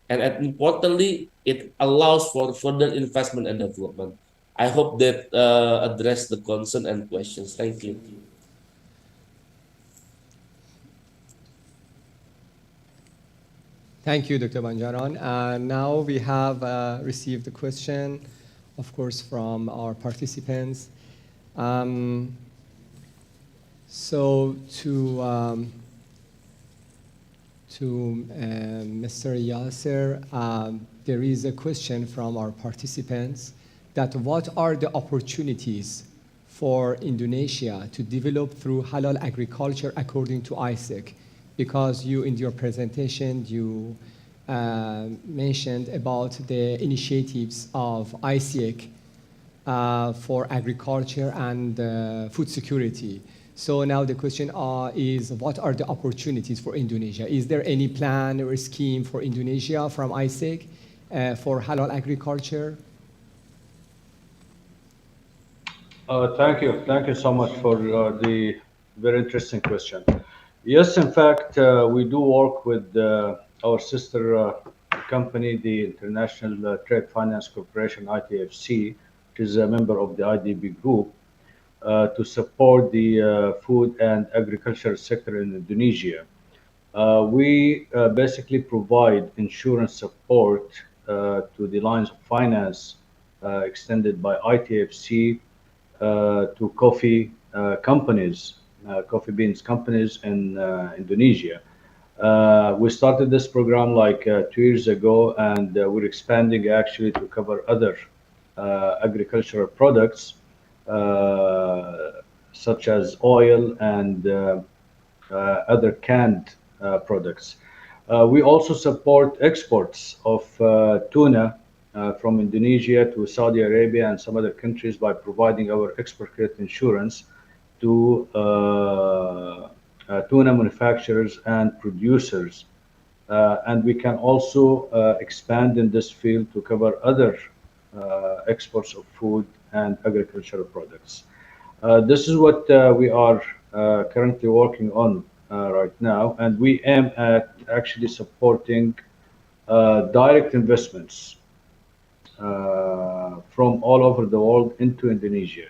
and importantly, it allows for further investment and development. I hope that address the concern and questions. Thank you. Thank you, Dr. Banjaran. Now we have received a question, of course, from our participants. So to Mr. Yasser, there is a question from our participants that what are the opportunities for Indonesia to develop through halal agriculture according to ISEC? Because you, in your presentation, you mentioned about the initiatives of ISEC for agriculture and food security. So now the question is, what are the opportunities for Indonesia? Is there any plan or scheme for Indonesia from ISEC for halal agriculture? Thank you. Thank you so much for the very interesting question. Yes, in fact, we do work with our sister company, the International Trade Finance Corporation, ITFC, which is a member of the IDB group, to support the food and agriculture sector in Indonesia. We basically provide insurance support to the lines of finance extended by ITFC to coffee companies, coffee beans companies in Indonesia. We started this program like 2 years ago, and we're expanding actually to cover other agricultural products such as oil and other canned products. We also support exports of tuna from Indonesia to Saudi Arabia and some other countries by providing our export credit insurance to tuna manufacturers and producers. And we can also expand in this field to cover other exports of food and agricultural products. This is what we are currently working on right now, and we aim at actually supporting direct investments from all over the world into Indonesia.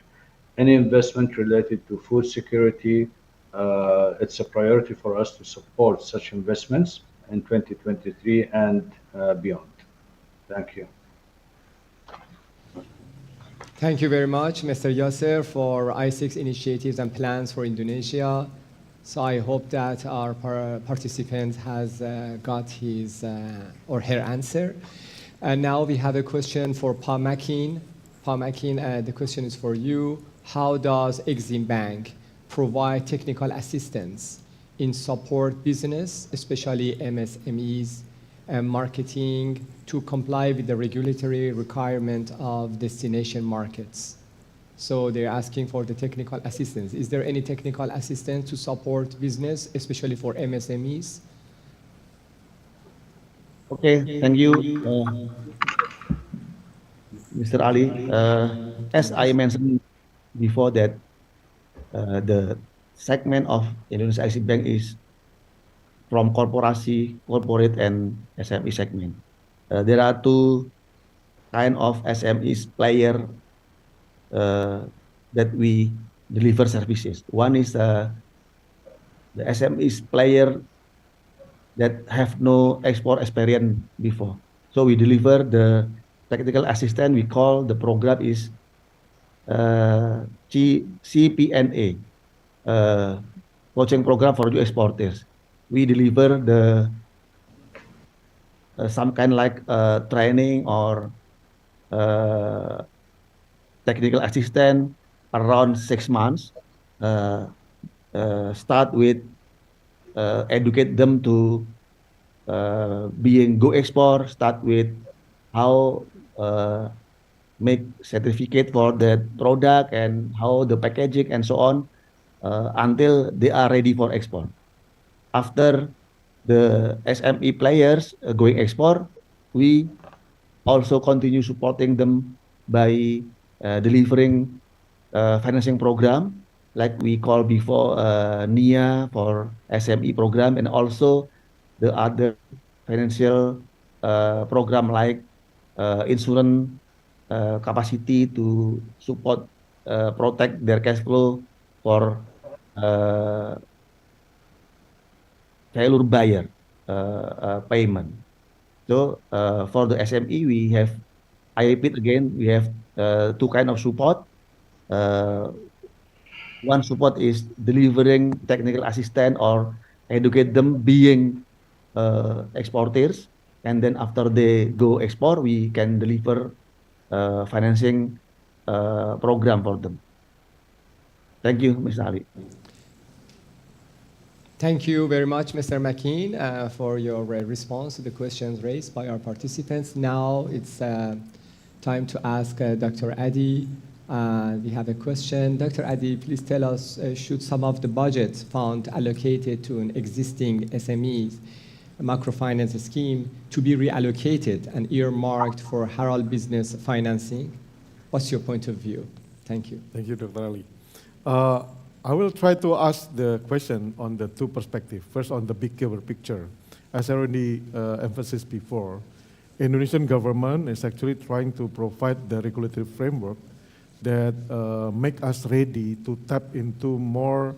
Any investment related to food security, it's a priority for us to support such investments in 2023 and beyond. Thank you. Thank you very much, Mr. Yasser, for ISEC's initiatives and plans for Indonesia. So I hope that our participant has got his or her answer. And now we have a question for Pa Makin. Pa Makin, the question is for you. How does Exim Bank provide technical assistance in support business, especially MSMEs, and marketing to comply with the regulatory requirement of destination markets? So they're asking for the technical assistance. Is there any technical assistance to support business, especially for MSMEs? Okay, thank you, Mr. Ali. As I mentioned before that the segment of Indonesia Exim Bank is from corporate and SME segment. There are two kind of SMEs player that we deliver services. One is the SMEs player that have no export experience before. So we deliver the technical assistance. We call the program is CPNA, coaching program for new exporters. We deliver the some kind like training or technical assistant around 6 months. Start with educate them to being go export. Start with how make certificate for the product and how the packaging and so on until they are ready for export. After the SME players going export, we also continue supporting them by delivering financing program like we call before NIA for SME program, and also the other financial program like insurance capacity to support protect their cash flow for uh, failure buyer payment. So for the SME, we have, I repeat again, we have two kind of support. Uh, One support is delivering technical assistant or educate them being exporters, and then after they go export, we can deliver financing program for them. Thank you, Mr. Ali. Thank you very much, Mr. McKean, for your response to the questions raised by our participants. Now it's time to ask Dr. Adi. We have a question. Dr. Adi, please tell us, should some of the budget fund allocated to an existing SMEs microfinance scheme to be reallocated and earmarked for halal business financing? What's your point of view? Thank you. Thank you, Dr. Ali. I will try to ask the question on the two perspectives. First, on the bigger picture. As I already emphasized before, Indonesian government is actually trying to provide the regulatory framework that make us ready to tap into more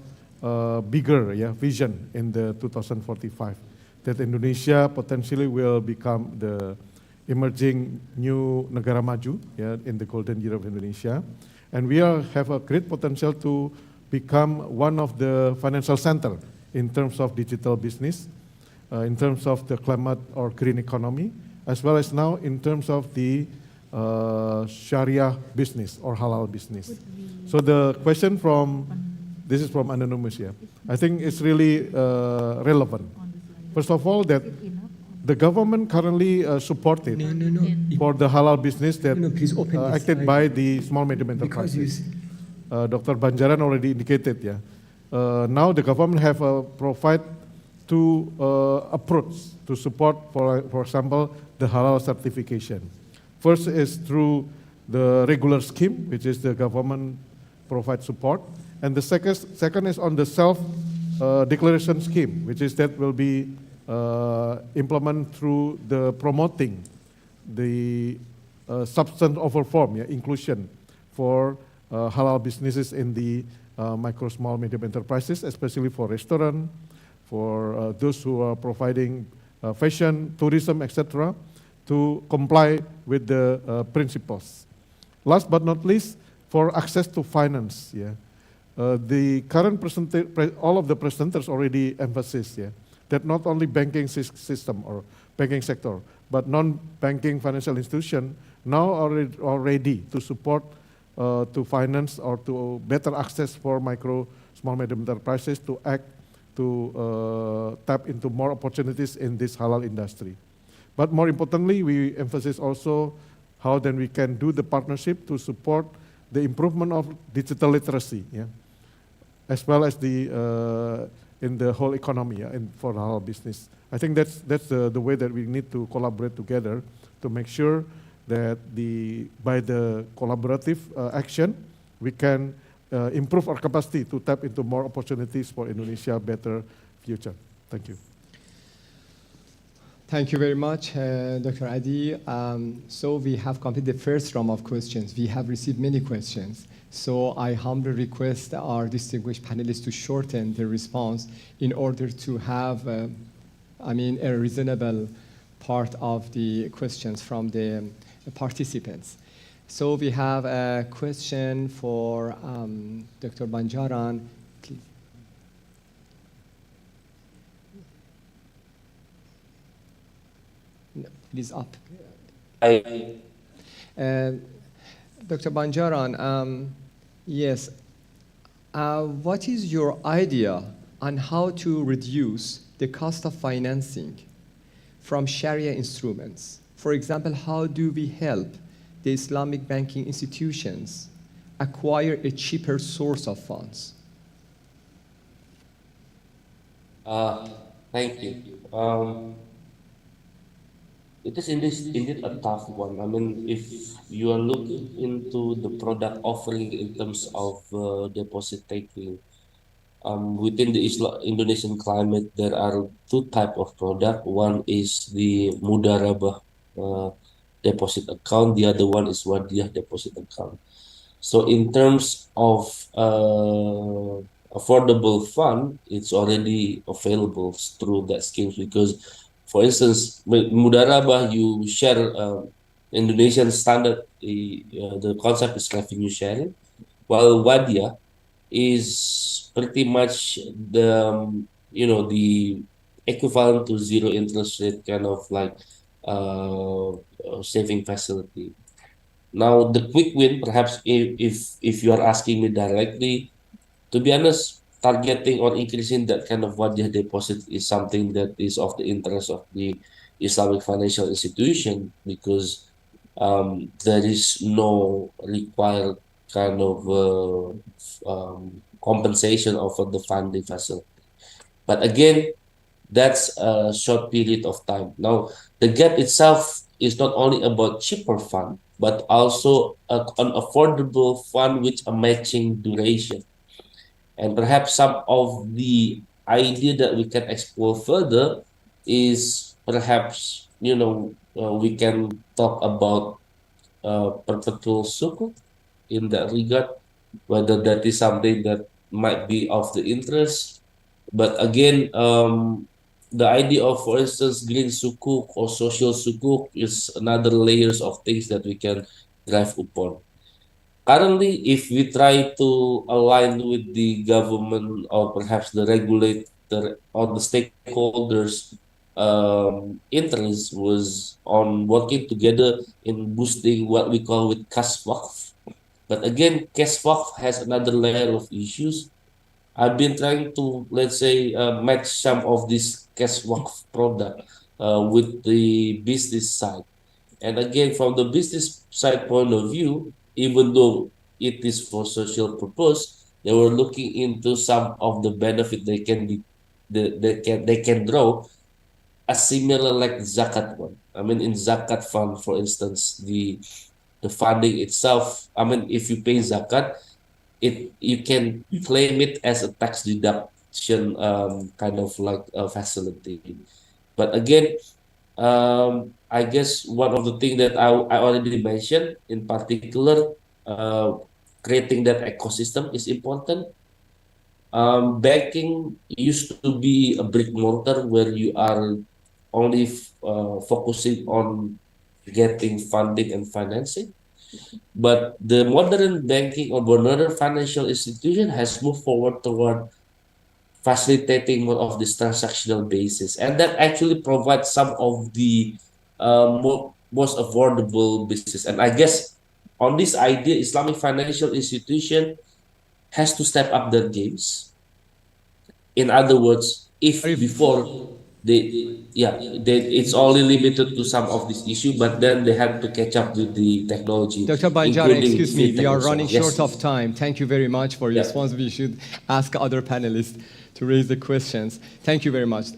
bigger vision in the 2045. That Indonesia potentially will become the emerging new negara maju in the golden year of Indonesia. And we have a great potential to become one of the financial center in terms of digital business, in terms of the climate or green economy, as well as now in terms of the Sharia business or halal business. So the question this is from Anonymous, I think it's really relevant. First of all, that the government currently supported for the halal business that acted by the small medium enterprises. Dr. Banjaran already indicated, now the government have provide two approach to support, for example, the halal certification. First is through the regular scheme, which is the government provide support, and the second is on the self declaration scheme, which is that will be implemented through the promoting the substance over form, inclusion for halal businesses in the micro, small, medium enterprises, especially for restaurant, for those who are providing fashion, tourism, etc., to comply with the principles. Last but not least, for access to finance, the current all of the presenters already emphasized, that not only banking system or banking sector, but non-banking financial institution now are ready to support to finance or to better access for micro, small, medium enterprises to act to tap into more opportunities in this halal industry. But more importantly, we emphasize also how then we can do the partnership to support the improvement of digital literacy, as well as the in the whole economy and for halal business. I think that's the way that we need to collaborate together to make sure that by the collaborative action, we can improve our capacity to tap into more opportunities for Indonesia better future. Thank you. Thank you very much, Dr. Adi. So we have completed the first round of questions. We have received many questions. So I humbly request our distinguished panelists to shorten the response in order to have, a reasonable part of the questions from the participants. So we have a question for Dr. Banjaran. Please. No, it is up. Dr. Banjaran, Yes. What is your idea on how to reduce the cost of financing from Sharia instruments? For example, how do we help the Islamic banking institutions acquire a cheaper source of funds? Thank you. It is indeed a tough one. I mean, if you are looking into the product offering in terms of deposit taking, within the Indonesian climate, there are two type of product. One is the mudarabah deposit account. The other one is wadiah deposit account. So in terms of affordable fund, it's already available through that scheme because, for instance, mudarabah, you share Indonesian standard. The concept is revenue sharing, while wadiah is pretty much the equivalent to zero interest rate kind of like saving facility. Now, the quick win, perhaps if you are asking me directly, to be honest, targeting or increasing that kind of wadiah deposit is something that is of the interest of the Islamic financial institution because there is no required kind of compensation of the funding facility. But again, that's a short period of time. Now, the gap itself is not only about cheaper fund, but also an affordable fund with a matching duration. And perhaps some of the idea that we can explore further is perhaps, we can talk about perpetual sukuk in that regard, whether that is something that might be of the interest. But again, the idea of, for instance, green sukuk or social sukuk is another layers of things that we can drive upon. Currently, if we try to align with the government or perhaps the regulator or the stakeholders' interest was on working together in boosting what we call with cash waqf. But again, cash waqf has another layer of issues. I've been trying to, let's say, match some of this cash waqf product with the business side. And again, from the business side point of view, even though it is for social purpose, they were looking into some of the benefit they can be, they can draw a similar like zakat one. I mean, in zakat fund, for instance, the funding itself. I mean, if you pay zakat, you can claim it as a tax deduction kind of like a facility. But again, I guess one of the things that I already mentioned, in particular, creating that ecosystem is important. Banking used to be a brick mortar where you are only focusing on getting funding and financing. But the modern banking or modern financial institution has moved forward toward facilitating more of this transactional basis, and that actually provides some of the most affordable business. And I guess on this idea, Islamic financial institution has to step up their games. In other words, if before it's only limited to some of this issue, but then they had to catch up with the technology, Dr. Banjara, including excuse me, we fintech are and so on. running Yes. short of time. Thank you very much for your response. We should ask other panelists to raise the questions. Thank you very much.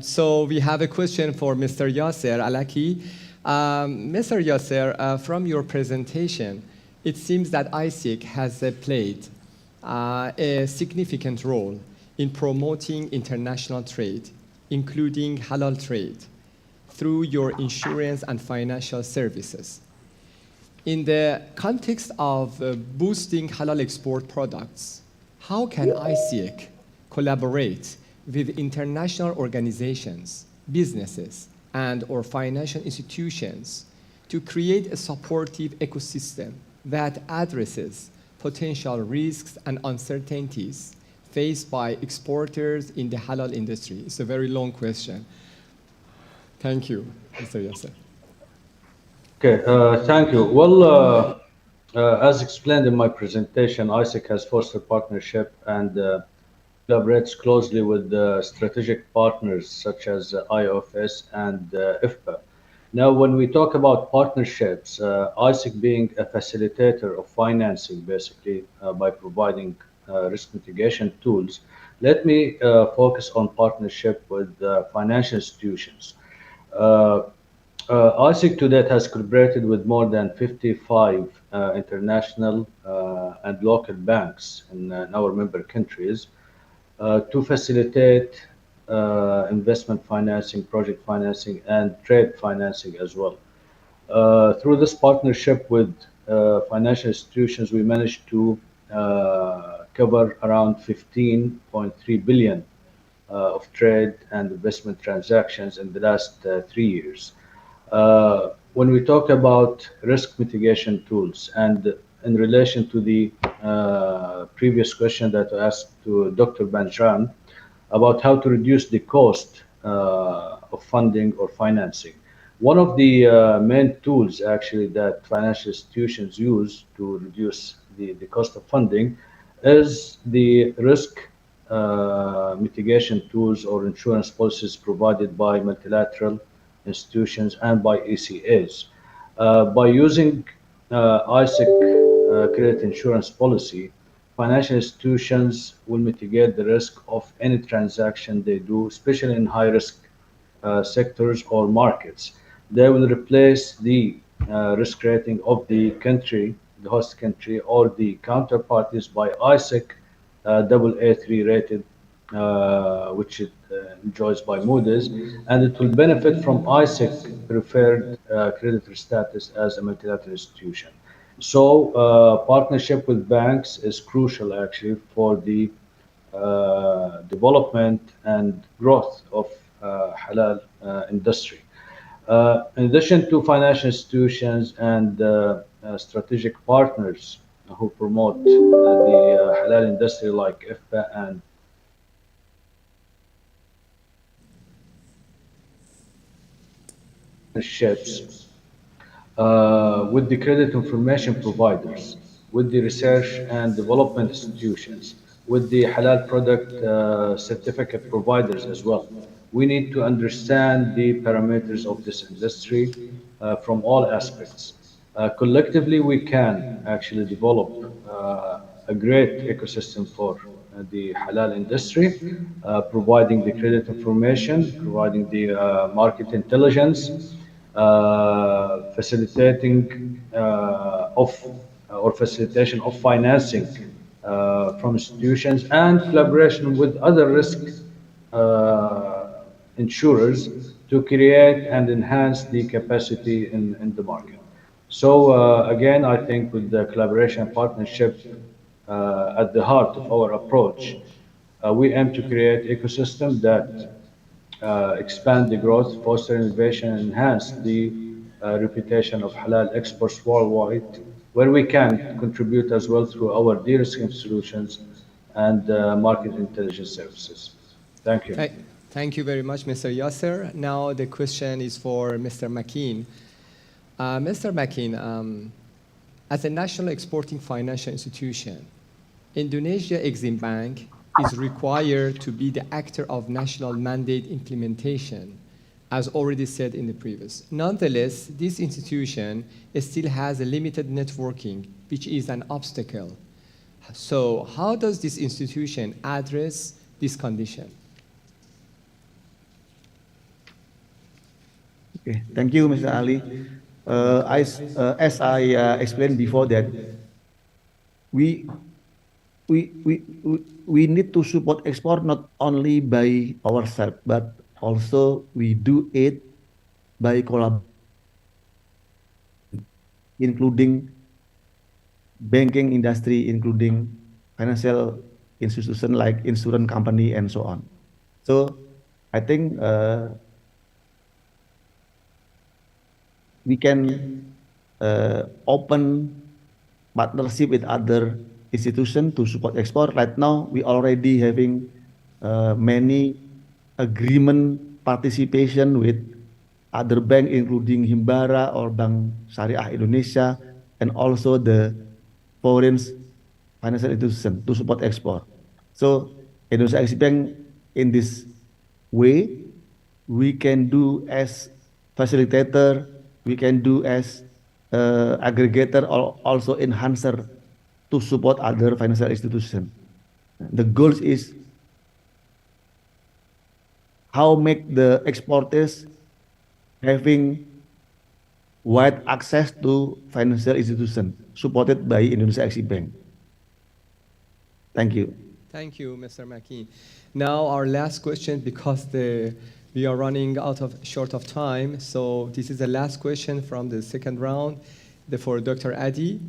So we have a question for Mr. Yasser Alaki. Mr. Yasser, from your presentation, it seems that ISIC has played a significant role in promoting international trade, including halal trade, through your insurance and financial services. In the context of boosting halal export products, how can ISIC collaborate with international organizations, businesses, and/or financial institutions to create a supportive ecosystem that addresses potential risks and uncertainties faced by exporters in the halal industry? It's a very long question. Thank you, Mr. Yasser. Okay, thank you. Well, As explained in my presentation, ISIC has fostered partnership and collaborates closely with strategic partners such as IOFS and IFPA. Now, when we talk about partnerships, ISIC being a facilitator of financing, basically by providing risk mitigation tools, let me focus on partnership with financial institutions. Uh, ISIC to date has collaborated with more than 55 international and local banks in our member countries to facilitate investment financing, project financing, and trade financing as well. Through this partnership with financial institutions, we managed to cover around 15.3 billion of trade and investment transactions in the last 3 years. When we talk about risk mitigation tools and in relation to the previous question that I asked to Dr. Banjan about how to reduce the cost of funding or financing. One of the main tools actually that financial institutions use to reduce the cost of funding is the risk mitigation tools or insurance policies provided by multilateral institutions and by ECAs. By using ISIC credit insurance policy, financial institutions will mitigate the risk of any transaction they do, especially in high risk sectors or markets. They will replace the risk rating of the country, the host country, or the counterparties by ISIC double A3 rated, which it enjoys by Moody's, and it will benefit from ISIC preferred creditor status as a multilateral institution. So, partnership with banks is crucial actually for the development and growth of halal industry. In addition to financial institutions and strategic partners who promote the halal industry like IFPA and partnerships with the credit information providers, with the research and development institutions, with the halal product certificate providers as well. We need to understand the parameters of this industry from all aspects. Collectively, we can actually develop a great ecosystem for the halal industry, providing the credit information, providing the market intelligence, facilitating of or facilitation of financing from institutions and collaboration with other risk insurers to create and enhance the capacity in the market. So again, I think with the collaboration and partnership at the heart of our approach, we aim to create ecosystem that expand the growth, foster innovation, and enhance the reputation of halal exports worldwide, where we can contribute as well through our de-risking solutions and market intelligence services. Thank you. Thank you very much, Mr. Yasser. Now the question is for Mr. Makin. Mr. Makin, as a national exporting financial institution, Indonesia Exim Bank is required to be the actor of national mandate implementation, as already said in the previous. Nonetheless, this institution still has a limited networking, which is an obstacle. So how does this institution address this condition? Okay, thank you, Mr. Ali. As I explained before that we need to support export not only by ourselves, but also we do it by collaboration, including banking industry, including financial institution like insurance company and so on. So I think we can open partnership with other institutions to support export. Right now, we already having many agreement participation with other bank, including Himbara or Bank Syariah Indonesia, and also the foreign financial institution to support export. So Indonesia Exim Bank in this way, we can do as facilitator, we can do as aggregator or also enhancer to support other financial institution. The goal is how make the exporters having wide access to financial institution supported by Indonesia Exim Bank. Thank you. Thank you, Mr. Maki. Now our last question, because we are running short of time. So this is the last question from the second round for Dr. Adi.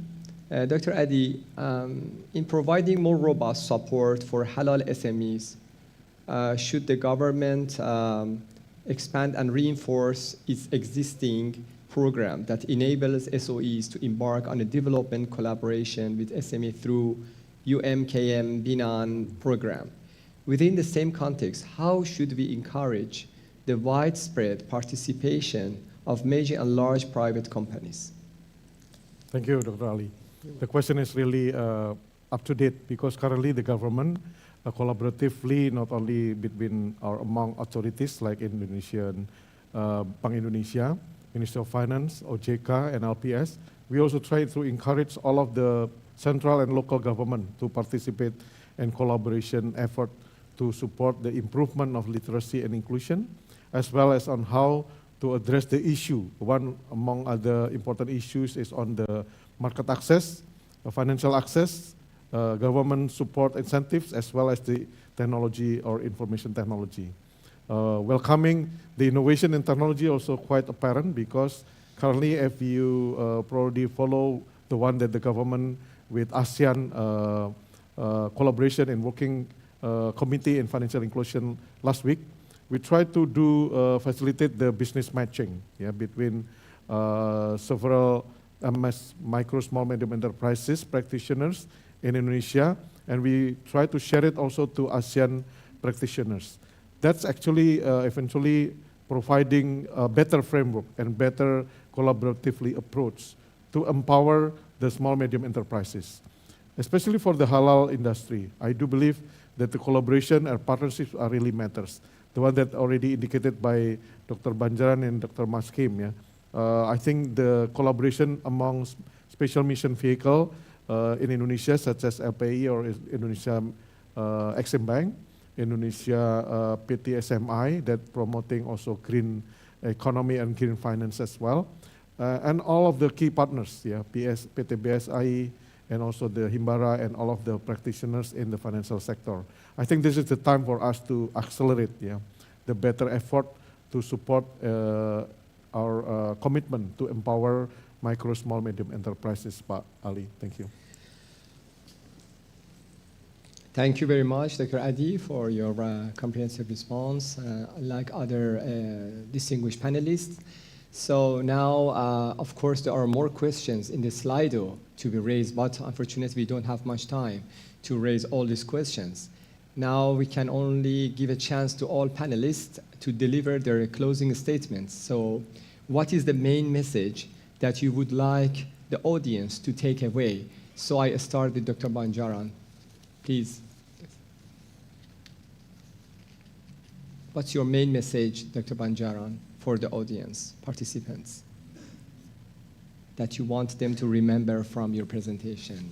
Dr. Adi, in providing more robust support for halal SMEs, should the government expand and reinforce its existing program that enables SOEs to embark on a development collaboration with SME through UMKM Binan program? Within the same context, how should we encourage the widespread participation of major and large private companies? Thank you, Dr. Ali. The question is really up to date because currently the government collaboratively, not only between or among authorities like Indonesian Bank Indonesia, Ministry of Finance, OJK, and LPS, we also try to encourage all of the central and local government to participate in collaboration effort to support the improvement of literacy and inclusion, as well as on how to address the issue. One among other important issues is on the market access, financial access, government support incentives, as well as the technology or information technology. Welcoming the innovation in technology also quite apparent because currently if you probably follow the one that the government with ASEAN collaboration and working committee in financial inclusion last week, we tried to do facilitate the business matching between several micro, small, medium enterprises practitioners in Indonesia, and we try to share it also to ASEAN practitioners. That's actually eventually providing a better framework and better collaboratively approach to empower the small, medium enterprises. Especially for the halal industry, I do believe that the collaboration and partnerships are really matters. The one that already indicated by Dr. Banjaran and Dr. Maskim, I think the collaboration among special mission vehicle in Indonesia, such as LPI or Indonesia Exim Bank, Indonesia PTSMI, that promoting also green economy and green finance as well, and all of the key partners, PT BSI, and also the Himbara and all of the practitioners in the financial sector. I think this is the time for us to accelerate the better effort to support our commitment to empower micro, small, medium enterprises, Pak Ali. Thank you. Thank you very much, Dr. Adi, for your comprehensive response, like other distinguished panelists. So now, of course, there are more questions in the Slido to be raised, but unfortunately, we don't have much time to raise all these questions. Now we can only give a chance to all panelists to deliver their closing statements. So what is the main message that you would like the audience to take away? So I start with Dr. Banjaran. Please. What's your main message, Dr. Banjaran, for the audience, participants, that you want them to remember from your presentation?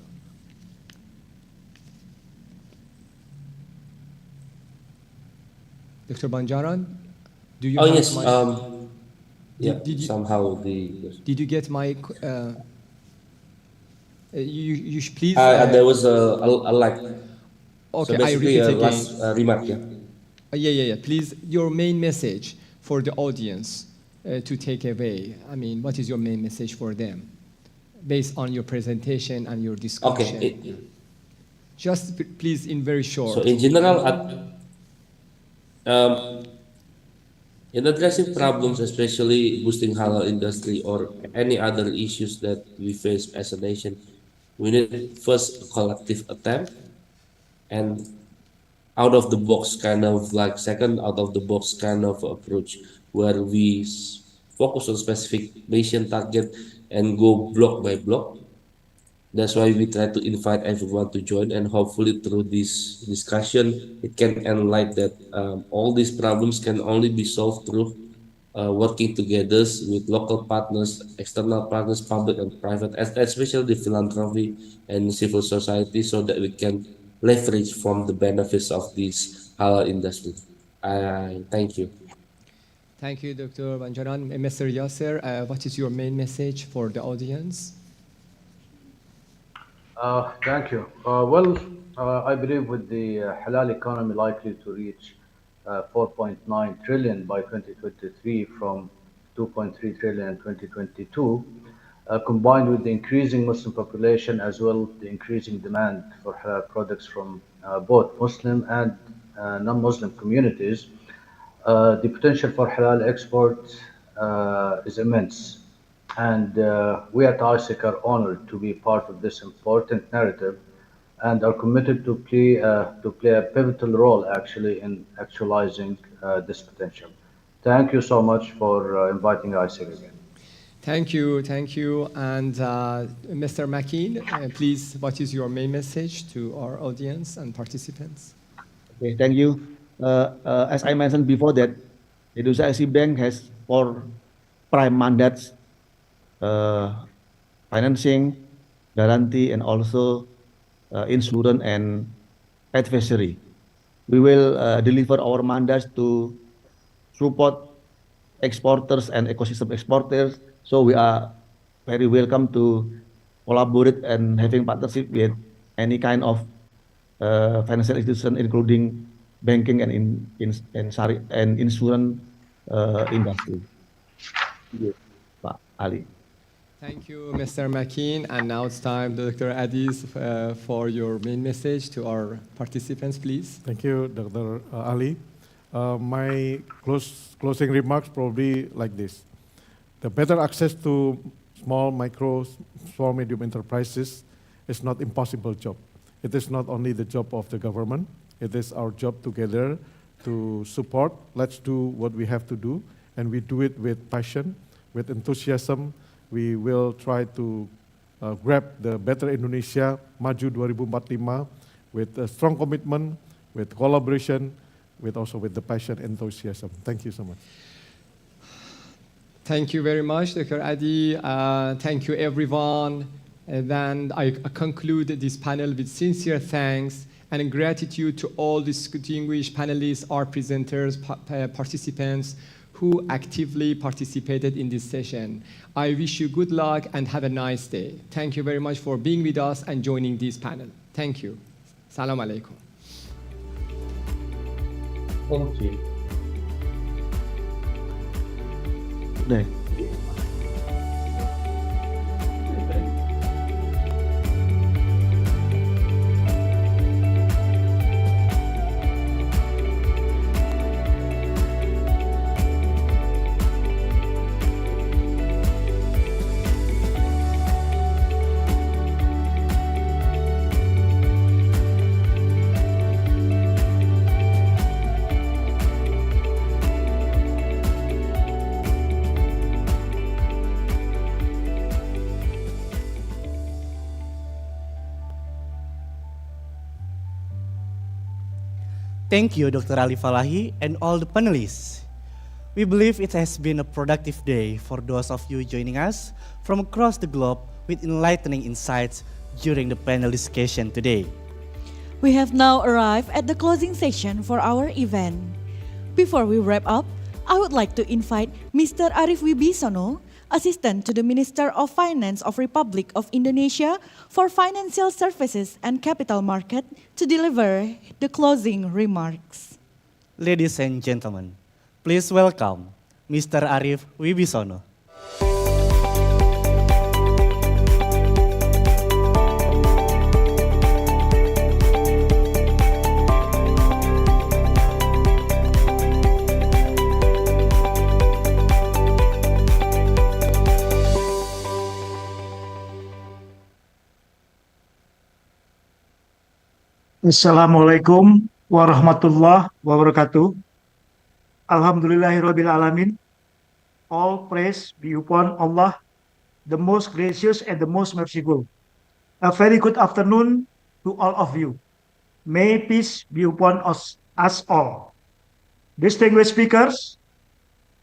Dr. Banjaran, do you have yes, my... somehow Did you get my... you please... there was a like... Okay, so I repeat again. Last remark, Yeah. Please, your main message for the audience to take away. I mean, what is your main message for them, based on your presentation and your discussion? Okay. Just please, in very short. So in general, in addressing problems, especially boosting halal industry or any other issues that we face as a nation, we need first a collective attempt and out of the box kind of like second out of the box kind of approach where we focus on specific nation target and go block by block That's why we try to invite everyone to join, and hopefully through this discussion, it can enlighten that all these problems can only be solved through working together with local partners, external partners, public and private, especially the philanthropy and civil society, so that we can leverage from the benefits of this halal industry. I thank you. Thank you, Dr. Banjaran. Mr. Yasser, what is your main message for the audience? Thank you. I believe with the halal economy likely to reach 4.9 trillion by 2023 from 2.3 trillion in 2022, combined with the increasing Muslim population as well the increasing demand for halal products from both Muslim and non-Muslim communities, the potential for halal export is immense. And we at ISEC are honored to be part of this important narrative and are committed to play a pivotal role actually in actualizing this potential. Thank you so much for inviting ISEC again. Thank you. And Mr. Makin, please, what is your main message to our audience and participants? Okay, thank you. As I mentioned before that Indonesia Exim Bank has 4 prime mandates, financing, guarantee, and also insurance and advisory. We will deliver our mandates to support exporters and ecosystem exporters. So we are very welcome to collaborate and having partnership with any kind of financial institution, including banking and insurance industry. Thank you, Pak Ali. Thank you, Mr. Makin. And now it's time, Dr. Adis, for your main message to our participants, please. Thank you, Dr. Ali. My closing remarks probably like this. The better access to small, medium enterprises is not impossible job. It is not only the job of the government, it is our job together to support. Let's do what we have to do, and we do it with passion, with enthusiasm. We will try to grab the better Indonesia, Maju 2045, with a strong commitment, with collaboration, also with the passion and enthusiasm. Thank you so much. Thank you very much, Dr. Adi. Thank you, everyone. And then I conclude this panel with sincere thanks and gratitude to all distinguished panelists, our presenters, participants who actively participated in this session. I wish you good luck and have a nice day. Thank you very much for being with us and joining this panel. Thank you. Salam alaikum. Thank you. Good day. Thank you, Dr. Ali Falahi and all the panelists. We believe it has been a productive day for those of you joining us from across the globe with enlightening insights during the panel discussion today. We have now arrived at the closing session for our event. Before we wrap up, I would like to invite Mr. Arif Wibisono, Assistant to the Minister of Finance of Republic of Indonesia for Financial Services and Capital Market to deliver the closing remarks. Ladies and gentlemen, please welcome Mr. Arif Wibisono. Assalamualaikum warahmatullahi wabarakatuh. Alhamdulillahirabbil alamin. All praise be upon Allah, the most gracious and the most merciful. A very good afternoon to all of you. May peace be upon us all. Distinguished speakers,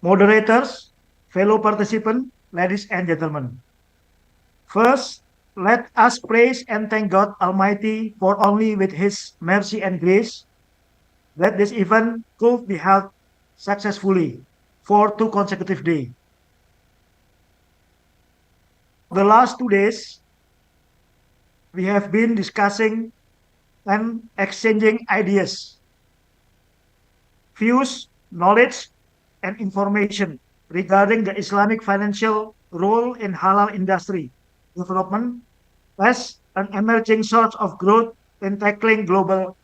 moderators, fellow participants, ladies and gentlemen. First, let us praise and thank God Almighty for only with His mercy and grace that this event could be held successfully for 2 consecutive days. The last 2 days, we have been discussing and exchanging ideas, views, knowledge, and information regarding the Islamic financial role in halal industry development as an emerging source of growth in tackling global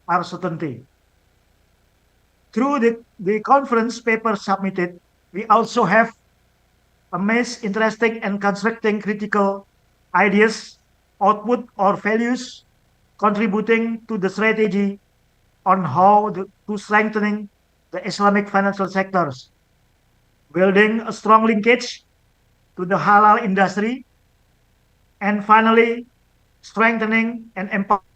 uncertainty. Through the conference paper submitted, we also have amassed interesting and constructing critical ideas, output, or values contributing to the strategy on how to strengthening the Islamic financial sectors, building a strong linkage to the halal industry, and finally, strengthening and empowering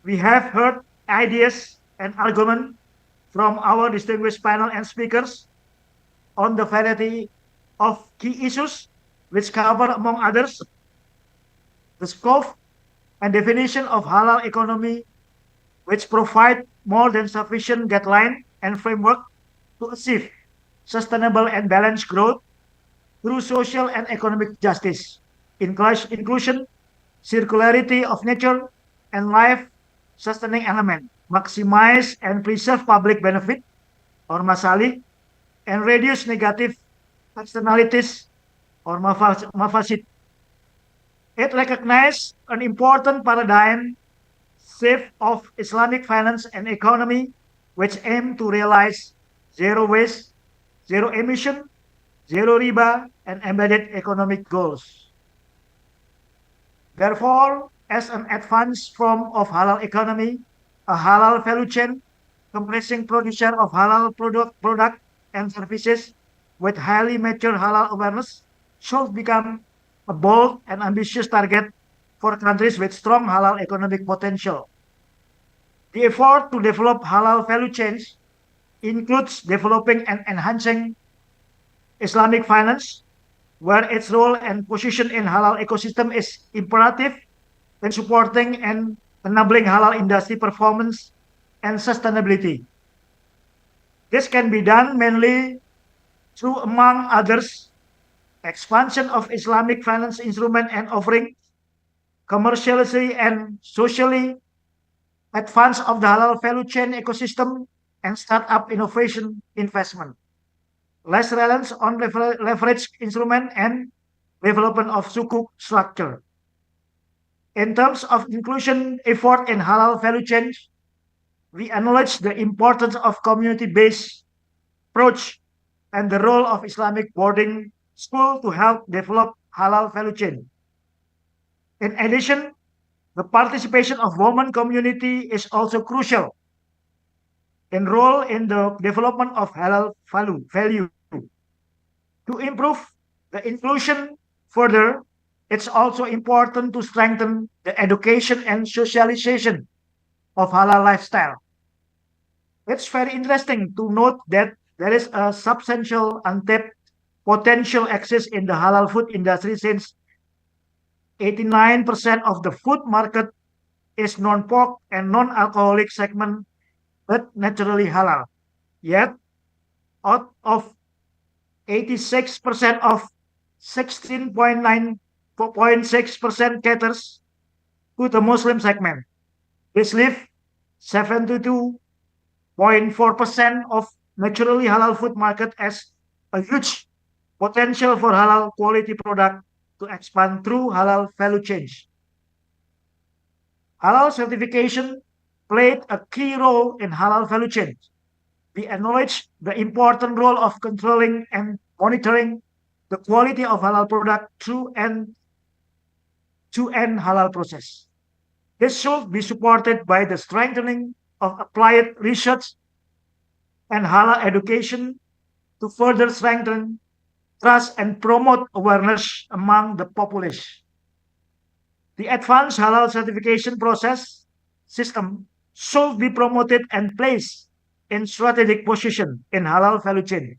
we have heard ideas and arguments from our distinguished panel and speakers on the variety of key issues which cover, among others, the scope and definition of halal economy, which provide more than sufficient guideline and framework to achieve sustainable and balanced growth through social and economic justice, inclusion, circularity of nature, and life sustaining element, maximize and preserve public benefit or masalih, and reduce negative externalities or mafasid. It recognizes an important paradigm shift of Islamic finance and economy, which aim to realize zero waste, zero emission, zero riba, and embedded economic goals. Therefore, as an advanced form of halal economy, a halal value chain comprising producer of halal product and services with highly mature halal awareness should become a bold and ambitious target for countries with strong halal economic potential. The effort to develop halal value chains includes developing and enhancing Islamic finance, where its role and position in halal ecosystem is imperative in supporting and enabling halal industry performance and sustainability. This can be done mainly through, among others, expansion of Islamic finance instrument and offering, commercially and socially, advance of the halal value chain ecosystem, and startup innovation investment. Less reliance on leverage instrument and development of sukuk structure. In terms of inclusion effort in halal value chain, we acknowledge the importance of community-based approach and the role of Islamic boarding school to help develop halal value chain. In addition, the participation of women community is also crucial in role in the development of halal value. To improve the inclusion further, it's also important to strengthen the education and socialization of halal lifestyle. It's very interesting to note that there is a substantial untapped potential access in the halal food industry since 89% of the food market is non-pork and non-alcoholic segment, but naturally halal. Yet, out of 86% of 16.6% caters to the Muslim segment. This leaves 72.4% of naturally halal food market as a huge potential for halal quality product to expand through halal value change. Halal certification played a key role in halal value chain. We acknowledge the important role of controlling and monitoring the quality of halal product through end-to-end halal process. This should be supported by the strengthening of applied research and halal education to further strengthen trust and promote awareness among the population. The advanced halal certification process system should be promoted and placed in strategic position in halal value chain.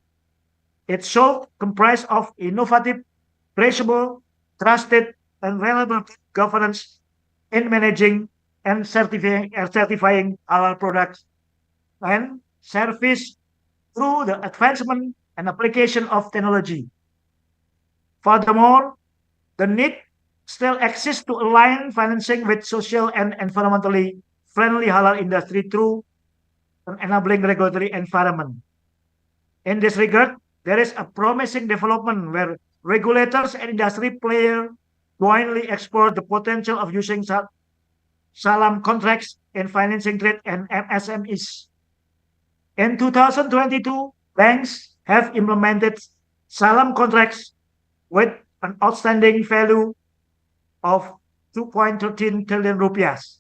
It should comprise of innovative, traceable, trusted, and relevant governance in managing and certifying halal products and service through the advancement and application of technology. Furthermore, the need still exists to align financing with social and environmentally friendly halal industry through an enabling regulatory environment. In this regard, there is a promising development where regulators and industry players jointly explore the potential of using salam contracts in financing trade and MSMEs. In 2022, banks have implemented salam contracts with an outstanding value of 2.13 trillion rupiahs.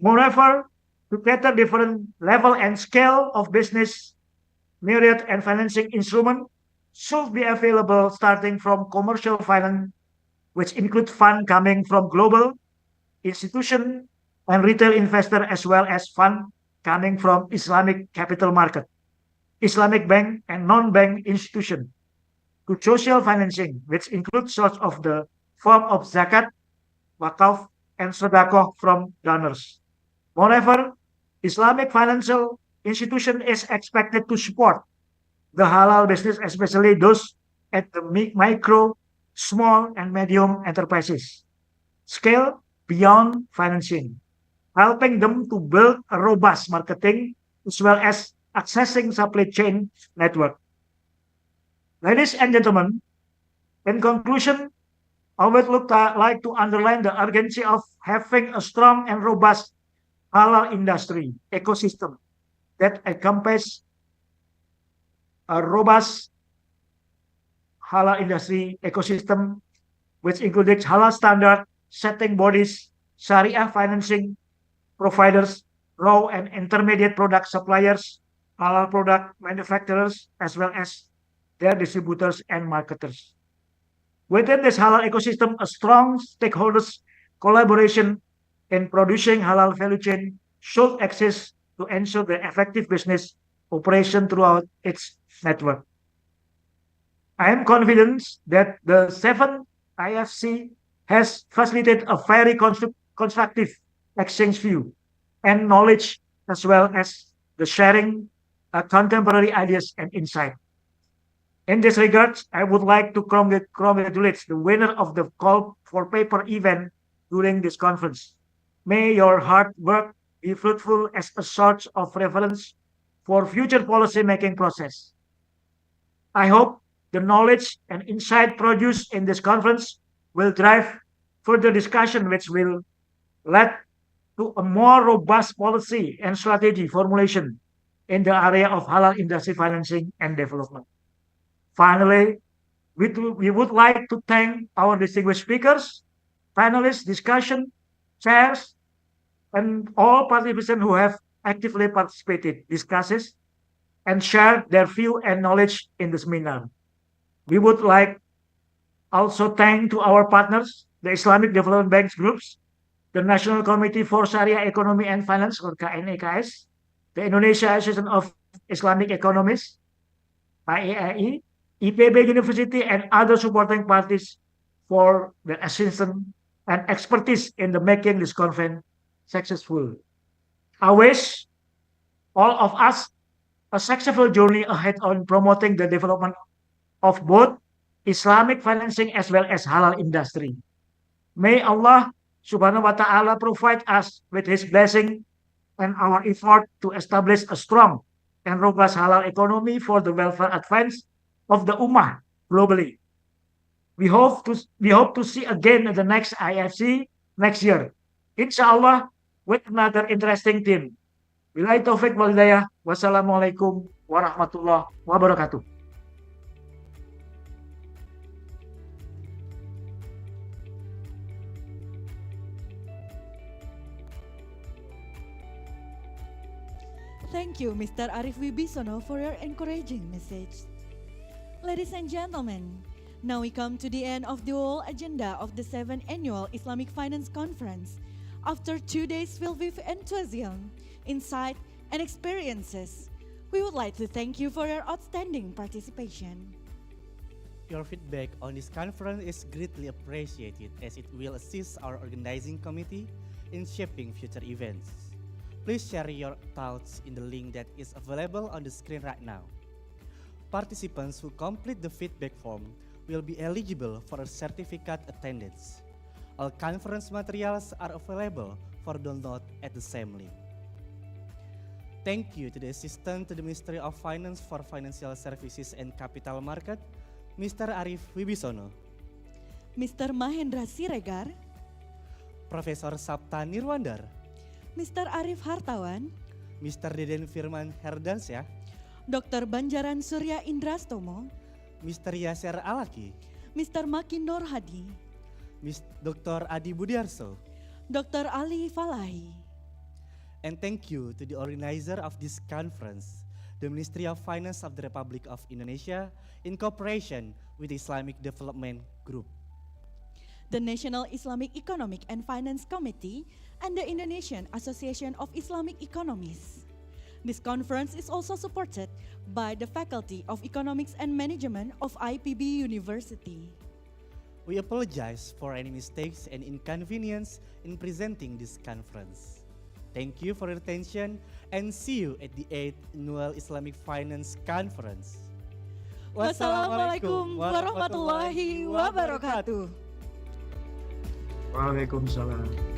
Moreover, to cater different level and scale of business, myriad and financing instrument should be available starting from commercial finance, which include fund coming from global institution and retail investor, as well as fund coming from Islamic capital market, Islamic bank and non-bank institution, to social financing, which includes source of the form of zakat, wakaf, and sedekah from donors. Moreover, Islamic financial institution is expected to support the halal business, especially those at the micro, small, and medium enterprises, scale beyond financing, helping them to build a robust marketing as well as accessing supply chain network. Ladies and gentlemen, in conclusion, I would like to underline the urgency of having a strong and robust halal industry ecosystem that encompasses a robust halal industry ecosystem, which includes halal standard setting bodies, Sharia financing providers, raw and intermediate product suppliers, halal product manufacturers, as well as their distributors and marketers. Within this halal ecosystem, a strong stakeholders collaboration in producing halal value chain should exist to ensure the effective business operation throughout its network. I am confident that the 7 IFC has facilitated a very constructive exchange view and knowledge, as well as the sharing contemporary ideas and insight. In this regard, I would like to congratulate the winner of the call for paper event during this conference. May your hard work be fruitful as a source of reference for future policy making process. I hope the knowledge and insight produced in this conference will drive further discussion, which will lead to a more robust policy and strategy formulation in the area of halal industry financing and development. Finally, we would like to thank our distinguished speakers, panelists, discussion, chairs, and all participants who have actively participated, discusses, and shared their view and knowledge in the seminar. We would like also thank to our partners, the Islamic Development Banks groups, the National Committee for Sharia Economy and Finance, or KNEKS, the Indonesia Association of Islamic Economists, IAI, IPB University, and other supporting parties for their assistance and expertise in the making this conference successful. I wish all of us a successful journey ahead on promoting the development of both Islamic financing as well as halal industry. May Allah Subhanahu wa Ta'ala provide us with His blessing and our effort to establish a strong and robust halal economy for the welfare advance of the Ummah globally. We hope to see again at the next IFC next year, inshallah, with another interesting theme. Billahi taufik wal hidayah. Wassalamualaikum warahmatullahi wabarakatuh. Thank you, Mr. Arif Wibisono, for your encouraging message. Ladies and gentlemen, now we come to the end of the whole agenda of the 7th Annual Islamic Finance Conference. After 2 days filled with enthusiasm, insight, and experiences, we would like to thank you for your outstanding participation. Your feedback on this conference is greatly appreciated as it will assist our organizing committee in shaping future events. Please share your thoughts in the link that is available on the screen right now. Participants who complete the feedback form will be eligible for a certificate attendance. All conference materials are available for download at the same link. Thank you to the Assistant to the Ministry of Finance for Financial Services and Capital Market, Mr. Arif Wibisono, Mr. Mahendra Siregar, Profesor Sapta Nirwandar, Mr. Arif Hartawan, Mr. Deden Firman Herdansyah, Dr. Banjaran Surya Indrastomo, Mr. Yasser Alaki, Mr. Makindor Hadi, Dr. Adi Budiarso, Dr. Ali Falahi. And thank you to the organizer of this conference, the Ministry of Finance of the Republic of Indonesia, in cooperation with the Islamic Development Group, the National Islamic Economic and Finance Committee, and the Indonesian Association of Islamic Economists. This conference is also supported by the Faculty of Economics and Management of IPB University. We apologize for any mistakes and inconvenience in presenting this conference. Thank you for your attention and see you at the 8th Annual Islamic Finance Conference. Wassalamualaikum warahmatullahi wabarakatuh. Waalaikumsalam.